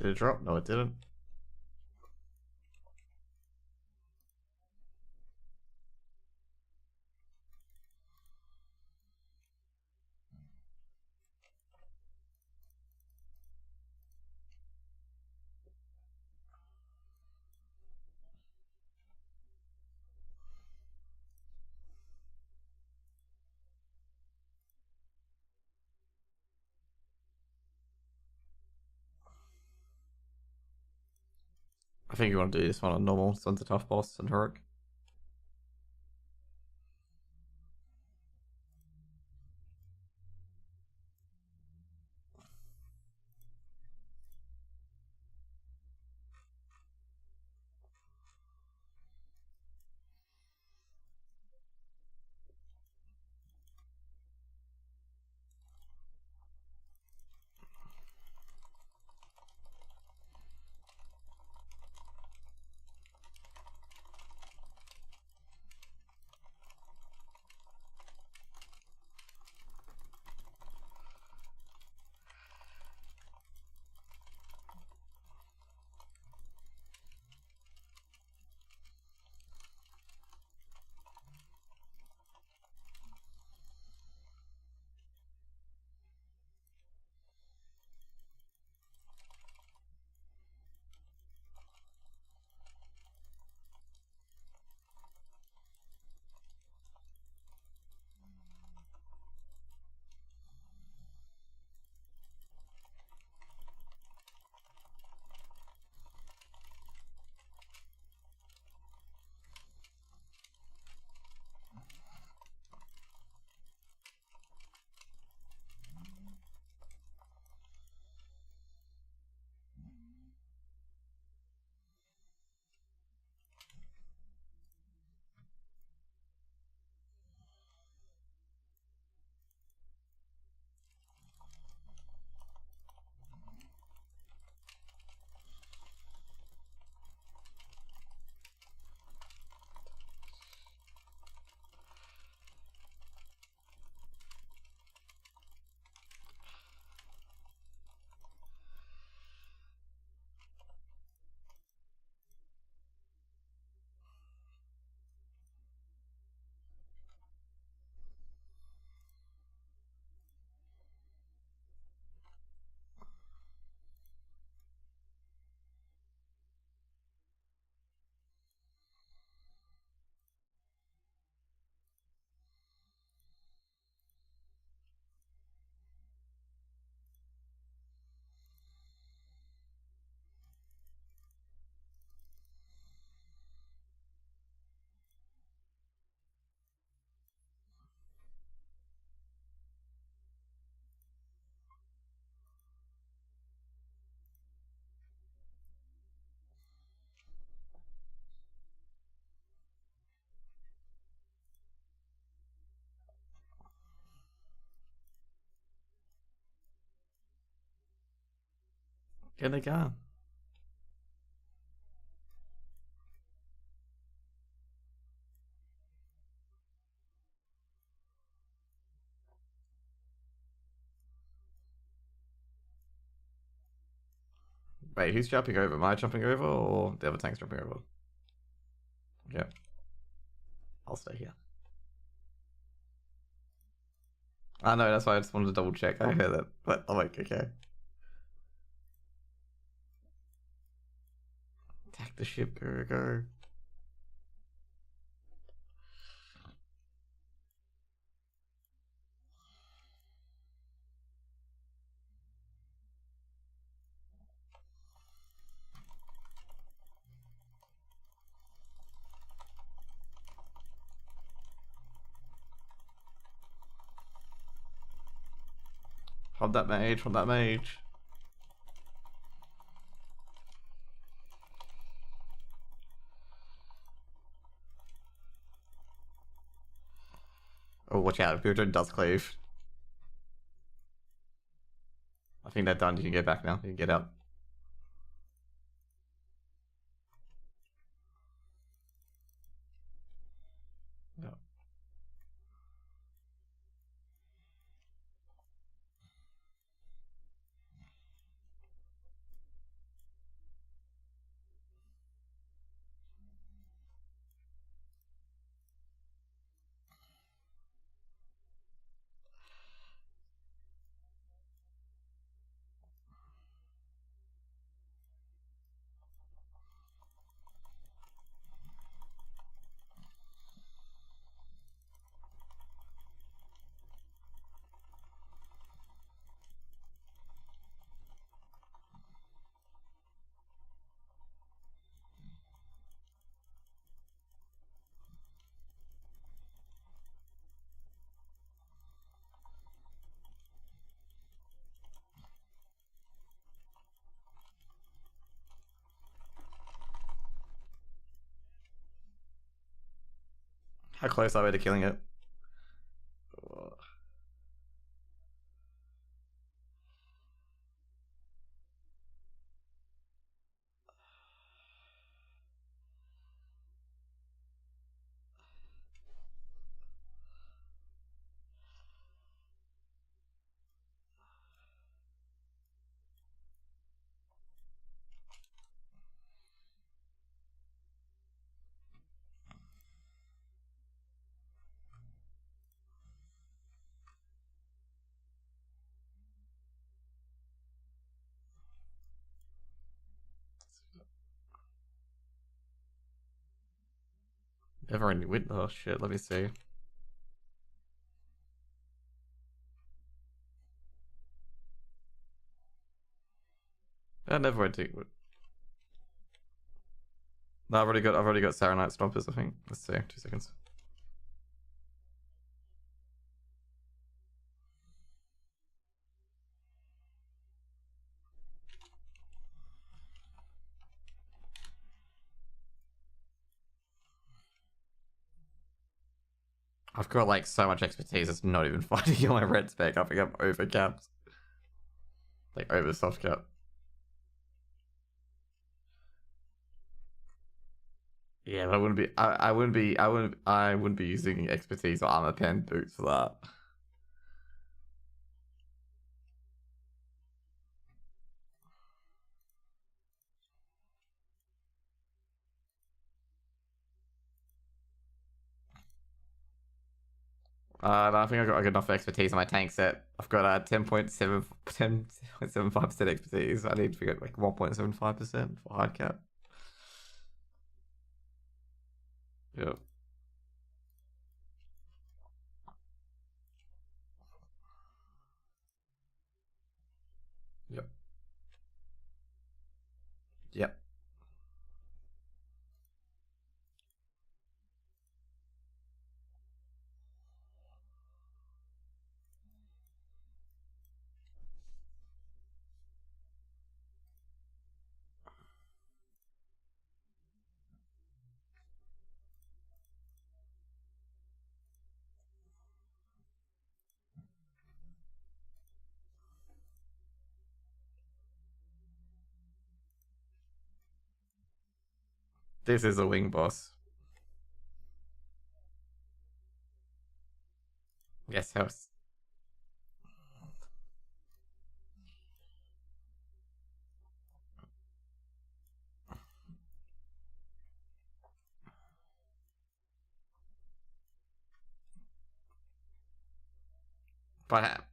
Did it drop? No, it didn't. I think you want to do this one on normal. This one's a tough boss and heroic. Get it gone. Wait, who's jumping over? Am I jumping over or the other tank's jumping over? Yeah. I'll stay here. I know, that's why I just wanted to double check. I heard that, but I'm like, okay. Attack the ship, go, go. Hold that mage, hold that mage. Oh, watch out, if you're doing Dust Cleave. I think they're done, you can get back now, you can get out. No. How close are we to killing it? Never ending win. Oh shit, let me see. Never ending. No, I've already got Saronite Stompers, I think. Let's see, 2 seconds. I've got like so much expertise, it's not even fighting on my red spec. I think I'm over capped. Like over soft cap. Yeah, but I wouldn't be using expertise or armor pen boots for that. No, I think I got enough expertise on my tank set. I've got 10.75% expertise. I need to get like 1.75% for hard cap. Yep. Yep. Yep. This is a wing boss. Yes, house. But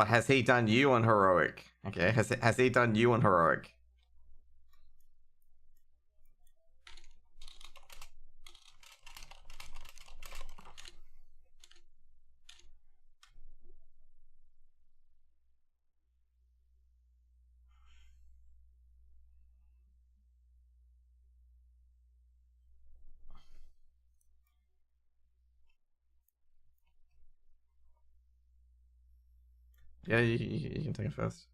has he done you on heroic? Okay, has he done you on heroic? Yeah, you can take it first.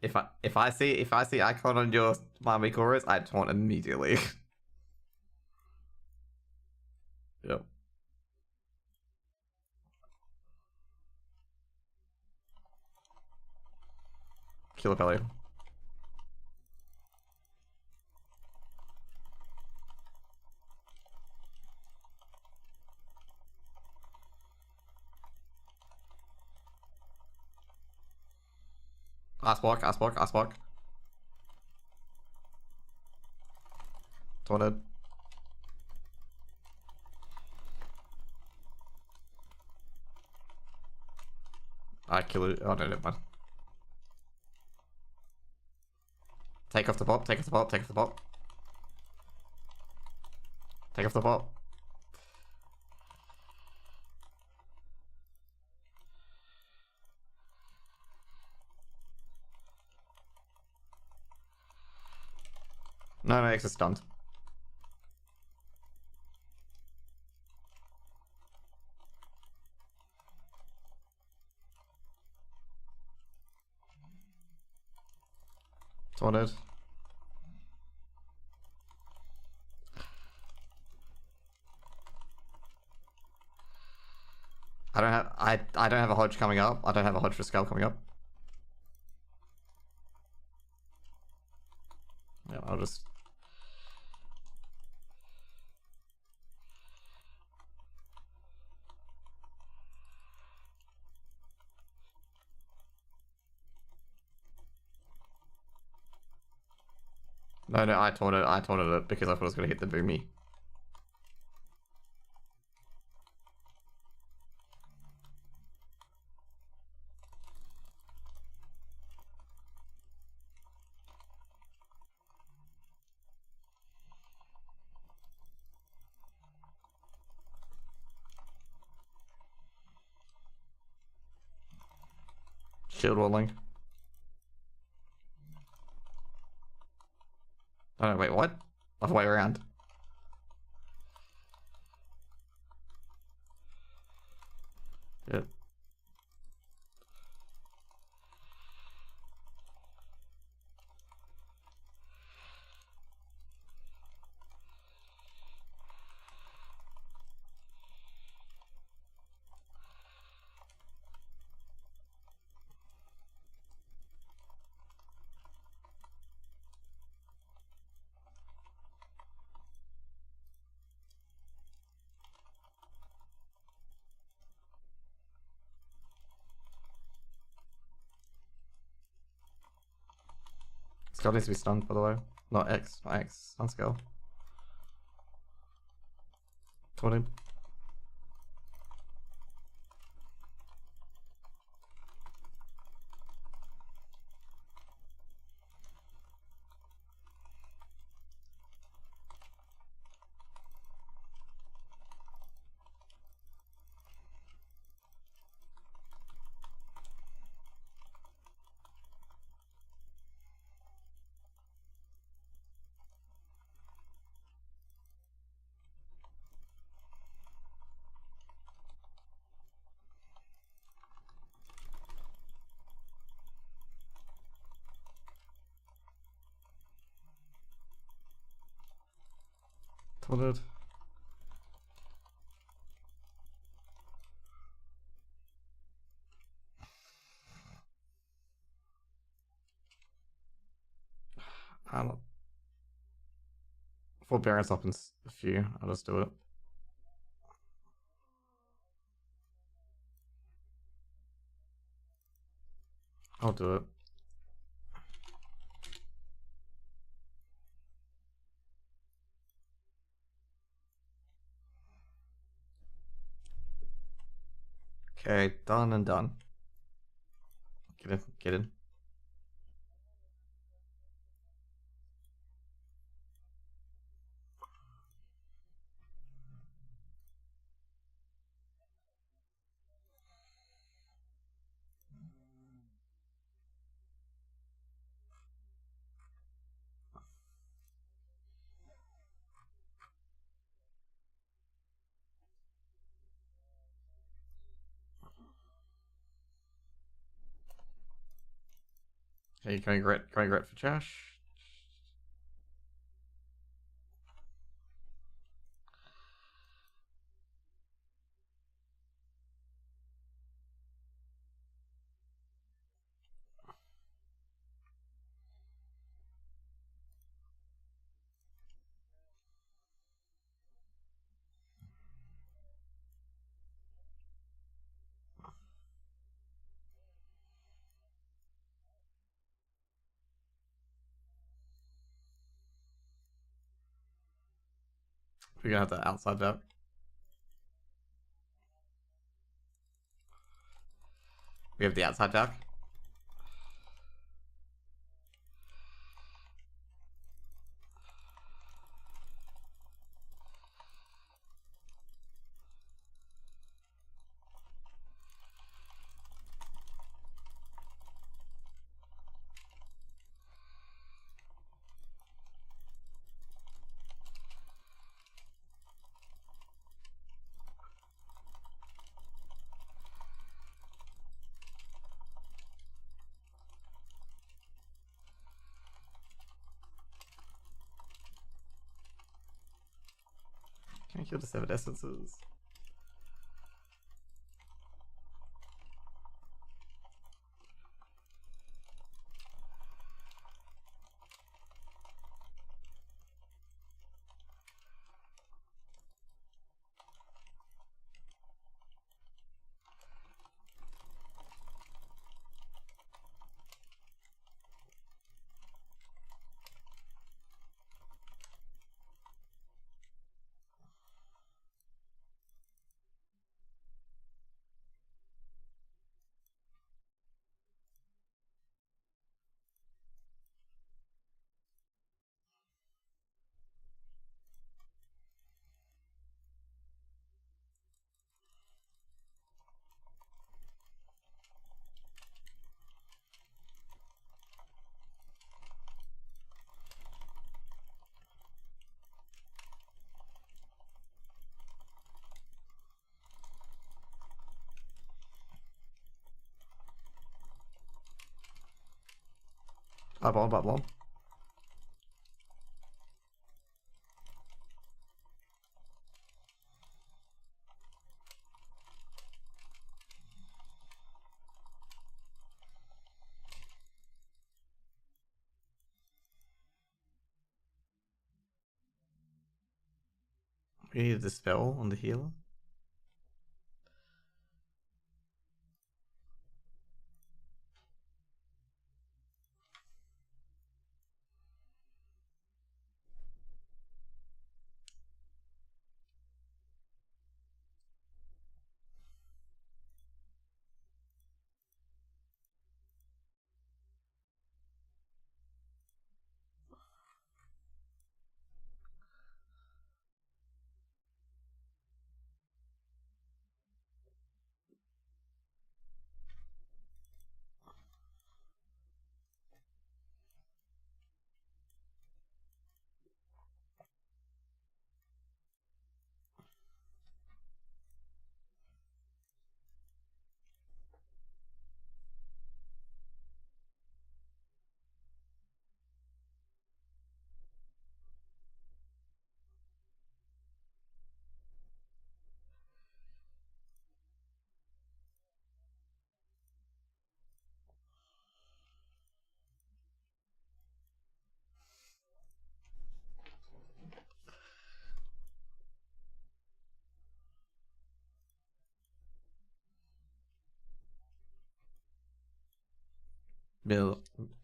If I see icon on your Mami chorus, I taunt immediately. Yep. Killer belly. Ass block. Taunted. I kill it. Oh no, never mind. Take off the pop. Take off the pop. Take off the pop. Take off the pop. No, X is stunned. Taunted. I don't have a hodge coming up. I don't have a hodge for scale coming up. Yeah, I'll just... No, I taunted it because I thought it was going to hit the boomy. Shield walling. Oh no, wait, what? Other way around. Good. Skull needs to be stunned, by the way. Not X, stun Skull. Taunt him. Taunted. I don't... Forbearance up in a few. I'll just do it. I'll do it. Okay, done and done. Get in, get in. Okay, going regret for Josh. We're gonna have the outside duck. We have the outside duck. Can I kill the 7 essences? Bubble, bubble. We need the spell on the healer.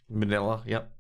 Manila, yep.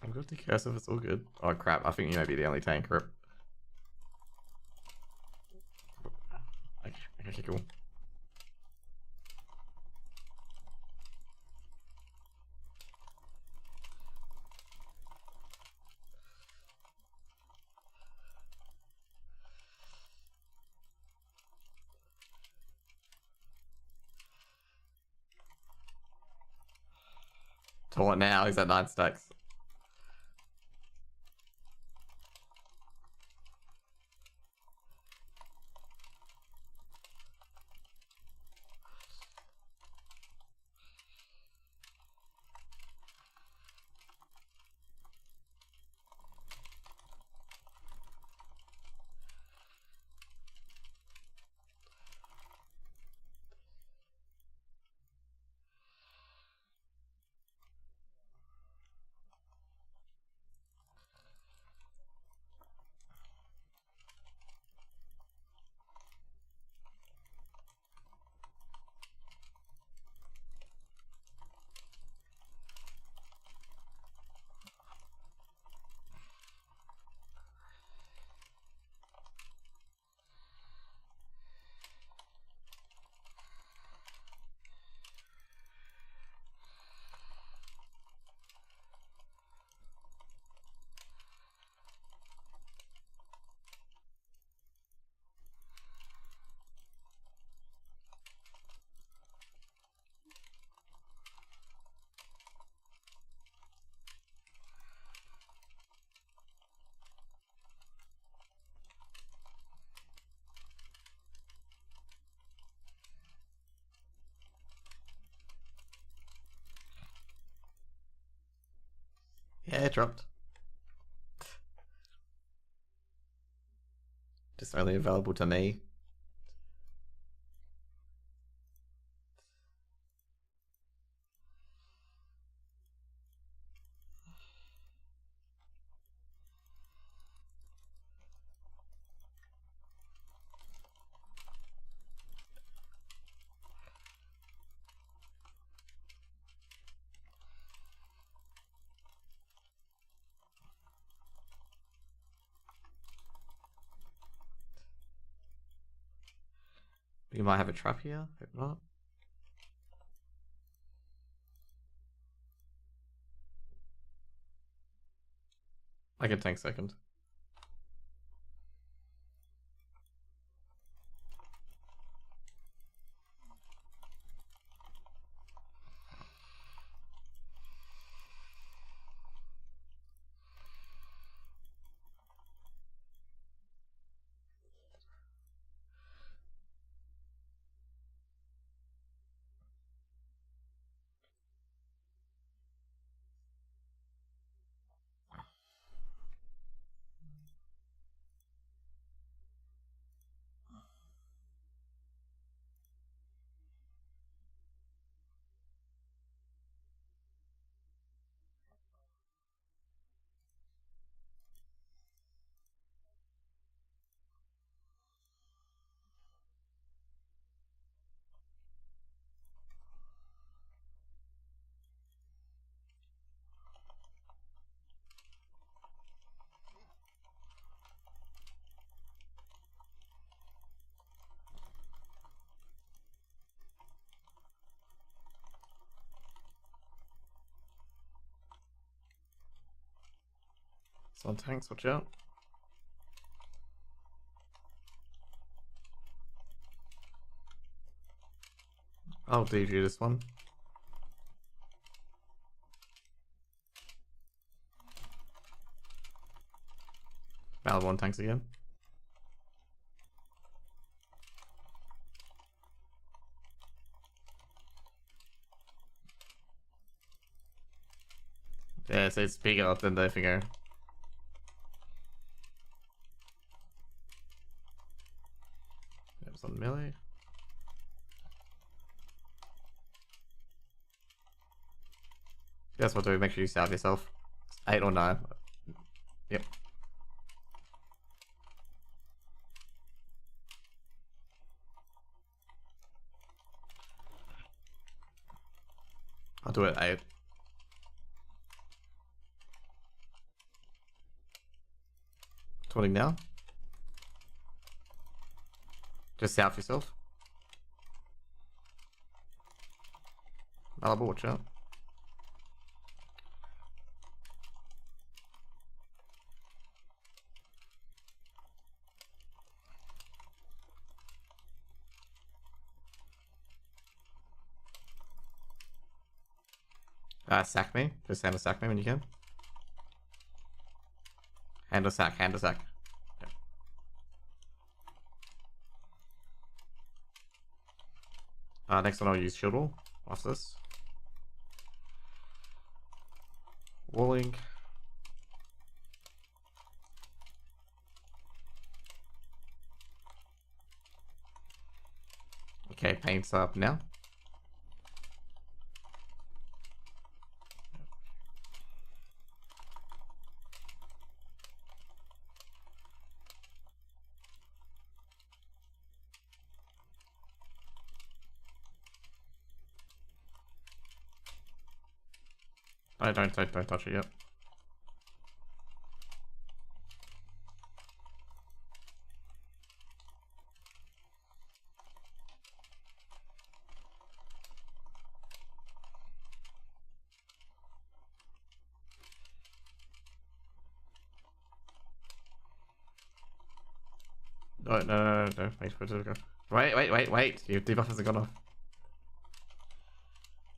I've got the cursive, it's all good. Oh crap, I think you may be the only tank rip. Okay, cool. To what now? He's at 9 stacks. Yeah, it dropped. Just only available to me. We might have a trap here. Hope not. I can tank second. Someone tanks, watch out. I'll DG this one. Balborn tanks again. Yeah, so it's bigger than the figure. It was on melee. That's what do. Make sure you stab yourself. 8 or 9. Yep. I'll do it 8. Taunting now. Just south yourself. Malabo, watch out. Sack me. Just hand a sack me when you can. Hand a sack, hand a sack. Yep. Next one I'll use shield wall after this. Walling. Okay, paint's up now. Don't touch it yet. No. Wait for it to go. Wait. Your debuff hasn't gone off.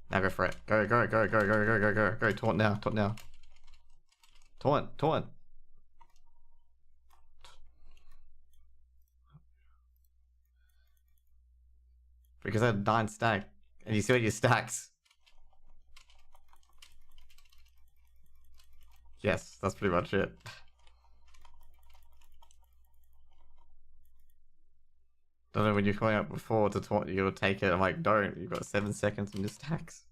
Now go for it. Go. Taunt now. Taunt. Because I had 9 stack. And you see what your stacks. Yes, that's pretty much it. Don't know when you're coming up before to taunt, you'll take it. I'm like, don't. You've got 7 seconds in your stacks.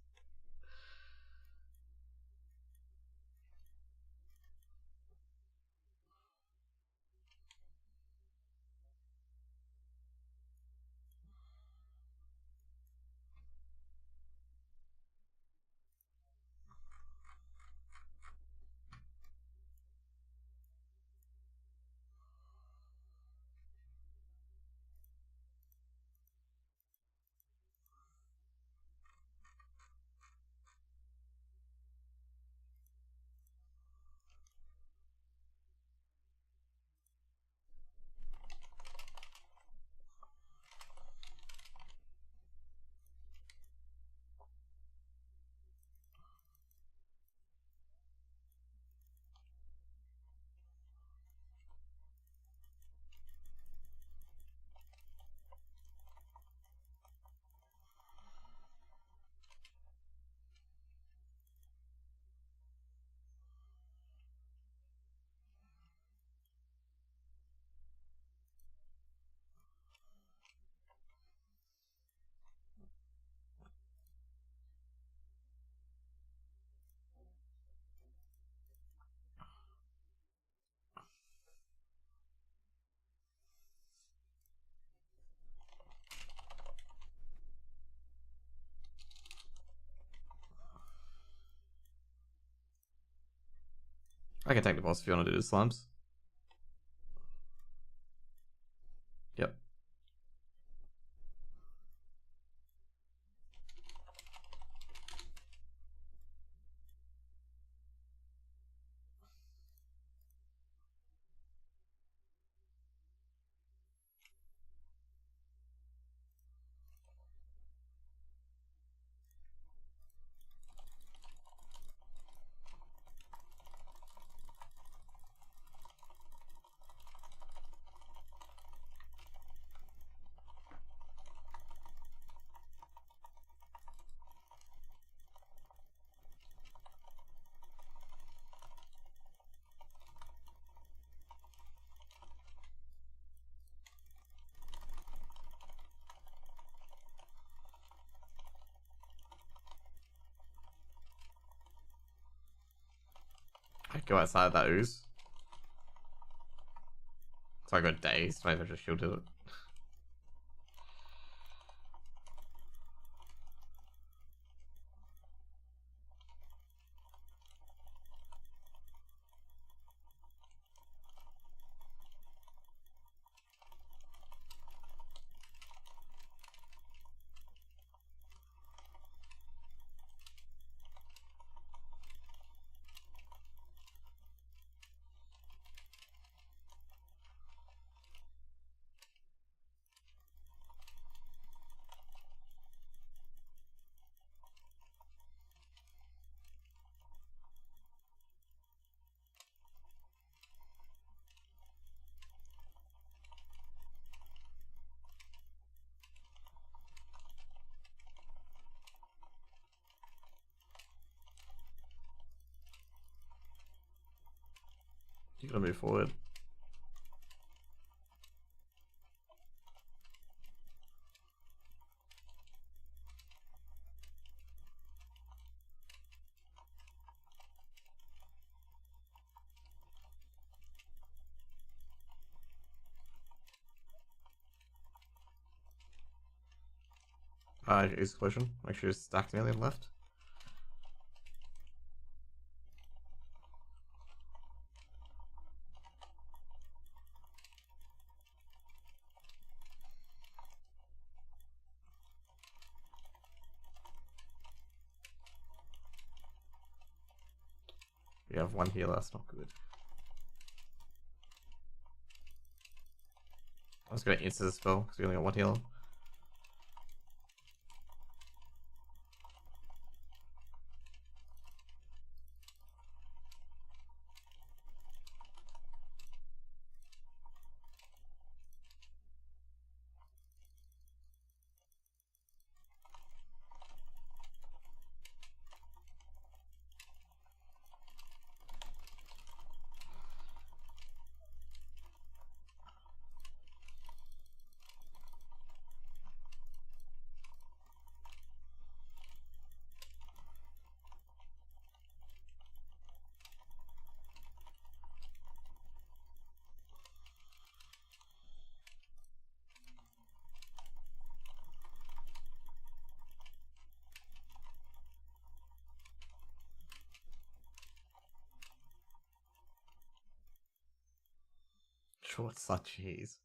I can take the boss if you want to do the slimes. Yep. I go outside of that ooze. So I got dazed. Maybe I just shielded it. You gotta move forward. Is collision. Make sure it's stacked nearly on the left. We have one healer, that's not good. I was gonna insta the spell because we only got one healer. Short such cheese.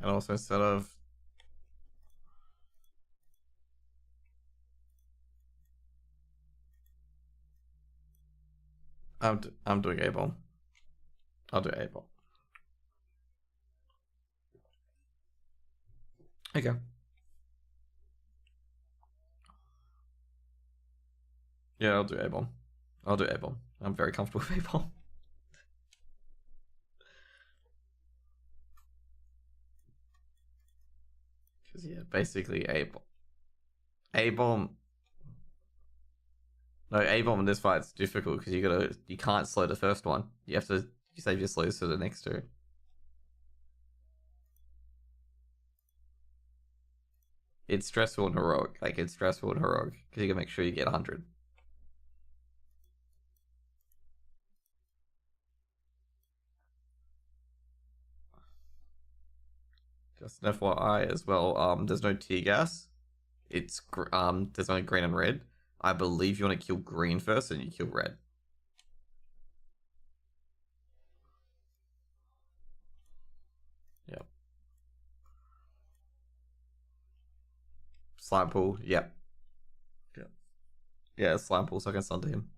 And also instead of I'm doing A bomb. I'll do A bomb. Okay. Yeah, I'll do A bomb. I'll do A bomb. I'm very comfortable with A bomb. Because yeah, basically A bomb. A bomb. No, A bomb in this fight's difficult because you can't slow the first one. You have to save your slows for the next two. It's stressful and heroic. Like it's stressful and heroic because you can make sure you get 100. Just an FYI as well. There's no tear gas. There's only green and red. I believe you want to kill green first, and you kill red. Yep. Slime pool. Yep. Yep. Yeah, slime pool. So I can stun to him.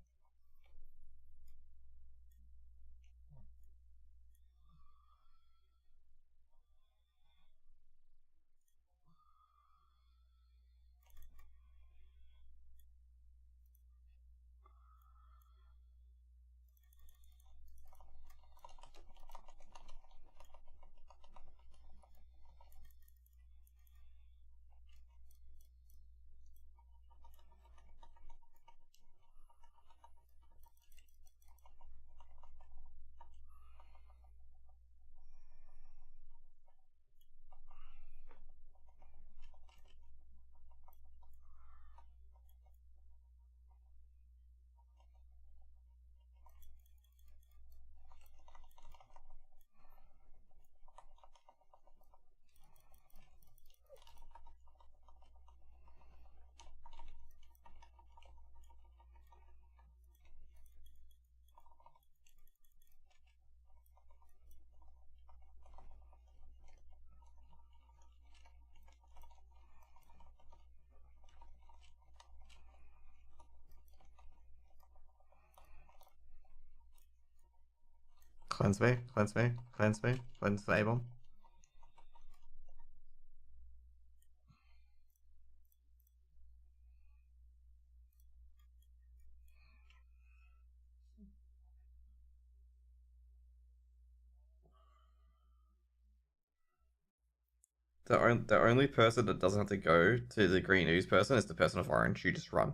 Cleanse me. Cleanse me. Cleanse me. Cleanse the A-bomb. The only person that doesn't have to go to the green ooze person is the person of orange. You just run.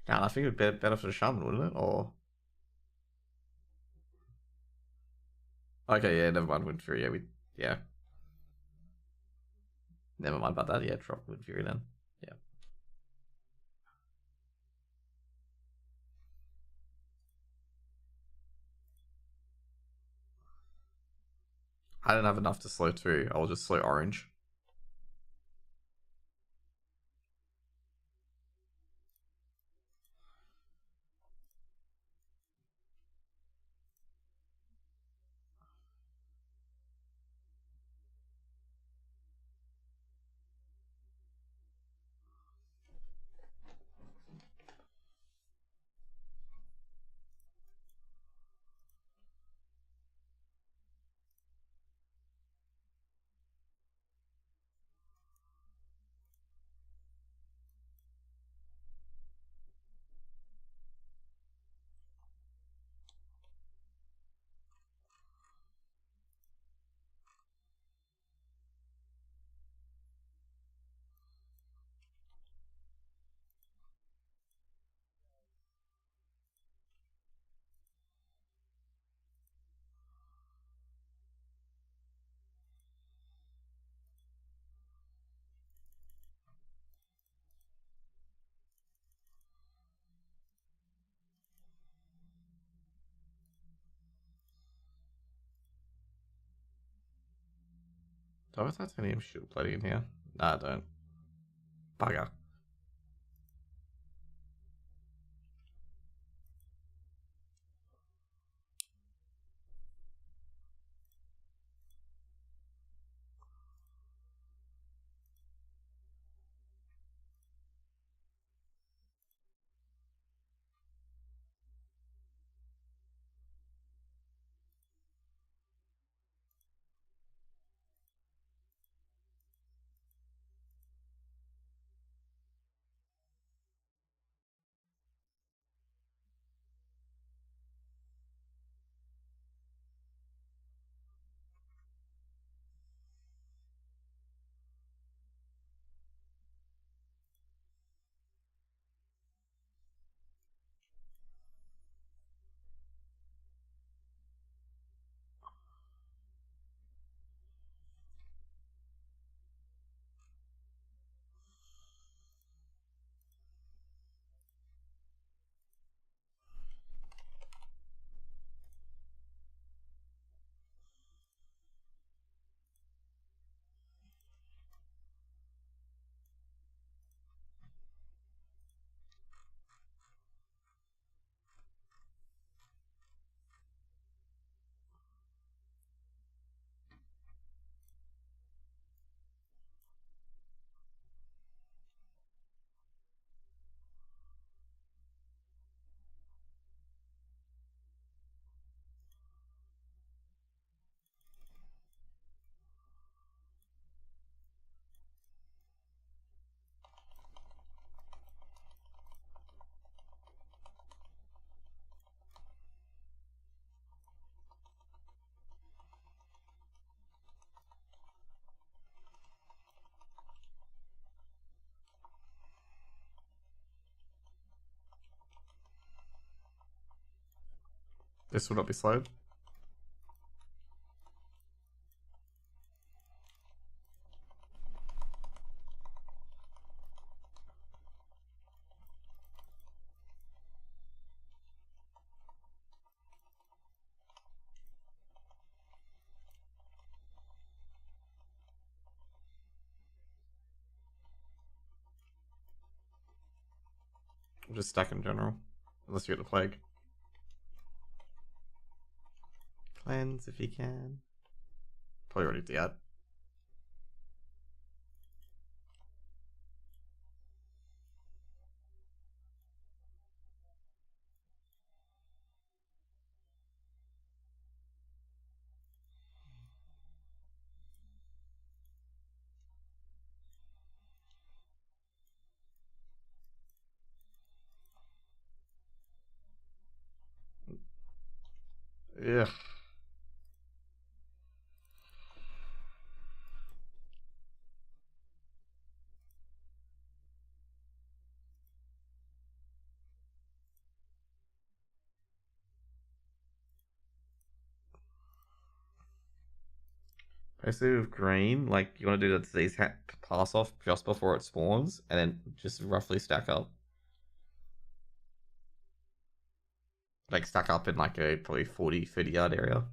Yeah, I think it would be better for the shaman, wouldn't it? Or okay, yeah, never mind. Wind Fury, yeah, never mind about that. Yeah, drop Wind Fury then. Yeah, I don't have enough to slow two. I'll just slow orange. Do I have titanium shield plating in here? Nah, I don't. Bugger. This will not be slowed. We'll just stack in general. Unless you get the plague. Cleanse if you can. Probably already did. Yeah. Basically with green, like you want to do the disease pass off just before it spawns, and then just roughly stack up. Like stack up in like a probably 40, 30 yard area.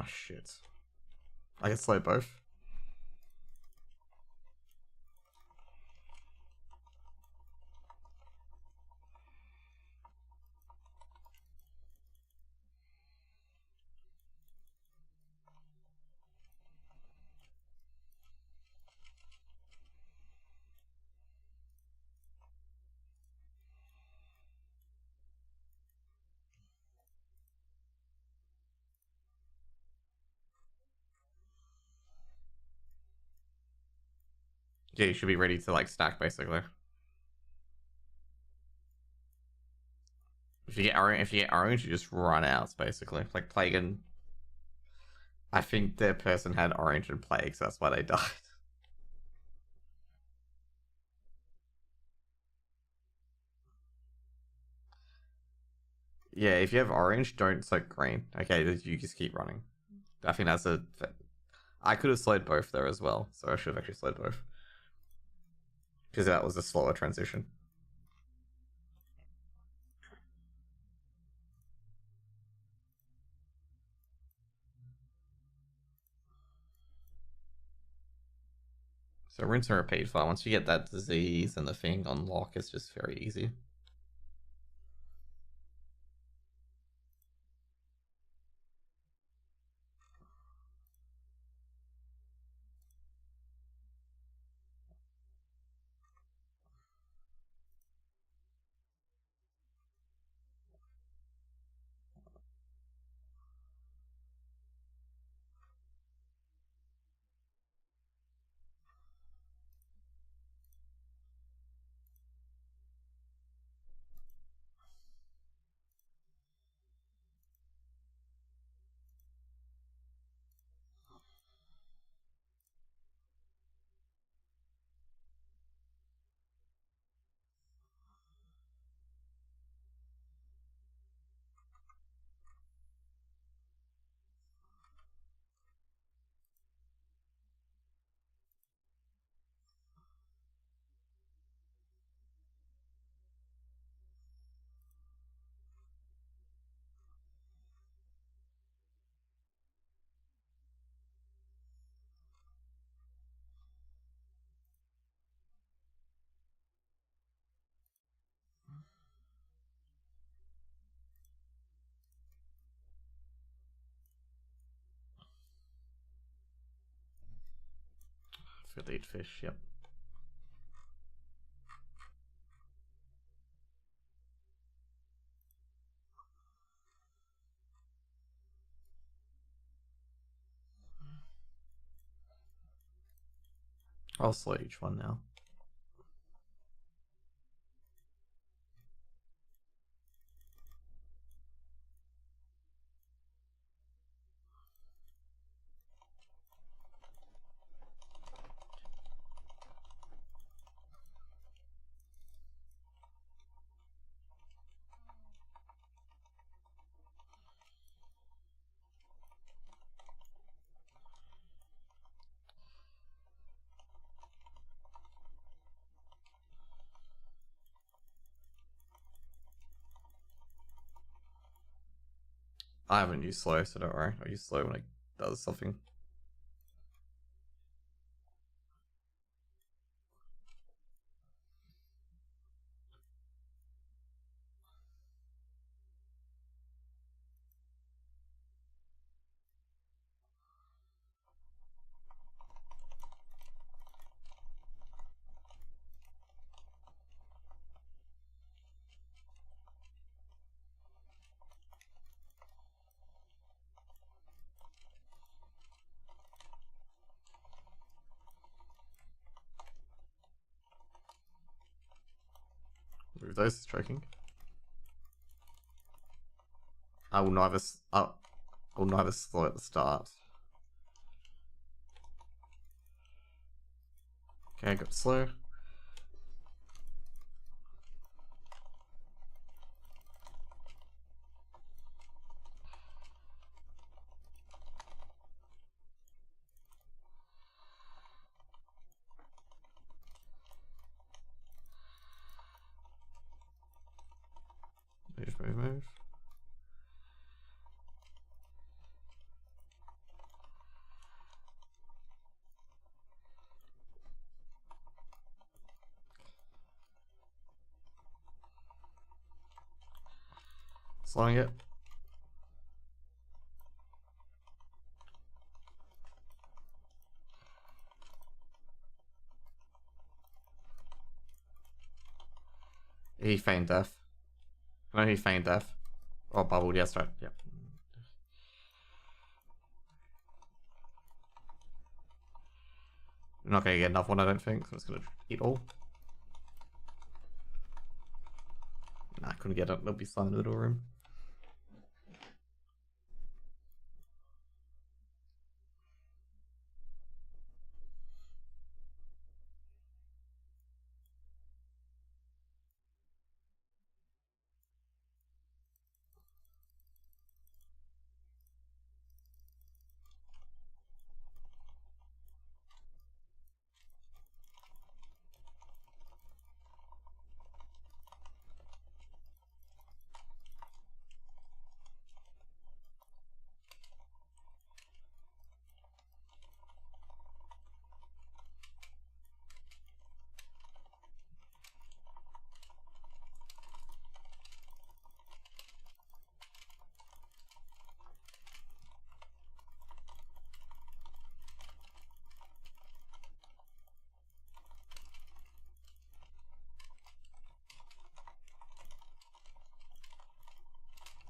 Oh shit. I can slow both. Yeah, you should be ready to like stack basically. If you get orange, you just run out basically. Like Plague and I think their person had orange and Plague, so that's why they died. Yeah, if you have orange, don't soak green. Okay, you just keep running. I think that's a. I could have slowed both there as well, so I should have actually slowed both. Because that was a slower transition. So rinse and repeat file. Once you get that disease and the thing on lock, it's just very easy. Fillet fish, yep. I'll slow each one now. I haven't used slow, so don't worry. I'll use slow when it does something. Move those, striking. I will neither. I will neither slow at the start. Okay, I got slow. Move. slowing it. He feigned death. No, he feigned death. Oh, bubbled, yes, right. Yep. We're not going to get enough one, I don't think. So I'm just going to eat all. Nah, I couldn't get it. There'll be slime in the middle room.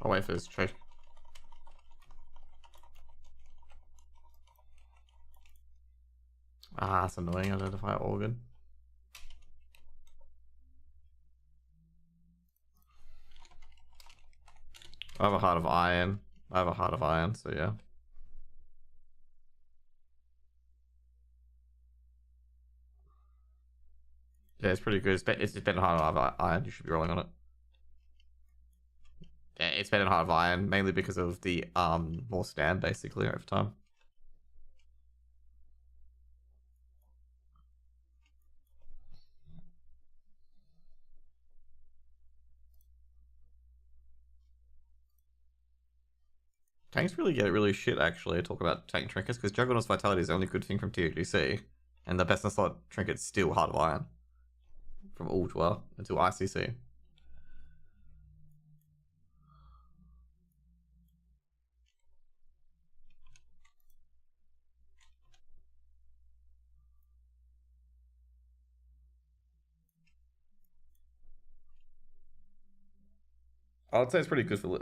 I'll wait for this trick. Ah, that's annoying. Identify organ. I have a heart of iron. I have a heart of iron, so yeah. Yeah, it's pretty good. It's better than heart of iron. You should be rolling on it. Yeah, it's better than heart of iron, mainly because of the more stand basically over time. Tanks really get really shit actually. Talk about tank trinkets because Juggernaut's Vitality is the only good thing from THDC, and the best in slot trinket's still Heart of Iron from Ultra until ICC. I'd say it's pretty good for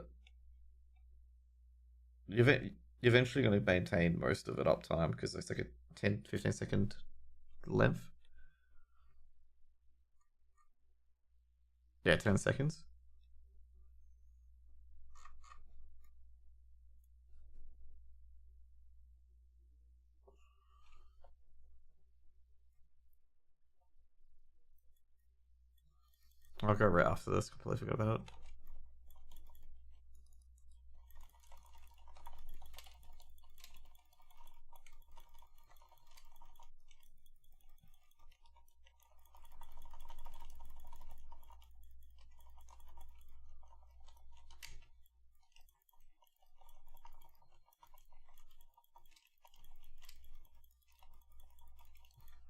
you're eventually going to maintain most of it uptime because it's like a 10-15 second length. Yeah, 10 seconds. I'll go right after this. Completely forgot about it.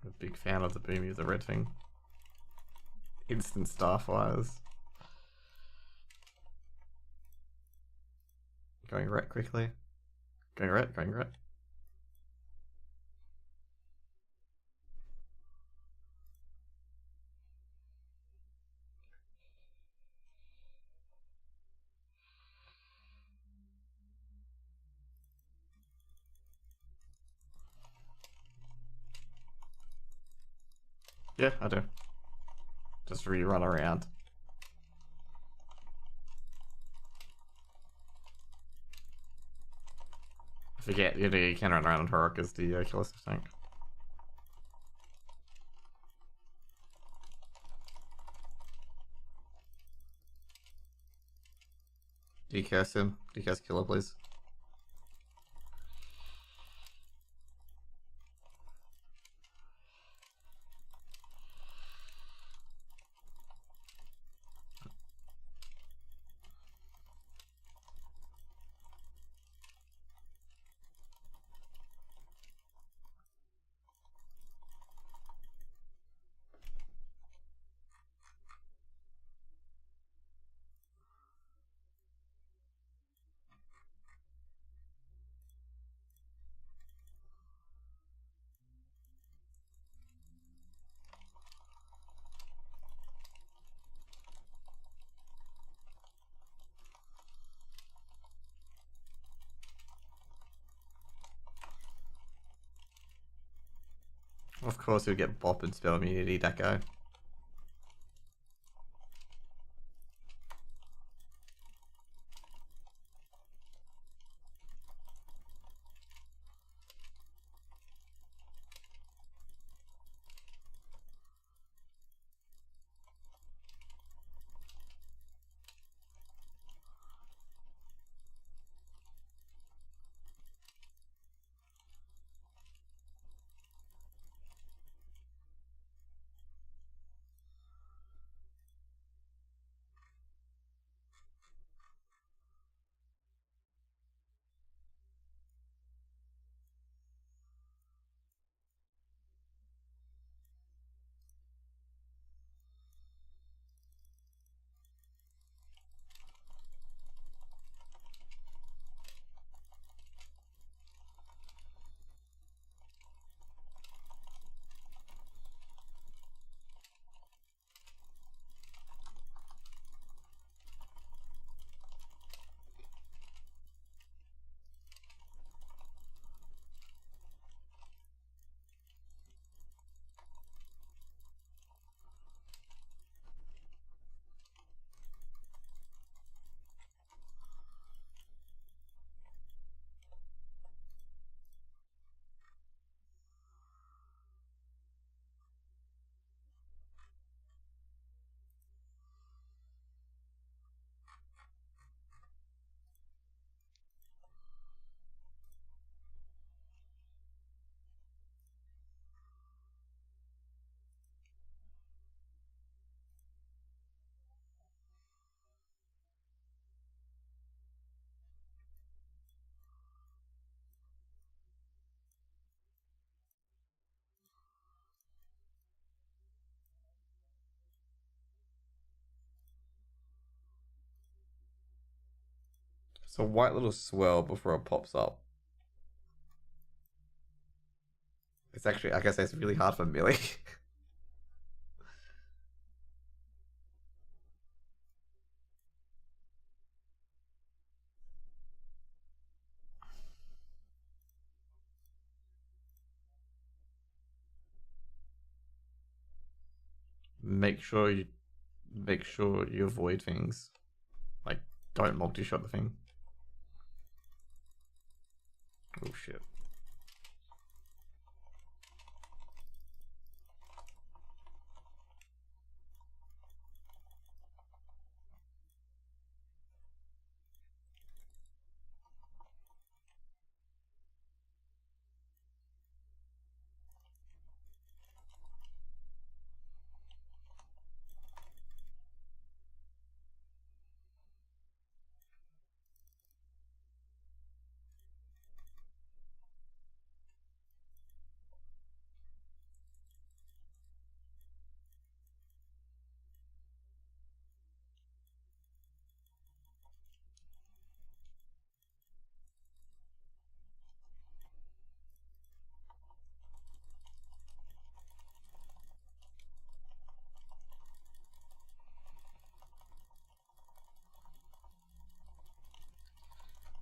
I'm a big fan of the boomy of the red thing. Instant starfires. Going red quickly. Going red, going red. Yeah, I do. Just rerun around. I forget, you can run around and Horok as the killer tank. Decast him. Decast killer, please. Of course, he'll get bop and spell immunity, that guy. It's a white little swirl before it pops up. It's actually, I guess it's really hard for melee. make sure you avoid things. Like, don't multi-shot the thing. Oh shit.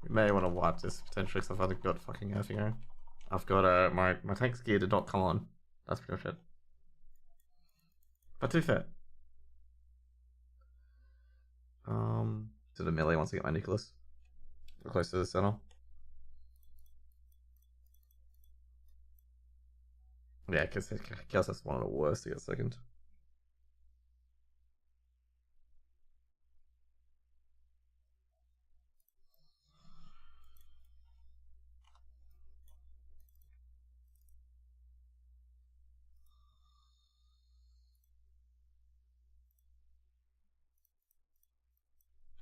We may want to wipe this potentially because I've got fucking everything going. I've got my tank's gear did not come on. That's pretty much it. But too fair. To the melee once I get my Nicholas. We're close to the center. Yeah, because I guess that's one of the worst to get second.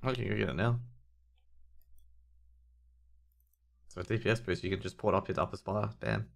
Oh, you can get it now. So DPS boost, you can just port up his upper spire. Bam.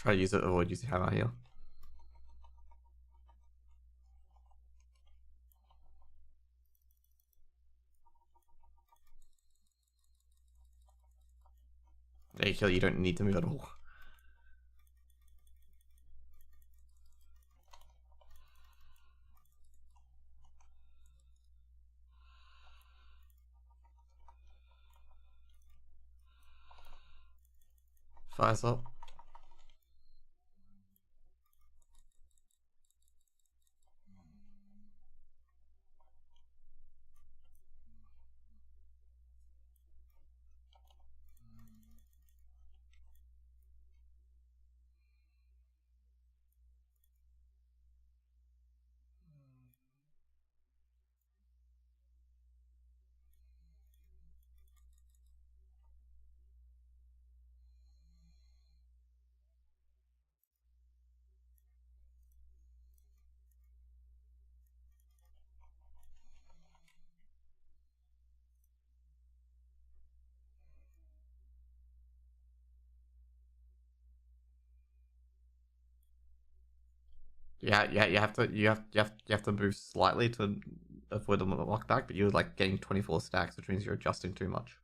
Try to use it, avoid using hammer here. There you kill, you don't need to move at all. Fires up. Yeah, you have to move slightly to avoid the lockback, but you're like getting 24 stacks, which means you're adjusting too much.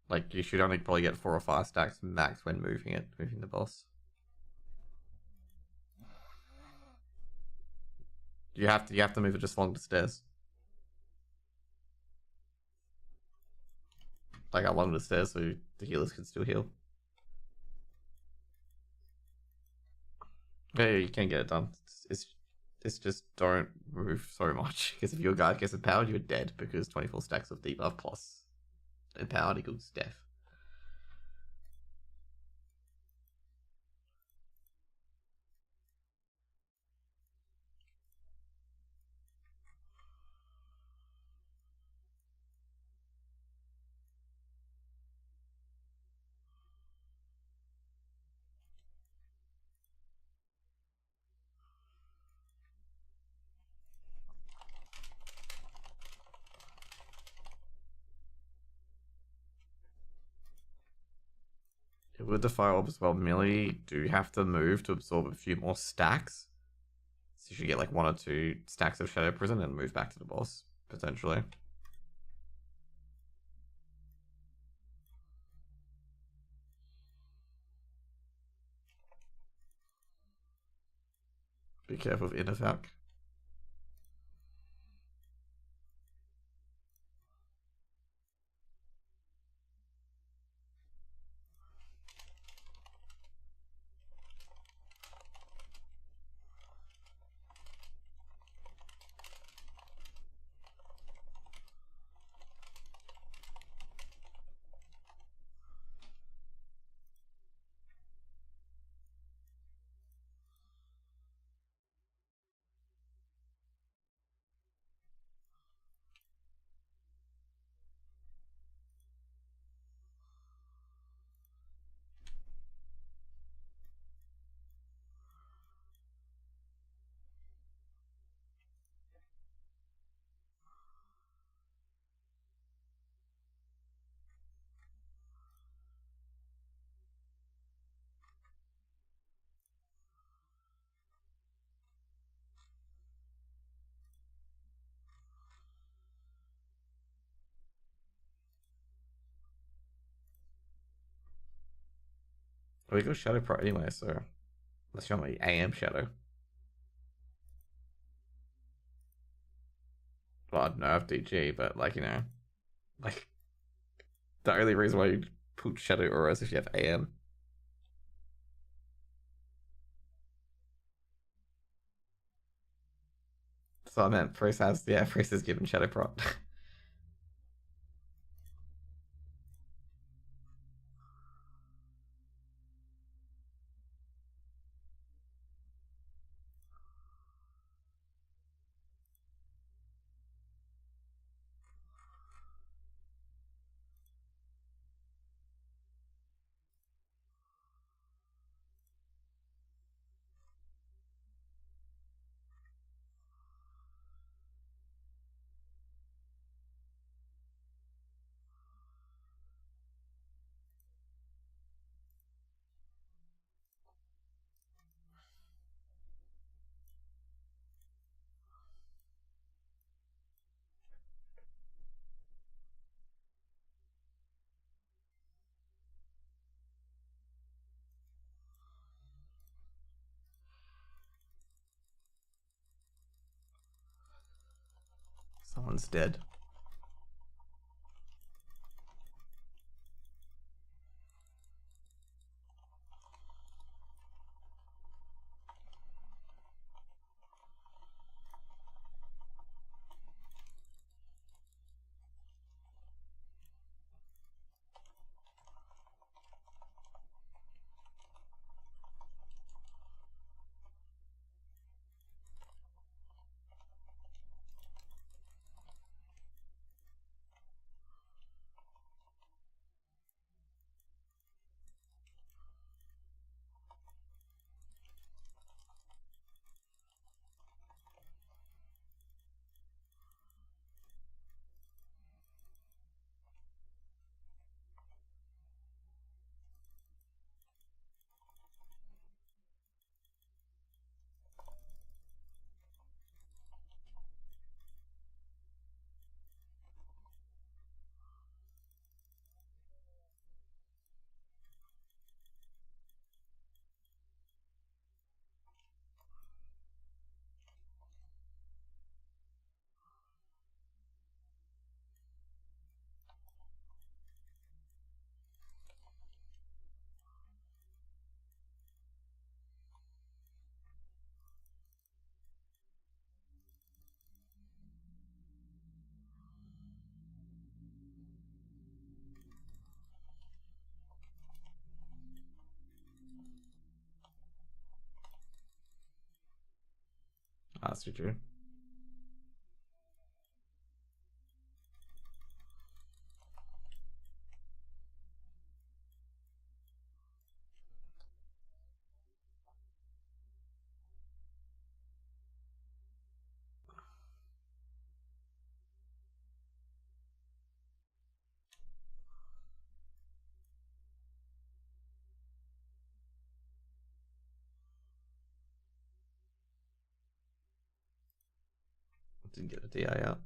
Like you should only probably get 4 or 5 stacks max when moving the boss. You have to move it just along the stairs. Like along the stairs so the healers can still heal. Yeah, you can get it done. It's just don't move so much. Because if your guard gets empowered, you're dead because 24 stacks of debuff plus empowered equals death. With the fire orb as well, melee do have to move to absorb a few more stacks. So you should get like 1 or 2 stacks of Shadow Prison and move back to the boss, potentially. Be careful of Innerfac. We got Shadow Pro anyway, so let's show me AM Shadow. Well, I don't know, I have DG, but like, like the only reason why you put Shadow Aura is if you have AM. So I meant Priest has given Shadow Pro. one's dead. That's true. Didn't get a DI out.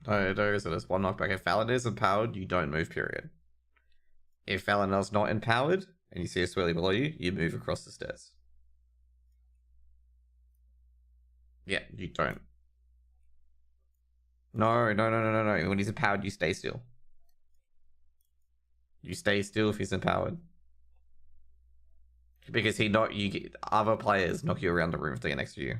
No, so there's one knockback. If Fallon is empowered, you don't move, period. If Fallon is not empowered, and you see a swirly below you, you move across the stairs. Yeah, you don't. No. When he's empowered, you stay still. You stay still if he's empowered. Because you get other players knock you around the room if they get next to you.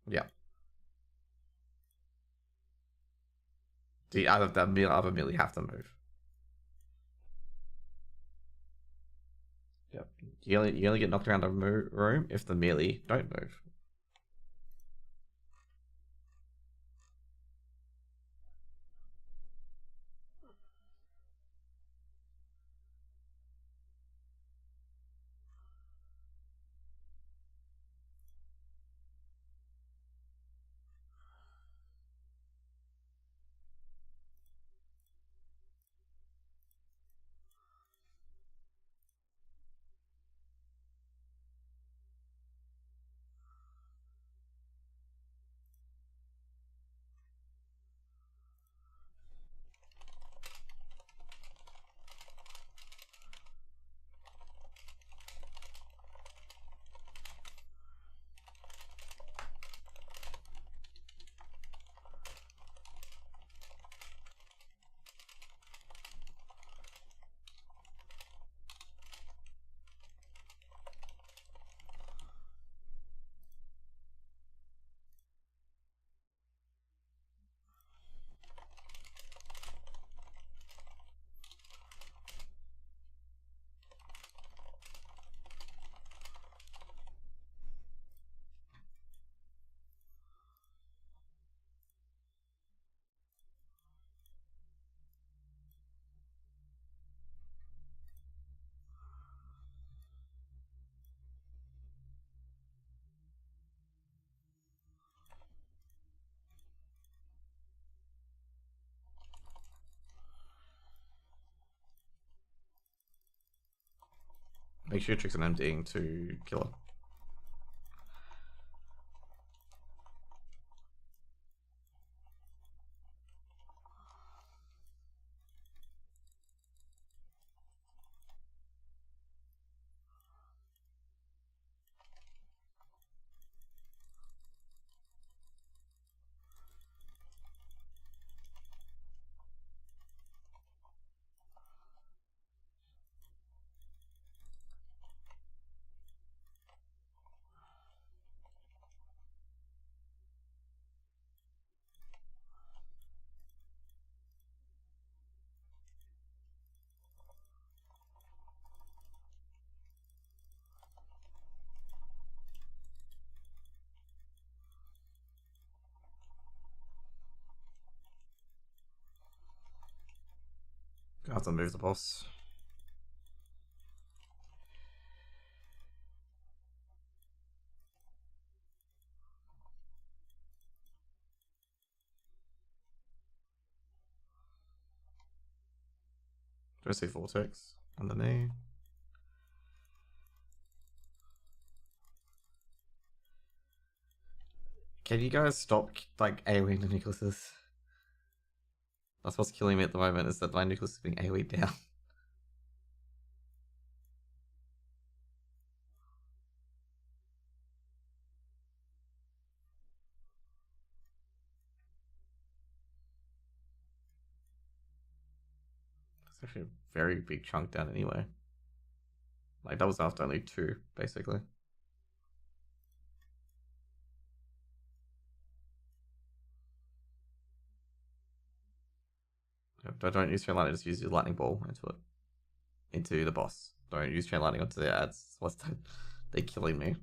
Yeah. The other merely have to move. Yep. You only get knocked around the room if the melee don't move. Make sure you tricks an emptying to kill her. Gonna have to move the boss. Do I see Vortex on the knee? Can you guys stop like AoEing the Nicholases? That's what's killing me at the moment, is that my Nicholas is being AoE down. It's actually a very big chunk down anyway. Like, that was after only 2, basically. Don't use Chain Lightning, just use your Lightning Ball into it. Into the boss. Don't use Chain Lightning onto the ads. They're killing me.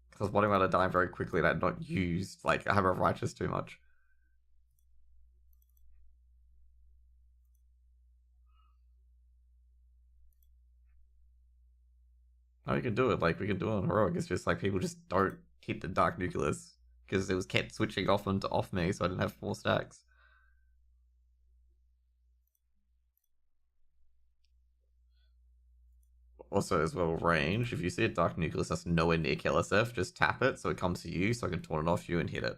Because I was wanting to die very quickly and I'd not used, like, I have a Righteous too much. No, we can do it. Like, we can do it on Heroic. It's just like people just don't hit the Dark Nucleus. Because it was kept switching off and off me, so I didn't have 4 stacks. Also, as well, range. If you see a Dark Nucleus that's nowhere near KLSF, just tap it so it comes to you, so I can taunt it off you and hit it.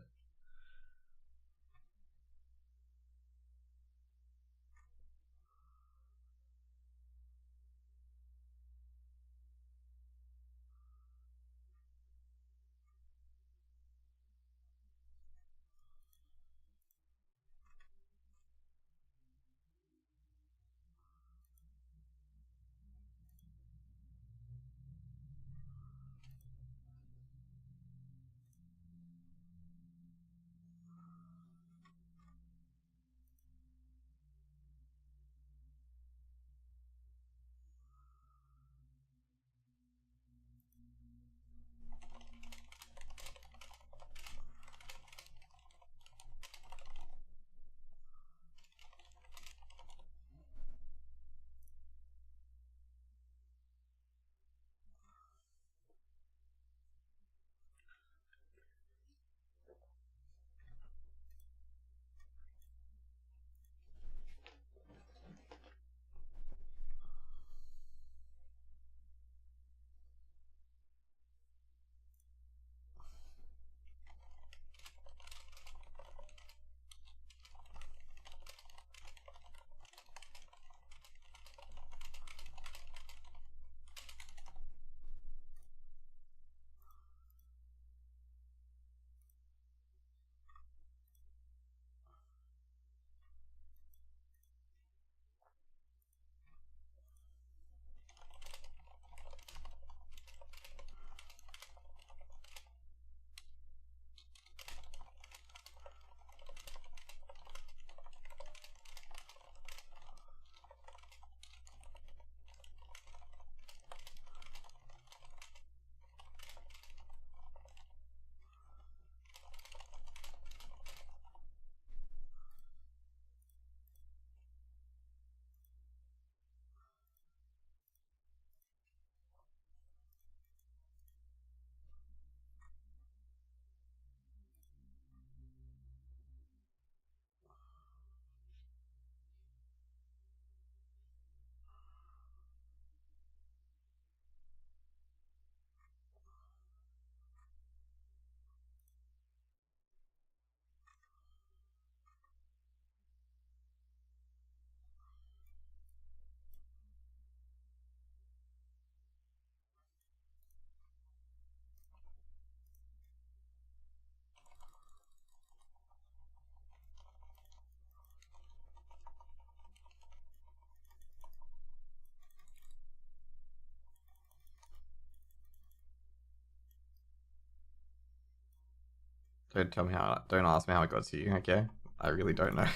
Don't tell me how. Don't ask me how I got to you. Okay, I really don't know.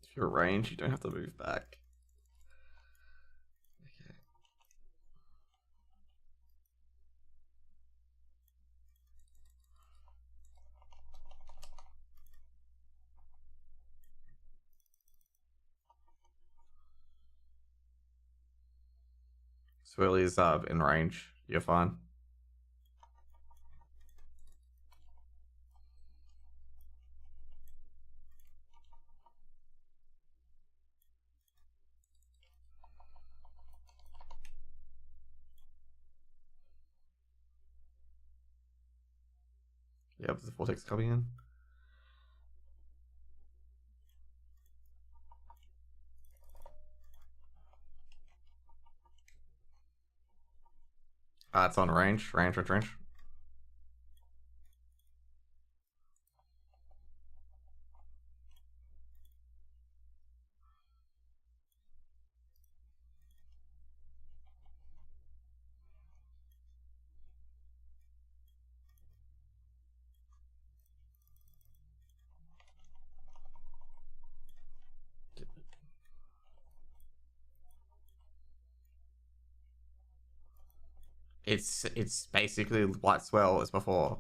If you're range, you don't have to move back. Okay. Swirly's in range. You're fine. Yeah, there's a vortex coming in. It's on range. Range. It's basically white swell as before.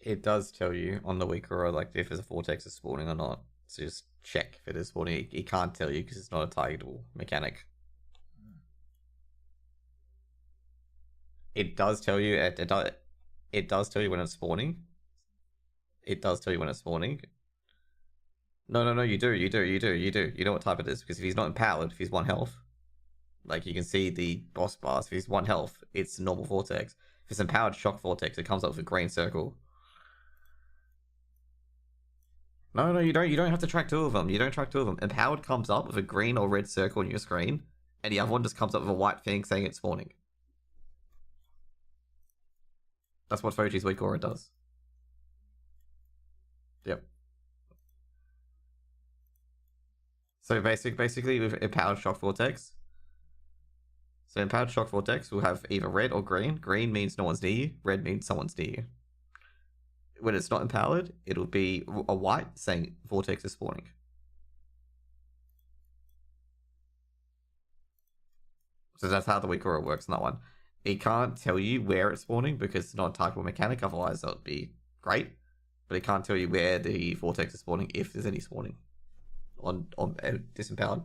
It does tell you on the weaker like if there's a vortex is spawning or not. So just check if it is spawning. It can't tell you because it's not a targetable mechanic. It does tell you. It does tell you when it's spawning. It does tell you when it's spawning. No. You do. You know what type it is because if he's not empowered, if he's 1 health, like you can see the boss bars. If he's 1 health, it's normal vortex. If it's empowered shock vortex, it comes up with a green circle. No, you don't. You don't have to track two of them. You don't track two of them. Empowered comes up with a green or red circle on your screen, and the other one just comes up with a white thing saying it's spawning. That's what Foji's weak aura does. Yep. So basically with empowered shock vortex. So empowered shock vortex will have either red or green. Green means no one's near you. Red means someone's near you. When it's not empowered, it'll be a white saying vortex is spawning. So that's how the weak aura works in that one. It can't tell you where it's spawning because it's not a targetable mechanic, otherwise that would be great. But it can't tell you where the vortex is spawning if there's any spawning. on disempowered.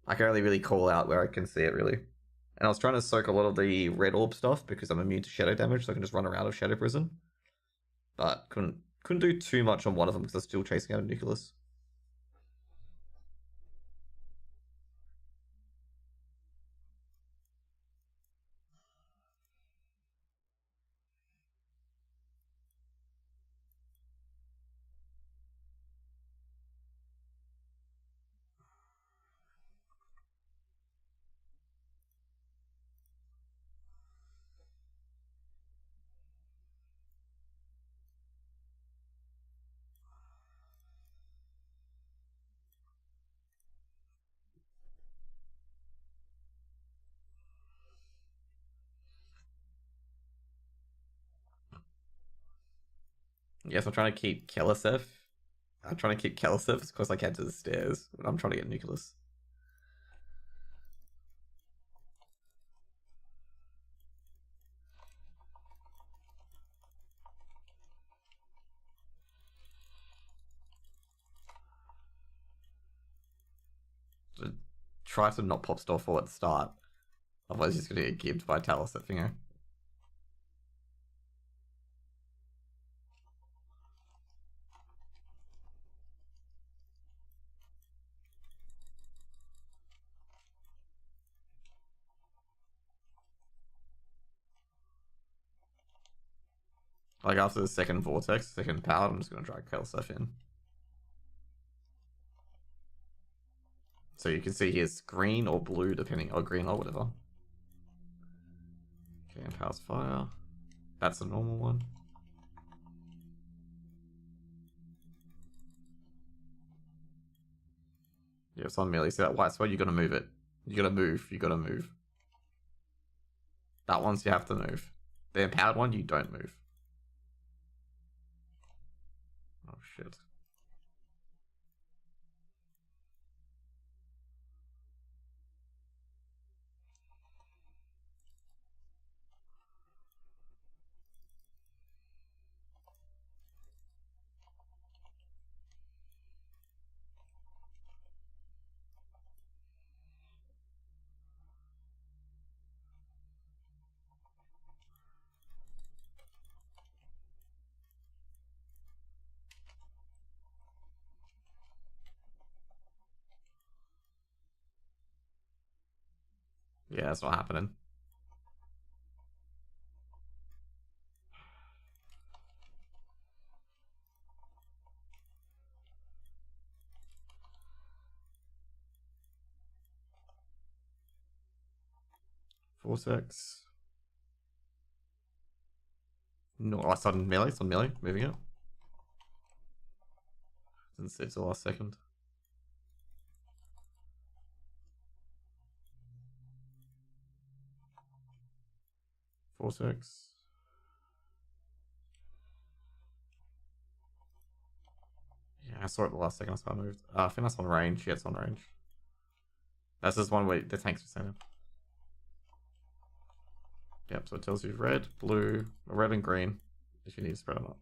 I can only really call out where I can see it really. And I was trying to soak a lot of the red orb stuff because I'm immune to shadow damage, so I can just run around of shadow prison. But couldn't do too much on one of them because I was still chasing out a Nicholas. Yes, I'm trying to keep Keliseth. I'm trying to keep Keliseth as close as I can to the stairs. But I'm trying to get Nicholas. So try to not pop store 4 at the start. Otherwise, he's going to get gibbed by Talus at Finger. Like after the second vortex, second power, I'm just going to drag Keliseth in. So you can see here's green or blue, depending, or green or whatever. Okay, and powers fire. That's a normal one. Yeah, it's on melee. See that white spot? You gotta move it. You gotta move. You gotta move. That one's you have to move. The empowered one, you don't move. Oh shit. Yeah, that's not happening. Vortex. No, I started melee. It's on melee. Moving it. Didn't see it till the last second. Vortex. Yeah, I saw it the last second. That's why I moved. I think that's on range. Yeah, it's on range. That's just one way the tanks are sending. Yep, so it tells you red, blue, red and green if you need to spread them up.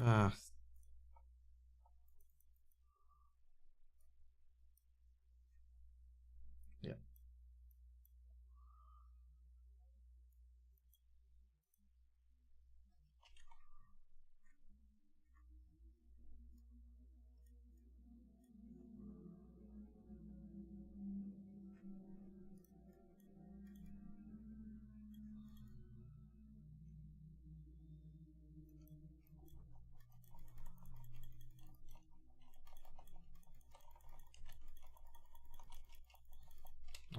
Ah, yeah.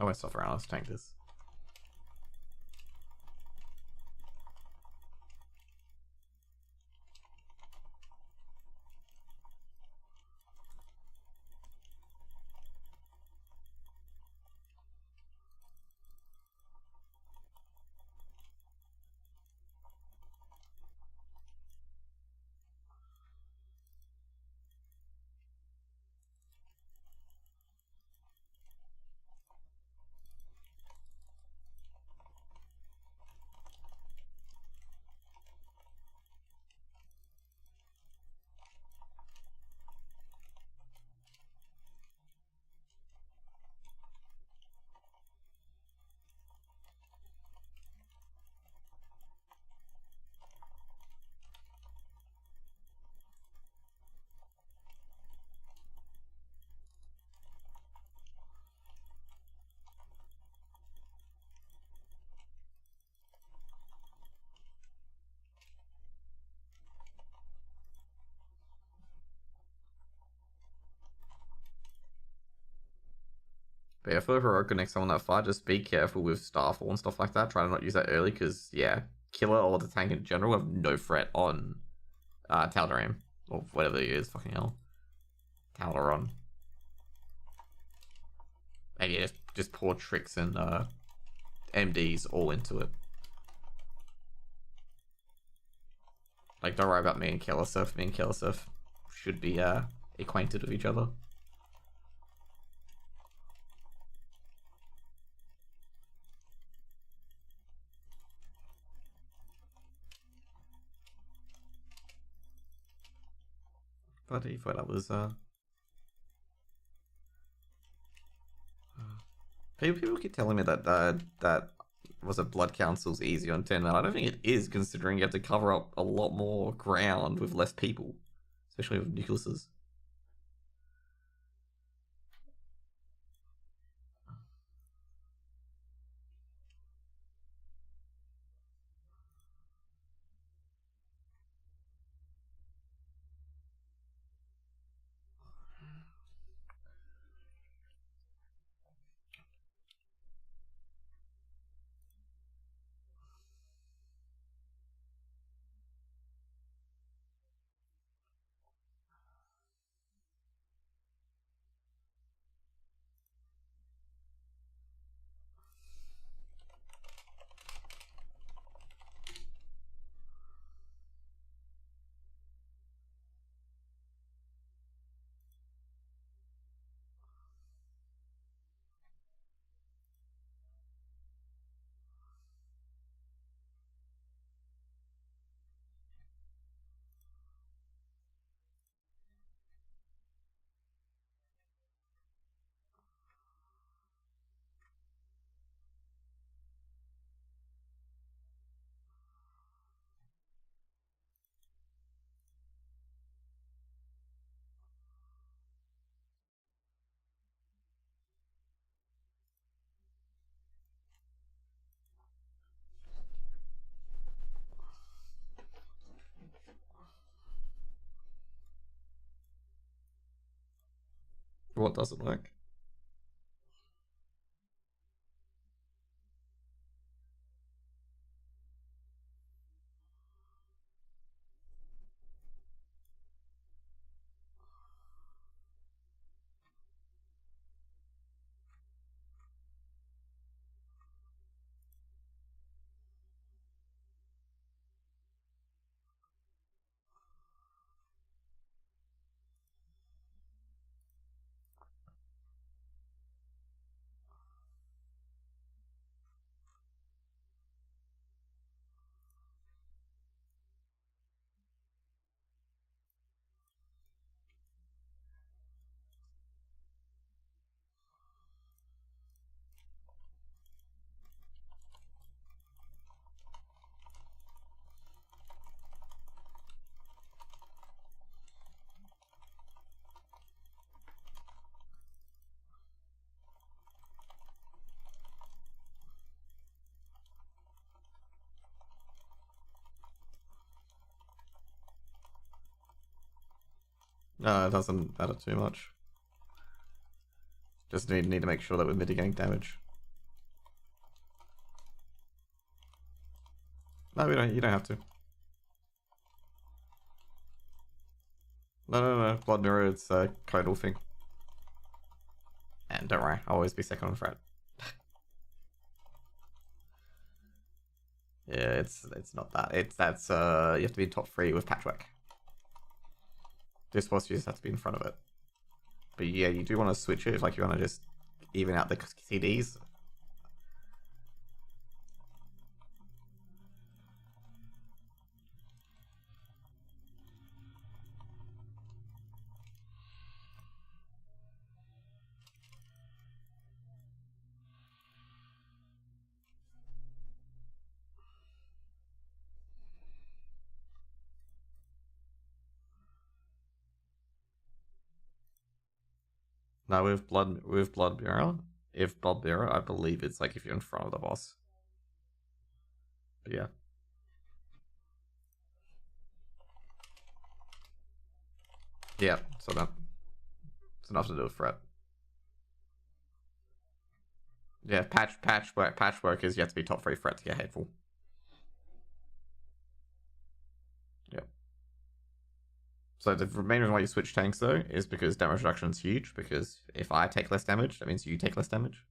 I won't stop around. Let's tank this. But yeah, for Heroic next time on that fight, just be careful with Starfall and stuff like that. Try to not use that early because, yeah, Killer or the tank in general have no threat on Tal'Darim. Or whatever it is, fucking hell. Tal'Daron. And yeah, just pour tricks and MDs all into it. Like, don't worry about me and Kellerseth. Me and Kellerseth should be acquainted with each other. But I thought that was people keep telling me that that was a Blood Council's easy on 10 man. I don't think it is, considering you have to cover up a lot more ground with less people, especially with Nicholas's. What doesn't work? No, it doesn't matter too much. Just need to make sure that we're mitigating damage. No, we don't. You don't have to. No. Blood mirror. It's a codal thing. And don't worry, I'll always be second on threat. Yeah, it's not that. That's you have to be in top 3 with patchwork. This boss you just have to be in front of it. But yeah, you do want to switch it if like you want to just even out the CDs. No, with blood mirror, if blood mirror, I believe it's like if you're in front of the boss. But yeah. Yeah, so that it's enough to do with threat. Yeah, patchwork is you have to be top 3 threat to get hateful. Yeah. So the main reason why you switch tanks though is because damage reduction is huge. Because if I take less damage, that means you take less damage.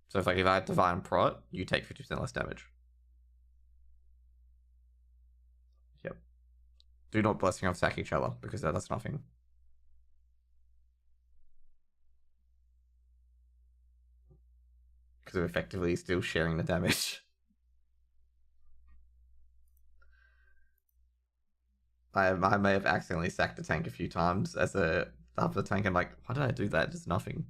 So if I had Divine Prot, you take 50% less damage. Yep. Do not Blessing of Sack each other because that does nothing. Because we're effectively still sharing the damage. I may have accidentally sacked a tank a few times as a after the tank. I'm like, why did I do that? Just nothing.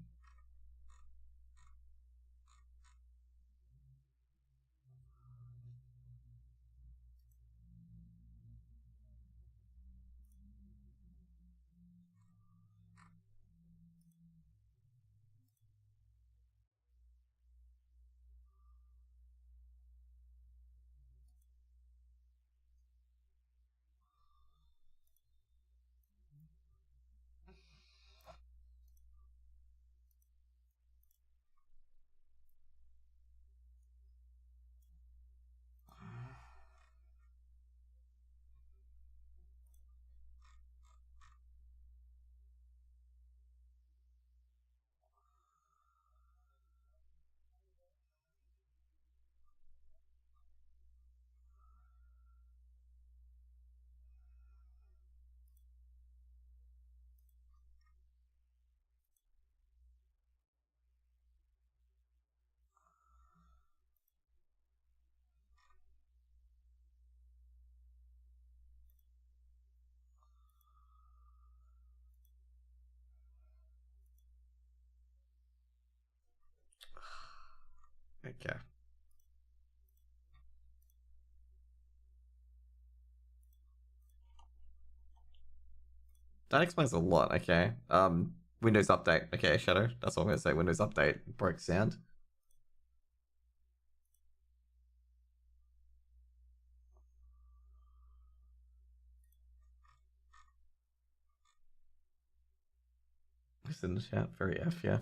Okay. That explains a lot. Okay. Windows update. Okay, Shadow. That's all I'm gonna say. Windows update broke sound. Just in the chat. Very F. Yeah.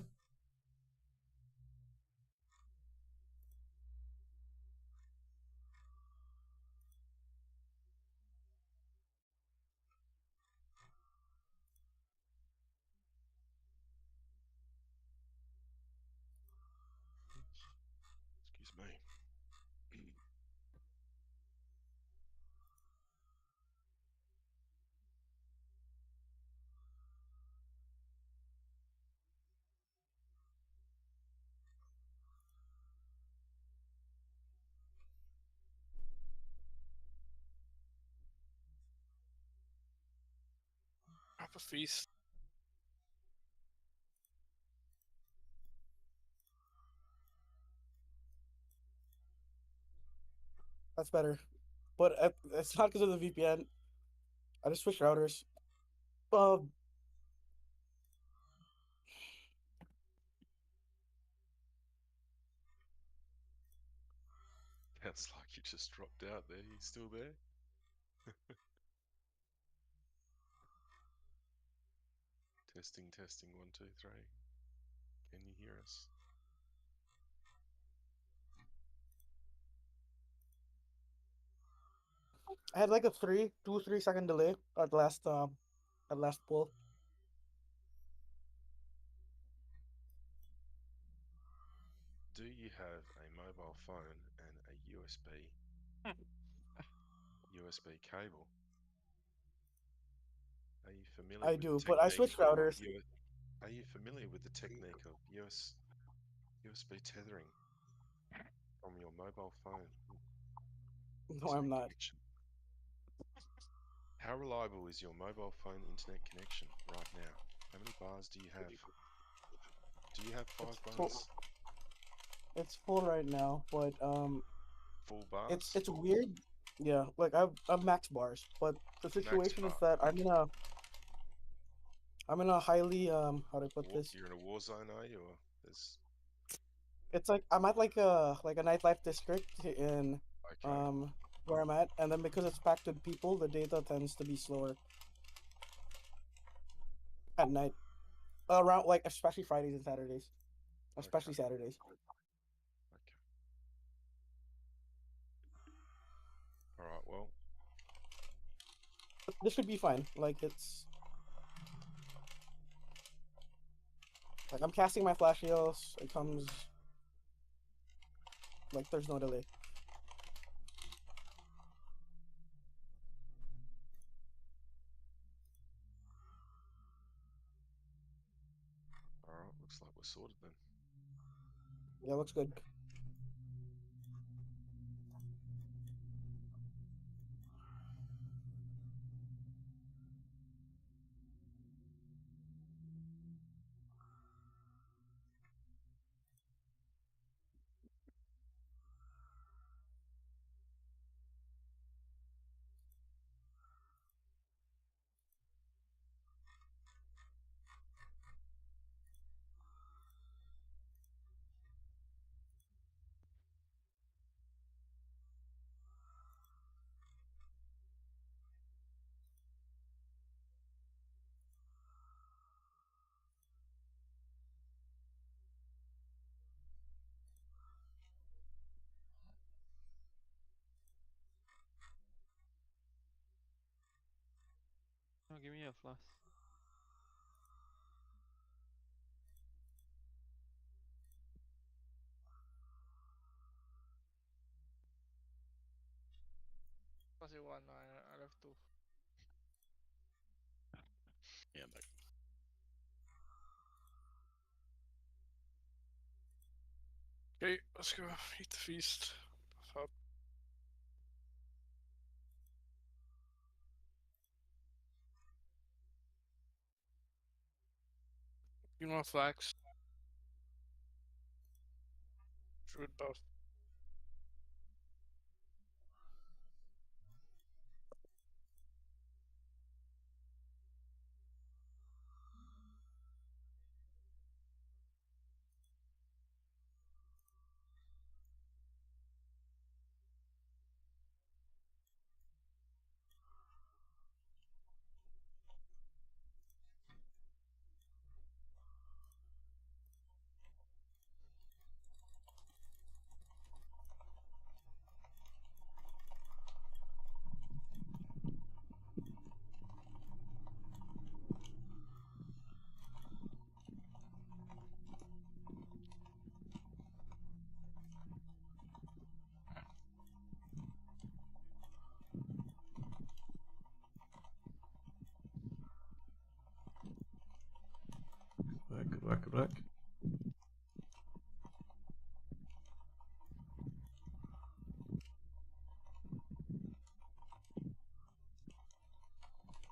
Excuse me. Have a feast. That's better. But it's not because of the VPN. I just switched routers. Um, That's like you just dropped out there. You still there? Testing, testing, 1, 2, 3. Can you hear us? I had like a 3 second delay at last pull. Do you have a mobile phone and a USB cable? Are you familiar I with the do, but I technique switched of routers. Are you familiar with the technique of USB tethering from your mobile phone No, I'm internet not. connection? How reliable is your mobile phone internet connection right now? How many bars do you have? Do you have It's 5 full. bars? It's full right now, but Full it's bars? it's weird. Yeah, like I've max bars, but the Max situation is bar. that I'm in a highly how do I put this? You're in a war zone, are you? Or there's It's like I'm at like a nightlife district in okay. um where I'm at, and then because it's packed with people, the data tends to be slower at night. Around like especially Fridays and Saturdays, especially Okay. Saturdays. Okay. All right. Well, This should be fine. Like I'm casting my flash heals. It comes like there's no delay. all right. Looks like we're sorted then. Yeah, looks good. No, give me a flask. Kasi one, I left two. Yeah. Back. Okay, let's go eat the feast. Buff up. You want flax? Druid buff. Good work, good work.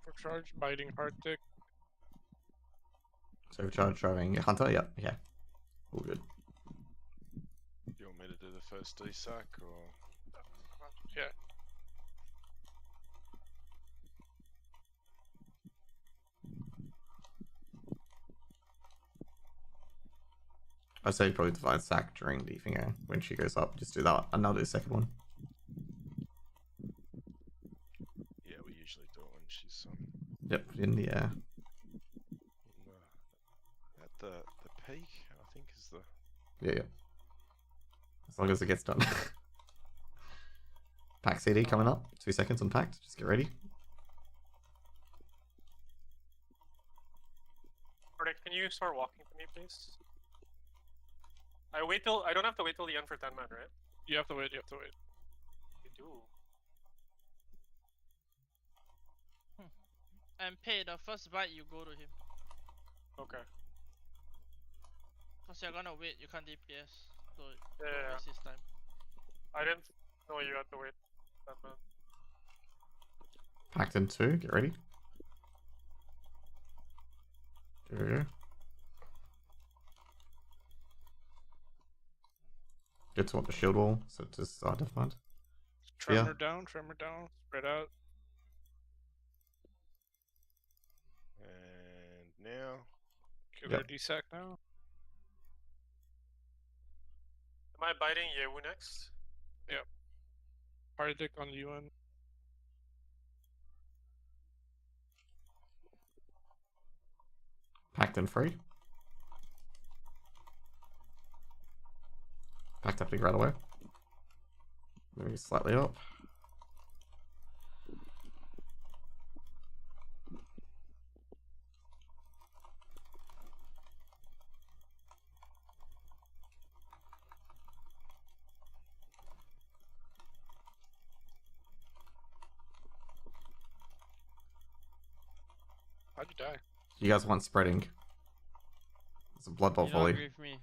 For charge, biting heart tick. So overcharge driving Hunter, yep, yeah. All good. Do you want me to do the first DSAC or? Yeah. I'd say probably divide sack during the finger when she goes up. Just do that, and I'll do the second one. Yeah, we usually do it when she's Yep, in the at the peak. I think is the yeah. As long as it gets done. Pact CD coming up. 2 seconds on Pact. Just get ready. Alright, can you start walking for me, please? I don't have to wait till the end for 10 man, right? You have to wait. You have to wait. You do. And pay the first bite you go to him. Okay. Cause you're gonna wait, you can't DPS. So Yeah, don't waste his time. I didn't know you had to wait 10 man. Pact in 2. Get ready. There we go. Good to want the shield wall, so just never mind. Tremor down, spread out. And now. Killer Yep. DSAC now. Am I biting Yewu next? Party dick on UN. Pact in 3. Pact up big right away. Maybe slightly up. How'd you die? You guys want spreading. It's a blood bolt You don't volley. agree with me.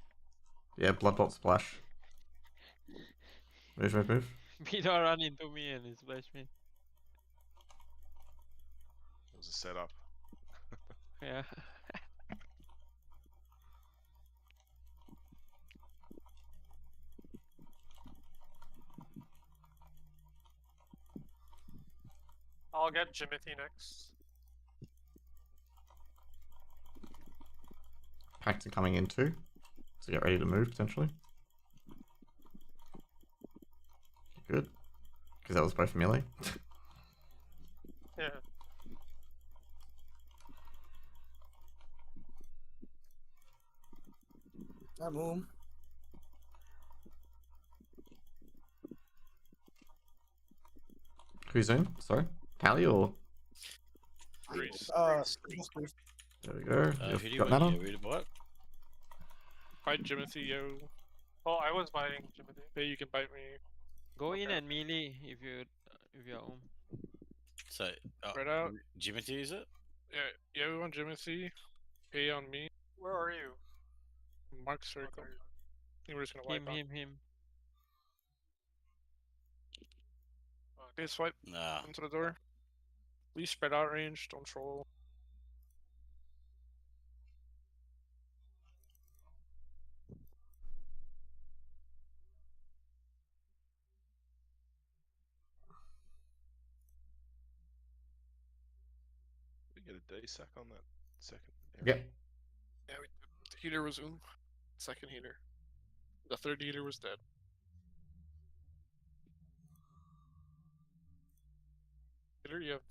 Yeah, blood bolt splash. Move, move, move. Peter run into me and he splashed me. It was a setup. Yeah. I'll get Jimothy next. Pact coming in 2. So get ready to move potentially. Good. Because that was both melee. Yeah. I'm home. Who's in? Sorry? Pally or? Freeze. There we go. Who do You've you got want? mana? Yeah, read about it. Bite Jimothy, yo. Oh, I was biting Jimothy. Hey, you can bite me. Go in Okay. and melee if you're home. So, Spread out. Jimothy, is it? Yeah, yo on Jimothy. Hey on me. Where are you? Mark Oh, circle. there you are. I think we're just gonna wipe out. Him. Okay, swipe Nah. into the door. Please spread out range, don't troll. We get a D-sack on that second area. Yep. Yeah, the healer was second healer. The third healer was dead. Healer, you have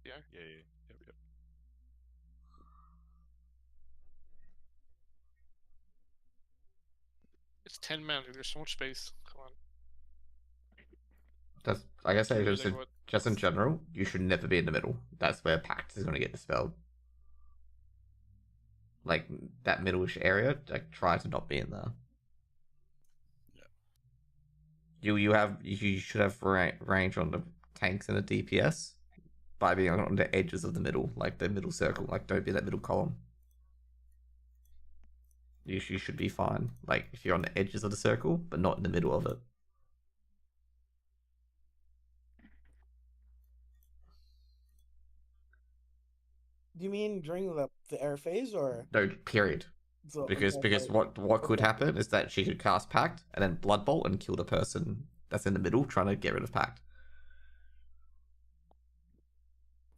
Yeah. Yep. it's 10 man, dude. There's so much space. Come on. That's, like I say, Really, just, like, what? just in general, you should never be in the middle. That's where Pact is going to get dispelled. Like, that middle-ish area, like, try to not be in there. Yeah. You should have range on the tanks and the DPS by being on the edges of the middle, like the middle circle. Like, don't be that middle column. You should be fine. Like, if you're on the edges of the circle, but not in the middle of it. Do you mean during the air phase or No, period. Because what could happen is that she could cast Pact and then Blood Bolt and kill the person that's in the middle trying to get rid of Pact.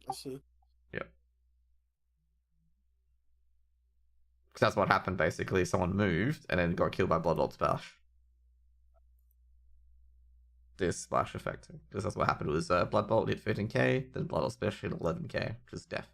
I see. Yep. Because that's what happened basically. Someone moved and then got killed by Blood Bolt Splash. This splash effect. Because that's what happened. It was Blood Bolt hit 15k, then Blood Bolt Splash hit 11k, which is death.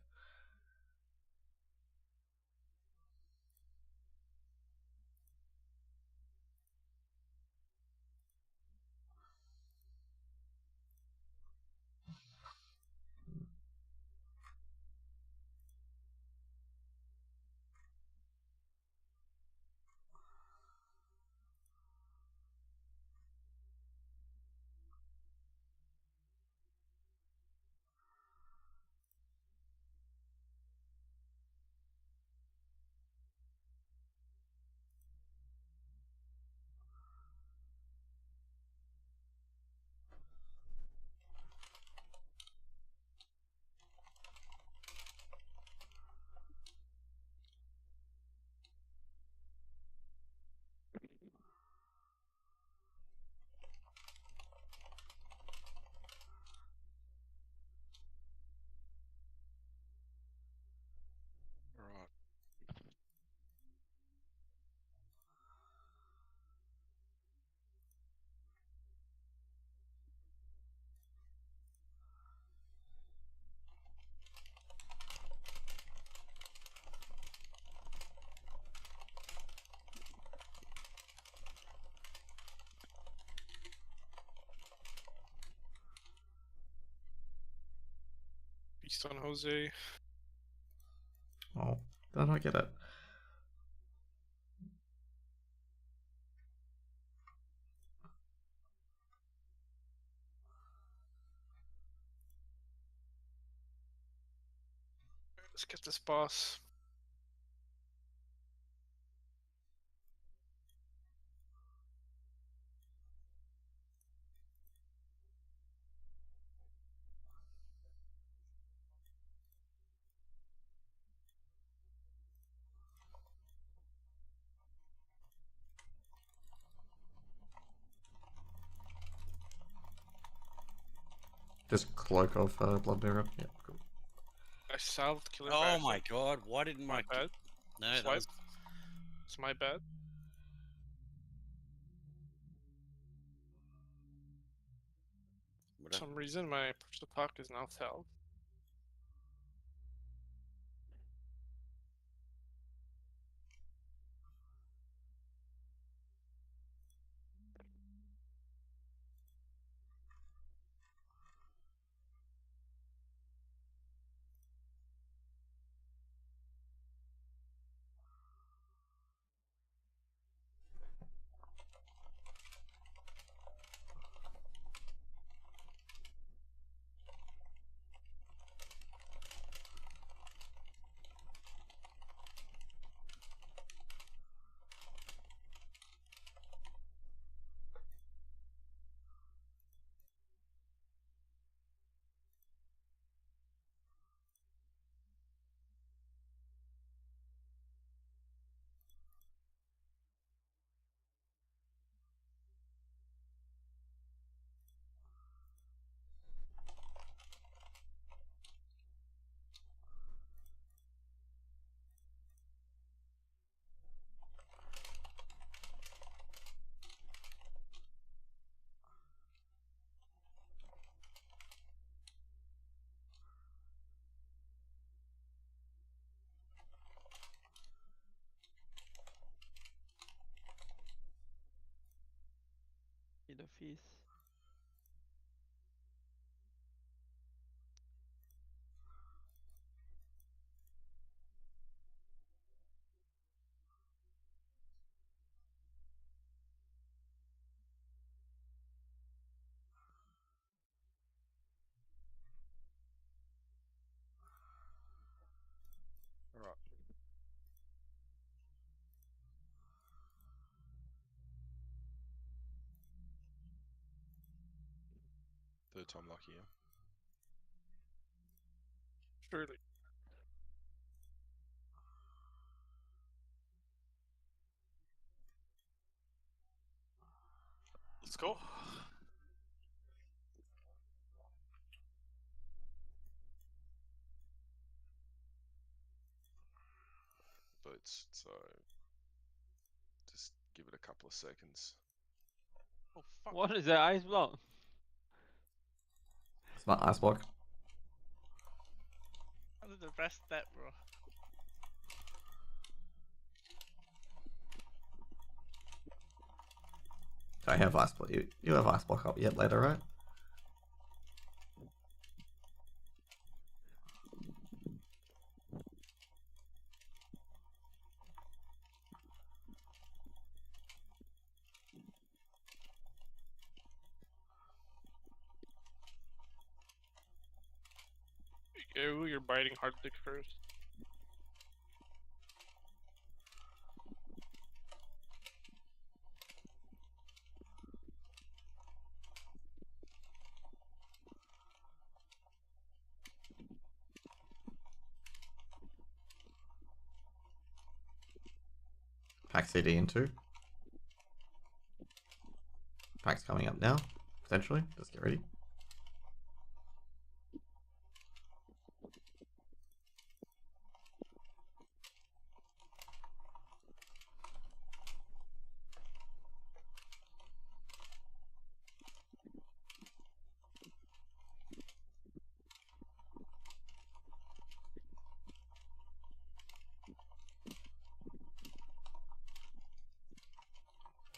Beast on Jose. Oh, did I not get it? Let's get this boss. Just cloak of blood mirror. Yeah, cool. I salved Killer Oh Bash. my god, why didn't My my... bad. No, that Swipe. was... It's my bad. For Whatever. some reason, my push to talk is now salved. In the feast. Alright. Third time lucky, yeah. Surely. Let's go. Boots, so just give it a couple of seconds. Oh fuck. What is that ice block? It's my ice block. How did the best that, bro? I have ice block. You have ice block up yet later, right? Ew, you're biting hard dick first. Pack CD in 2. Pack's coming up now, potentially. Just get ready.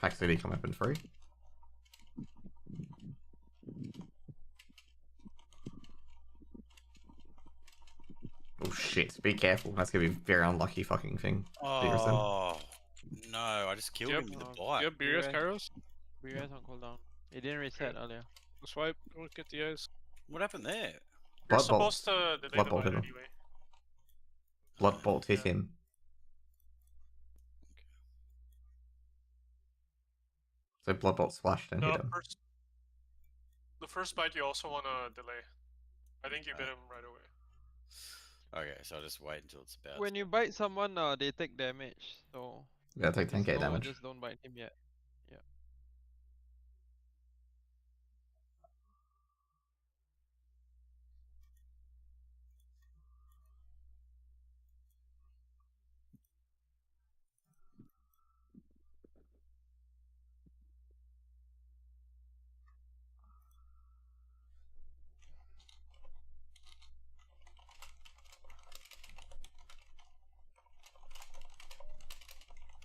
Pack CD come up in 3. Oh shit! Be careful. That's gonna be a very unlucky fucking thing. Oh no! I just killed Yep. him with a Do bite. you have BRS, Kairos? BRS on cooldown. It didn't reset earlier. Swipe. Don't get the eyes. What happened there? You're Blood bolt. supposed to delay Blood the bolt light hit him. anyway. Blood bolt hit Yeah. him. So blood bolt splashed and hit him. The first bite you also want to delay. I think you bit him right away. Okay, so I'll just wait until it's about. When you bite someone, they take damage. So Yeah, take if it's 10k low, damage. just don't bite him yet.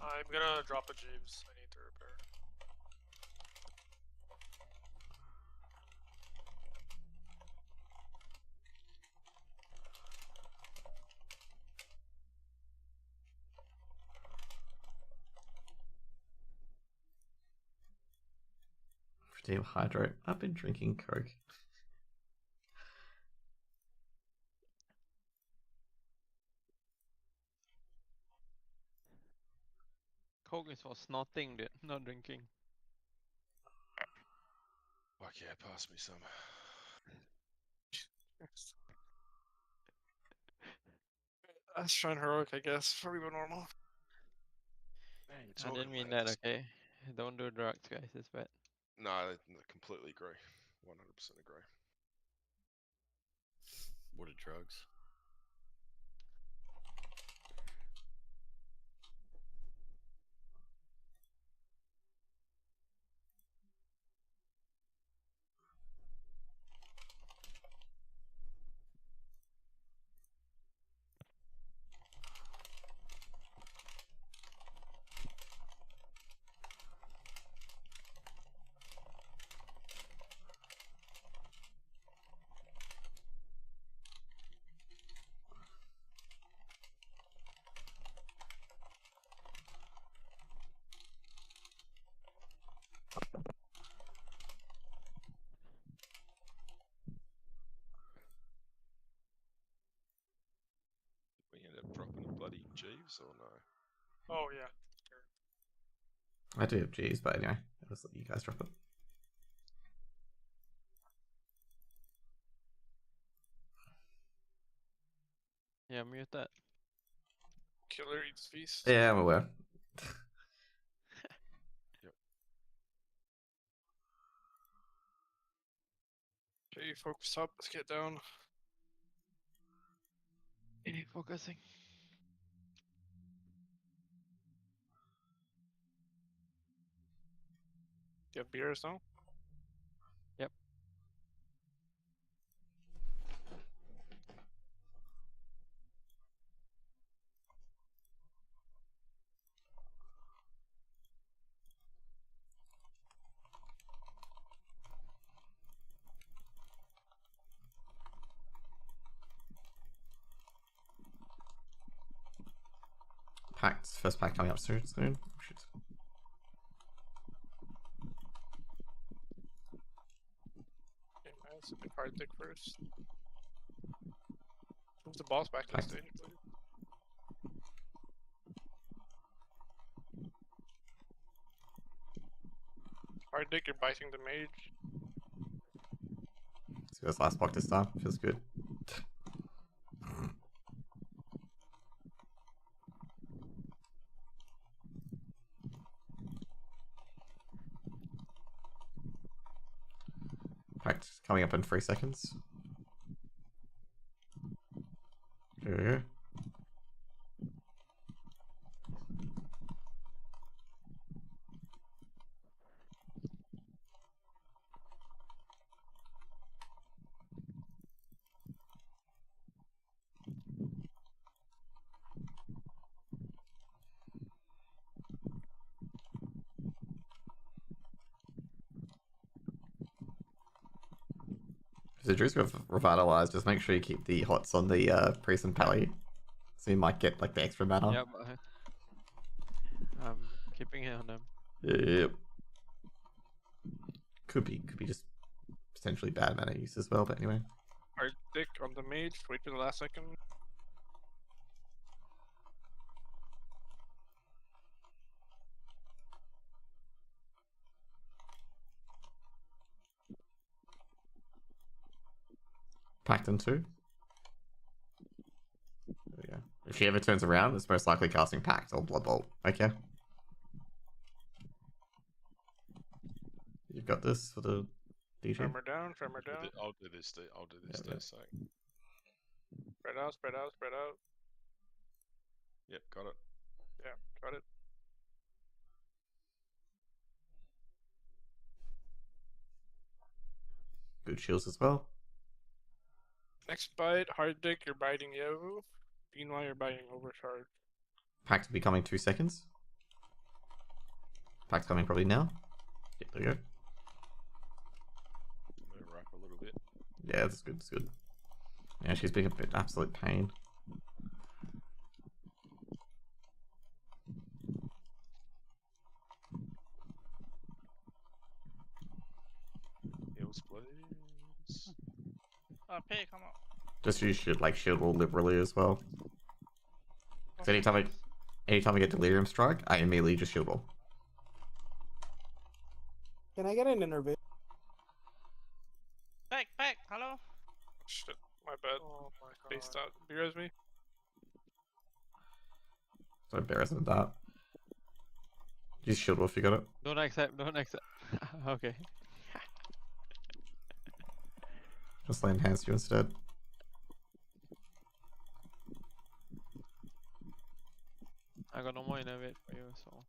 I'm gonna drop a Jeeves. I need to repair. Redeem hydrate. I've been drinking Coke. Coke is for snorting, dude, not drinking. Fuck yeah, pass me some. That's trying heroic, I guess. Probably go normal. It's I all didn't good, mean mate. that, okay? Don't do drugs, guys. It's bad. No, I completely agree. 100% agree. What are drugs? We end up dropping a bloody Jeeves or no? Oh yeah. Sure. I do have G's, but anyway, I'll just let you guys drop it. Yeah, mute that. Killer eats feast. Yeah, I'm aware. Okay, focus up. Let's get down. Okay, focusing. Do you have beers now? Yep. First pack coming up soon. Oh, shit. Okay, nice. The card dick first. Move the boss back to the Thanks. stage, please. Hard dick, you're biting the mage. Let's go this last block this time. Feels good. Pact coming up in 3 seconds. Okay. If the Druid's got Revitalize, just make sure you keep the hots on the Priest and Pally. So you might get like the extra mana. Yeah, but I'm keeping it on them. Yep. Could be just potentially bad mana use as well, but anyway. Hard dick on the mage. Wait for the last second. Pact in 2. There we go. If she ever turns around, it's most likely casting Pact or Blood Bolt. Okay. You've got this for the DJ. Tremor down, tremor down. I'll do this. I'll do this. Yeah, So. Spread out, spread out, spread out. Yep, got it. Yeah, got it. Good shields as well. Next bite, hard dick, you're biting Yovu. Meanwhile, you're biting overcharge. Pact will be coming 2 seconds. Pact's coming probably now. Yep, there you go. Move her up a little bit. Yeah, that's good. That's good. Yeah, she's being a bit absolute pain. Heals, please. Pay, come on. Just use shield wall liberally as well. Because anytime I get Delirium Strike, I immediately just shield wall. Can I get an innervate? Back, hello? Shit, my bad. Oh my god. Spaced out. Beers me. So embarrassing with that. Use shield wall if you got it. Don't accept. Okay. Just land hands you instead. I got no more innovate for you, so.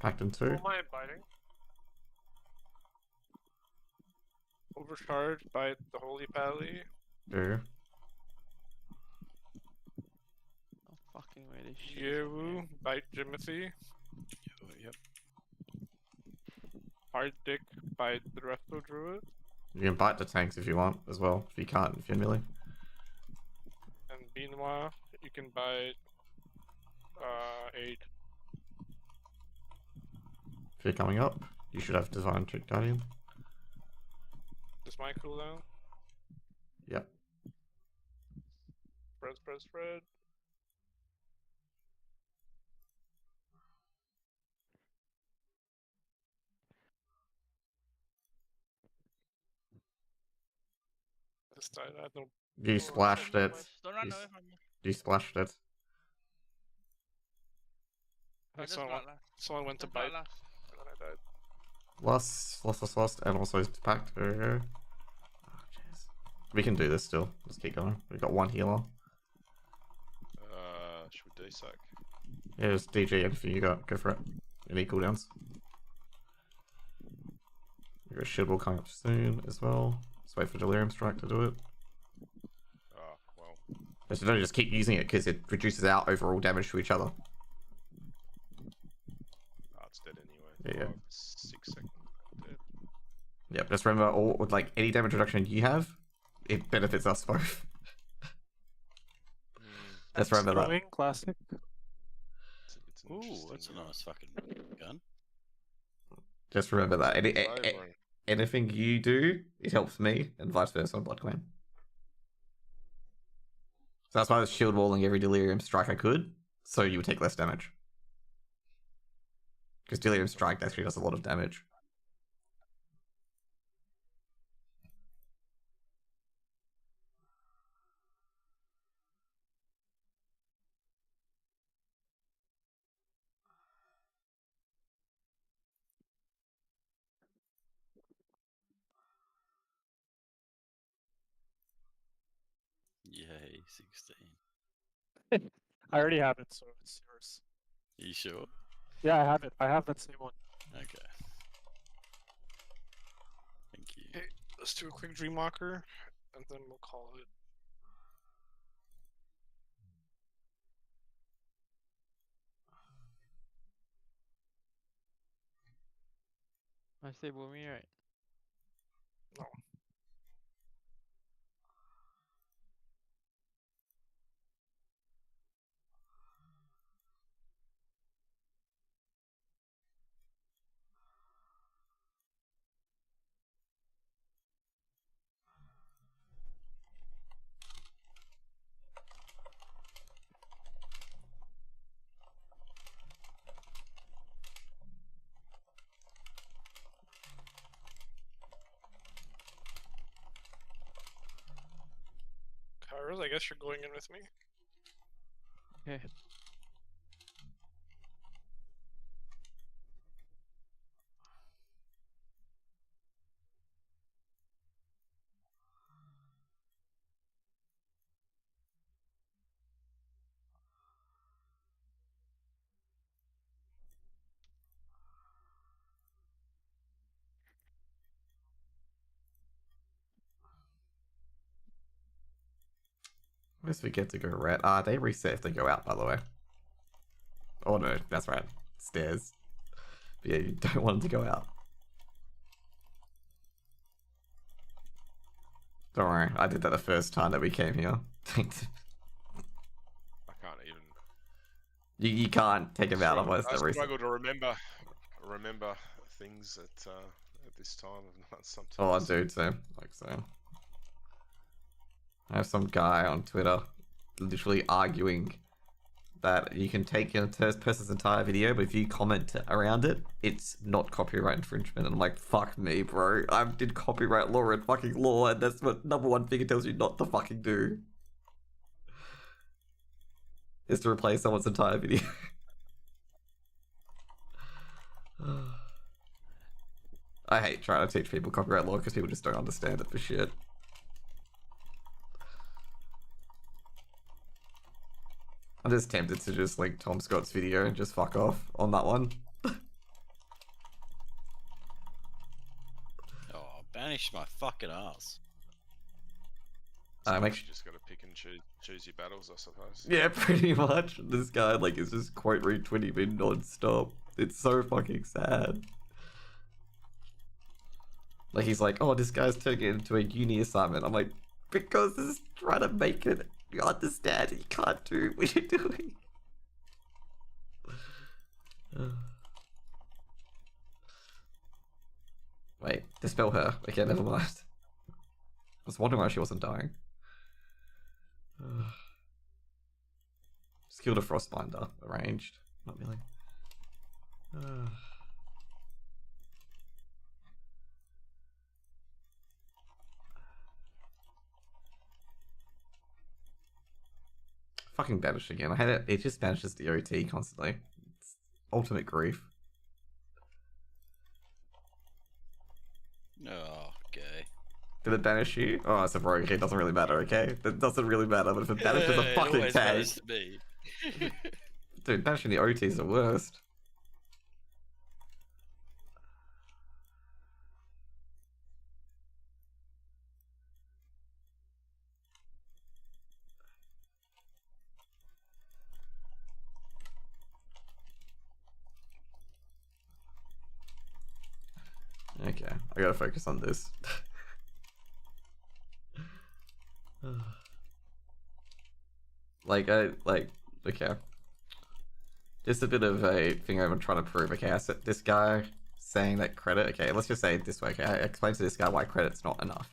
Pact in 2. Who am I biting? Overcharge, bite the Holy Pally. There. No fucking way this shit. Yewu, bite Jimothy. Yep. Hard dick, bite the Resto Druid. You can bite the tanks if you want as well. If you can't, if you're melee. And meanwhile, you can bite Aid. If you're coming up, you should have Divine Trick Guardian. This my cooldown. Yep. Spread. This died. I had no. You splashed it. Don't run You, away from me. you splashed it. Just Someone went to not bite, last. and then I died. Lost, and also Pact. There we go. Oh, jeez. We can do this still. Let's keep going. We've got 1 healer. Should we desack? Yeah, just DG anything you got. Go for it. Any cooldowns. We've got shield wall coming up soon as well. Let's wait for Delirium Strike to do it. Well. Just don't just keep using it because it reduces our overall damage to each other. It's dead anyway. Yeah. 6 seconds. Dead. Yep, just remember, all with like any damage reduction you have, it benefits us both. Just remember that. Throwing, classic. It's an Ooh, interesting, that's a nice fucking gun. Just remember that. flavouring. Anything you do, it helps me, and vice versa on Blood Clan. So that's why I was shield walling every Delirium Strike I could, so you would take less damage. Because Delirium Strike actually does a lot of damage. Yay, 16. I already have it, so it's yours. You sure? Yeah, I have it. I have that same one. Okay. Thank you. Hey, let's do a quick Dreamwalker, and then we'll call it. I say Boomy, right? No. yours, I guess you're going in with me. Okay. I guess we get to go red. Ah, they reset if they go out, by the way. Oh no, that's right. Stairs. But yeah, you don't want them to go out. Don't worry, I did that the first time that we came here. I can't even. You can't take them out I unless they're reset. struggle to remember things at this time of night sometimes. Oh, I do too. Like so. I have some guy on Twitter literally arguing that you can take a person's entire video, but if you comment around it, it's not copyright infringement. And I'm like, fuck me, bro. I did copyright law and fucking law, and that's what number one thing it tells you not to fucking do. Is to replace someone's entire video. I hate trying to teach people copyright law because people just don't understand it for shit. I'm just tempted to just link Tom Scott's video and just fuck off on that one. Oh, banish my fucking ass. Make You just gotta pick and choose your battles, I suppose. Yeah, pretty much. This guy like is just quote retweeting me non-stop. It's so fucking sad. Like he's like, oh, this guy's turning it into a uni assignment. I'm like, because this is trying to make it. You understand you can't do what you're doing. Wait, dispel her. Okay, never mind. I was wondering why she wasn't dying. Just killed a Frostbinder. Arranged. Not really. Fucking banished again. I had it. It just banishes the OT constantly. It's ultimate grief. Oh, okay. Did it banish you? Oh, it's a rogue. Okay, it doesn't really matter. Okay, it doesn't really matter. But if it banishes a It fucking always tank, matters to me. dude, banishing the OT is the worst. Okay, I gotta focus on this. Okay. Just a bit of a thing I'm trying to prove. Okay, I said this guy saying that credit. Okay, let's just say it this way. Okay, I explained to this guy why credit's not enough.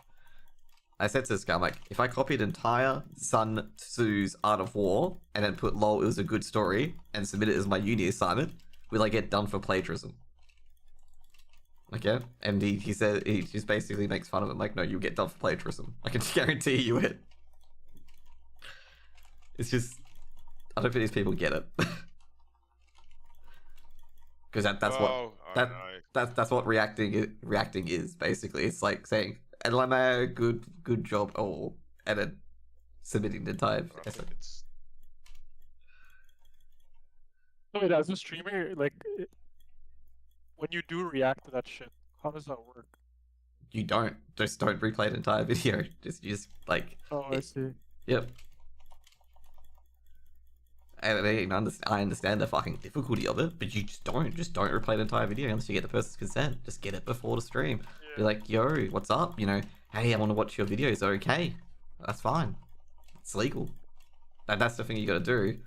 I said to this guy, I'm like, if I copied entire Sun Tzu's Art of War and then put lol, it was a good story, and submit it as my uni assignment, will I get done for plagiarism? Okay, and he said, he just basically makes fun of it. I'm like, no, you get done for plagiarism. I can guarantee you it. It's just, I don't think these people get it. Because that's what reacting is basically. It's like saying, LMAO, good job, oh, and then submitting the entire essay. Wait, as a streamer, like, when you do react to that shit, how does that work? You don't replay the entire video. Just like. Oh, I see. Yep. And I understand the fucking difficulty of it, but you just don't replay the entire video unless you get the person's consent. Just get it before the stream. Yeah. Be like, yo, what's up? You know, hey, I want to watch your videos. Okay, that's fine. It's legal. That's the thing you got to do.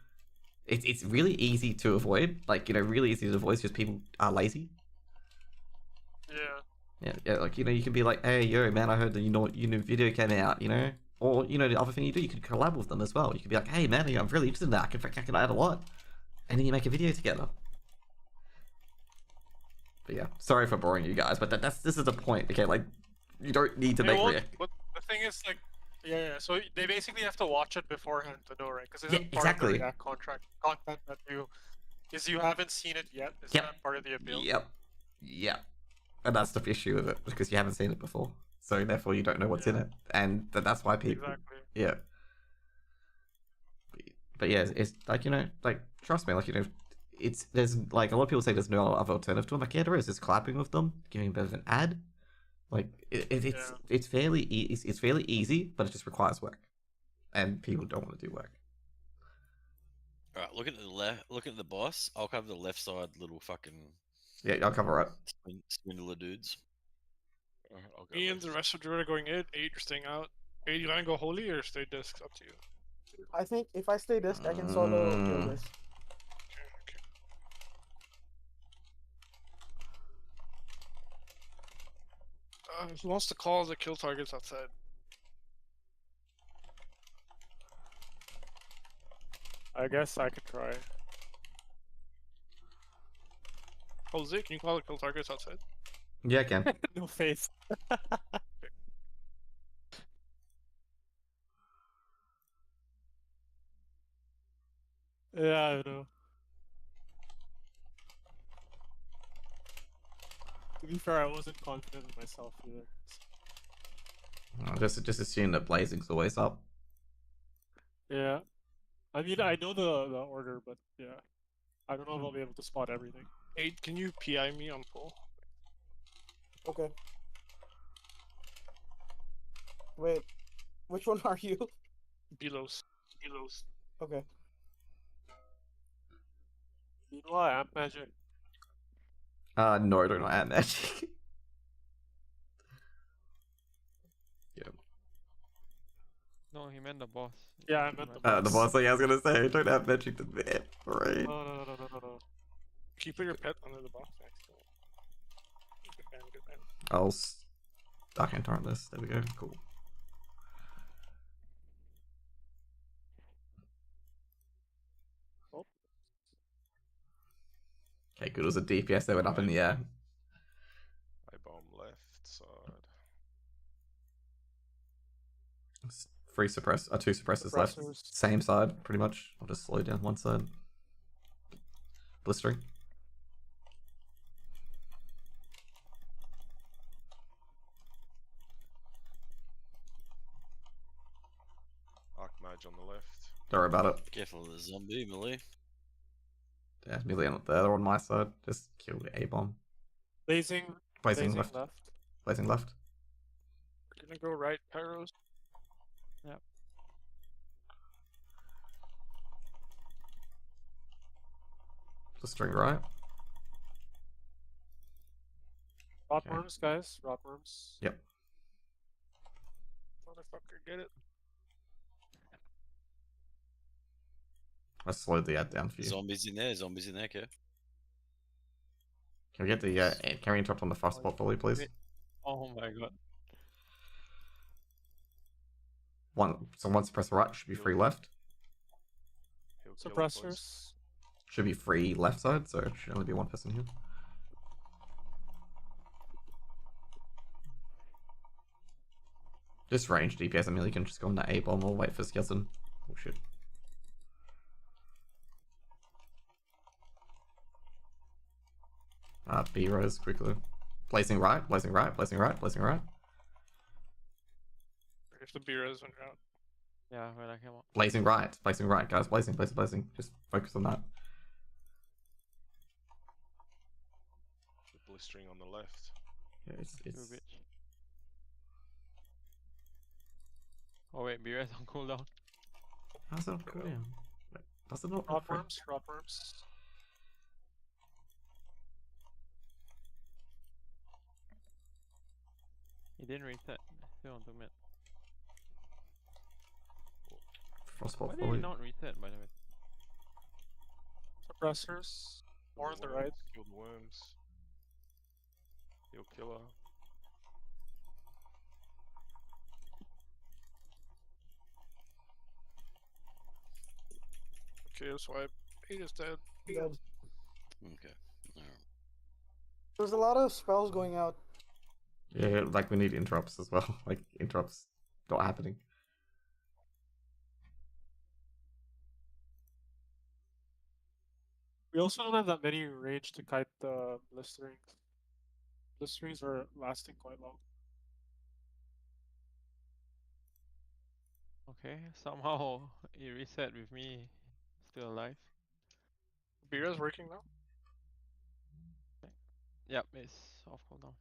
It's really easy to avoid. Like, you know, really easy to avoid. It's just people are lazy. Yeah. Yeah. Like, you know, you can be like, hey, yo, man, I heard that your new video came out. You know. Or, you know, the other thing you do, you can collab with them as well. You can be like, hey, man, I'm really interested in that. I can add a lot. And then you make a video together. But yeah, sorry for boring you guys, but this is the point. Okay, like, you don't need to make react. But the thing is, like, Yeah. So they basically have to watch it beforehand to know, right? Because Yeah, isn't part exactly. of the React contract content that you haven't seen it yet? Is Yep. that part of the appeal? Yep. And that's the issue with it because you haven't seen it before, so therefore you don't know what's in it, and that's why people. Exactly. Yeah. But yeah, it's like, like, trust me, like, there's like a lot of people say there's no other alternative to them. Like, yeah, there is. It's collabing with them, giving a bit of an ad. Like, it's fairly it's fairly easy, but it just requires work, and people don't want to do work. All right, look at the left. Look at the boss. I'll cover the left side. Little fucking Yeah, I'll cover it. swindler dudes. I'll go Me and the left. rest of Druid are going in. 8, you're staying out. 8, you wanna go holy or stay disc? Up to you. I think if I stay disc, I can solo kill this. Okay. Who wants to call the kill targets outside? I guess I could try. Jose, can you call the kill targets outside? Yeah, I can. No faith. Yeah, I know. To be fair, I wasn't confident in myself either. Just assume that blazing's always up. Yeah. I mean, I know the order, but yeah. I don't know if I'll be able to spot everything. 8, can you PI me on pull? Okay. Wait, which one are you? Belos. Okay. Meanwhile, Amp Magic. No, don't add magic. Yeah. No, he meant the boss. Yeah, I meant the boss. The boss, like I was gonna say, don't have magic to bed, right? No. Can you put your pet under the box next to it? Good man. I can turn this. There we go. Cool. Oh. Okay, good. It was a DPS that went up in the air. I bomb left side. Two suppressors left. Suppressors. Same side, pretty much. I'll just slow down one side. Blistering. Archmage on the left. Don't worry about it. Careful of the zombie, melee. Yeah, melee on the other on my side. Just kill the A-bomb. Blazing Blazing left. left. Blazing left. We're gonna go right, Pyros. Blistering right. Rotworms, guys. Rotworms. Yep. Motherfucker, get it. I slowed the ad down for you. Zombies in there, okay? Can we get the can we interrupt on the fast spot fully, please? Oh my god. One suppressor right should be free left. He'll kill it, boys. Suppressors. Should be free left side, so it should only be one person here. Just range DPS. I mean, you can just go on that A bomb or wait for skeleton. Oh shit. B rose quickly. Blazing right, blazing right, blazing right, blazing right. If the beers when you're out. Yeah, when I came up. Blazing right, guys. Blazing. Just focus on that. Blistering on the left. Yeah, it's You bitch. Oh wait, BRS on cooldown. how's that cool down? Does it not? Rotworms. He didn't reset. Still on 2 minutes. Frostbot Why did he fully. not reset, by the way? Suppressors. More on the right. Kill the worms. He'll kill her. Okay, swipe. He is dead. Dead. Okay. Alright. There's a lot of spells going out. Yeah, like we need interrupts as well. Like interrupts not happening. We also don't have that many range to kite the blisterings. Blisterings are lasting quite long. Okay, somehow it reset with me still alive. Bira's working now. Yep, it's off cooldown.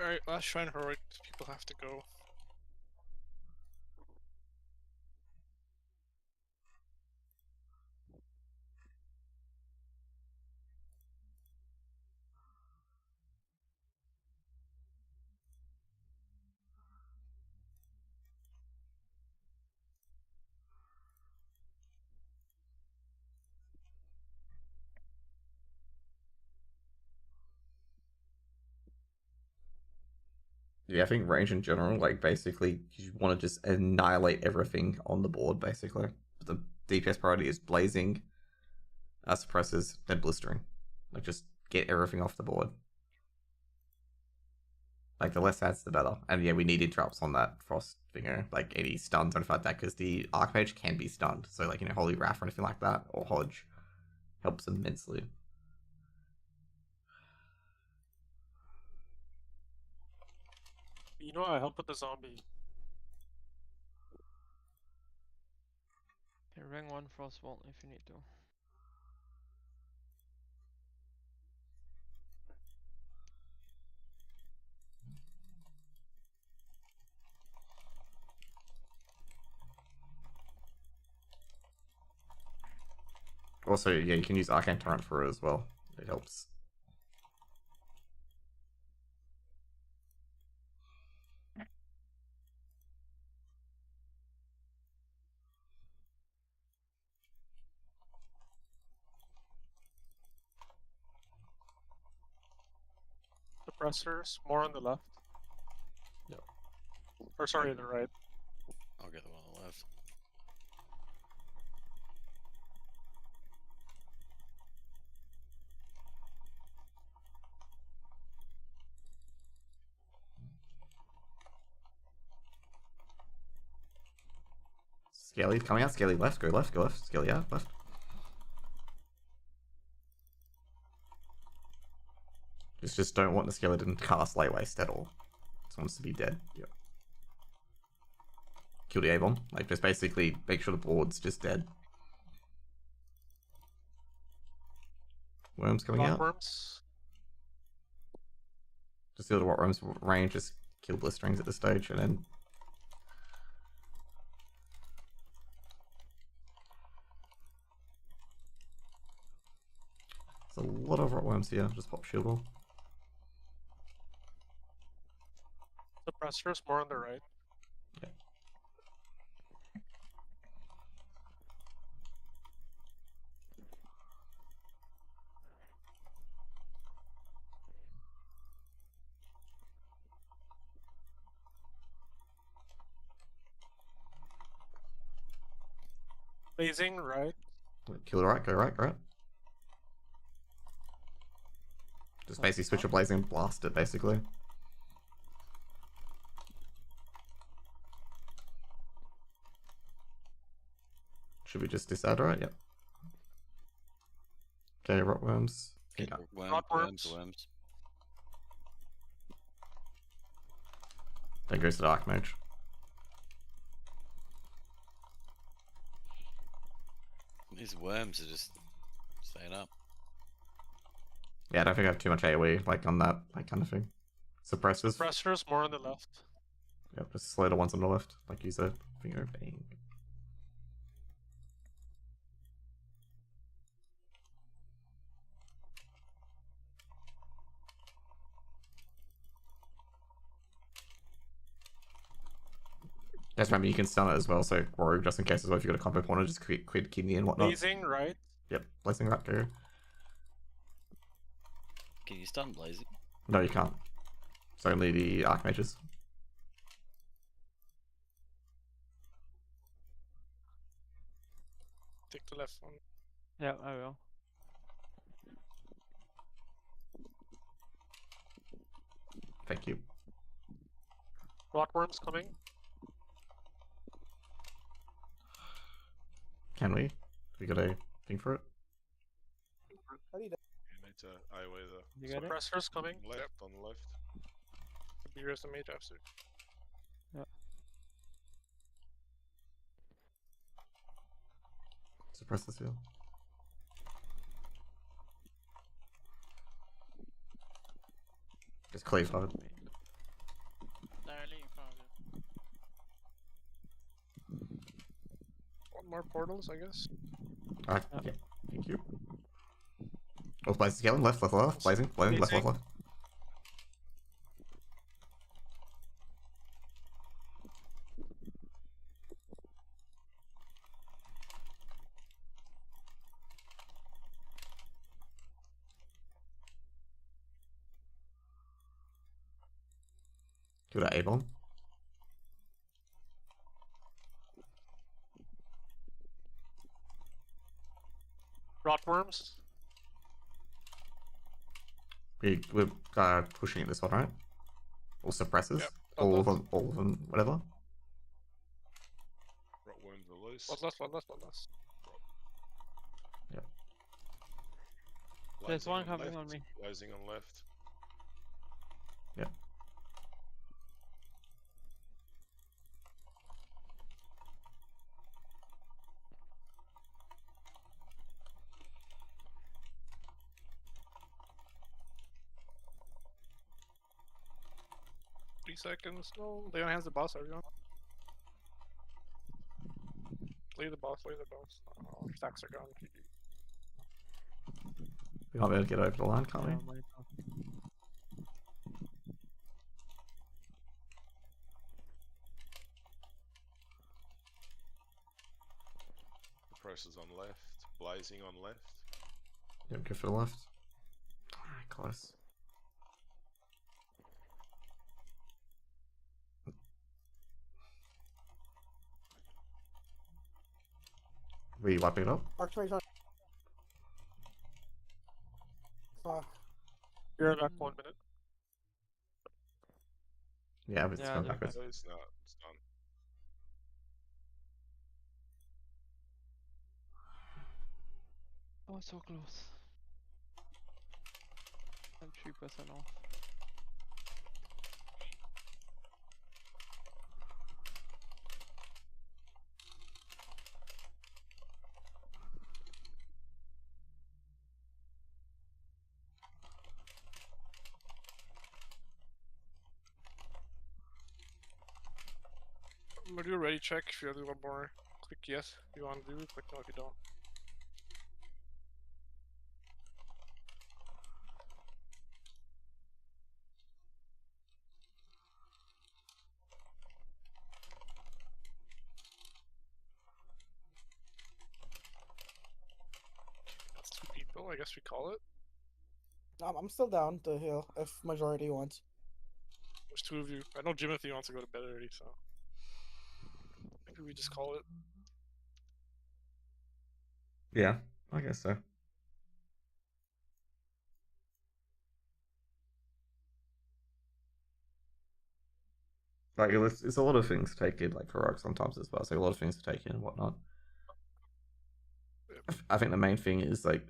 Alright, last shrine heroic. People have to go. Yeah, I think range in general, like basically, you want to just annihilate everything on the board. Basically, the DPS priority is blazing, suppressors, then blistering. Like just get everything off the board. Like the less ads, the better. And yeah, we need interrupts on that frost finger, like any stuns or anything like that, because the Archmage can be stunned. So like Holy Wrath or anything like that, or Hodge, helps immensely. You know, I help with the zombie. Okay, rank 1 Frostbolt if you need to. Also, yeah, you can use Arcane Torrent for it as well. It helps. Suppressors, more on the left. Yep. Or sorry, the right. I'll get the one on the left. Scaly coming out. Scaly left. Go left. Go left. Scaly out. Left. Just don't want the skeleton to cast Light Waste at all. Just wants to be dead. Yep. Kill the A-bomb. Like just basically make sure the board's just dead. Worms coming out. Worms. Just deal to what worms range. Just kill blisterings at this stage, and then there's a lot of rotworms here. Just pop shield wall. Suppressors, more on the right. Yeah. Blazing, right. Kill the right. Go right. Go right. Just basically switch a blazing, blast it basically. Should we just disadd right? Yep. Okay, rotworms. Okay, Yeah. worms. Then goes to the Archmage. These worms are just staying up. Yeah, I don't think I have too much AoE like on that like kind of thing. Suppressors. Suppressors more on the left. Yeah, just slow the ones on the left, like you said. Finger bang. Just remember you can stun it as well, so Rogue just in case as well if you got a combo pointer, just quit kidney and whatnot. Blazing, right? Yep, blazing right go. Can you stun blazing? No, you can't. It's only the archmages. Take the left one. Yeah, I will. Thank you. Rotworms coming. Can we? We got a thing for it? How do you die? You need to AoE the You got it? Suppressors coming. left on the left. Be rest the mage after. Suppress this heal. Just cleave hard. Directly in front of you. One more portals, I guess. Alright, yeah. Thank you. Oh, blazing scaling, left, left, left, blazing, left, left, left. Kill that A-bomb. Rotworms. We're pushing it this one, right? All suppressors? Yep. All of them, whatever. Rotworms are loose. One last, one last, one last. There's Blazing one on coming left, on me. Blazing on left. Yep. Seconds. No, they don't have the boss, everyone. Leave the boss, leave the boss. Oh, stacks are gone. We might be able to get over the line, can't we? Yeah, might not. Suppressors on left. Blazing on left. Yep, go for the left. Alright, close. We wiping it up? Archmage on. Fuck. You're back 1 minute. Yeah, but it's Yeah, going they're backwards. It's not. It's done. Oh, so close. I'm 3% off. But do a ready check if you have to do one more. Click yes if you want to do it, click no if you don't. That's 2 people, I guess we call it. I'm still down to heal if majority wants. There's 2 of you. I know Jimothy wants to go to bed already, so maybe we just call it. Yeah, I guess so. Like, it's a lot of things to take in, like, for Rogue sometimes as well. So a lot of things to take in and whatnot. I think the main thing is, like,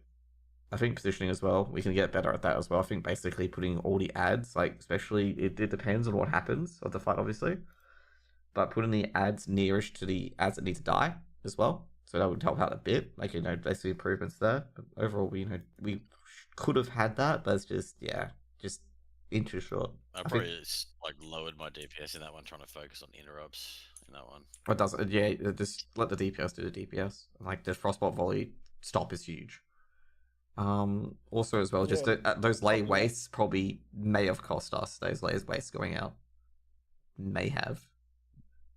I think positioning as well. We can get better at that as well. I think basically putting all the ads, like, especially, it depends on what happens of the fight, obviously. But putting the ads nearest to the ads that need to die as well. so that would help out a bit. Like, you know, basically improvements there. But overall, we could have had that, but it's just inch too short. I probably like lowered my DPS in that one, trying to focus on interrupts in that one. It does, yeah. Just let the DPS do the DPS. Like the frostbolt volley stop is huge. Also as well, just those lay wastes probably may have cost us. Those layers wastes going out may have.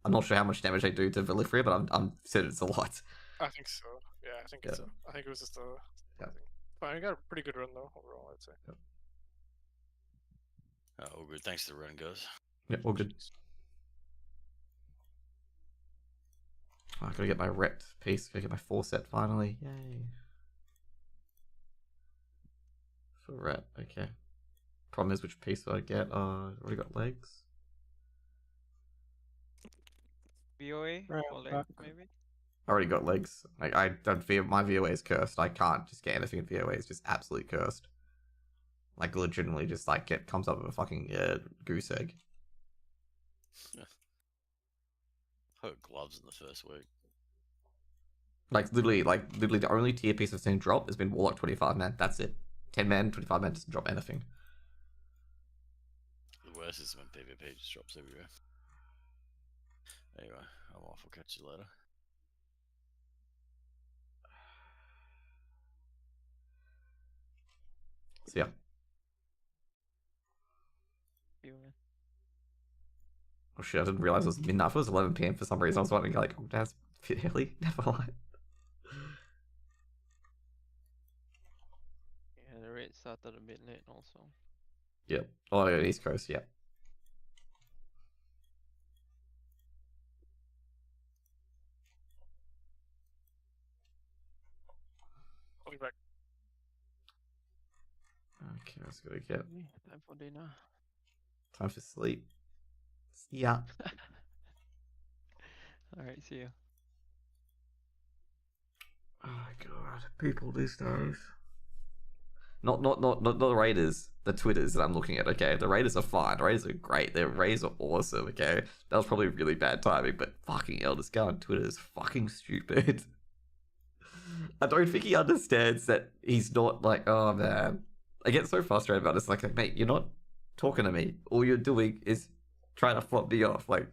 I'm not sure how much damage they do to Villifria, but I'm certain it's a lot. I think so. Yeah, I think so. I think it was just a. Yeah. But I got a pretty good run though overall, I'd say. Yep. All good. Thanks to the run, guys. Yeah, all good. Oh, I gotta get my rep piece. Gotta get my 4 set finally. Yay. For rep, okay. Problem is, which piece do I get? Already got legs. VOA Right, or back. maybe. I already got legs. Like my VOA is cursed. I can't just get anything in VOA. It's just absolutely cursed. Like legitimately, just like comes up with a fucking goose egg. I got gloves in the first week. Like literally, the only tier piece I've seen drop has been Warlock 25 man. That's it. 10 man, 25 man doesn't drop anything. The worst is when PvP just drops everywhere. Anyway, I'm off. I'll catch you later. So yeah. Oh shit, I didn't realize it was midnight. I thought it was 11 PM for some reason. I was wondering, like, oh, that's a bit early. Never mind. Yeah, the raid started a bit late also. Yep. Oh, yeah, East Coast, yeah. I'll be back. Okay, let's go get Time for dinner. time for sleep. Yeah. Alright, see you. Oh my god, people these days. Not the Raiders, the Twitters that I'm looking at, okay? The Raiders are fine. The Raiders are great. The Raiders are awesome, okay? That was probably really bad timing, but fucking hell, this guy on Twitter is fucking stupid. I don't think he understands that he's not like, oh man. I get so frustrated about this. Like, mate, you're not talking to me. All you're doing is trying to flop me off. Like,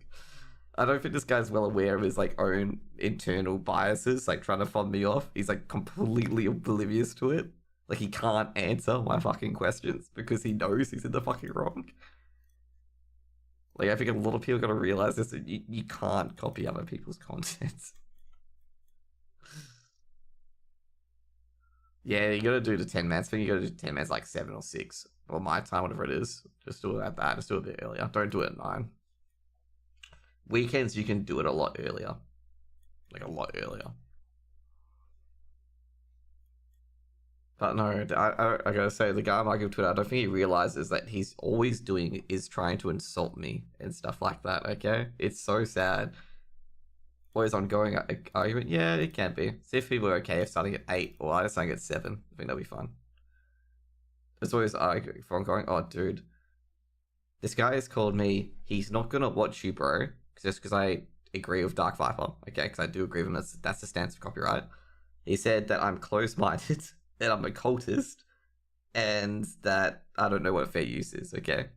I don't think this guy's well aware of his like own internal biases, like trying to fob me off. He's like completely oblivious to it. Like he can't answer my fucking questions because he knows he's in the fucking wrong. Like I think a lot of people gotta realize this, that you can't copy other people's content. Yeah, you gotta do the 10 mans thing. You gotta do 10 mans like 7 or 6. Or my time, whatever it is. Just do it at that. Just do it a bit earlier. Don't do it at 9. Weekends, you can do it a lot earlier. Like a lot earlier. But no, I gotta say, the guy on my Twitter, I don't think he realizes that he's always doing is trying to insult me and stuff like that, okay? It's so sad. Always ongoing argument. Yeah, it can be. See if people are okay if starting at 8 or I starting at 7. I think that'll be fun. It's always arguing for ongoing. Oh, dude. This guy has called me. He's not gonna watch you, bro. Just because I agree with Dark Viper. Okay, because I do agree with him. That's the stance of copyright. He said that I'm close-minded, that I'm a cultist, and that I don't know what fair use is, okay?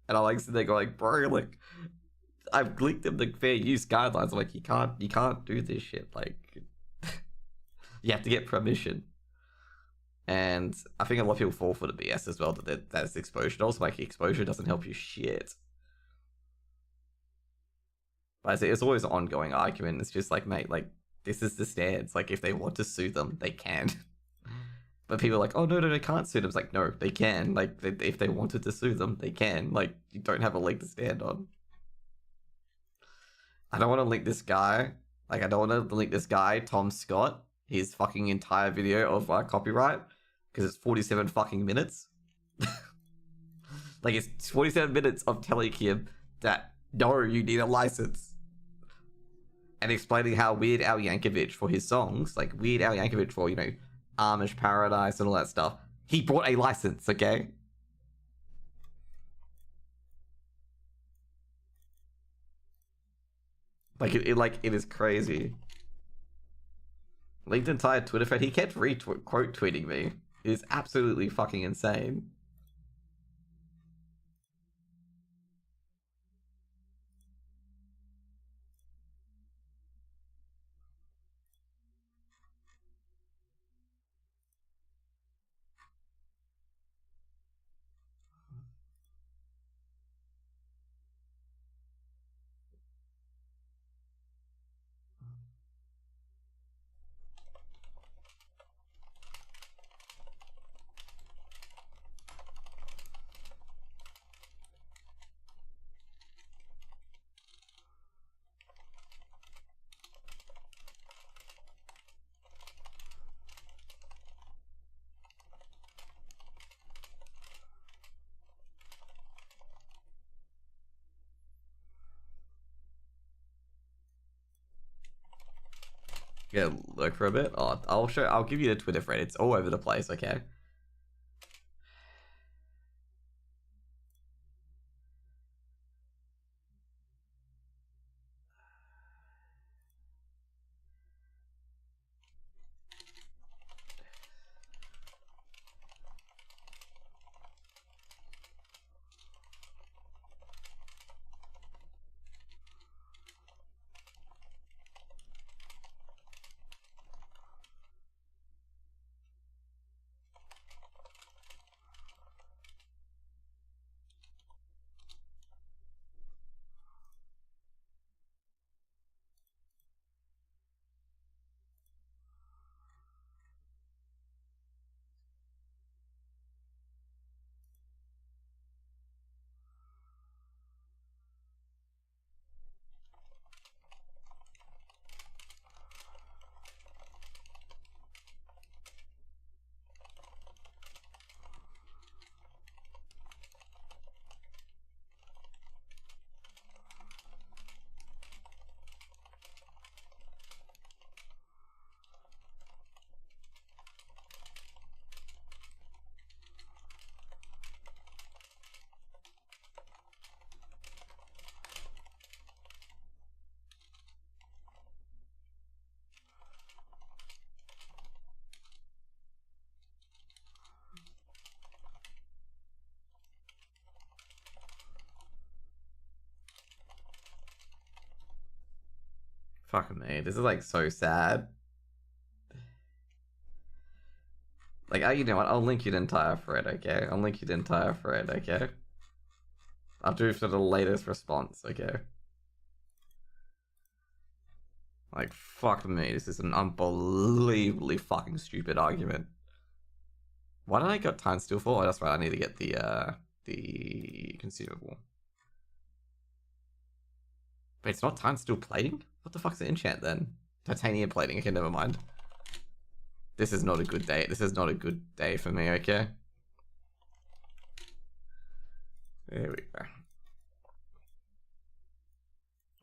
And I like sitting there going, bro, like, I've linked him the fair use guidelines. I'm like, you can't do this shit. Like, you have to get permission. And I think a lot of people fall for the BS as well, that's exposure. Also, like, exposure doesn't help you shit. But I say it's always an ongoing argument. It's just like, mate, like, this is the stance. Like, if they want to sue them, they can. But people are like, oh, no, they can't sue them. It's like, no, they can. Like, if they wanted to sue them, they can. Like, you don't have a leg to stand on. I don't want to link this guy. Like, I don't want to link this guy, Tom Scott, his fucking entire video of copyright, because it's 47 fucking minutes. Like, it's 47 minutes of telling him that, no, you need a license. And explaining how Weird Al Yankovic for his songs, like Weird Al Yankovic for, you know, Amish Paradise and all that stuff, he brought a license, okay? Like, it is crazy. Linked entire Twitter thread. He kept quote tweeting me. It's absolutely fucking insane. Yeah, look for a bit. Oh, I'll give you the Twitter thread. It's all over the place, okay? Fucking me. This is like so sad. Like, you know what? I'll link you the entire thread, okay? I'll link you the entire thread, okay? I'll do for the latest response, okay? Like, fuck me. This is an unbelievably fucking stupid argument. Why did I get time steal for? Oh, that's right. I need to get the consumable. But it's not time steal plating? What the fuck's the enchant then? Titanium plating. Okay, never mind. This is not a good day. This is not a good day for me, okay? There we go.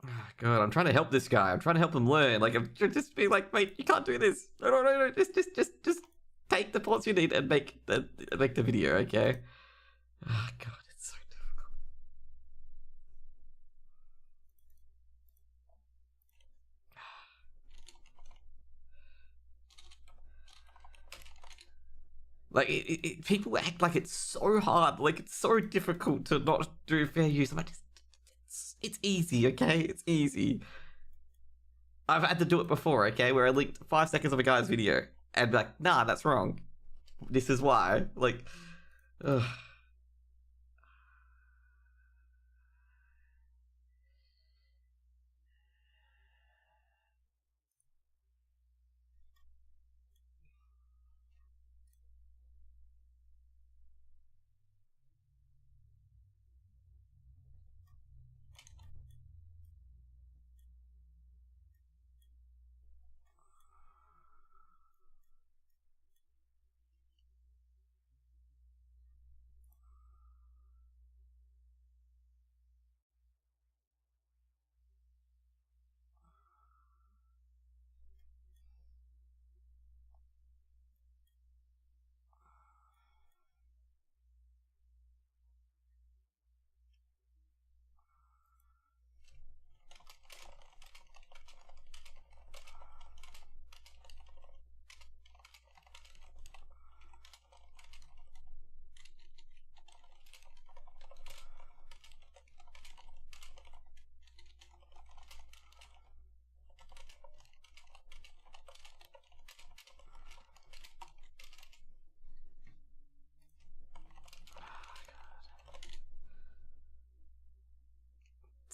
Oh, God, I'm trying to help this guy. I'm trying to help him learn. Like, I'm just being like, mate, you can't do this. No. Just take the ports you need and make the video, okay? Oh, God, it's so difficult. Like, people act like it's so hard. Like, it's so difficult to not do fair use. I'm like, it's easy, okay? It's easy. I've had to do it before, okay? Where I linked 5 seconds of a guy's video and be like, nah, that's wrong. This is why. Like, ugh.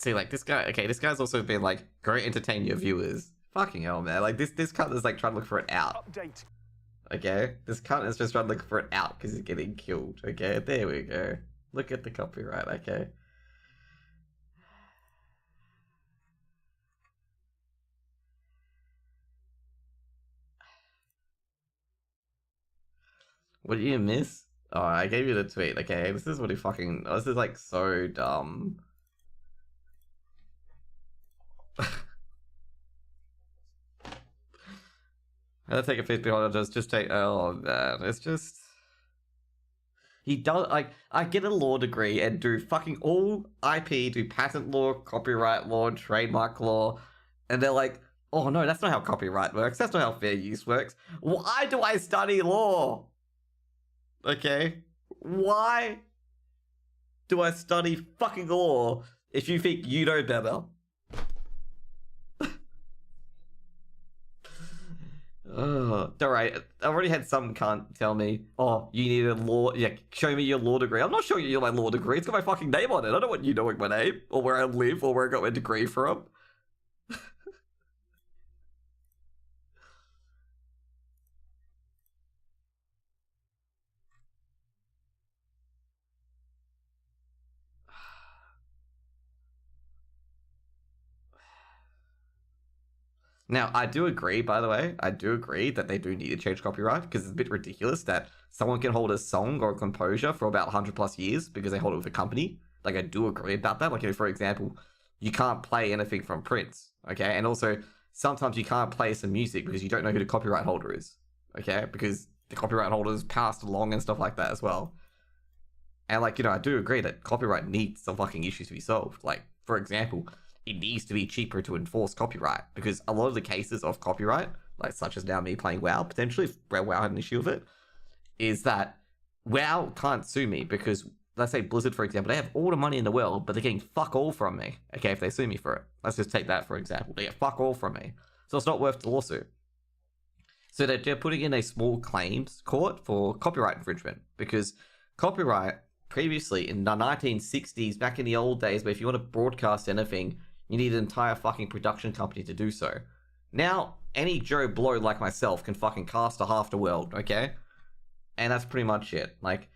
See, like, this guy, okay, this guy's also been like, go entertain your viewers. Fucking hell, man. Like, this cunt is like trying to look for an out. Update. Okay? This cunt is just trying to look for an out because he's getting killed. Okay? There we go. Look at the copyright, okay? What did you miss? Oh, I gave you the tweet. Okay, this is what he fucking... Oh, this is like so dumb. I'll take a face behind it, just take... Oh, man. It's just... He does... Like, I get a law degree and do fucking all IP, do patent law, copyright law, trademark law, and they're like, oh, no, that's not how copyright works. That's not how fair use works. Why do I study law? Okay? Why do I study fucking law if you think you know better? Alright, I've already had some cunt tell me, oh, you need a law, yeah, show me your law degree. I'm not showing you my law degree, it's got my fucking name on it. I don't want you knowing my name, or where I live, or where I got my degree from. Now, I do agree, by the way, I do agree that they do need to change copyright, because it's a bit ridiculous that someone can hold a song or a composure for about 100 plus years because they hold it with a company. Like, I do agree about that. Like, you know, for example, you can't play anything from Prince, okay? And also, sometimes you can't play some music because you don't know who the copyright holder is, okay? Because the copyright holder's passed along and stuff like that as well. And, like, you know, I do agree that copyright needs some fucking issues to be solved. Like, for example, it needs to be cheaper to enforce copyright because a lot of the cases of copyright, like such as now me playing WoW, potentially, if WoW had an issue with it, is that WoW can't sue me because, let's say Blizzard, for example, they have all the money in the world, but they're getting fuck all from me, okay, if they sue me for it. Let's just take that for example. They get fuck all from me. So it's not worth the lawsuit. So they're putting in a small claims court for copyright infringement because copyright, previously in the 1960s, back in the old days, where if you want to broadcast anything, you need an entire fucking production company to do so. Now, any Joe Blow like myself can fucking cast a half the world, okay? And that's pretty much it. Like,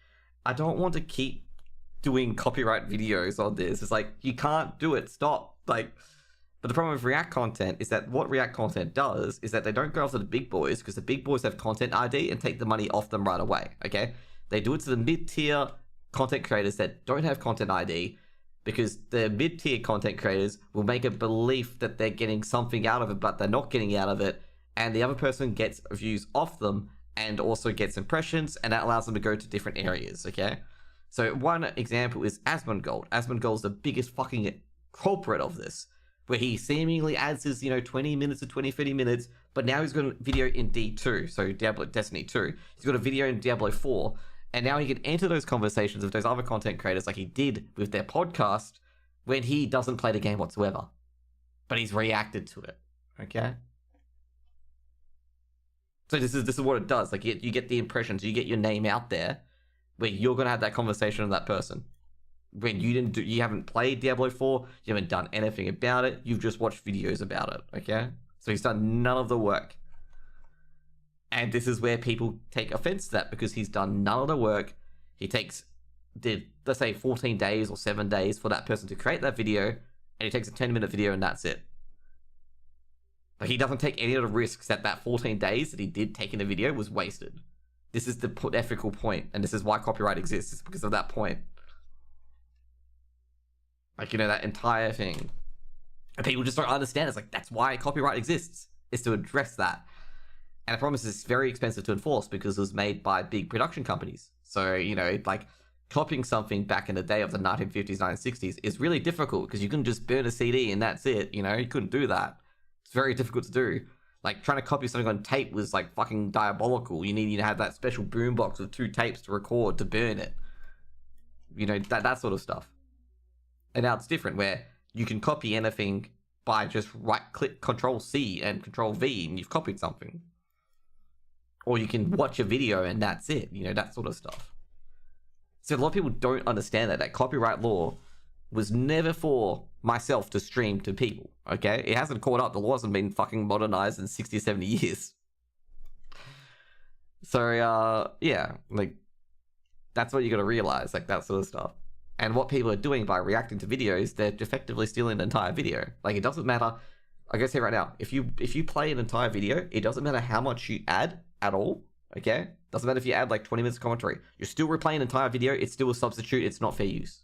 I don't want to keep doing copyright videos on this. It's like, you can't do it, stop. Like, but the problem with React content is that what React content does is that they don't go after the big boys because the big boys have content ID and take the money off them right away, okay? They do it to the mid-tier content creators that don't have content ID because the mid-tier content creators will make a belief that they're getting something out of it, but they're not getting out of it, and the other person gets views off them and also gets impressions, and that allows them to go to different areas, okay? So one example is Asmongold. Asmongold's the biggest fucking culprit of this, where he seemingly adds his, 20 minutes to 20, 30 minutes, but now he's got a video in D2, so Destiny 2. He's got a video in Diablo 4, and now he can enter those conversations with those other content creators like he did with their podcast when he doesn't play the game whatsoever. But he's reacted to it. Okay? So this is what it does. Like, you get the impressions, you get your name out there where you're going to have that conversation with that person. When you haven't played Diablo 4, you haven't done anything about it, you've just watched videos about it. Okay? So he's done none of the work. And this is where people take offense to that because he's done none of the work. He takes, let's say, 14 days or 7 days for that person to create that video, and he takes a 10-minute video and that's it. But he doesn't take any of the risks that 14 days that he did take in the video was wasted. This is the ethical point, and this is why copyright exists. It's because of that point. Like, that entire thing. And people just don't understand. It's like, that's why copyright exists, is to address that. And I promise it's very expensive to enforce because it was made by big production companies. So, like copying something back in the day of the 1950s, 1960s is really difficult because you couldn't just burn a CD and that's it. You couldn't do that. It's very difficult to do. Like trying to copy something on tape was like fucking diabolical. You need to have that special boombox with 2 tapes to record to burn it. That sort of stuff. And now it's different where you can copy anything by just right-click Control-C and Control-V and you've copied something. Or you can watch a video and that's it, that sort of stuff. So a lot of people don't understand that copyright law was never for myself to stream to people, okay? It hasn't caught up. The law hasn't been fucking modernized in 60, 70 years. So, yeah, like, that's what you gotta realize, like, that sort of stuff. And what people are doing by reacting to videos, they're effectively stealing the entire video. Like, it doesn't matter. I gotta say right now, if you play an entire video, it doesn't matter how much you add at all, okay? Doesn't matter if you add, like, 20 minutes of commentary. You're still replaying an entire video, it's still a substitute, it's not fair use.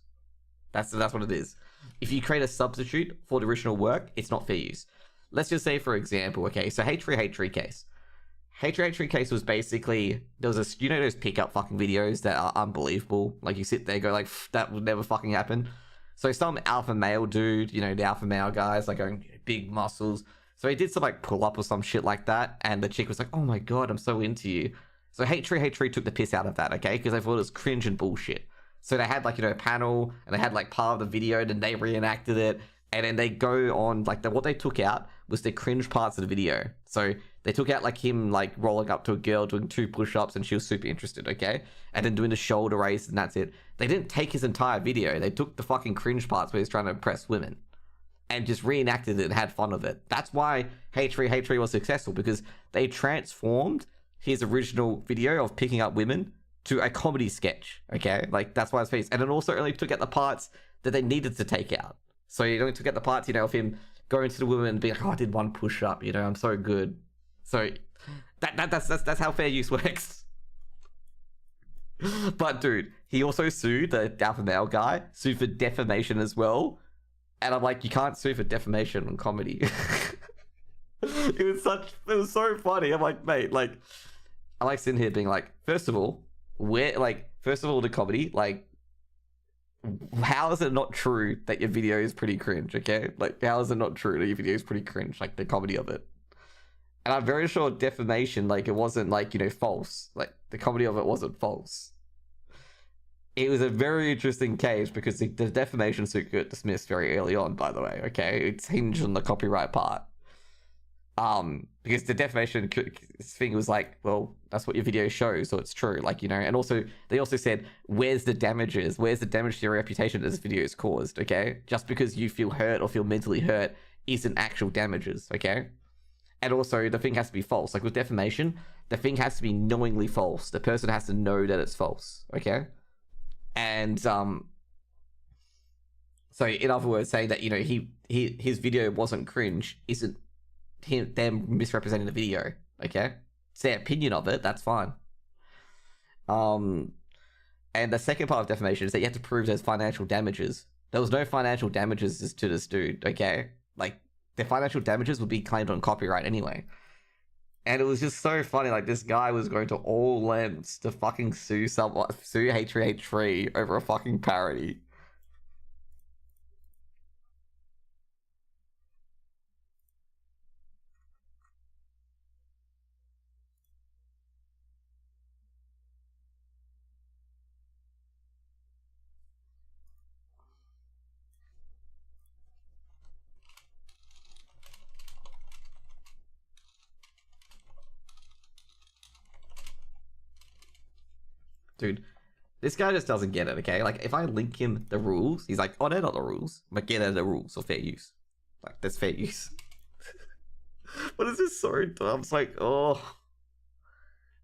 That's what it is. If you create a substitute for the original work, it's not fair use. Let's just say, for example, okay, so H3 case. H3 case was basically, there was a, you know those pickup fucking videos that are unbelievable? Like, you sit there and go like, that would never fucking happen. So some alpha male dude, you know, the alpha male guys, like, going, big muscles. So he did some, like, pull-up or some shit like that, and the chick was like, oh my god, I'm so into you. So H3 took the piss out of that, okay? Because they thought it was cringe and bullshit. So they had, like, you know, a panel, and they had, like, part of the video, and then they reenacted it, and then they go on, like, what they took out was the cringe parts of the video. So they took out, like, him, like, rolling up to a girl, doing 2 push-ups, and she was super interested, okay? And then doing the shoulder raise, and that's it. They didn't take his entire video. They took the fucking cringe parts where he's trying to impress women, and just reenacted it and had fun of it. That's why H3 was successful, because they transformed his original video of picking up women to a comedy sketch, okay? Like, that's why it's famous. And it also only took out the parts that they needed to take out. So it only took out the parts, you know, of him going to the woman and being like, oh, I did 1 push-up, you know, I'm so good. So that's how fair use works. But, dude, he also sued the alpha male guy, sued for defamation as well. And I'm like, you can't sue for defamation on comedy. It was so funny. I'm like, mate, like, I like sitting here being like, first of all, the comedy, like, how is it not true that your video is pretty cringe, okay? Like, how is it not true that your video is pretty cringe, like, the comedy of it? And I'm very sure defamation, like, it wasn't, like, you know, false. Like, the comedy of it wasn't false. It was a very interesting case because the defamation suit got dismissed very early on, by the way, okay? It's hinged on the copyright part. Because the defamation thing was like, well, that's what your video shows, so it's true, like, you know. And also, they also said, where's the damages? Where's the damage to your reputation that this video has caused, okay? Just because you feel hurt or feel mentally hurt isn't actual damages, okay? And also, the thing has to be false. Like, with defamation, the thing has to be knowingly false. The person has to know that it's false, okay? And, so in other words, saying that, you know, his video wasn't cringe isn't them misrepresenting the video, okay? It's their opinion of it, that's fine. And the second part of defamation is that you have to prove there's financial damages. There was no financial damages to this dude, okay? Like, the financial damages would be claimed on copyright anyway. And it was just so funny, like, this guy was going to all lengths to fucking sue H3 over a fucking parody. Dude, this guy just doesn't get it, okay? Like, if I link him the rules, he's like, oh, they're not the rules. But get the rules of fair use. Like, that's fair use. But it's just so dumb. It's like, oh.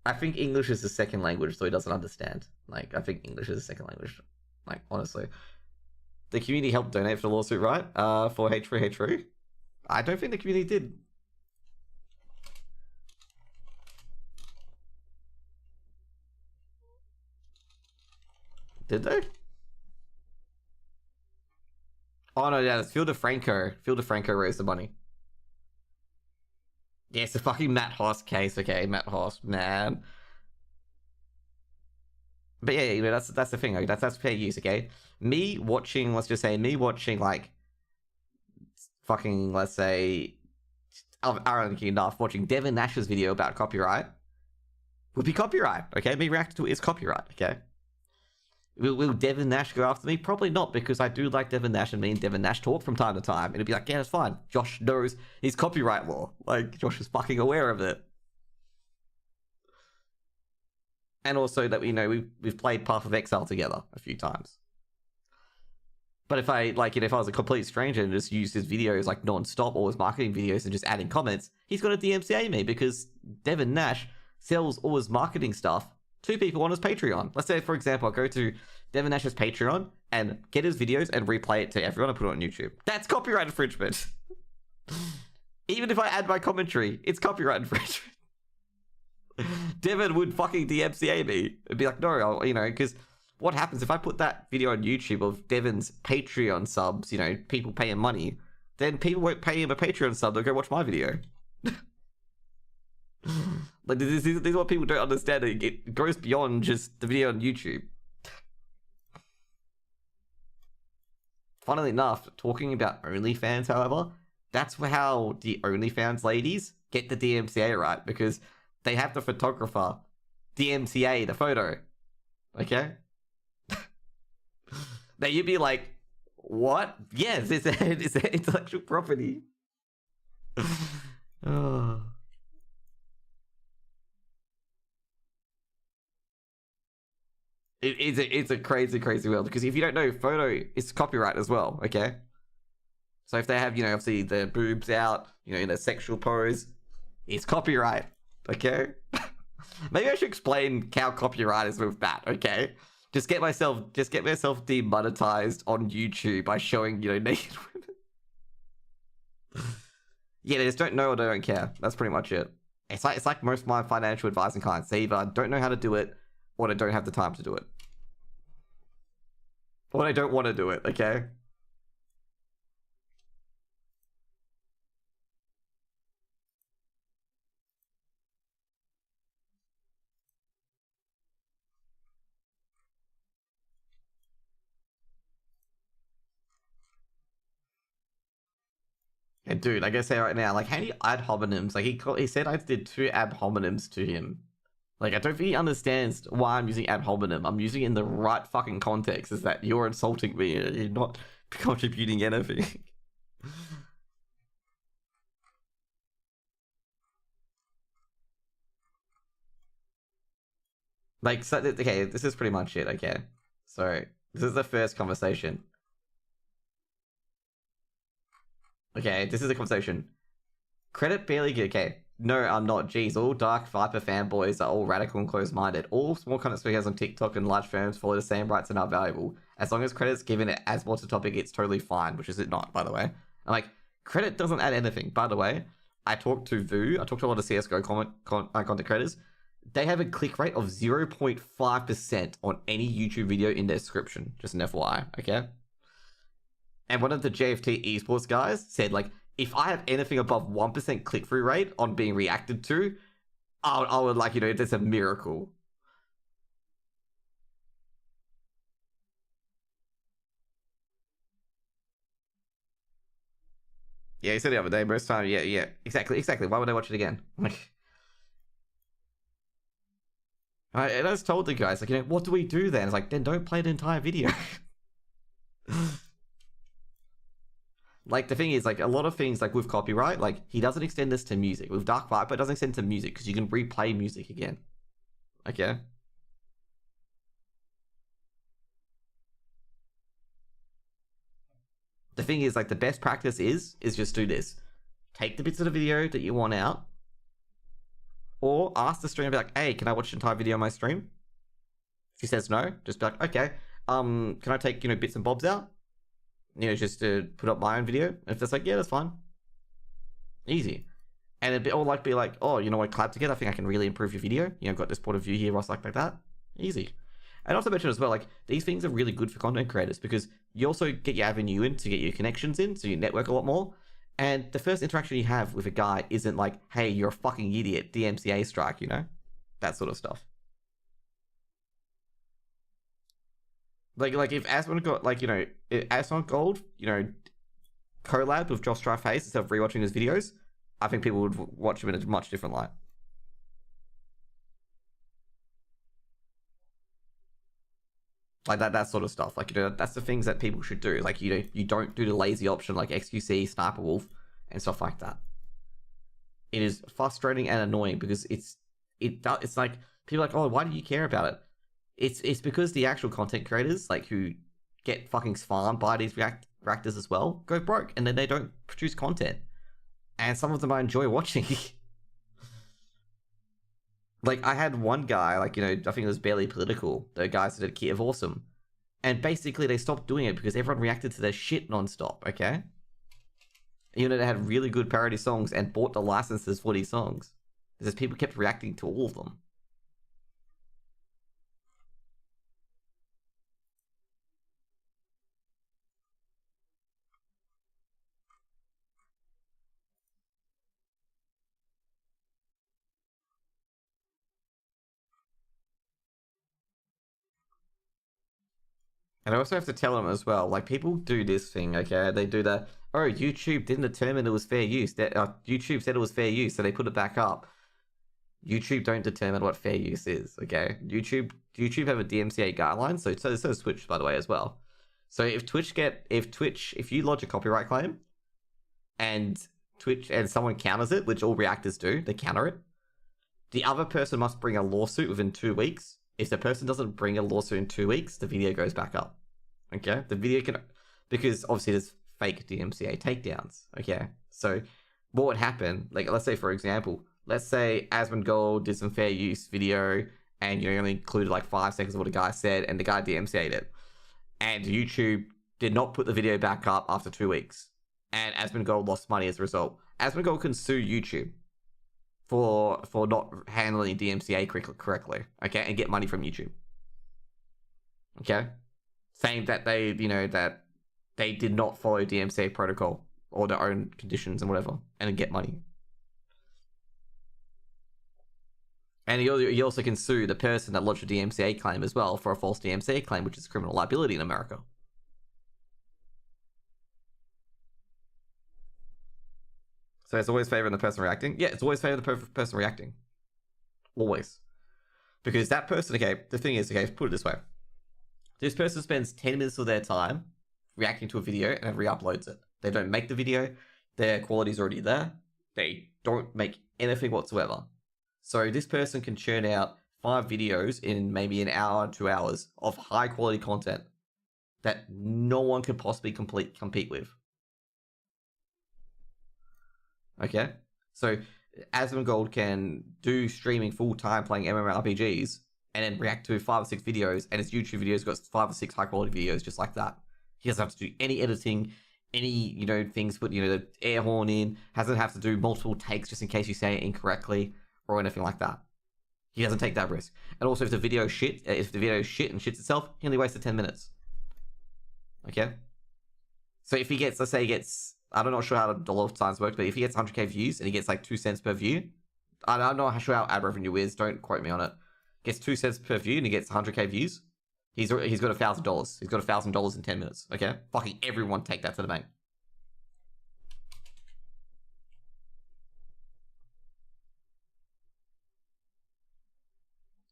I think English is the second language, so he doesn't understand. Like, I think English is the second language. Like, honestly. The community helped donate for the lawsuit, right? For H3. I don't think the community did. Did they? Oh no, yeah, it's Phil DeFranco. Phil DeFranco raised the money. Yeah, it's the fucking Matt Hoss case, okay? Matt Hoss, man. But yeah, you know, that's the thing, like, that's fair use, okay? Me watching, like, fucking, let's say, ironically enough, watching Devin Nash's video about copyright would be copyright, okay? Me reacting to it is copyright, okay? Will Devin Nash go after me? Probably not, because I do like Devin Nash, and me and Devin Nash talk from time to time. And it'd be like, yeah, it's fine. Josh knows his copyright law. Like, Josh is fucking aware of it. And also that, you know, we've played Path of Exile together a few times. But if I if I was a complete stranger and just used his videos like non-stop, or his marketing videos and just adding comments, he's gonna DMCA me because Devin Nash sells all his marketing stuff to people on his Patreon. Let's say, for example, I go to Devin Nash's Patreon and get his videos and replay it to everyone and put it on YouTube. That's copyright infringement. Even if I add my commentary, it's copyright infringement. Devin would fucking DMCA me. It'd be like, no, because what happens if I put that video on YouTube of Devin's Patreon subs, people paying money, then people won't pay him a Patreon sub, they'll go watch my video. Like, this is what people don't understand. It goes beyond just the video on YouTube. Funnily enough, talking about OnlyFans, however, that's how the OnlyFans ladies get the DMCA right, because they have the photographer DMCA the photo. Okay? Now you'd be like, what? Yes, it's intellectual property. Oh. It's a crazy world, because if you don't know, photo is copyright as well, okay? So if they have, obviously the boobs out, in a sexual pose, it's copyright, okay? Maybe I should explain how copyright is with that, okay? Just get myself demonetized on YouTube by showing, naked women. Yeah, they just don't know or they don't care. That's pretty much it. It's like most of my financial advising clients. They either don't know how to do it, or they don't have the time to do it. Or they don't want to do it, okay? And dude, I gotta say right now, how do you add homonyms? He said I did 2 ad hominyms to him. I don't think he understands why I'm using ad hominem. I'm using it in the right fucking context, is that you're insulting me and you're not contributing anything. Okay, this is pretty much it, okay? So, this is the first conversation. Okay, this is a conversation. Credit barely good, okay. No, I'm not. Jeez, all Dark Viper fanboys are all radical and closed-minded. All small content creators on TikTok and large firms follow the same rights and are valuable. As long as credit's given it as more to the topic, it's totally fine, which is it not, by the way. I'm like, credit doesn't add anything. By the way, I talked to VU, I talked to a lot of CSGO content creators. They have a click rate of 0.5% on any YouTube video in their description. Just an FYI, okay? And one of the JFT esports guys said, if I have anything above 1% click-through rate on being reacted to, I would it's a miracle. Yeah, he said the other day, most time, yeah, exactly. Why would I watch it again? And I just told the guys, what do we do then? It's then don't play the entire video. The thing is, a lot of things, with copyright, he doesn't extend this to music. With Dark Viper, it doesn't extend to music, because you can replay music again. Okay? The thing is, the best practice is just do this. Take the bits of the video that you want out, or ask the streamer, hey, can I watch the entire video on my stream? If he says no, just be okay, can I take, bits and bobs out? Just to put up my own video. And if that's yeah, that's fine. Easy. And it'd be all be oh, collab together, I think I can really improve your video. I've got this point of view here, Ross, like that. Easy. And also mention as well, these things are really good for content creators, because you also get your avenue in to get your connections in, so you network a lot more. And the first interaction you have with a guy isn't hey, you're a fucking idiot, DMCA strike, That sort of stuff. If Asmon got, if Asmon Gold, collab with Josh Strife Hayes instead of rewatching his videos, I think people would watch him in a much different light. That sort of stuff. That's the things that people should do. You don't do the lazy option like XQC, Sniper Wolf, and stuff like that. It is frustrating and annoying, because it's people oh, why do you care about it? It's because the actual content creators, who get fucking farmed by these reactors as well go broke, and then they don't produce content. And some of them I enjoy watching. Like, I had one guy, like, I think it was barely political, the guys that did Key of Awesome. And basically they stopped doing it because everyone reacted to their shit nonstop, okay? They had really good parody songs and bought the licenses for these songs. Because people kept reacting to all of them. And I also have to tell them as well, like, people do this thing, okay? They do that, oh, YouTube didn't determine it was fair use. YouTube said it was fair use, so they put it back up. YouTube don't determine what fair use is, okay? YouTube have a DMCA guideline, so does Twitch, by the way, as well. So if you lodge a copyright claim, and Twitch and someone counters it, which all reactors do, they counter it, the other person must bring a lawsuit within 2 weeks. If the person doesn't bring a lawsuit in 2 weeks, the video goes back up. Okay? The video can... Because obviously there's fake DMCA takedowns. Okay? So what would happen, like, let's say, for example, let's say Asmongold did some fair use video and you only included like 5 seconds of what a guy said and the guy DMCA'd it. And YouTube did not put the video back up after 2 weeks. And Asmongold lost money as a result. Asmongold can sue YouTube for not handling DMCA correctly, okay, and get money from YouTube. Okay? Saying that they did not follow DMCA protocol or their own conditions and whatever, and get money. And he also can sue the person that lodged a DMCA claim as well for a false DMCA claim, which is criminal liability in America. So it's always favoring the person reacting? Yeah, it's always favoring the person reacting. Always. Because that person, okay, the thing is, okay, put it this way. This person spends 10 minutes of their time reacting to a video and then re-uploads it. They don't make the video, their quality's already there, they don't make anything whatsoever. So this person can churn out 5 videos in maybe an hour, 2 hours of high quality content that no one could possibly compete with. Okay? So Asmongold can do streaming full time playing MMORPGs and then react to 5 or 6 videos, and his YouTube videos got 5 or 6 high quality videos just like that. He doesn't have to do any editing, any, things, put, the air horn in, doesn't have to do multiple takes just in case you say it incorrectly or anything like that. He doesn't take that risk. And also if the video is shit and shits itself, he only wasted 10 minutes. Okay? So if he gets, let's say he gets, I'm not sure how the dollar signs work, but if he gets 100k views and he gets like 2 cents per view, I'm not sure how ad revenue is, don't quote me on it. Gets 2 cents per view and he gets 100k views, he's got $1,000. He's got $1,000 in 10 minutes, okay? Fucking everyone take that to the bank.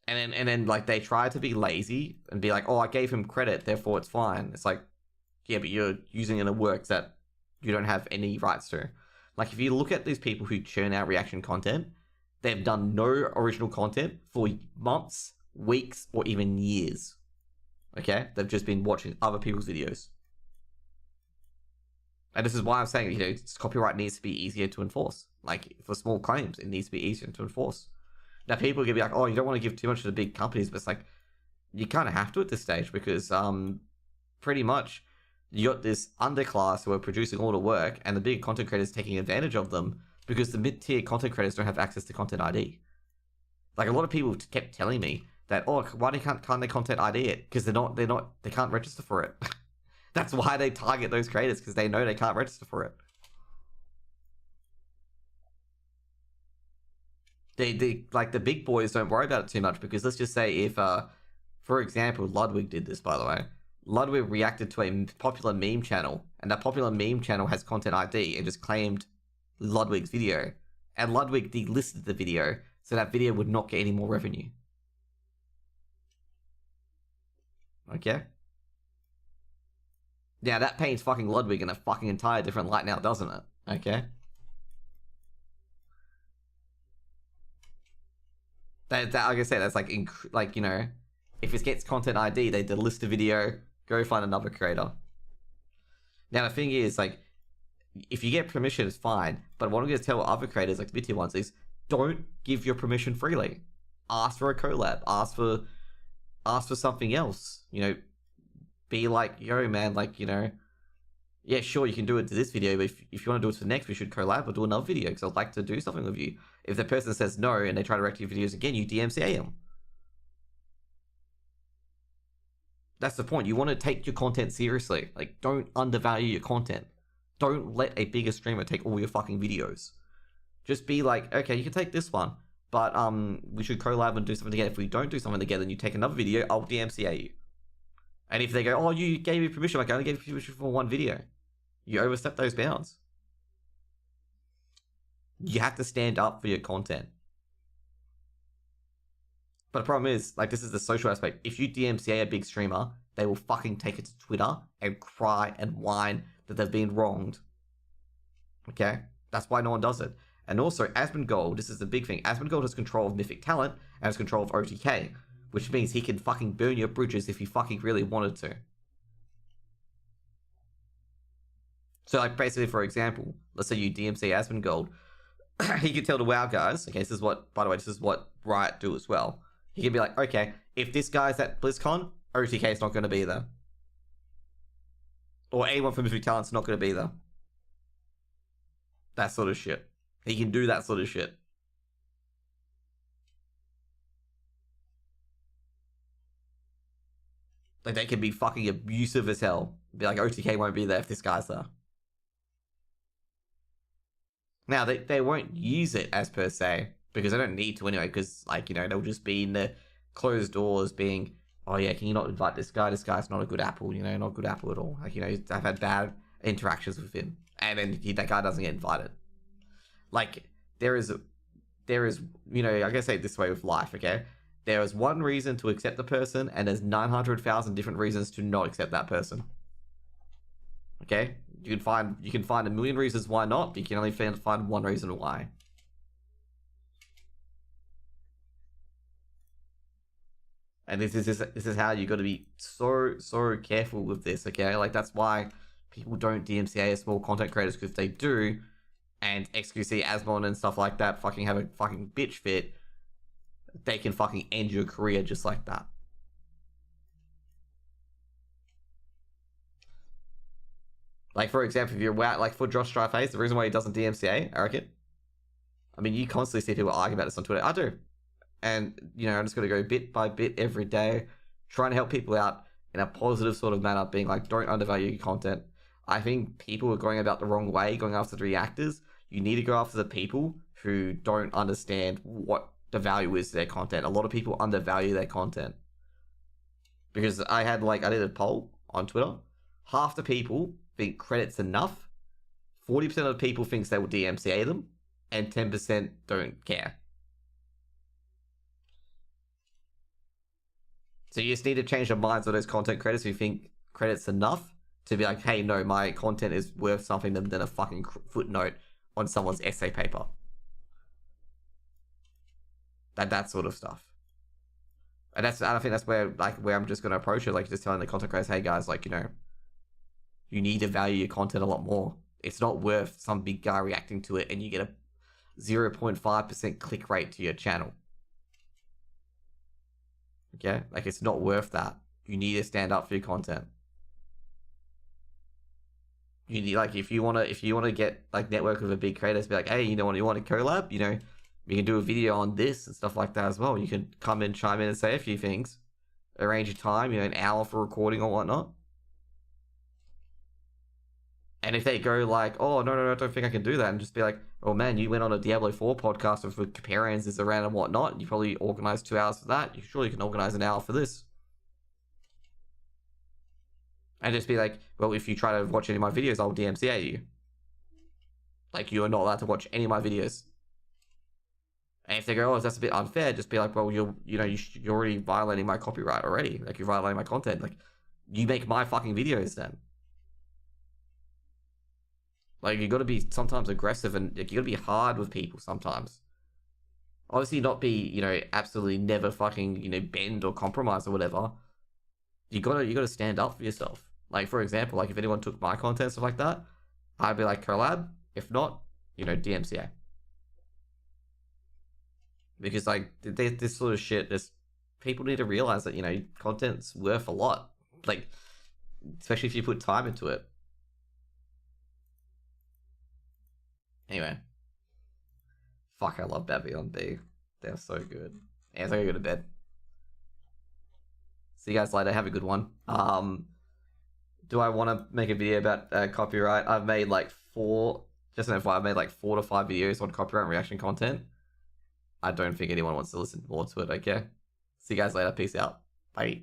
And then like they try to be lazy and be like, oh, I gave him credit, therefore it's fine. It's like, yeah, but you're using it in works that you don't have any rights to. Like, if you look at these people who churn out reaction content, they've done no original content for months, weeks, or even years. Okay? They've just been watching other people's videos. And this is why I'm saying, copyright needs to be easier to enforce. Like, for small claims, it needs to be easier to enforce. Now, people are going to be like, oh, you don't want to give too much to the big companies, but it's like, you kind of have to at this stage, because pretty much you got this underclass who are producing all the work, and the big content creators taking advantage of them, because the mid-tier content creators don't have access to content ID. Like, a lot of people kept telling me that, oh, why can't they content ID it? Because they can't register for it. That's why they target those creators, because they know they can't register for it. Like, the big boys don't worry about it too much, because let's just say if, for example, Ludwig did this, by the way. Ludwig reacted to a popular meme channel, and that popular meme channel has content ID and just claimed Ludwig's video. And Ludwig delisted the video, so that video would not get any more revenue. Okay? Now, that paints fucking Ludwig in a fucking entire different light now, doesn't it? Okay? That like I said, that's like, if it gets content ID, they delist the video, Go find another creator. Now the thing is, like, if you get permission, it's fine. But what I'm going to tell other creators, like the mid-tier ones, is don't give your permission freely. Ask for a collab. Ask for something else. You know, be like, yo, man, like, you know, yeah, sure, you can do it to this video, but if you want to do it to the next, we should collab or do another video because I'd like to do something with you. If the person says no and they try to react to your videos again, you DMCA them. That's the point. You want to take your content seriously. Like, don't undervalue your content. Don't let a bigger streamer take all your fucking videos. Just be like, okay, you can take this one, but we should collab and do something together. If we don't do something together and you take another video, I'll DMCA you. And if they go, oh, you gave me permission, like, I only gave you permission for one video. You overstep those bounds. You have to stand up for your content. But the problem is, like, this is the social aspect. If you DMCA a big streamer, they will fucking take it to Twitter and cry and whine that they've been wronged. Okay? That's why no one does it. And also, Asmongold, this is the big thing. Asmongold has control of Mythic Talent and has control of OTK, which means he can fucking burn your bridges if he fucking really wanted to. So, like, basically, for example, let's say you DMCA Asmongold, he could tell the WoW guys, okay, this is what, by the way, this is what Riot do as well. He can be like, okay, if this guy's at BlizzCon, OTK is not going to be there. Or anyone from Mythic Talent's not going to be there. That sort of shit. He can do that sort of shit. Like, they can be fucking abusive as hell. Be like, OTK won't be there if this guy's there. Now, they won't use it as per se, because they don't need to anyway, because, like, you know, they'll just be in the closed doors being, oh yeah, can you not invite this guy? This guy's not a good apple, you know, not a good apple at all. Like, you know, I've had bad interactions with him. And then that guy doesn't get invited. Like, there is, you know, I gotta say it this way with life, okay? There is one reason to accept the person, and there's 900,000 different reasons to not accept that person. Okay? You can find a million reasons why not, but you can only find one reason why. And this is how you got to be so careful with this, okay? Like, that's why people don't DMCA small content creators, because if they do, and XQC, Asmon, and stuff like that fucking have a fucking bitch fit, they can fucking end your career just like that. Like, for example, if you're like for Josh Strifeface, the reason why he doesn't DMCA, I reckon. I mean, you constantly see people argue about this on Twitter. I do. And, you know, I'm just going to go bit by bit every day, trying to help people out in a positive sort of manner, being like, don't undervalue your content. I think people are going about the wrong way, going after the reactors. You need to go after the people who don't understand what the value is to their content. A lot of people undervalue their content. Because I did a poll on Twitter. Half the people think credit's enough. 40% of the people thinks they will DMCA them. And 10% don't care. So you just need to change the minds of those content creators who think credit's enough to be like, hey, no, my content is worth something than a fucking footnote on someone's essay paper. That sort of stuff. And I think that's where I'm just gonna approach it, like, just telling the content creators, hey guys, like, you know, you need to value your content a lot more. It's not worth some big guy reacting to it and you get a 0.5% click rate to your channel. Okay? Like, it's not worth that. You need to stand up for your content. You need, like, if you wanna get, like, network with a big creator, be like, hey, you know what, you want to collab? You know, we can do a video on this and stuff like that as well. You can come and chime in and say a few things. Arrange a time, you know, an hour for recording or whatnot. And if they go like, oh, no, I don't think I can do that, and just be like, oh man, you went on a Diablo 4 podcast with comparisons around and whatnot, you probably organized 2 hours for that, you surely can organize an hour for this. And just be like, well, if you try to watch any of my videos, I'll DMCA you. Like, you are not allowed to watch any of my videos. And if they go, oh, that's a bit unfair, just be like, well, you're already violating my copyright already. Like, you're violating my content. Like, you make my fucking videos then. Like, you got to be sometimes aggressive, and like, you got to be hard with people sometimes. Obviously not be, you know, absolutely never fucking, you know, bend or compromise or whatever. you gotta stand up for yourself. Like, for example, like if anyone took my content, stuff like that, I'd be like, collab. If not, DMCA. Because like this sort of shit, people need to realize that content's worth a lot. Like, especially if you put time into it. Anyway, fuck, I love Babylon B. They're so good. Yeah, so I gotta go to bed. See you guys later. Have a good one. Do I want to make a video about copyright? I've made like 4. Just an FYI, I've made like 4 to 5 videos on copyright and reaction content. I don't think anyone wants to listen more to it. Okay. See you guys later. Peace out. Bye.